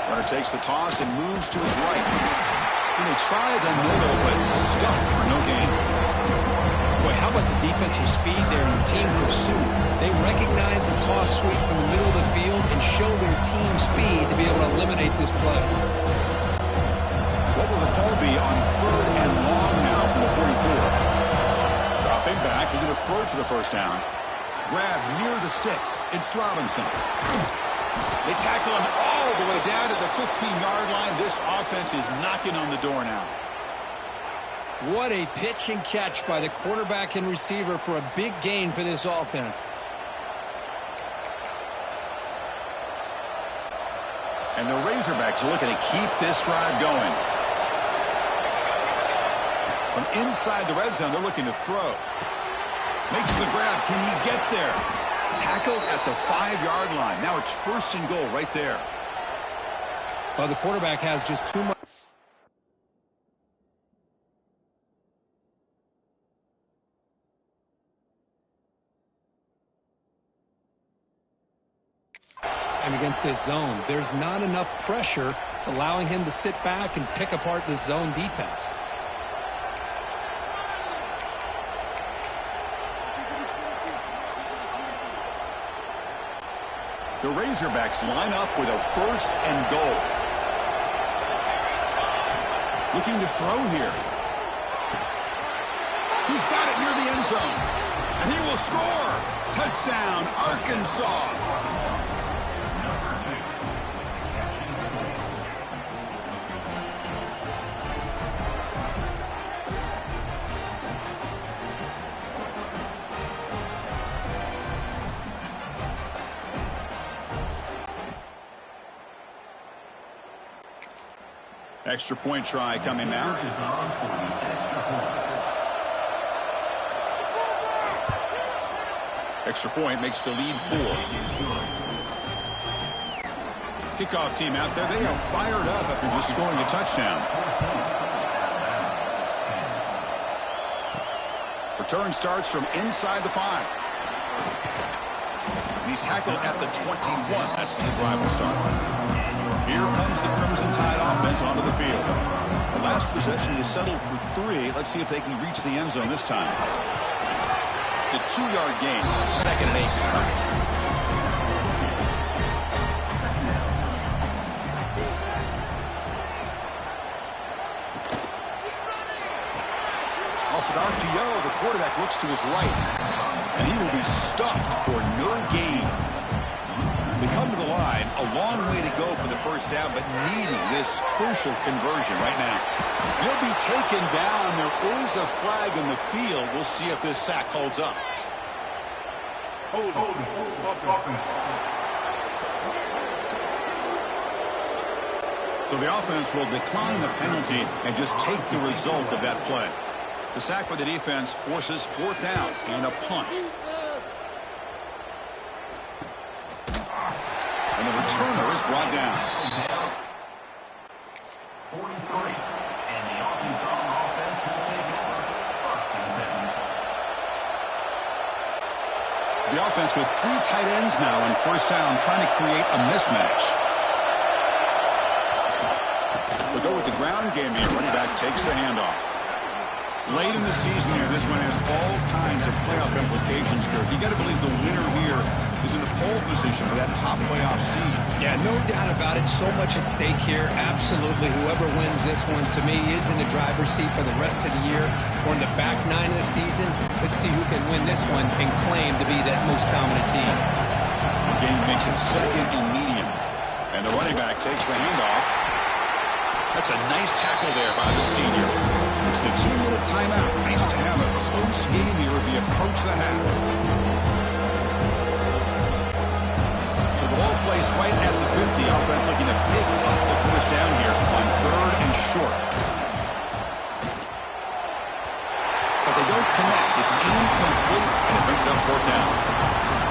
Runner takes the toss and moves to his right. And they try the middle, but stuck for no gain. Boy, how about the defensive speed there and the team pursuit? They recognize the toss sweep from the middle of the field and show their team speed to be able to eliminate this play. What will the call be on 3rd and long now from the 44? Dropping back, looking to throw for the first down. Grab near the sticks. It's Robinson. They tackle him all the way down to the 15-yard line. This offense is knocking on the door now. What a pitch and catch by the quarterback and receiver for a big gain for this offense. And the Razorbacks are looking to keep this drive going. From inside the red zone, they're looking to throw. Makes the grab. Can he get there? Tackled at the 5-yard line. Now it's 1st and goal right there. Well, the quarterback has just too much. And against this zone, there's not enough pressure to allowing him to sit back and pick apart this zone defense. The Razorbacks line up with a 1st and goal. Looking to throw here. He's got it near the end zone. And he will score. Touchdown, Arkansas. Extra point try coming now. Extra point makes the lead 4. Kickoff team out there. They are fired up after just scoring a touchdown. Return starts from inside the 5. And he's tackled at the 21. That's when the drive will start. Here comes the Crimson Tide offense onto the field. The last possession is settled for 3. Let's see if they can reach the end zone this time. It's a 2-yard gain. 2nd and 8. Off an RPO, the quarterback looks to his right. And he will be stuffed for no gain. They come a long way to go for the first down, but needing this crucial conversion right now. He'll be taken down. There is a flag in the field. We'll see if this sack holds up. So the offense will decline the penalty and just take the result of that play. The sack by the defense forces 4th down and a punt. And the returner is brought down. 43. And the Arkansas offense will take over 1st and 10. The offense with 3 tight ends now on 1st down, trying to create a mismatch. We'll go with the ground game here. Running back takes the handoff. Late in the season here, this one has all kinds of playoff implications here. You got to believe the winner here is in the pole position for that top playoff seed. Yeah, no doubt about it. So much at stake here. Absolutely. Whoever wins this one, to me, is in the driver's seat for the rest of the year. We're in the back 9 of the season. Let's see who can win this one and claim to be that most dominant team. The game makes it 2nd and medium. And the running back takes the handoff. That's a nice tackle there by the senior. It's the 2-minute timeout. Nice to have a close game here as we approach the half. So the ball placed right at the 50. Offense looking to pick up the 1st down here on 3rd and short. But they don't connect. It's incomplete, and it brings up 4th down.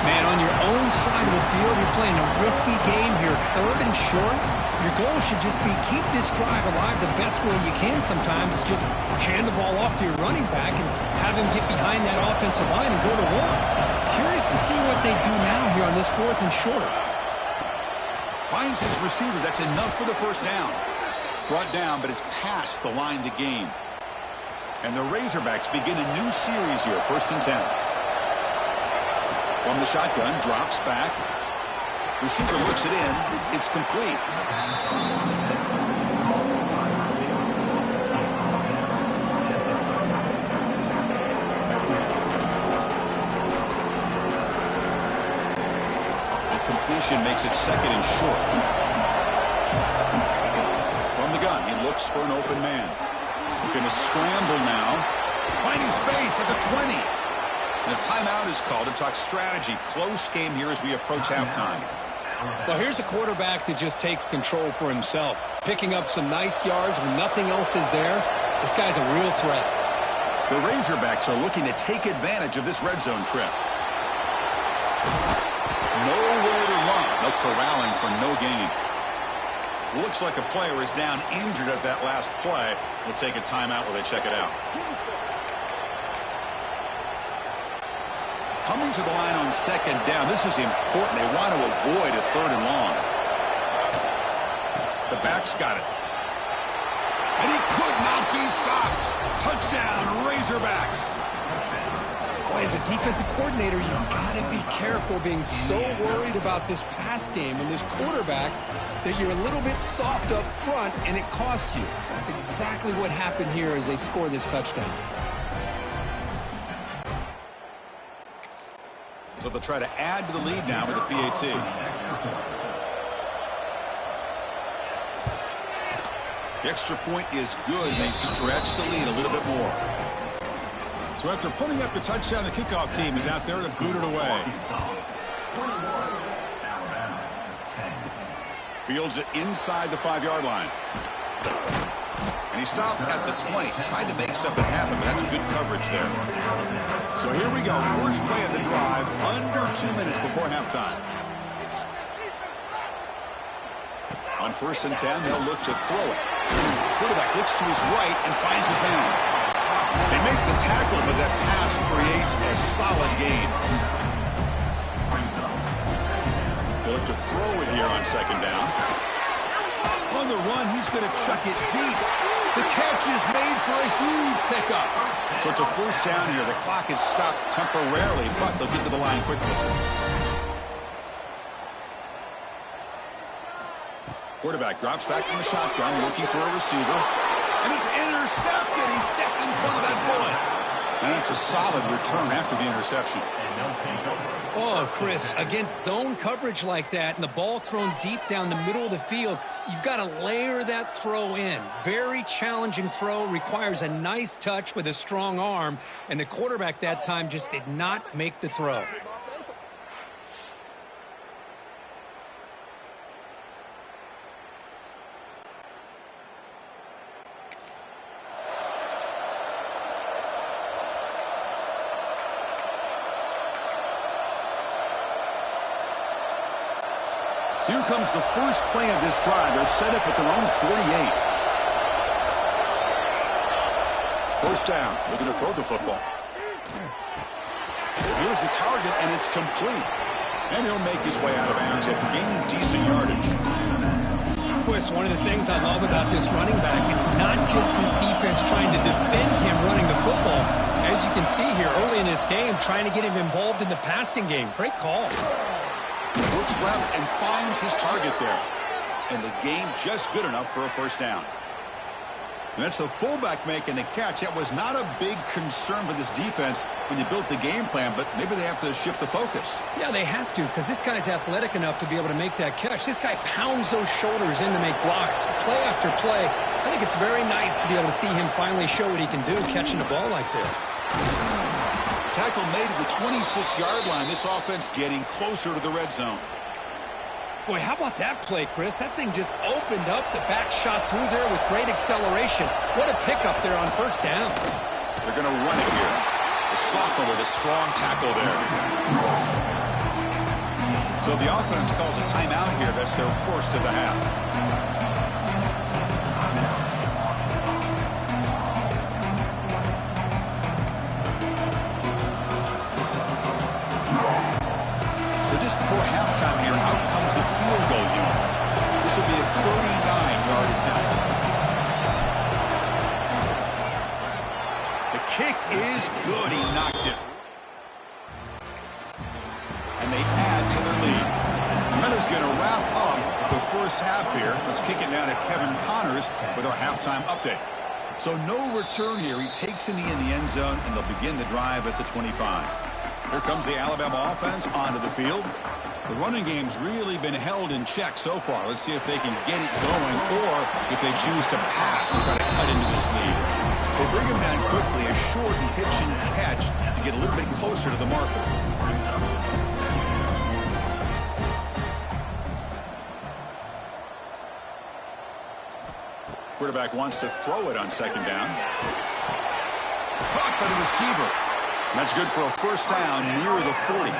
Man, on your own side of the field, you're playing a risky game here, 3rd and short. Your goal should just be keep this drive alive the best way you can sometimes. Just hand the ball off to your running back and have him get behind that offensive line and go to work. Curious to see what they do now here on this 4th and short. Finds his receiver. That's enough for the 1st down. Brought down, but it's past the line to gain. And the Razorbacks begin a new series here, 1st and 10. From the shotgun, drops back. Receiver looks it in. It's complete. The completion makes it 2nd and short. From the gun, he looks for an open man. He's going to scramble now. Finding space at the 20. And a timeout is called to talk strategy. Close game here as we approach halftime. Well, here's a quarterback that just takes control for himself. Picking up some nice yards when nothing else is there. This guy's a real threat. The Razorbacks are looking to take advantage of this red zone trip. Nowhere to run. No corralling for no gain. Looks like a player is down injured at that last play. We'll take a timeout while they check it out. Coming to the line on 2nd down. This is important. They want to avoid a 3rd and long. The back's got it. And he could not be stopped. Touchdown, Razorbacks. Boy, as a defensive coordinator, you've got to be careful being so worried about this pass game and this quarterback that you're a little bit soft up front and it costs you. That's exactly what happened here as they score this touchdown. So they'll try to add to the lead now with a PAT. The extra point is good. They stretch the lead a little bit more. So after putting up the touchdown, the kickoff team is out there to boot it away. Fields it inside the 5-yard line. And he stopped at the 20. Tried to make something happen, but that's good coverage there. So here we go. First play of the drive, under 2 minutes before halftime. On 1st and 10, they'll look to throw it. Quarterback looks to his right and finds his man. They make the tackle, but that pass creates a solid gain. They look to throw it here on 2nd down. On the run, he's going to chuck it deep. The catch is made for a huge pickup. So it's a 1st down here. The clock is stopped temporarily, but they'll get to the line quickly. Quarterback drops back from the shotgun, looking for a receiver. And it's intercepted. He stepped in front of that bullet. And it's a solid return after the interception. Oh, Chris, against zone coverage like that and the ball thrown deep down the middle of the field, you've got to layer that throw in. Very challenging throw, requires a nice touch with a strong arm, and the quarterback that time just did not make the throw. So here comes the first play of this drive. They're set up at their own 48. First down. Looking to throw the football. Here's the target, and it's complete. And he'll make his way out of bounds after gaining decent yardage. Chris, one of the things I love about this running back, it's not just this defense trying to defend him running the football. As you can see here early in this game, trying to get him involved in the passing game. Great call. Looks left and finds his target there. And the game just good enough for a first down. And that's the fullback making the catch. That was not a big concern for this defense when they built the game plan, but maybe they have to shift the focus. Yeah, they have to, because this guy's athletic enough to be able to make that catch. This guy pounds those shoulders in to make blocks play after play. I think it's very nice to be able to see him finally show what he can do catching the ball like this. Tackle made at the 26-yard line. This offense getting closer to the red zone. Boy, how about that play, Chris? That thing just opened up. The back shot through there with great acceleration. What a pickup there on first down. They're going to run it here. The sophomore with a strong tackle there. So the offense calls a timeout here. That's their first of the half. So just before halftime here, out comes the field goal unit. This will be a 39-yard attempt. The kick is good. He knocked it. And they add to their lead. Miller's going to wrap up the first half here. Let's kick it down to Kevin Connors with our halftime update. So no return here. He takes in the end zone, and they'll begin the drive at the 25. Here comes the Alabama offense onto the field. The running game's really been held in check so far. Let's see if they can get it going or if they choose to pass and try to cut into this lead. They bring him down quickly, a short and pitch and catch to get a little bit closer to the marker. Quarterback wants to throw it on second down. Caught by the receiver. And that's good for a first down near the 40.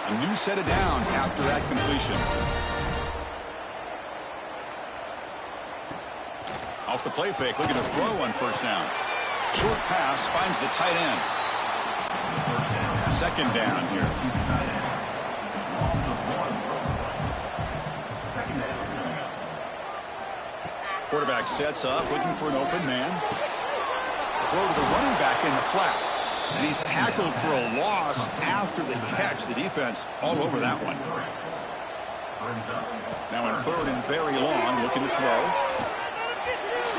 A new set of downs after that completion. Off the play fake, looking to throw on first down. Short pass finds the tight end. Second down here. Quarterback sets up, looking for an open man. Throw to the running back in the flat. And he's tackled for a loss after the catch. The defense all over that one. Now in third and very long, looking to throw.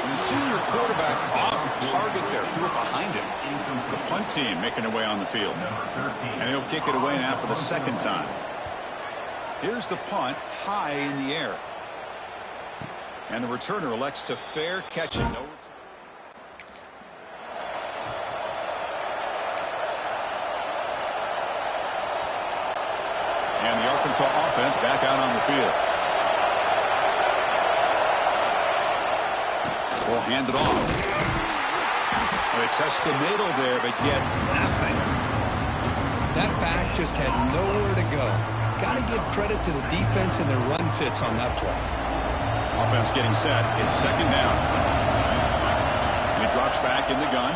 And the senior quarterback off target there, threw it behind him. The punt team making their way on the field. And he'll kick it away now for the second time. Here's the punt, high in the air. And the returner elects to fair catch it. No return. And the Arkansas offense back out on the field. Will hand it off. They test the middle there, but get nothing. That back just had nowhere to go. Got to give credit to the defense and their run fits on that play. Offense getting set. It's second down. And he drops back in the gun.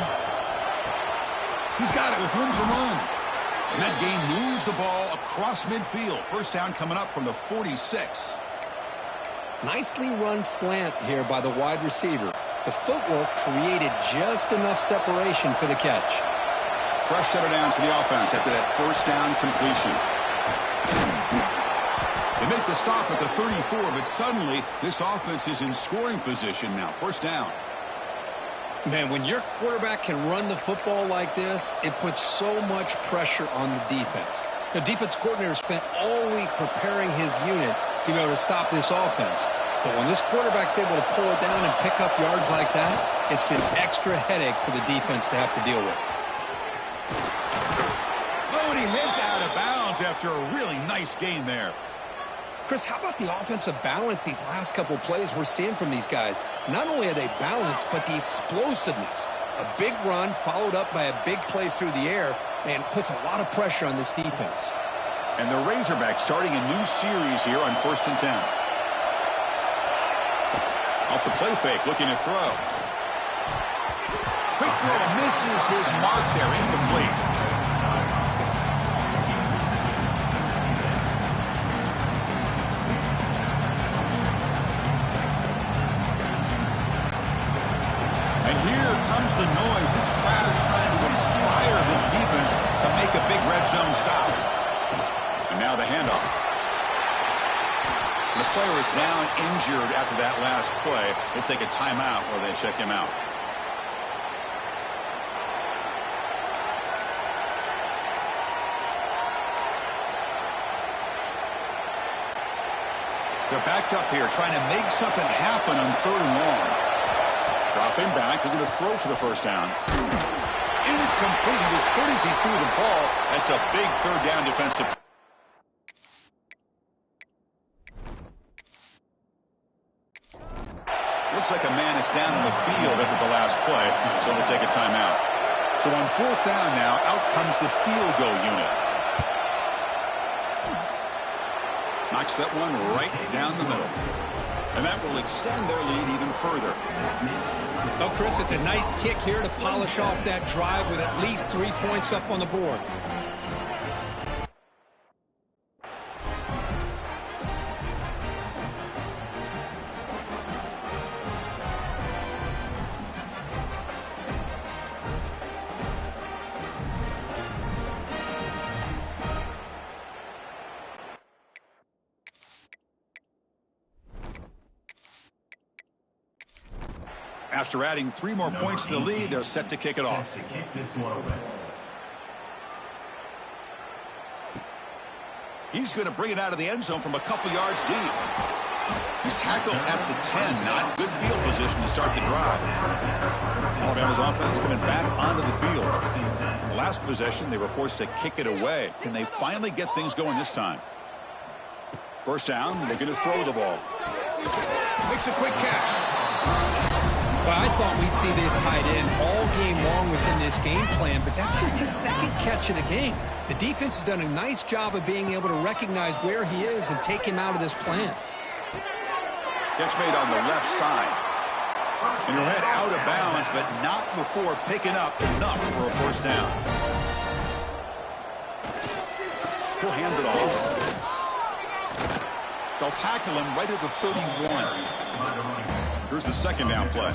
He's got it with room to run. And that game moves the ball across midfield. First down coming up from the 46. Nicely run slant here by the wide receiver. The footwork created just enough separation for the catch. Fresh set of downs for the offense after that first down completion. They make the stop at the 34, but suddenly this offense is in scoring position now. First down. Man, when your quarterback can run the football like this, it puts so much pressure on the defense. The defense coordinator spent all week preparing his unit to be able to stop this offense. But when this quarterback's able to pull it down and pick up yards like that, it's an extra headache for the defense to have to deal with. Oh, and he heads out of bounds after a really nice gain there. Chris, how about the offensive balance these last couple plays we're seeing from these guys? Not only are they balanced, but the explosiveness. A big run followed up by a big play through the air and puts a lot of pressure on this defense. And the Razorbacks starting a new series here on 1st and 10. Off the play fake, looking to throw. Quick throw, misses his mark there, incomplete. The noise. This crowd is trying to inspire this defense to make a big red zone stop. And now the handoff. The player is down injured after that last play. They take a timeout or they check him out. They're backed up here trying to make something happen on 3rd and long. Dropping back, they're going to throw for the first down. Incomplete. As good as he threw the ball, that's a big 3rd down defensive. Looks like a man is down in the field after the last play, so they'll take a timeout. So on 4th down now, out comes the field goal unit. Knocks that one right down the middle. And that will extend their lead even further. Well, Chris, it's a nice kick here to polish off that drive with at least 3 points up on the board. After adding 3 more points to the lead, they're set to kick it off. He's going to bring it out of the end zone from a couple yards deep. He's tackled at the 10. Not good field position to start the drive. Alabama's offense coming back onto the field. The last possession, they were forced to kick it away. Can they finally get things going this time? First down, they're going to throw the ball. Makes a quick catch. Well, I thought we'd see this tight end all game long within this game plan, but that's just his 2nd catch of the game. The defense has done a nice job of being able to recognize where he is and take him out of this plan. Catch made on the left side. And he'll head out of bounds, but not before picking up enough for a first down. He'll hand it off. They'll tackle him right at the 31. Here's the 2nd down play.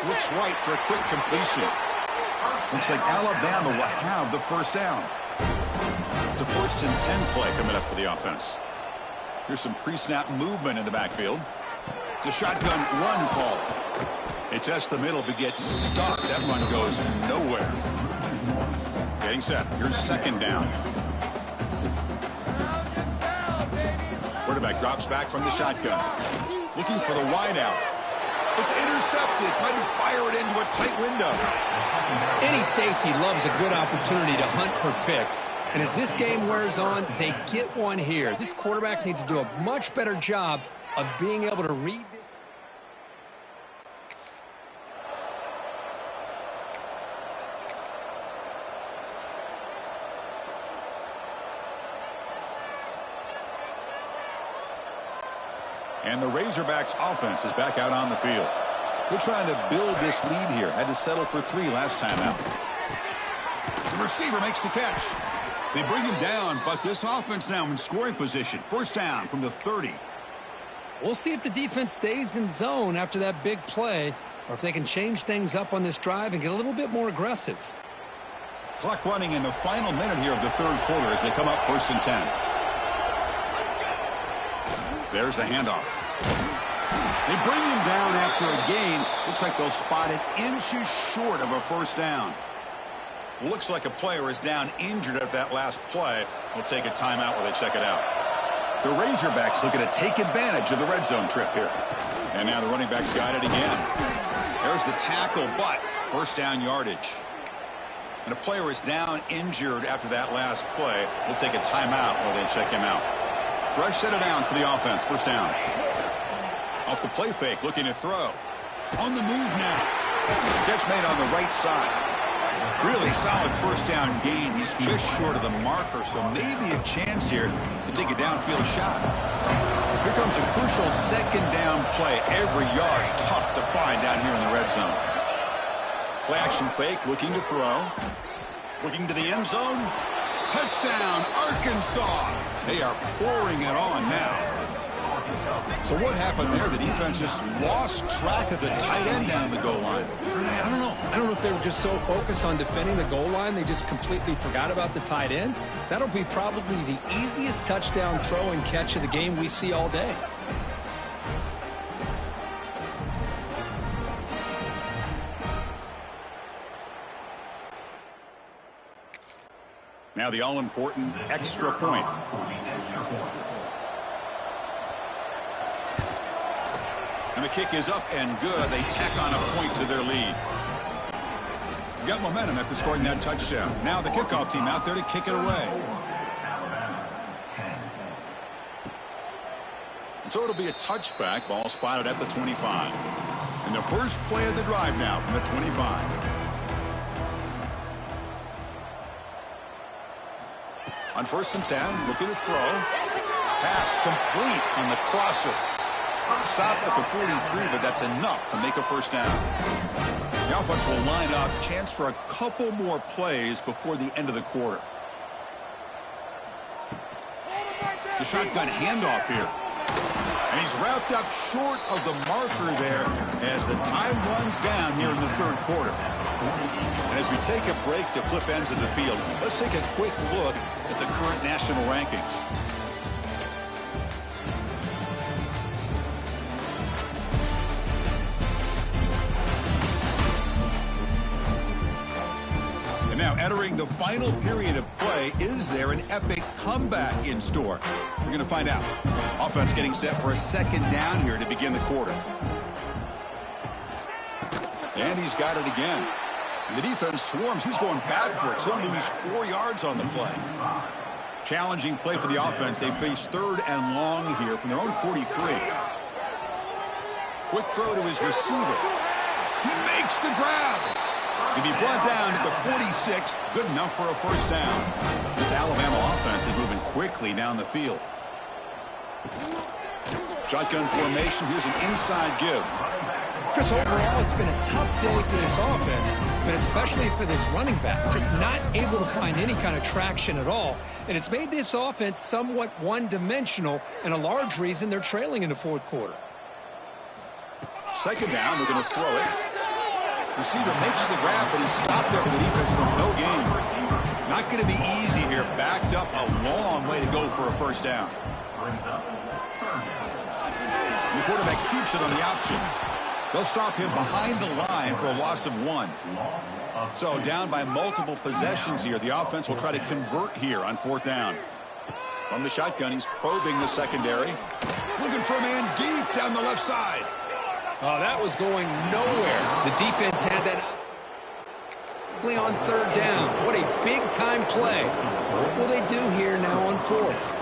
Looks right for a quick completion. Looks like Alabama will have the first down. It's a 1st and 10 play coming up for the offense. Here's some pre-snap movement in the backfield. It's a shotgun run call. It tests the middle but gets stuck. That run goes nowhere. Getting set. Here's 2nd down. Quarterback drops back from the shotgun. Looking for the wideout. It's intercepted. Trying to fire it into a tight window. Any safety loves a good opportunity to hunt for picks. And as this game wears on, they get one here. This quarterback needs to do a much better job of being able to read this. And the Razorbacks offense is back out on the field. They're trying to build this lead here. Had to settle for 3 last time out. The receiver makes the catch. They bring him down, but this offense now in scoring position. First down from the 30. We'll see if the defense stays in zone after that big play, or if they can change things up on this drive and get a little bit more aggressive. Clock running in the final minute here of the 3rd quarter as they come up 1st and 10. There's the handoff. They bring him down after a gain. Looks like they'll spot it inches short of a first down. Looks like a player is down injured at that last play. We'll take a timeout while they check it out. The Razorbacks looking to take advantage of the red zone trip here. And now the running backs got it again. There's the tackle, but first down yardage. And a player is down injured after that last play. We'll take a timeout while they check him out. Fresh set of downs for the offense. First down. Off the play fake, looking to throw. On the move now. Catch made on the right side. Really solid first down gain. He's just short of the marker, so maybe a chance here to take a downfield shot. Here comes a crucial second down play. Every yard tough to find down here in the red zone. Play action fake, looking to throw. Looking to the end zone. Touchdown, Arkansas. They are pouring it on now. So what happened there? The defense just lost track of the tight end down the goal line. I don't know. I don't know if they were just so focused on defending the goal line they just completely forgot about the tight end. That'll be probably the easiest touchdown throw and catch of the game we see all day. Now the all-important extra point. And the kick is up and good. They tack on a point to their lead. Got momentum after scoring that touchdown. Now the kickoff team out there to kick it away. And so it'll be a touchback. Ball spotted at the 25. And the first play of the drive now from the 25. On 1st and 10, looking to throw. Pass complete on the crosser. Stop at the 43, but that's enough to make a first down. The offense will line up. Chance for a couple more plays before the end of the quarter. The shotgun handoff here. And he's wrapped up short of the marker there as the time runs down here in the third quarter. And as we take a break to flip ends of the field, let's take a quick look at the current national rankings. Now entering the final period of play, is there an epic comeback in store? We're going to find out. Offense getting set for a second down here to begin the quarter. And he's got it again. The defense swarms. He's going backwards. He'll lose 4 yards on the play. Challenging play for the offense. They face 3rd and long here from their own 43. Quick throw to his receiver. He makes the grab. He'll be brought down at the 46. Good enough for a first down. This Alabama offense is moving quickly down the field. Shotgun formation. Here's an inside give. Chris, overall, it's been a tough day for this offense, but especially for this running back. Just not able to find any kind of traction at all. And it's made this offense somewhat one-dimensional, and a large reason they're trailing in the fourth quarter. Second down, they're going to throw it. Receiver makes the grab, but he's stopped there with the defense for no gain. Not going to be easy here. Backed up a long way to go for a first down. And the quarterback keeps it on the option. They'll stop him behind the line for a loss of 1. So down by multiple possessions here. The offense will try to convert here on 4th down. From the shotgun, he's probing the secondary. Looking for a man deep down the left side. Oh, that was going nowhere. The defense had that on 3rd down. What a big-time play. What will they do here now on 4th?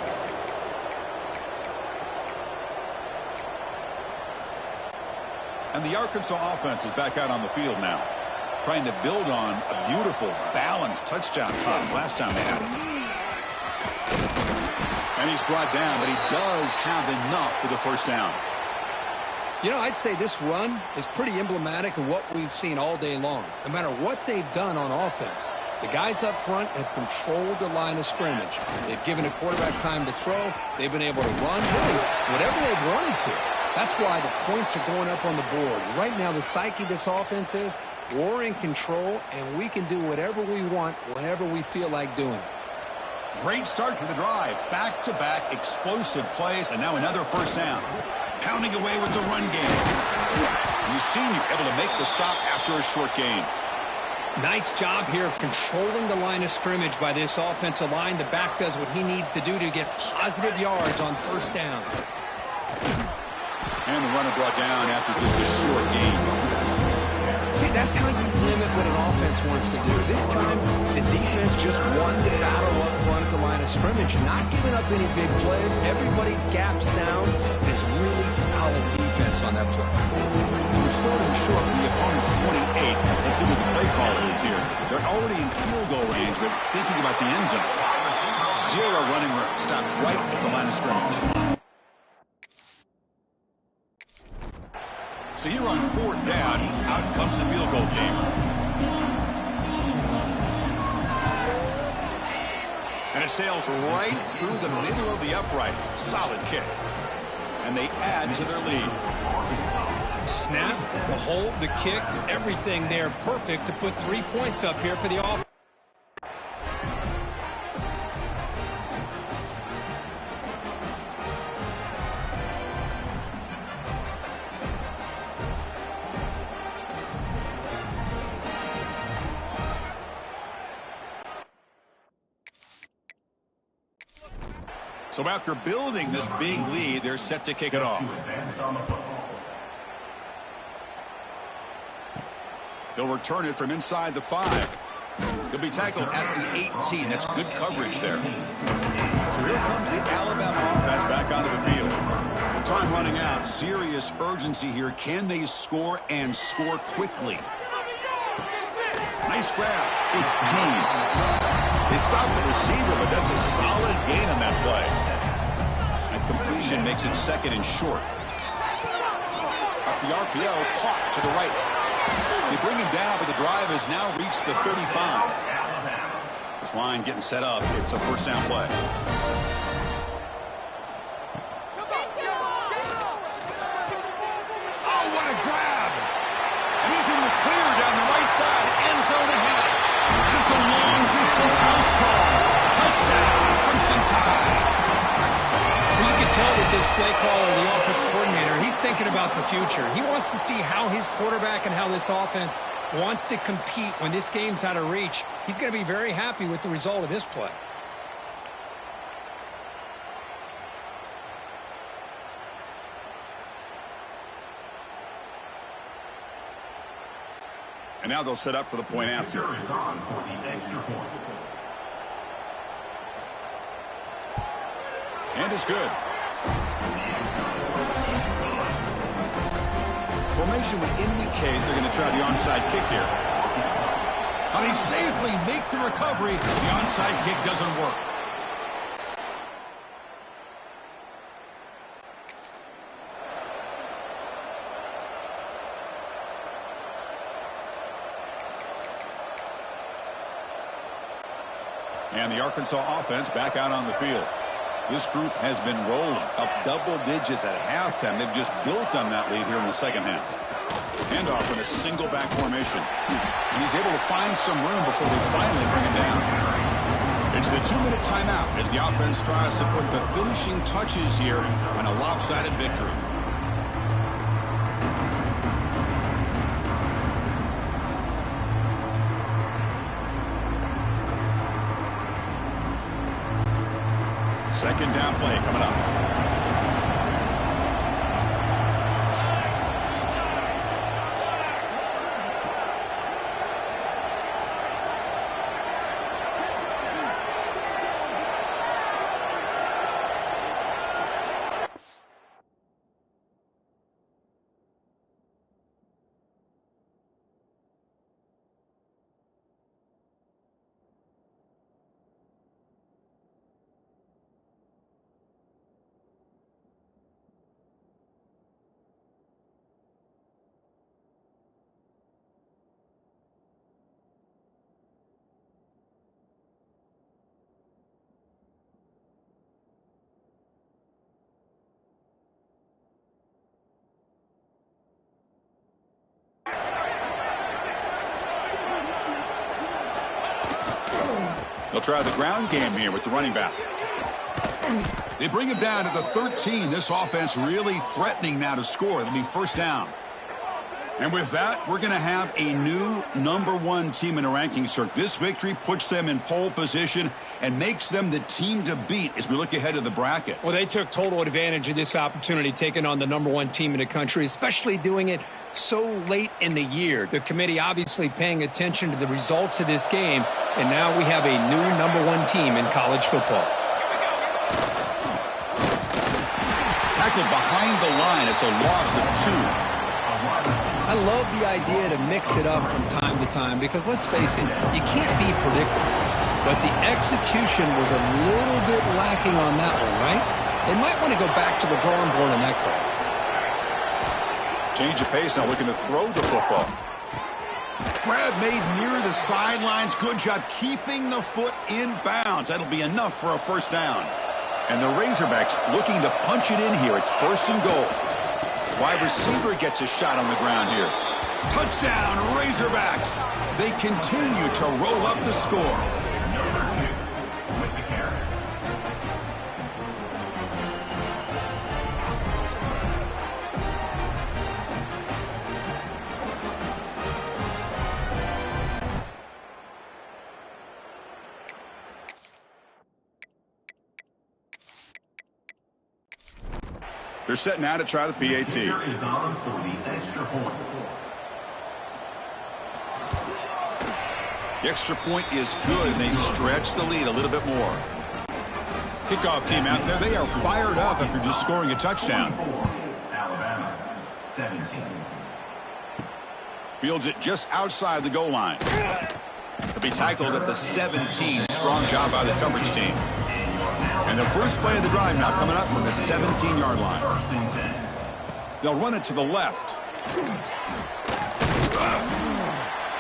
And the Arkansas offense is back out on the field now, trying to build on a beautiful, balanced touchdown drive last time they had it. And he's brought down, but he does have enough for the first down. You know, I'd say this run is pretty emblematic of what we've seen all day long. No matter what they've done on offense, the guys up front have controlled the line of scrimmage. They've given a quarterback time to throw. They've been able to run, really, whatever they've wanted to. That's why the points are going up on the board. Right now, the psyche of this offense is we're in control, and we can do whatever we want, whenever we feel like doing it. Great start to the drive. Back-to-back explosive plays, and now another first down. Pounding away with the run game. The senior able to make the stop after a short gain. Nice job here of controlling the line of scrimmage by this offensive line. The back does what he needs to do to get positive yards on first down. And the runner brought down after just a short gain. See, that's how you limit what an offense wants to do. This time, the defense just won the battle up front at the line of scrimmage, not giving up any big plays. Everybody's gap sound. It's really solid defense on that play. We're starting short of the opponent's 28. Let's see what the play call is here. They're already in field goal range, but thinking about the end zone. Zero running room. Stop right at the line of scrimmage. So here on fourth down, out comes the field goal team. And it sails right through the middle of the uprights. Solid kick. And they add to their lead. Snap, the hold, the kick, everything there perfect to put 3 points up here for the offense. So after building this big lead, they're set to kick it off. They'll return it from inside the 5. He'll be tackled at the 18. That's good coverage there. So here comes the Alabama offense back onto the field. With time running out, serious urgency here. Can they score and score quickly? Nice grab. It's Payne. They stopped the receiver, but that's a solid gain on that play. And completion makes it second and short. Off the RPO, caught to the right. They bring him down, but the drive has now reached the 35. This line getting set up. It's a first down play. Oh, what a grab! And he's in the clear down the right side. End zone ahead. And it's a long-distance house call. Touchdown, Crimson Tide. You can tell with this play caller, the offense coordinator, he's thinking about the future. He wants to see how his quarterback and how this offense wants to compete when this game's out of reach. He's going to be very happy with the result of this play. And now they'll set up for the point after. And it's good. Formation would indicate they're going to try the onside kick here. Now they safely make the recovery. The onside kick doesn't work. And the Arkansas offense back out on the field. This group has been rolling up double digits at halftime. They've just built on that lead here in the second half. Handoff in a single back formation. And he's able to find some room before they finally bring him down. It's the 2-minute timeout as the offense tries to put the finishing touches here on a lopsided victory. Second down play coming up. They'll try the ground game here with the running back. They bring him down at the 13. This offense really threatening now to score. It'll be first down. And with that, we're going to have a new #1 team in the rankings. So this victory puts them in pole position and makes them the team to beat as we look ahead of the bracket. Well, they took total advantage of this opportunity, taking on the #1 team in the country, especially doing it so late in the year. The committee obviously paying attention to the results of this game, and now we have a new #1 team in college football. Tackled behind the line. It's a loss of 2. I love the idea to mix it up from time to time because, let's face it, you can't be predictable. But the execution was a little bit lacking on that one, right? They might want to go back to the drawing board on that call. Change of pace, now looking to throw the football. Grab made near the sidelines. Good job keeping the foot in bounds. That'll be enough for a first down. And the Razorbacks looking to punch it in here. It's first and goal. Wide receiver gets a shot on the ground here. Touchdown, Razorbacks. They continue to roll up the score. Number 2 with the carry. They're set now to try the PAT. Here is on for the extra point. The extra point is good, and they stretch the lead a little bit more. Kickoff team out there. They are fired up after just scoring a touchdown. Alabama, 17. Fields it just outside the goal line. He'll be tackled at the 17. Strong job by the coverage team. And the first play of the drive now coming up from the 17-yard line. They'll run it to the left.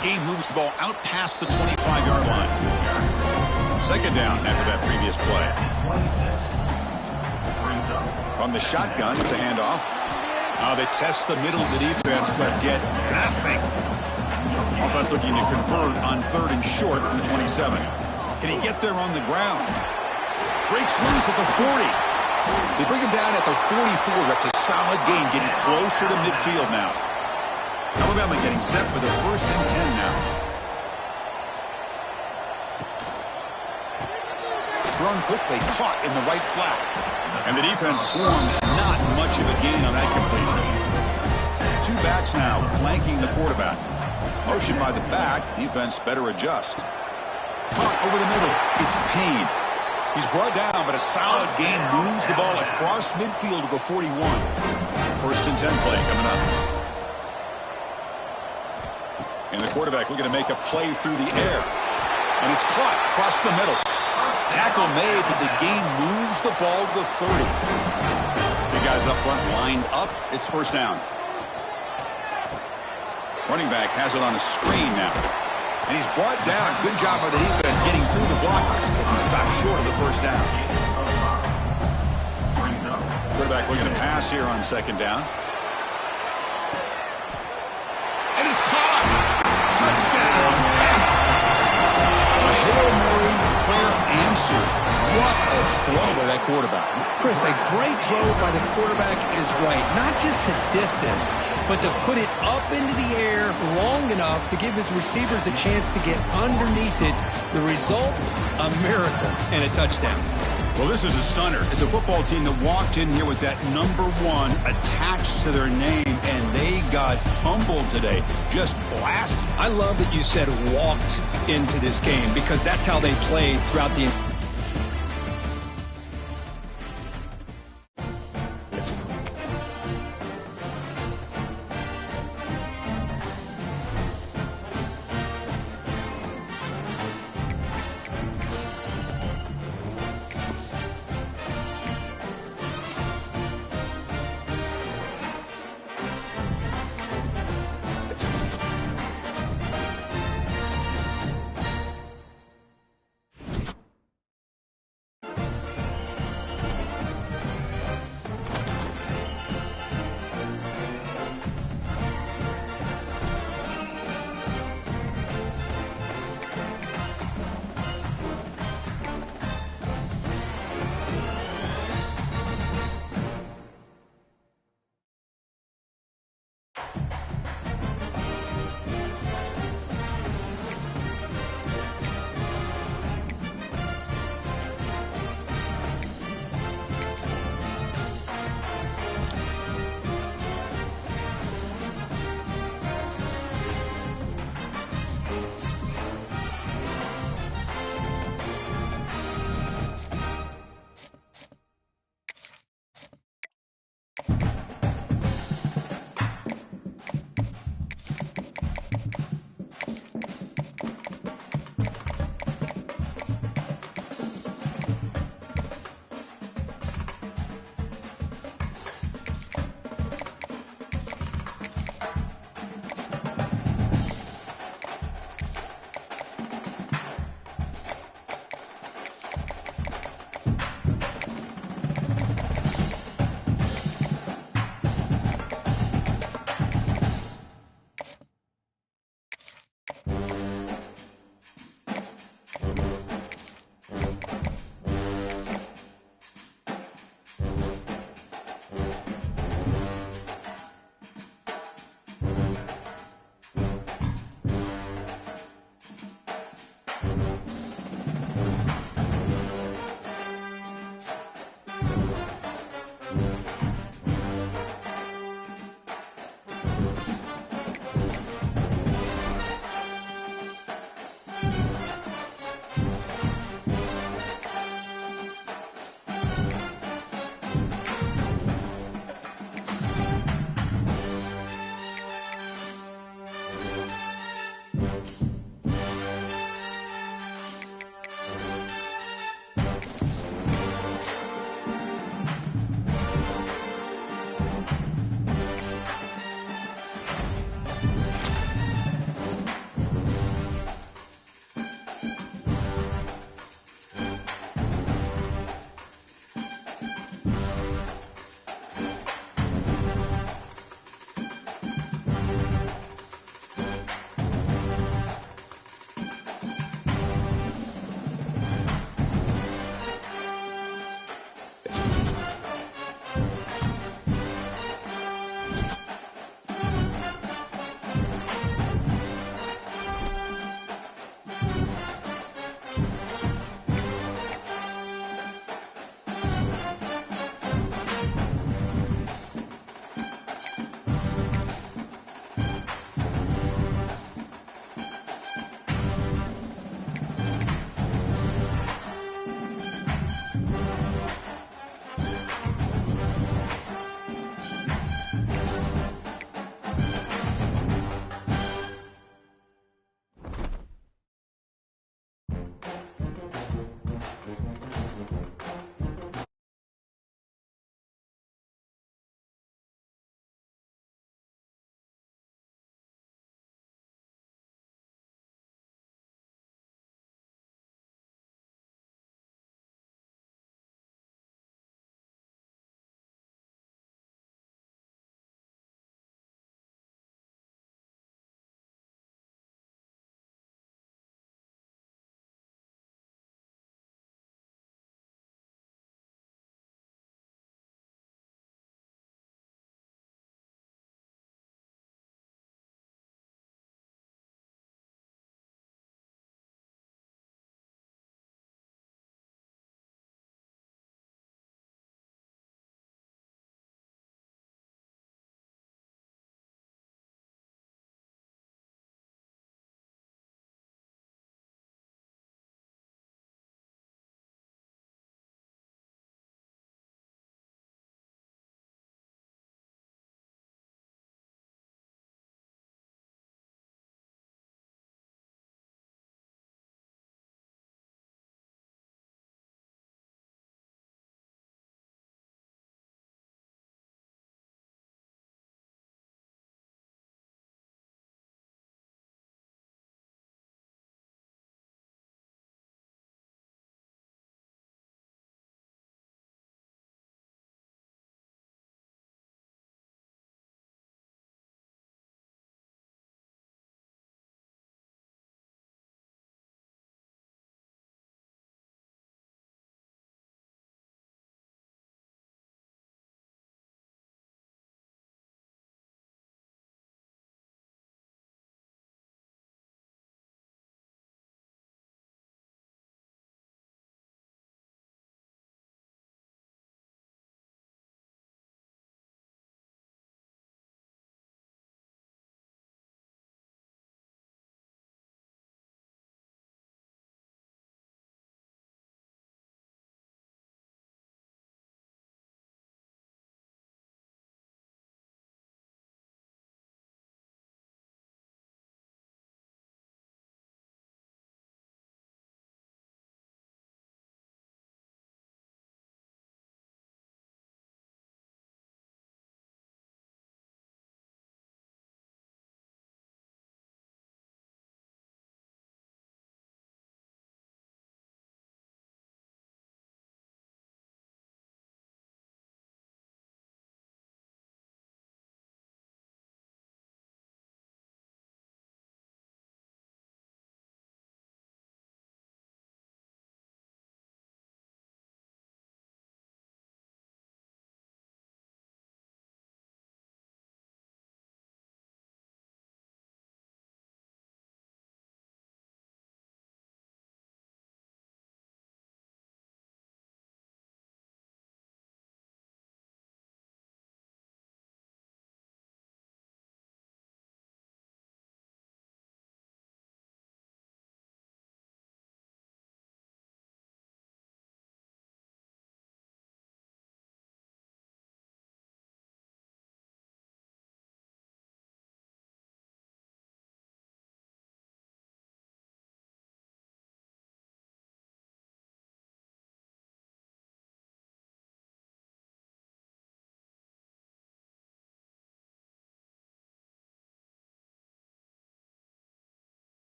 Game moves the ball out past the 25-yard line. Second down after that previous play. From the shotgun, it's a handoff. They test the middle of the defense, but get nothing. Offense looking to convert on 3rd and short from the 27. Can he get there on the ground? Breaks loose at the 40. They bring him down at the 44. That's a solid gain, getting closer to midfield now. Alabama getting set for the 1st and 10 now. Thrown quickly, caught in the right flat. And the defense swarms, not much of a gain on that completion. 2 backs now flanking the quarterback. Motion by the back, defense better adjust. Caught over the middle, it's Payne. He's brought down, but a solid gain moves the ball across midfield to the 41. 1st and 10 play coming up. And the quarterback looking to make a play through the air. And it's caught across the middle. Tackle made, but the gain moves the ball to the 30. Big guys up front lined up. It's first down. Running back has it on a screen now. And he's brought down. Good job by the defense getting through the blockers. He stopped short of the first down. Quarterback looking to pass here on 2nd down. And it's caught. Touchdown. A Hail Mary prayer answered. What a throw by that quarterback. Chris, a great throw by the quarterback is right. Not just the distance, but to put it up into the air long enough to give his receivers a chance to get underneath it. The result, a miracle and a touchdown. Well, this is a stunner. It's a football team that walked in here with that #1 attached to their name, and they got humbled today. Just blasted. I love that you said walked into this game because that's how they played throughout the